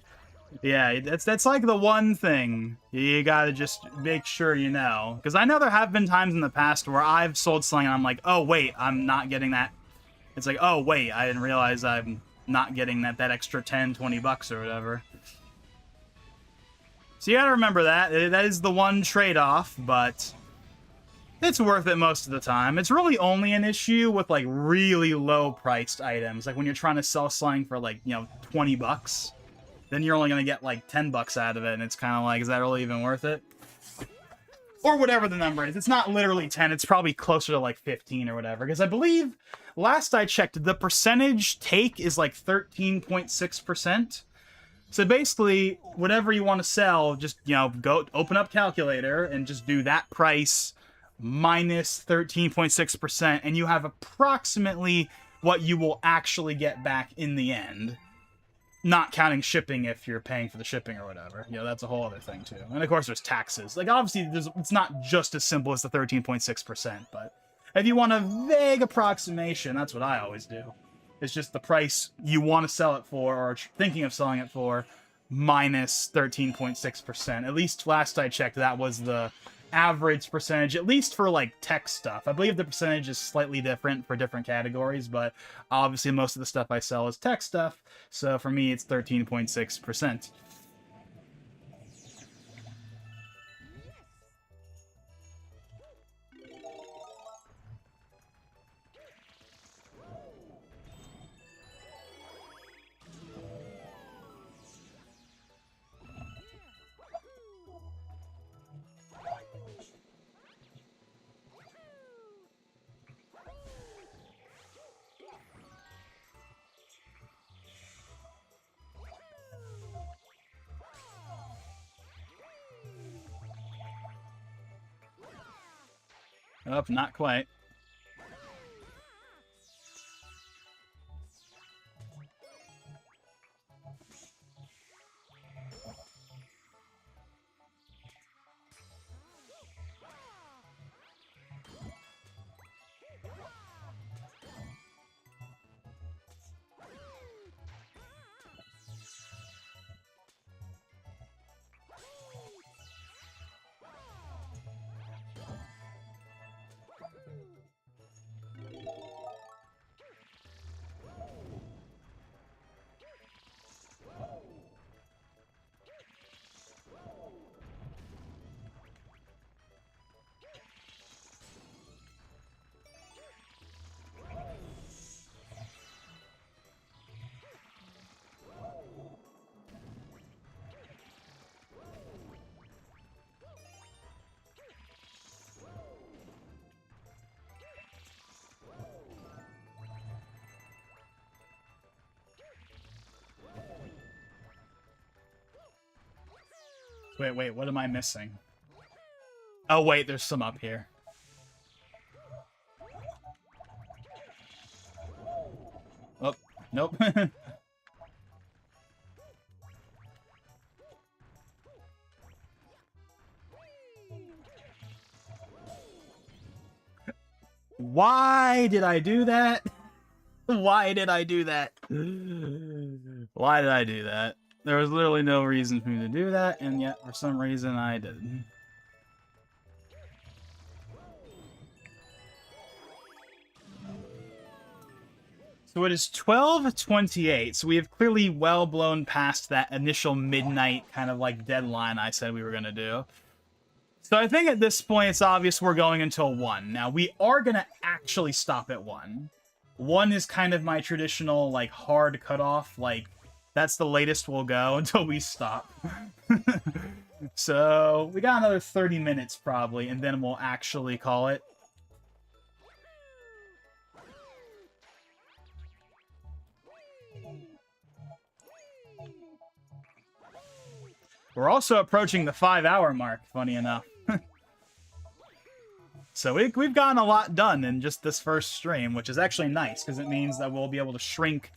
Yeah, that's like the one thing you gotta just make sure you know. Because I know there have been times in the past where I've sold something and I'm like, oh wait, I'm not getting that. It's like, oh wait, I didn't realize I'm not getting that extra 10, 20 bucks or whatever. So you gotta remember that. That is the one trade-off, but it's worth it most of the time. It's really only an issue with, like, really low-priced items. Like, when you're trying to sell something for, like, 20 bucks, then you're only gonna get, like, 10 bucks out of it, and it's kind of like, is that really even worth it? Or whatever the number is. It's not literally 10, it's probably closer to, like, 15 or whatever. Because I believe, last I checked, the percentage take is, like, 13.6%. So basically, whatever you want to sell, just, go open up calculator and just do that price minus 13.6%, and you have approximately what you will actually get back in the end. not counting shipping if you're paying for the shipping or whatever. You know, that's a whole other thing too. And of course, there's taxes. Like, obviously, it's not just as simple as the 13.6%, but if you want a vague approximation, that's what I always do. It's just the price you want to sell it for, or thinking of selling it for, minus 13.6%. At least last I checked, that was the average percentage, at least for like tech stuff. I believe the percentage is slightly different for different categories, but obviously most of the stuff I sell is tech stuff, so for me it's 13.6%. Oh, not quite. Wait, what am I missing? Oh, wait, there's some up here. Oh, nope. Why did I do that? Why did I do that? Why did I do that? There was literally no reason for me to do that, and yet for some reason I did. So it is 12:28, so we have clearly well blown past that initial midnight kind of like deadline I said we were going to do. So I think at this point it's obvious we're going until 1. Now, we are going to actually stop at 1. 1 is kind of my traditional, like, hard cutoff. Like, that's the latest we'll go until we stop. So we got another 30 minutes probably, and then we'll actually call it. We're also approaching the 5-hour mark, funny enough. So we've gotten a lot done in just this first stream, which is actually nice, because it means that we'll be able to shrink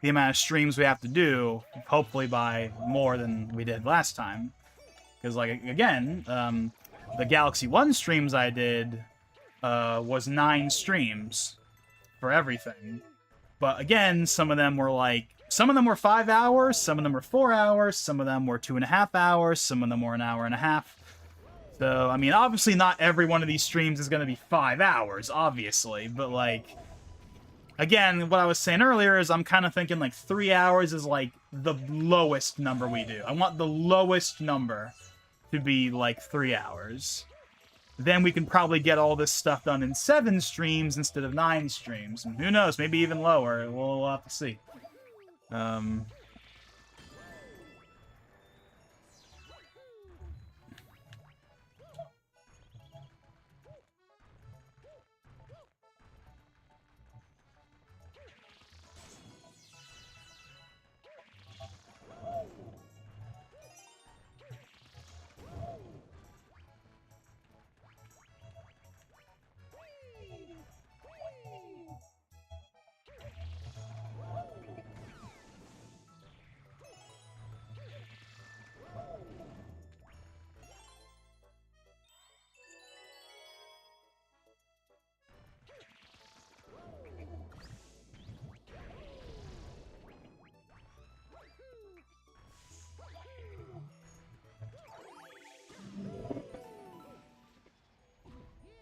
the amount of streams we have to do, hopefully by more than we did last time. Because, like, again, the Galaxy 1 streams I did was 9 streams for everything. But again, some of them were 5 hours, some of them were 4 hours, some of them were 2.5 hours, some of them were an hour and a half. So, I mean, obviously not every one of these streams is going to be 5 hours, obviously, but, like, again, what I was saying earlier is I'm kind of thinking, like, 3 hours is, like, the lowest number we do. I want the lowest number to be, like, 3 hours. Then we can probably get all this stuff done in 7 streams instead of 9 streams. And who knows, maybe even lower. We'll have to see.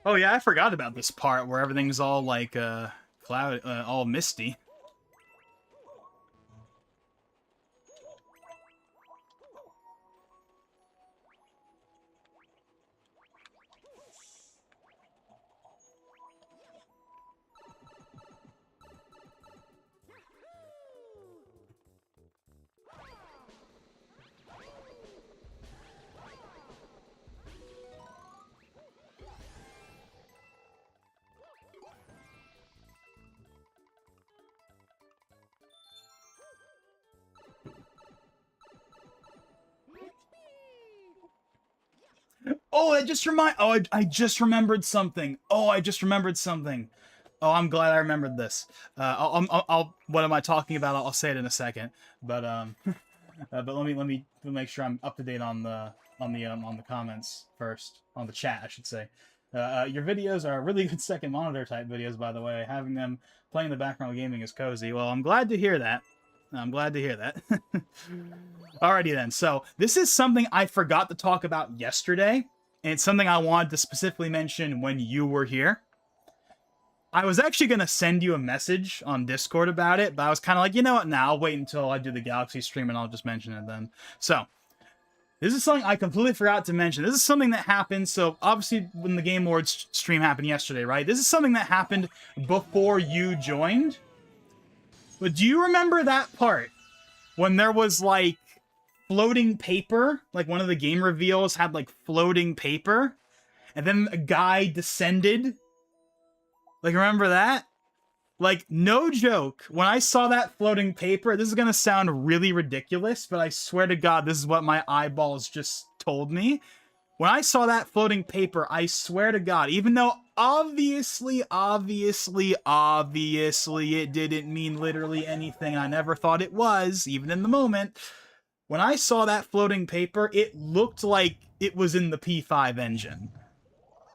Oh yeah, I forgot about this part where everything's all like cloud, all misty. Oh, I just remind. Oh, I just remembered something. Oh, I just remembered something. Oh, I'm glad I remembered this. What am I talking about? I'll say it in a second. But but let me make sure I'm up to date on the comments first, on the chat, I should say. Your videos are really good second monitor type videos, by the way. Having them playing in the background gaming is cozy. Well, I'm glad to hear that. I'm glad to hear that. Alrighty then. So this is something I forgot to talk about yesterday, and it's something I wanted to specifically mention when you were here. I was actually going to send you a message on Discord about it, but I was kind of like, you know what, now I'll wait until I do the Galaxy stream and I'll just mention it then. So, this is something I completely forgot to mention. This is something that happened, so obviously when the Game Awards stream happened yesterday, right? This is something that happened before you joined. But do you remember that part? When there was, like, floating paper? Like, one of the game reveals had, like, floating paper? And then a guy descended? Like, remember that? Like, no joke. When I saw that floating paper, this is gonna sound really ridiculous, but I swear to God, this is what my eyeballs just told me. When I saw that floating paper, I swear to God, even though obviously, it didn't mean literally anything, I never thought it was, even in the moment. When I saw that floating paper, it looked like it was in the P5 engine.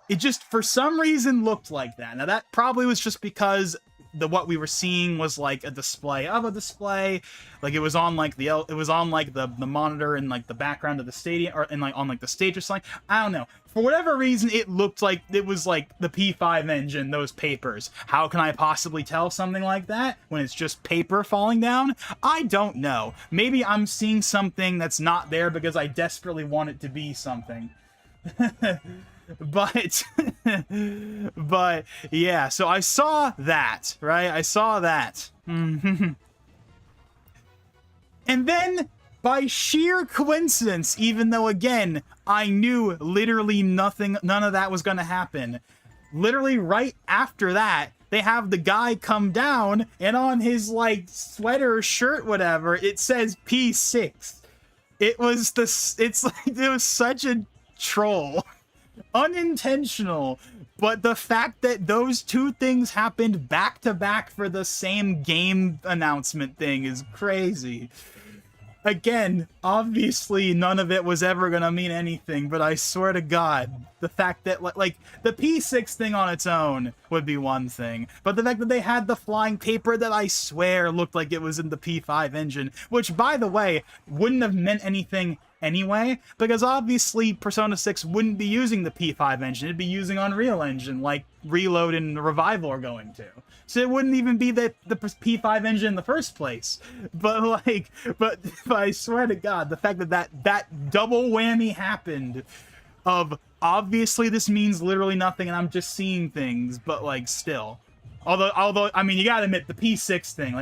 It just, for some reason, looked like that. Now, that probably was just because what we were seeing was like a display of a display. Like, it was on like the monitor in like the background of the stadium, or in like on like the stage or something. I don't know. For whatever reason, it looked like it was like the P5 engine, those papers. How can I possibly tell something like that when it's just paper falling down? I don't know. Maybe I'm seeing something that's not there because I desperately want it to be something. But yeah, so I saw that, right? I saw that. And then, by sheer coincidence, even though again I knew literally none of that was gonna happen, literally right after that, they have the guy come down, and on his like sweater, shirt, whatever, it says P6. It was such a troll. Unintentional, but the fact that those two things happened back to back for the same game announcement thing is crazy. Again, obviously none of it was ever gonna mean anything, but I swear to God, the fact that, like, the P6 thing on its own would be one thing, but the fact that they had the flying paper that I swear looked like it was in the P5 engine, which, by the way, wouldn't have meant anything anyway, because obviously Persona 6 wouldn't be using the P5 engine, it'd be using Unreal Engine, like Reload and Revival are going to. So it wouldn't even be the P5 engine in the first place. But I swear to God, the fact that double whammy happened of obviously this means literally nothing and I'm just seeing things, but like still. Although I mean, you gotta admit the P6 thing,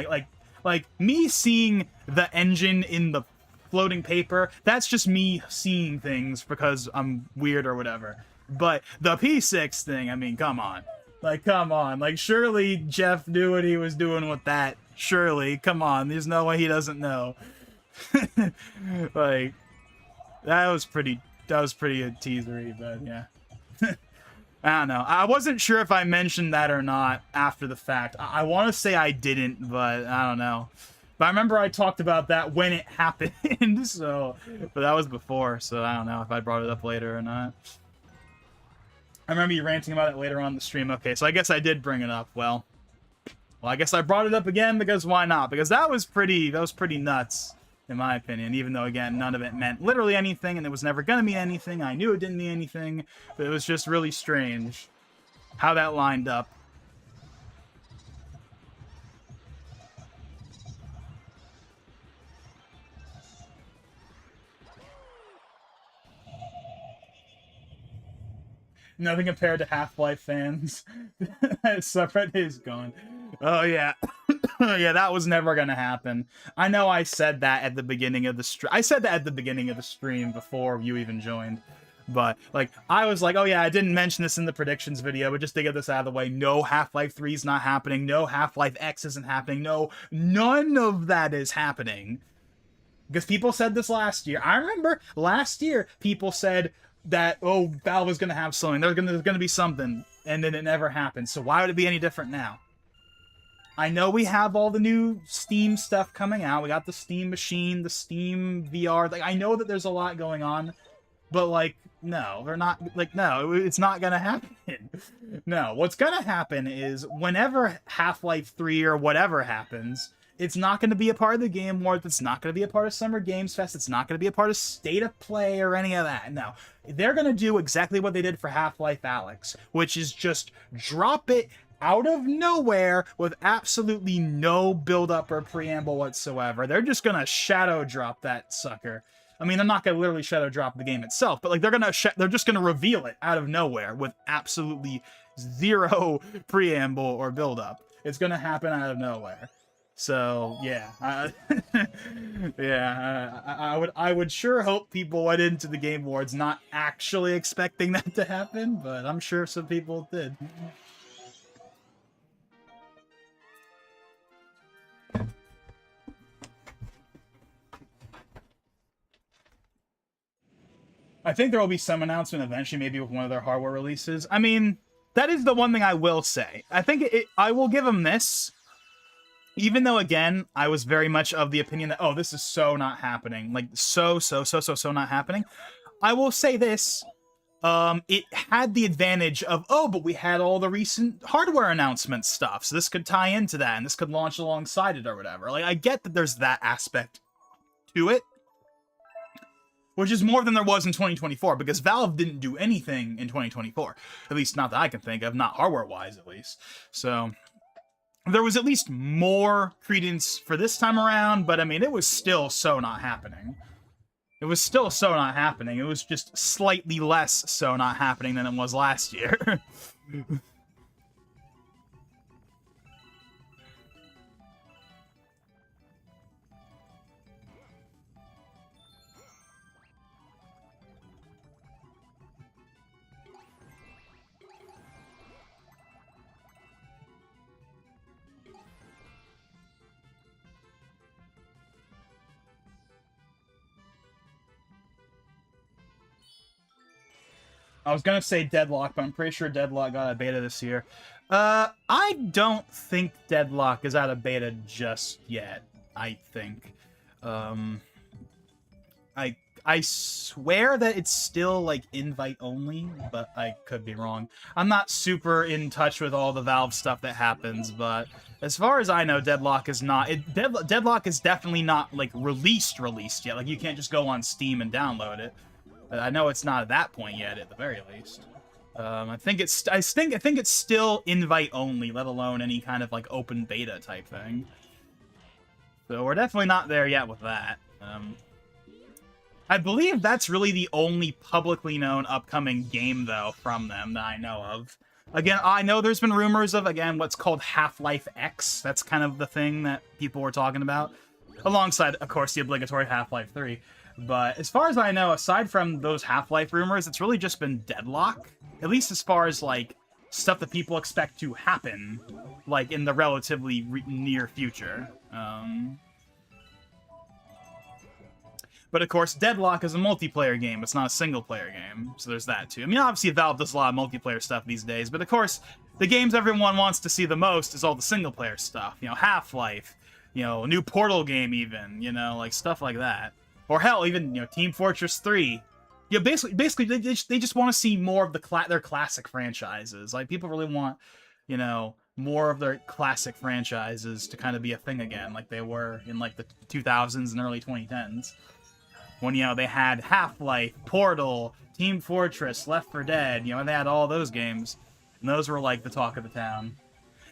like me seeing the engine in the floating paper, that's just me seeing things because I'm weird or whatever. But the P6 thing, I mean, come on. Like, come on. Like, surely Jeff knew what he was doing with that. Surely. Come on. There's no way he doesn't know. Like, that was pretty teasery, but yeah. I don't know. I wasn't sure if I mentioned that or not after the fact. I want to say I didn't, but I don't know. But I remember I talked about that when it happened, so... But that was before, so I don't know if I brought it up later or not. I remember you ranting about it later on the stream. Okay, so I guess I did bring it up. Well, I guess I brought it up again because why not? Because that was pretty nuts, in my opinion. Even though, again, none of it meant literally anything, and it was never gonna mean anything. I knew it didn't mean anything, but it was just really strange. how that lined up. Nothing compared to Half-Life fans. Subreddit is gone. Oh yeah. Yeah, that was never gonna happen. I know I said that at the beginning of the stream. I said that at the beginning of the stream before you even joined. But, like, I was like, oh yeah, I didn't mention this in the predictions video, but just to get this out of the way, no Half-Life 3 is not happening, no Half-Life X isn't happening, no, none of that is happening. Because people said this last year. I remember last year, people said that, oh, Valve is going to have something, there's going to be something, and then it never happened. So why would it be any different now? I know we have all the new Steam stuff coming out. We got the Steam Machine, the Steam VR. Like, I know that there's a lot going on, but, like, no, they're not, like, no, it's not gonna happen. No, what's gonna happen is whenever Half-Life 3 or whatever happens, it's not gonna be a part of the Game Awards, it's not gonna be a part of Summer Games Fest, it's not gonna be a part of State of Play or any of that. No, they're gonna do exactly what they did for Half-Life Alyx, which is just drop it out of nowhere with absolutely no build-up or preamble whatsoever. They're just gonna shadow drop that sucker. I mean, they're not gonna literally shadow drop the game itself, but like they're just gonna reveal it out of nowhere with absolutely zero preamble or build-up. It's gonna happen out of nowhere. So yeah, yeah, I would sure hope people went into the Game Awards not actually expecting that to happen, but I'm sure some people did. I think there will be some announcement eventually, maybe with one of their hardware releases. I mean, that is the one thing I will say. I think I will give them this. Even though, again, I was very much of the opinion that, oh, this is so not happening. Like, so not happening. I will say this. It had the advantage of, oh, but we had all the recent hardware announcement stuff, so this could tie into that, and this could launch alongside it or whatever. Like, I get that there's that aspect to it, which is more than there was in 2024, because Valve didn't do anything in 2024. At least not that I can think of, not hardware-wise, at least. So there was at least more credence for this time around, but I mean, it was still so not happening. It was still so not happening. It was just slightly less so not happening than it was last year. I was gonna say Deadlock, but I'm pretty sure Deadlock got a beta this year. I don't think Deadlock is out of beta just yet, I think. I swear that it's still, like, invite only, but I could be wrong. I'm not super in touch with all the Valve stuff that happens, but as far as I know, Deadlock is not... Deadlock is definitely not, like, released yet. Like, you can't just go on Steam and download it. I know it's not at that point yet, at the very least. I think it's still invite only, let alone any kind of, like, open beta type thing. So we're definitely not there yet with that. I believe that's really the only publicly known upcoming game, though, from them that I know of. Again, I know there's been rumors of, again, what's called Half-Life X. That's kind of the thing that people were talking about. Alongside, of course, the obligatory Half-Life 3. But as far as I know, aside from those Half-Life rumors, it's really just been Deadlock. At least as far as, like, stuff that people expect to happen, like, in the relatively near future. But of course, Deadlock is a multiplayer game. It's not a single-player game, so there's that too. I mean, obviously, Valve does a lot of multiplayer stuff these days, but of course, the games everyone wants to see the most is all the single-player stuff. You know, Half-Life, you know, a new Portal game even, you know, like, stuff like that. Or hell, even, you know, Team Fortress 3. Yeah, basically, they just want to see more of their classic franchises. Like, people really want, you know, more of their classic franchises to kind of be a thing again, like they were in, like, the 2000s and early 2010s. When, you know, they had Half-Life, Portal, Team Fortress, Left 4 Dead, you know, and they had all those games. And those were like the talk of the town.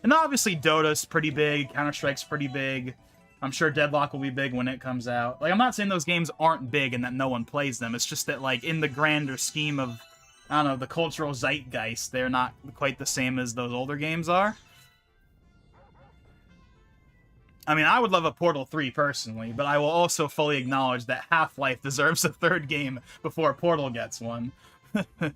And obviously Dota's pretty big, Counter-Strike's pretty big. I'm sure Deadlock will be big when it comes out. Like, I'm not saying those games aren't big and that no one plays them. It's just that, like, in the grander scheme of, I don't know, the cultural zeitgeist, they're not quite the same as those older games are. I mean, I would love a Portal 3 personally, but I will also fully acknowledge that Half-Life deserves a third game before Portal gets one. I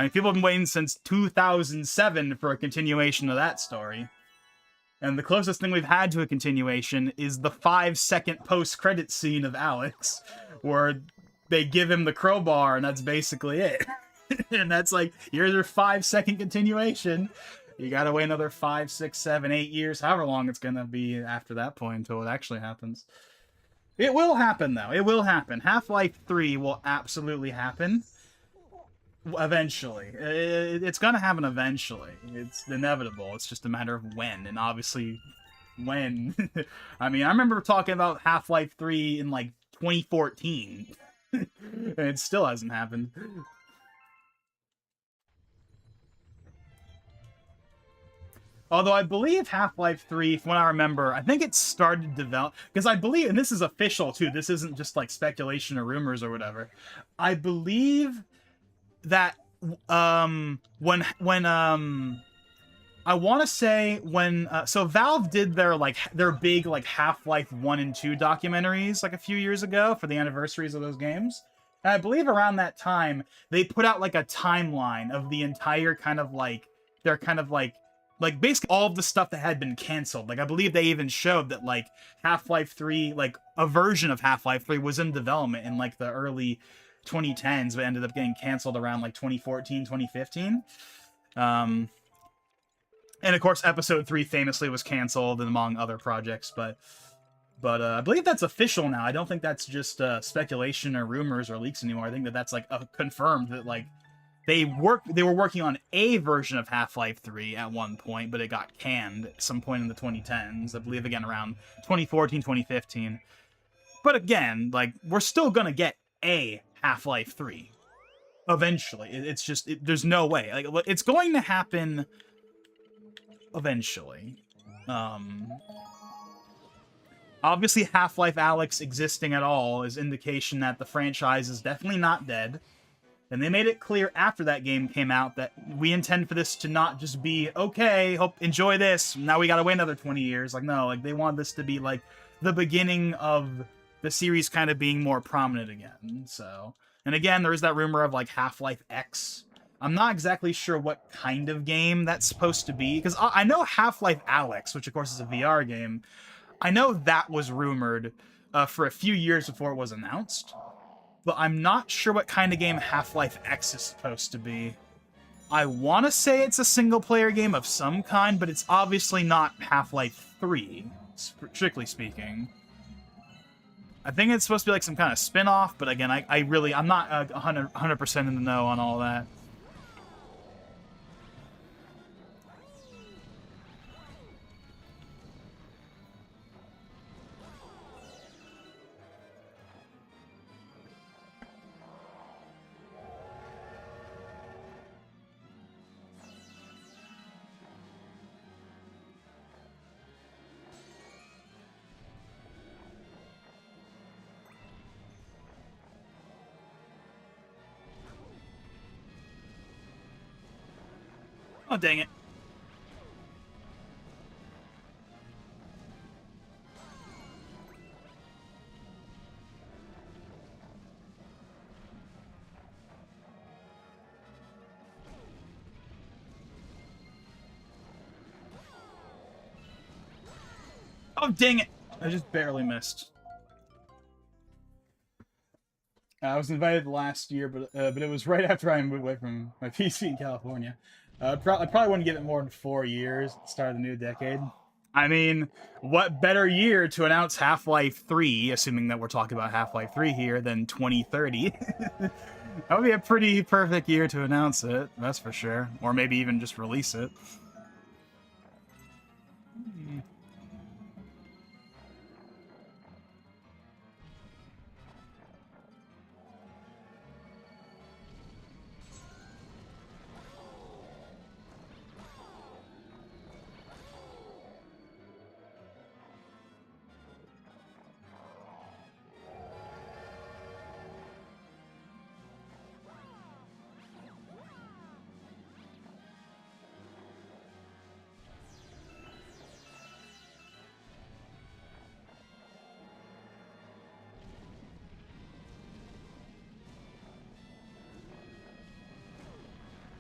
mean, people have been waiting since 2007 for a continuation of that story. And the closest thing we've had to a continuation is the 5-second post-credit scene of Alex, where they give him the crowbar, and that's basically it. And that's like, here's your 5-second continuation. You gotta wait another 5, 6, 7, 8 years, however long it's gonna be after that point until it actually happens. It will happen, though. It will happen. Half-Life 3 will absolutely happen. Eventually. It's gonna happen eventually. It's inevitable. It's just a matter of when, and obviously when. I mean, I remember talking about Half-Life 3 in, like, 2014. And it still hasn't happened. Although I believe Half-Life 3, from what I remember, I think it started develop because I believe, and this is official too, this isn't just like speculation or rumors or whatever. I believe that when I want to say when so Valve did their big like Half-Life 1 and 2 documentaries like a few years ago for the anniversaries of those games. And I believe around that time they put out like a timeline of the entire kind of like their kind of like basically all of the stuff that had been canceled. Like I believe they even showed that like Half-Life 3, like a version of Half-Life 3 was in development in like the early 2010s, but ended up getting canceled around like 2014, 2015. And of course, Episode 3 famously was canceled, and among other projects. But I believe that's official now. I don't think that's just speculation or rumors or leaks anymore. I think that that's like confirmed that like they were working on a version of Half-Life 3 at one point, but it got canned at some point in the 2010s. I believe again around 2014, 2015. But again, like we're still gonna get a Half-Life 3 eventually. It's just there's no way. Like it's going to happen eventually. Obviously Half-Life Alyx existing at all is indication that the franchise is definitely not dead. And they made it clear after that game came out that we intend for this to not just be, okay, hope enjoy this, now we gotta wait another 20 years. Like, no, like they want this to be like the beginning of the series kind of being more prominent again. So, and again, there is that rumor of like Half-Life X. I'm not exactly sure what kind of game that's supposed to be, because I know Half-Life Alyx, which of course is a VR game, I know that was rumored for a few years before it was announced. But I'm not sure what kind of game Half-Life X is supposed to be. I want to say it's a single-player game of some kind, but it's obviously not Half-Life 3, strictly speaking. I think it's supposed to be like some kind of spin-off, but again, I'm not 100% in the know on all that. Oh, dang it. Oh, dang it! I just barely missed. I was invited last year, but it was right after I moved away from my PC in California. I probably wouldn't give it more than 4 years at the start of the new decade. I mean, what better year to announce Half-Life 3, assuming that we're talking about Half-Life 3 here, than 2030? That would be a pretty perfect year to announce it, that's for sure. Or maybe even just release it.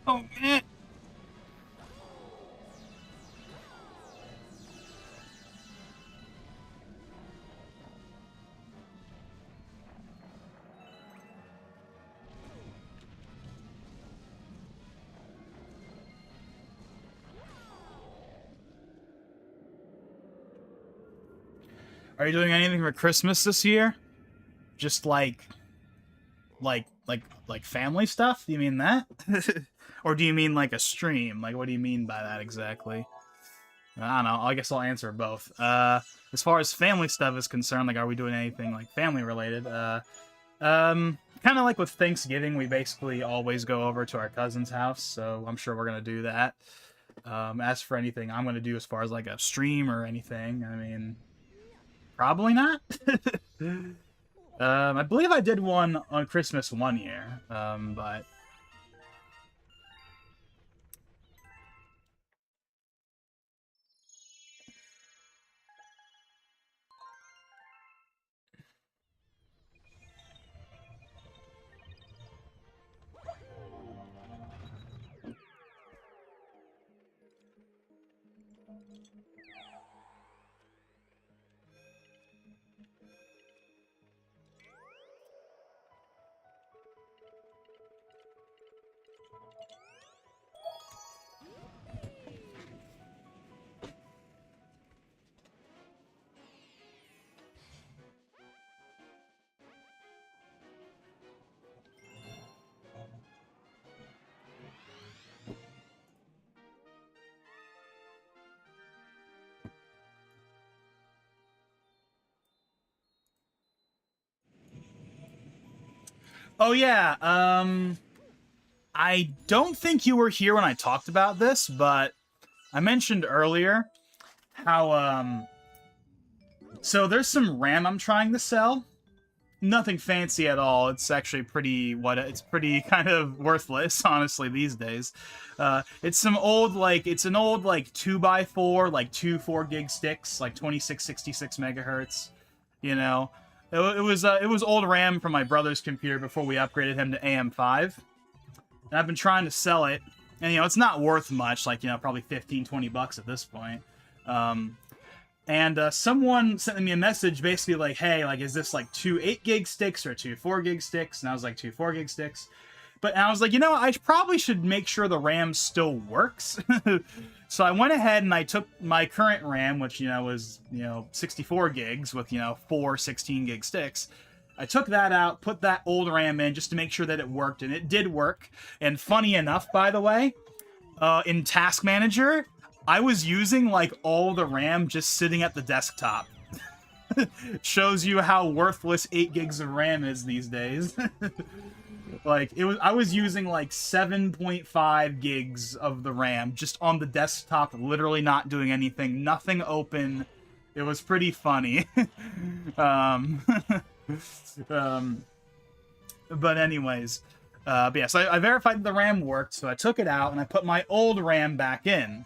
Oh, man. Are you doing anything for Christmas this year? Just like family stuff? Do you mean that? Or do you mean like a stream? Like, what do you mean by that exactly? I don't know. I guess I'll answer both. As far as family stuff is concerned, like, are we doing anything like family related? Kind of like with Thanksgiving, we basically always go over to our cousin's house, so I'm sure we're gonna do that. As for anything I'm gonna do as far as like a stream or anything, I mean, probably not. I believe I did one on Christmas one year, but... Oh yeah, I don't think you were here when I talked about this, but I mentioned earlier how, so there's some RAM I'm trying to sell. Nothing fancy at all. It's actually pretty, it's pretty kind of worthless, honestly, these days. It's some old, it's an old, 2x4, 4 gig sticks, 2666 megahertz, you know? It was old RAM from my brother's computer before we upgraded him to AM5. And I've been trying to sell it, and, it's not worth much, probably 15, 20 bucks at this point. And someone sent me a message basically like, hey, is this 2 8 gig sticks or 2 4 gig sticks? And I was like, 2 4 gig sticks. But I was like, I probably should make sure the RAM still works. So I went ahead and I took my current RAM, which, was, 64 gigs with, 4 16 gig sticks. I took that out, put that old RAM in just to make sure that it worked, and it did work. And funny enough, by the way, in Task Manager, I was using, all the RAM just sitting at the desktop. Shows you how worthless 8 gigs of RAM is these days. I was using, 7.5 gigs of the RAM just on the desktop, literally not doing anything, nothing open. It was pretty funny. But anyways, yeah, so I verified that the RAM worked, so I took it out and I put my old RAM back in.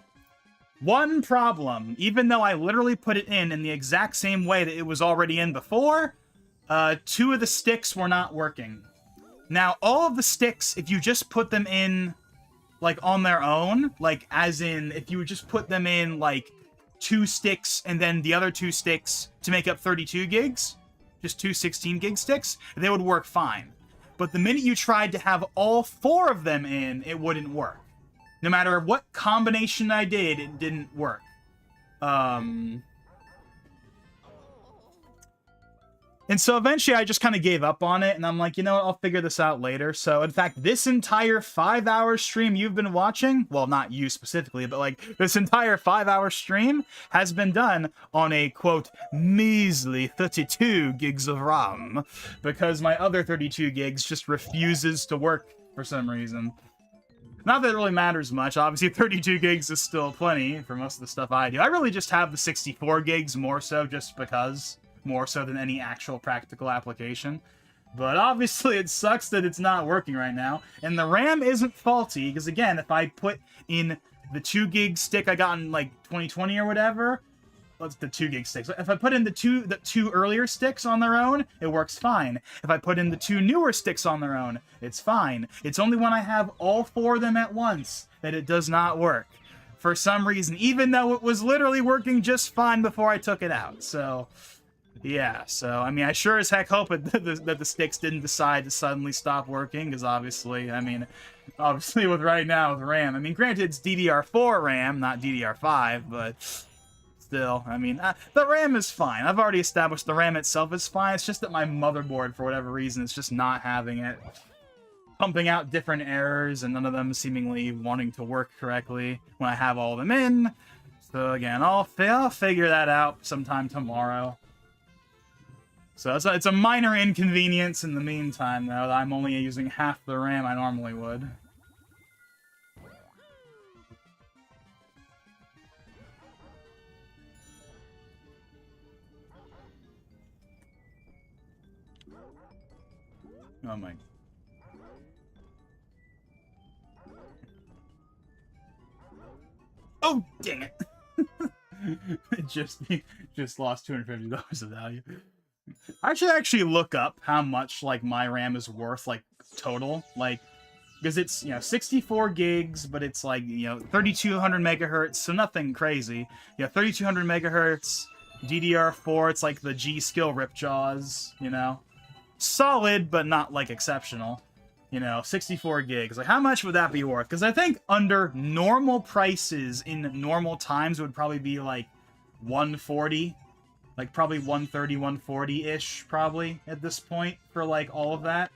One problem, even though I literally put it in the exact same way that it was already in before, 2 of the sticks were not working. Now, all of the sticks, if you just put them in, on their own, as in, if you would just put them in, 2 sticks and then the other 2 sticks to make up 32 gigs, just 2 16 gig sticks, they would work fine. But the minute you tried to have all 4 of them in, it wouldn't work. No matter what combination I did, it didn't work. And so eventually I just kind of gave up on it, and I'm like, you know what, I'll figure this out later. So, in fact, this entire 5-hour stream you've been watching, well, not you specifically, but, this entire 5-hour stream has been done on a, quote, measly 32 gigs of RAM, because my other 32 gigs just refuses to work for some reason. Not that it really matters much. Obviously, 32 gigs is still plenty for most of the stuff I do. I really just have the 64 gigs more so just because, more so than any actual practical application. But obviously, it sucks that it's not working right now. And the RAM isn't faulty, because again, if I put in the 2 gig stick I got in, 2020 or whatever, the 2 gig sticks. If I put in the two earlier sticks on their own, it works fine. If I put in the 2 newer sticks on their own, it's fine. It's only when I have all 4 of them at once that it does not work. For some reason, even though it was literally working just fine before I took it out. So, yeah. So, I mean, I sure as heck hope that the sticks didn't decide to suddenly stop working, because obviously with right now with RAM, I mean, granted it's DDR4 RAM, not DDR5, but still, I mean, the RAM is fine. I've already established the RAM itself is fine. It's just that my motherboard, for whatever reason, is just not having it. Pumping out different errors, and none of them seemingly wanting to work correctly when I have all of them in. So again, I'll figure that out sometime tomorrow. So it's a minor inconvenience in the meantime, though, that I'm only using half the RAM I normally would. Oh my... Oh, dang it! just lost $250 of value. I should actually look up how much, like, my RAM is worth, like, total. Like, because it's, 64 gigs, but it's, like, 3200 megahertz, so nothing crazy. 3200 megahertz, DDR4, it's like the G-Skill Ripjaws, Solid, but not, like, exceptional. 64 gigs. Like, how much would that be worth? Because I think under normal prices in normal times it would probably be, like, 140. Like, probably 130, 140-ish, probably, at this point, for, like, all of that.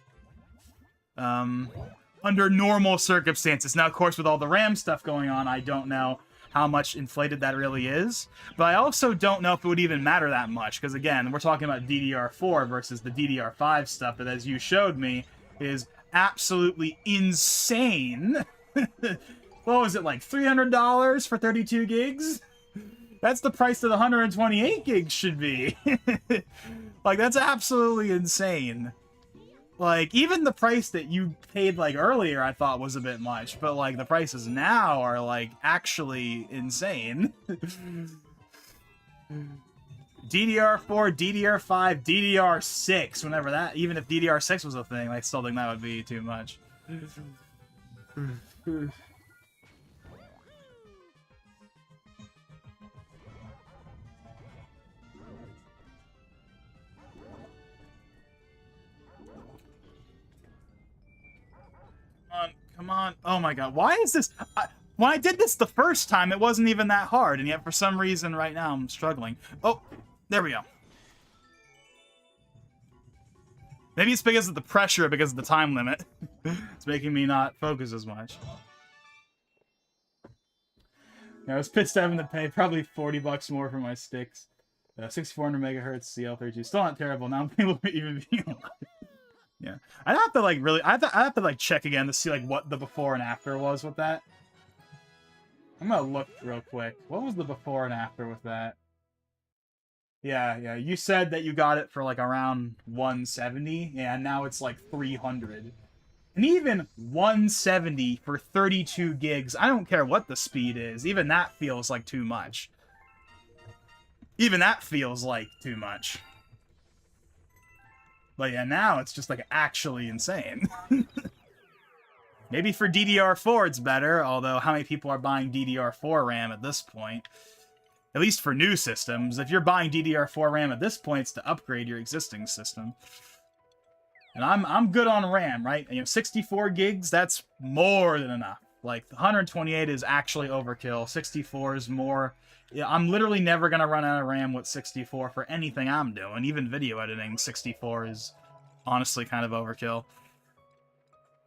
Under normal circumstances. Now, of course, with all the RAM stuff going on, I don't know how much inflated that really is. But I also don't know if it would even matter that much. Because, again, we're talking about DDR4 versus the DDR5 stuff that, as you showed me, is absolutely insane. What was it, like $300 for 32 gigs? That's the price that 128 gigs should be. Like, that's absolutely insane. Like, even the price that you paid, like, earlier I thought was a bit much, but, like, the prices now are, like, actually insane. DDR4, DDR5, DDR6, whenever that, even if DDR6 was a thing, I still think that would be too much. Come on. Oh my god, why is this... when I did this the first time, it wasn't even that hard, and yet for some reason right now I'm struggling. Oh, there we go. Maybe it's because of the pressure, because of the time limit. It's making me not focus as much. I was pissed having to pay probably 40 bucks more for my sticks. 6400 megahertz CL32. Still not terrible. Now I'm able to even be alive. Yeah. I'd have to, like, really... I'd have to, like, check again to see, like, what the before and after was with that. I'm gonna look real quick. What was the before and after with that? Yeah, you said that you got it for, like, around 170. Yeah, now it's, like, 300. And even 170 for 32 gigs, I don't care what the speed is. Even that feels like too much. Even that feels like too much. But yeah, now it's just, like, actually insane. Maybe for DDR4 it's better, although how many people are buying DDR4 RAM at this point? At least for new systems. If you're buying DDR4 RAM at this point, it's to upgrade your existing system. And I'm good on RAM, right? 64 gigs, that's more than enough. Like, 128 is actually overkill. 64 is more... Yeah, I'm literally never going to run out of RAM with 64 for anything I'm doing. Even video editing, 64 is honestly kind of overkill.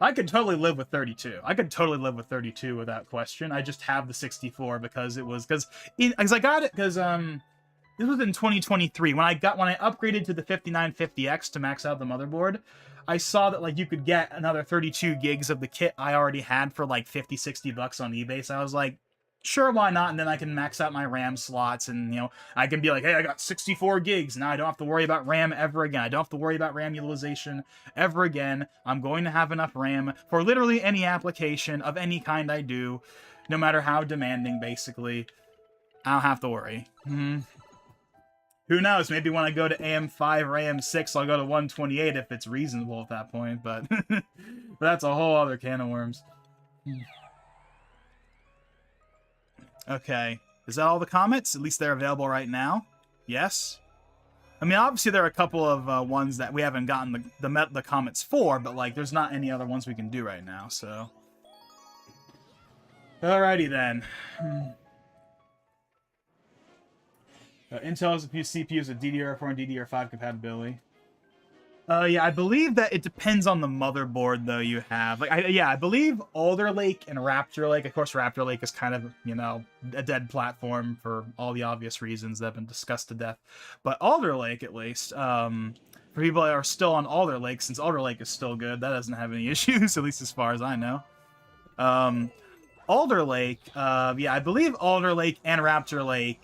I could totally live with 32. I could totally live with 32 without question. I just have the 64 because it was... Because I got it... Because, this was in 2023. When I upgraded to the 5950X to max out the motherboard, I saw that, like, you could get another 32 gigs of the kit I already had for, like, 50, 60 bucks on eBay. So I was like, sure, why not? And then I can max out my RAM slots and, I can be like, hey, I got 64 gigs. Now I don't have to worry about RAM ever again. I don't have to worry about RAM utilization ever again. I'm going to have enough RAM for literally any application of any kind I do, no matter how demanding, basically. I don't have to worry. Who knows? Maybe when I go to AM5 or AM6, I'll go to 128 if it's reasonable at that point. But, but that's a whole other can of worms. Okay. Is that all the comments? At least they're available right now? Yes? I mean, obviously there are a couple of ones that we haven't gotten the comments for, but, like, there's not any other ones we can do right now, so... Alrighty, then. Intel has a few CPUs with DDR4 and DDR5 compatibility. Yeah, I believe that it depends on the motherboard, though, you have. Like, I believe Alder Lake and Raptor Lake. Of course, Raptor Lake is kind of, you know, a dead platform for all the obvious reasons that have been discussed to death. But Alder Lake, at least, for people that are still on Alder Lake, since Alder Lake is still good, that doesn't have any issues, at least as far as I know. Alder Lake, yeah, I believe Alder Lake and Raptor Lake,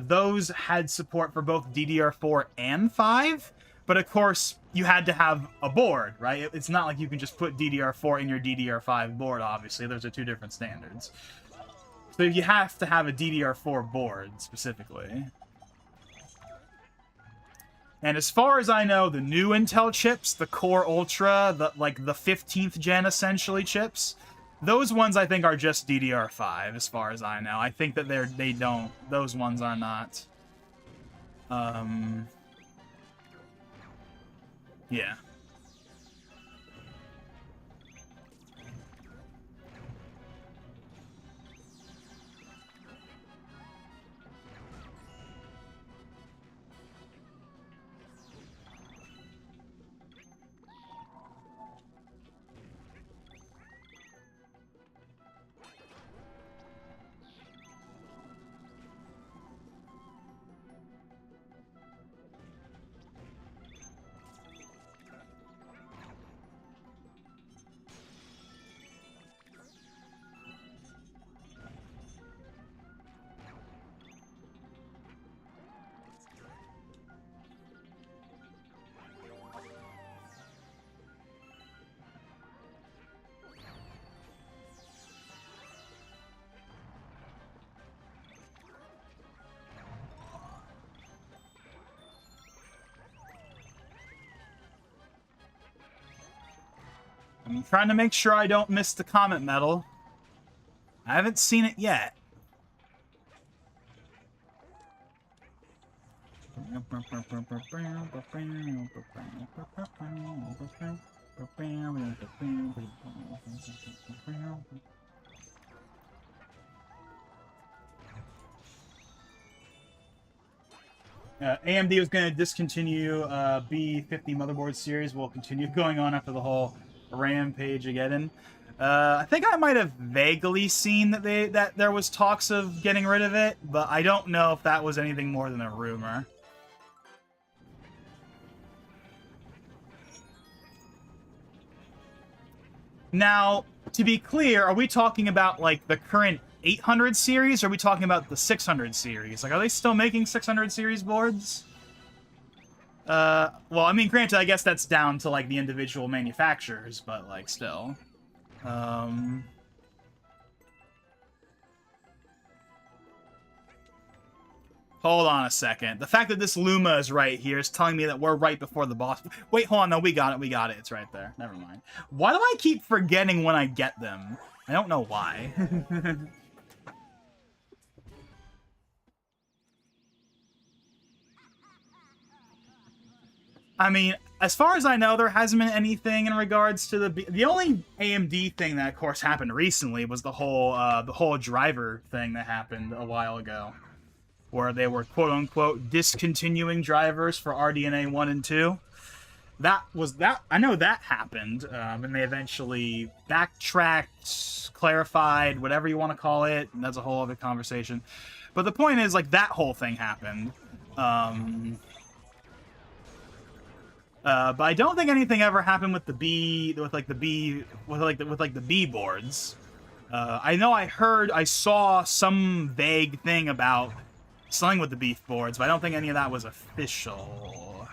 those had support for both DDR4 and 5, but of course, you had to have a board, right? It's not like you can just put DDR4 in your DDR5 board, obviously. Those are two different standards. So you have to have a DDR4 board, specifically. And as far as I know, the new Intel chips, the Core Ultra, the 15th gen, essentially, chips, those ones, I think, are just DDR5, as far as I know. I think that those ones are not. Yeah. I'm trying to make sure I don't miss the comment medal. I haven't seen it yet. AMD was going to discontinue B50 motherboard series. Will continue going on after the whole Rampage again. I think I might have vaguely seen that there was talks of getting rid of it, but I don't know if that was anything more than a rumor. Now, to be clear, are we talking about, like, the current 800 series, or are we talking about the 600 series? Like, are they still making 600 series boards? Well, I mean, granted, I guess that's down to, like, the individual manufacturers, but, like, still. Hold on a second. The fact that this Luma is right here is telling me that we're right before the boss. Wait, hold on. No, we got it. It's right there. Never mind. Why do I keep forgetting when I get them? I don't know why. I mean, as far as I know, there hasn't been anything in regards to the only AMD thing that, of course, happened recently was the whole driver thing that happened a while ago, where they were quote unquote discontinuing drivers for RDNA 1 and 2. I know that happened, and they eventually backtracked, clarified, whatever you want to call it, and that's a whole other conversation. But the point is, like, that whole thing happened. But I don't think anything ever happened with the B boards. I know I saw some vague thing about something with the beef boards, but I don't think any of that was official.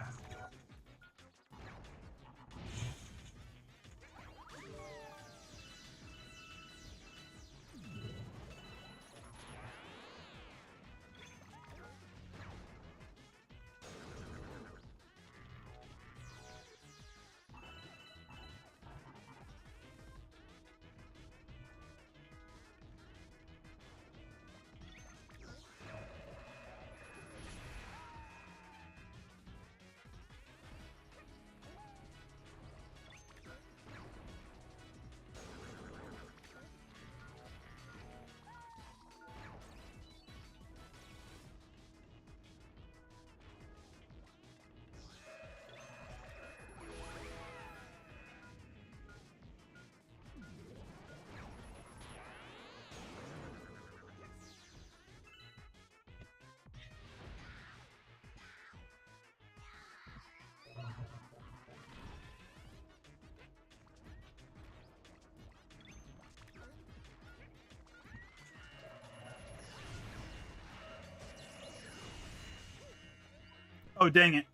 Oh, dang it.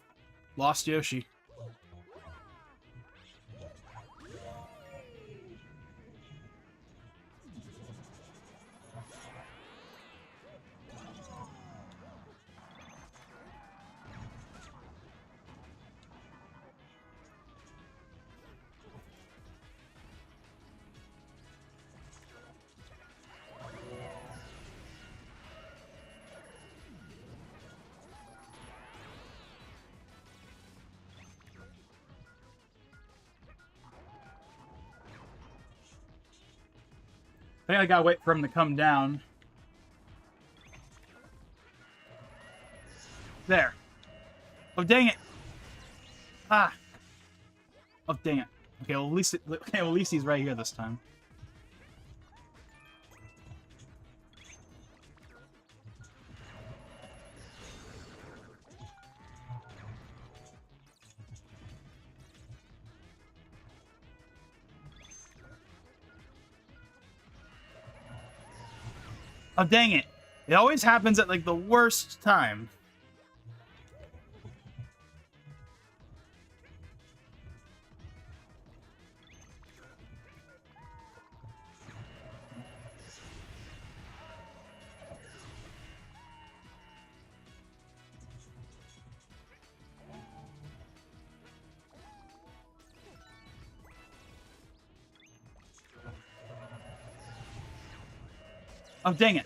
Lost Yoshi. I think I gotta wait for him to come down. There. Oh, dang it. Ah. Oh, dang it. Okay, well, at least he's right here this time. Oh, dang it. It always happens at, like, the worst time. Oh, dang it.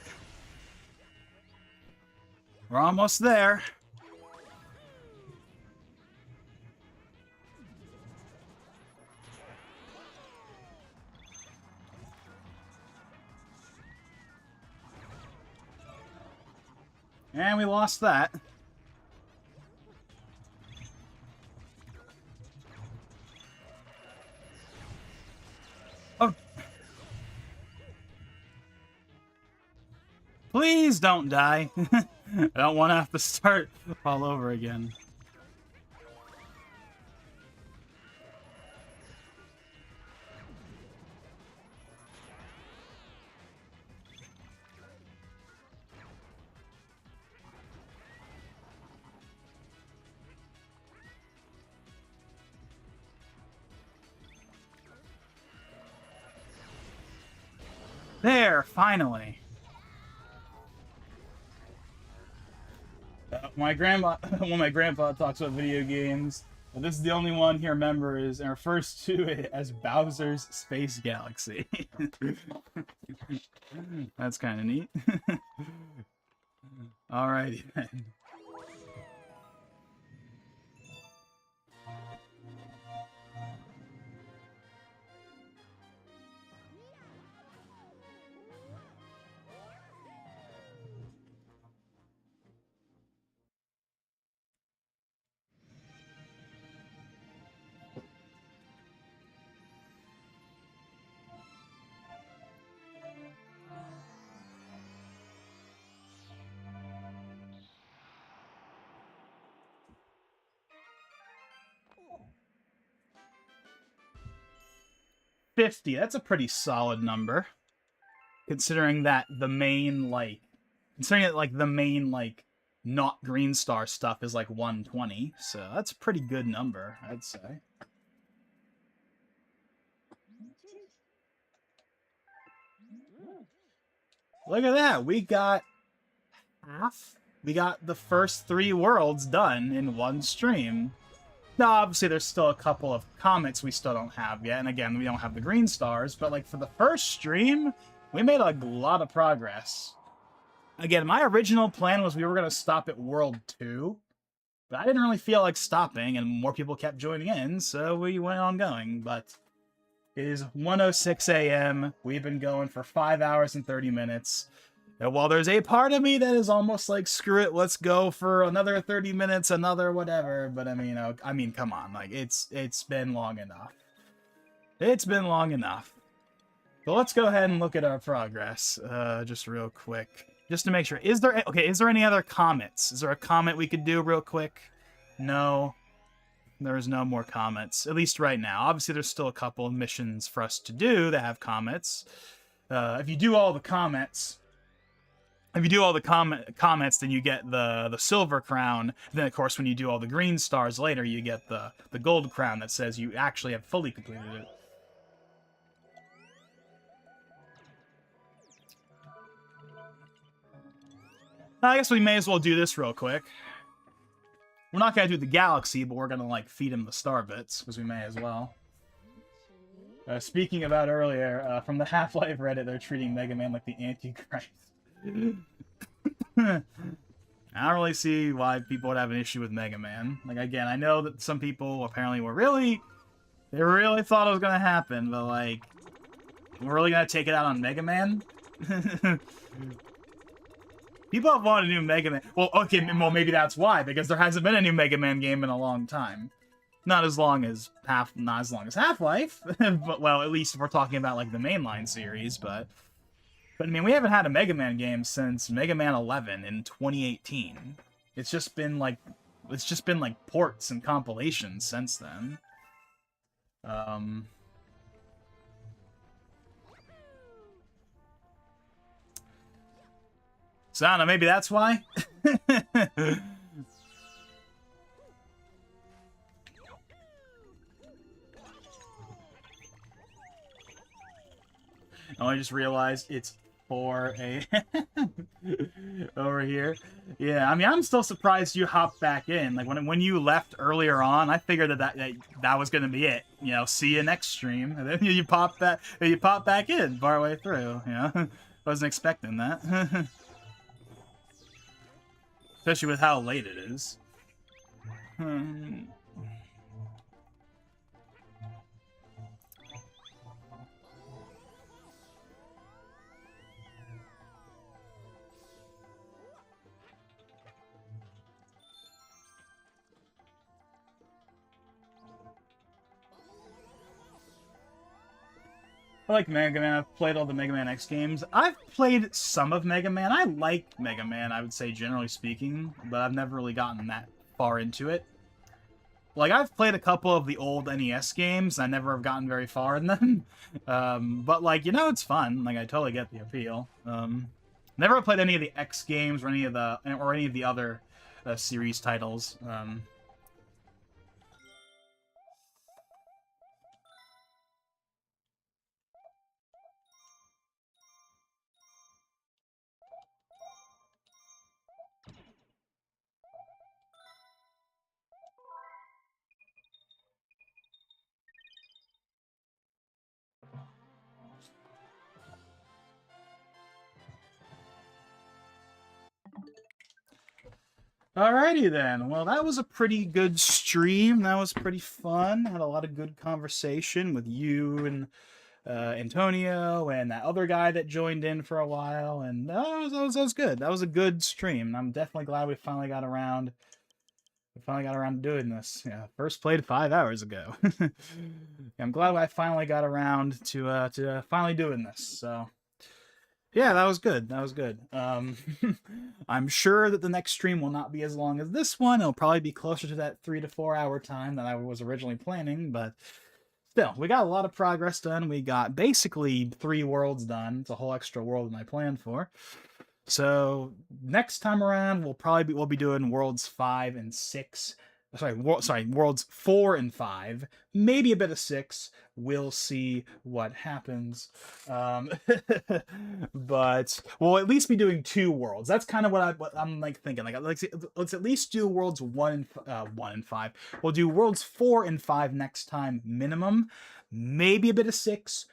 We're almost there. And we lost that. Oh. Please don't die. I don't want to have to start all over again. There, finally. My grandma, when my grandpa talks about video games, this is the only one he remembers and refers to it as Bowser's Space Galaxy. That's kind of neat. Alrighty then. $50. That's a pretty solid number. Considering that the main, like... Considering that, like, the main, like, not Green Star stuff is, like, 120. So that's a pretty good number, I'd say. Look at that. We got half. We got the first 3 worlds done in one stream. Now, obviously, there's still a couple of comets we still don't have yet. And again, we don't have the green stars. But, like, for the first stream, we made a lot of progress. Again, my original plan was we were going to stop at World 2. But I didn't really feel like stopping, and more people kept joining in, so we went on going. But it is 1:06 a.m. We've been going for 5 hours and 30 minutes. And while there's a part of me that is almost like, screw it, let's go for another 30 minutes, another whatever. But I mean, come on, like it's been long enough. It's been long enough. So let's go ahead and look at our progress, just real quick, just to make sure. Is there any other comets? Is there a comet we could do real quick? No, there's no more comets, at least right now. Obviously, there's still a couple of missions for us to do that have comets. If you do all the comets, if you do all the comments, then you get the silver crown. Then, of course, when you do all the green stars later, you get the gold crown that says you actually have fully completed it. I guess we may as well do this real quick. We're not going to do the galaxy, but we're going to, like, feed him the star bits, because we may as well. Speaking about earlier, from the Half-Life Reddit, they're treating Mega Man like the Antichrist. I don't really see why people would have an issue with Mega Man. Like, again, I know that some people apparently were they really thought it was going to happen, but, like, we're really going to take it out on Mega Man? People have wanted a new Mega Man. Well, okay, well, maybe that's why, because there hasn't been a new Mega Man game in a long time. Not as long as Half-Life, but, well, at least if we're talking about, like, the mainline series, but I mean, we haven't had a Mega Man game since Mega Man 11 in 2018. It's just been, like, ports and compilations since then. So, I don't know, maybe that's why? I just realized it's 4 a.m. over here. Yeah, I mean, I'm still surprised you hopped back in. Like, when you left earlier on, I figured that was going to be it. You know, see you next stream. And then you pop back in partway through, you know? Wasn't expecting that. Especially with how late it is. I like Mega Man. I've played all the Mega Man X games. I've played some of Mega Man. I like Mega Man, I would say, generally speaking, but I've never really gotten that far into it. Like, I've played a couple of the old NES games. I never have gotten very far in them. But, like, you know, it's fun. Like, I totally get the appeal. Never played any of the X games or any of the other series titles. Alrighty then. Well, that was a pretty good stream. That was pretty fun. Had a lot of good conversation with you and Antonio and that other guy that joined in for a while, and that was good. That was a good stream. I'm definitely glad we finally got around. We finally got around to doing this. Yeah, first played 5 hours ago. I'm glad I finally got around to finally doing this. So. Yeah, that was good. That was good. I'm sure that the next stream will not be as long as this one. It'll probably be closer to that 3 to 4 hour time that I was originally planning, but still, we got a lot of progress done. We got basically 3 worlds done. It's a whole extra world than I planned for. So next time around, we'll be doing worlds 5 and 6. Worlds 4 and 5, maybe a bit of 6. We'll see what happens. But we'll at least be doing 2 worlds. That's kind of what I'm like thinking. Like, let's at least do worlds 1 and 5. We'll do worlds 4 and 5 next time minimum. Maybe a bit of 6.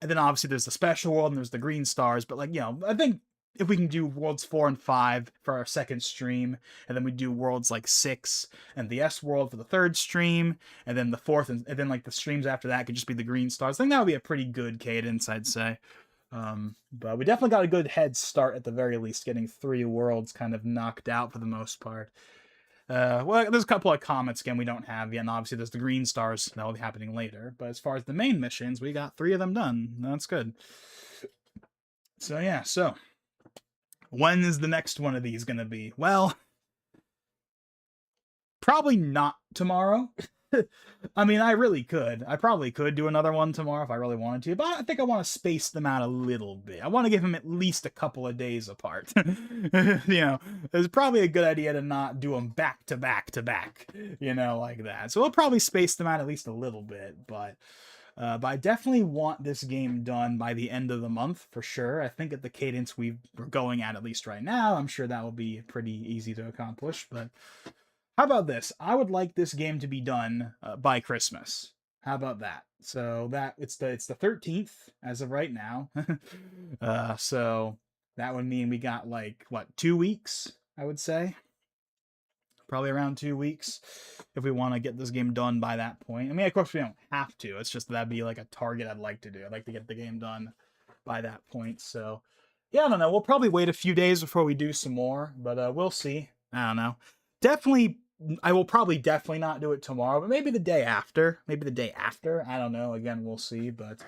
And then obviously there's the special world and there's the green stars. But, like, you know, I think if we can do worlds 4 and 5 for our second stream, and then we do worlds like 6 and the S world for the third stream, and then the fourth, and then like the streams after that could just be the green stars. I think that would be a pretty good cadence, I'd say. But we definitely got a good head start at the very least, getting 3 worlds kind of knocked out for the most part. Well, there's a couple of comments again we don't have yet, and obviously there's the green stars that will be happening later. But as far as the main missions, we got 3 of them done. That's good. So yeah, so when is the next one of these going to be? Well, probably not tomorrow. I mean, I really could. I probably could do another one tomorrow if I really wanted to, but I think I want to space them out a little bit. I want to give them at least a couple of days apart. It's probably a good idea to not do them back to back to back, like that. So we'll probably space them out at least a little bit, but I definitely want this game done by the end of the month for sure. I think at the cadence we're going at least right now, I'm sure that will be pretty easy to accomplish. But how about this? I would like this game to be done by Christmas. How about that? So that it's the 13th as of right now. So that would mean we got like what 2 weeks? I would say probably around 2 weeks if we want to get this game done by that point. I mean, of course we don't have to. It's just that'd be like a target I'd like to do. I'd like to get the game done by that point. So yeah, I don't know. We'll probably wait a few days before we do some more, but we'll see. I don't know. Definitely, I will probably definitely not do it tomorrow, but maybe the day after. Maybe the day after. I don't know. Again, we'll see, but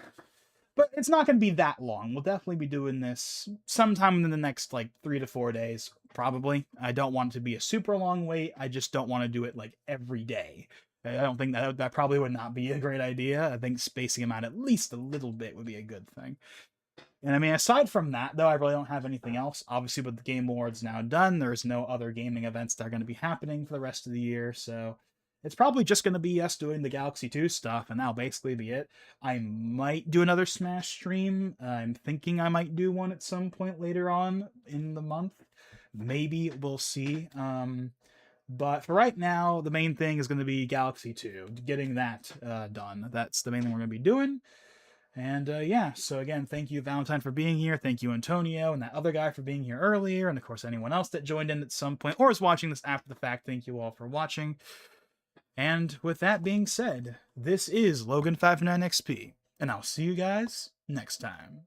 it's not going to be that long. We'll definitely be doing this sometime in the next like 3 to 4 days, probably. I don't want it to be a super long wait. I just don't want to do it like every day. I don't think that probably would not be a great idea. I think spacing them out at least a little bit would be a good thing. And I mean, aside from that, though, I really don't have anything else. Obviously, with the Game Awards now done, there's no other gaming events that are going to be happening for the rest of the year. So it's probably just going to be us doing the Galaxy 2 stuff, and that'll basically be it. I might do another Smash stream. I'm thinking I might do one at some point later on in the month. Maybe, we'll see. But for right now, the main thing is going to be Galaxy 2, getting that done. That's the main thing we're going to be doing. And yeah, so again, thank you, Valentine, for being here. Thank you, Antonio, and that other guy for being here earlier. And of course, anyone else that joined in at some point or is watching this after the fact, thank you all for watching. And with that being said, this is Logan59XP, and I'll see you guys next time.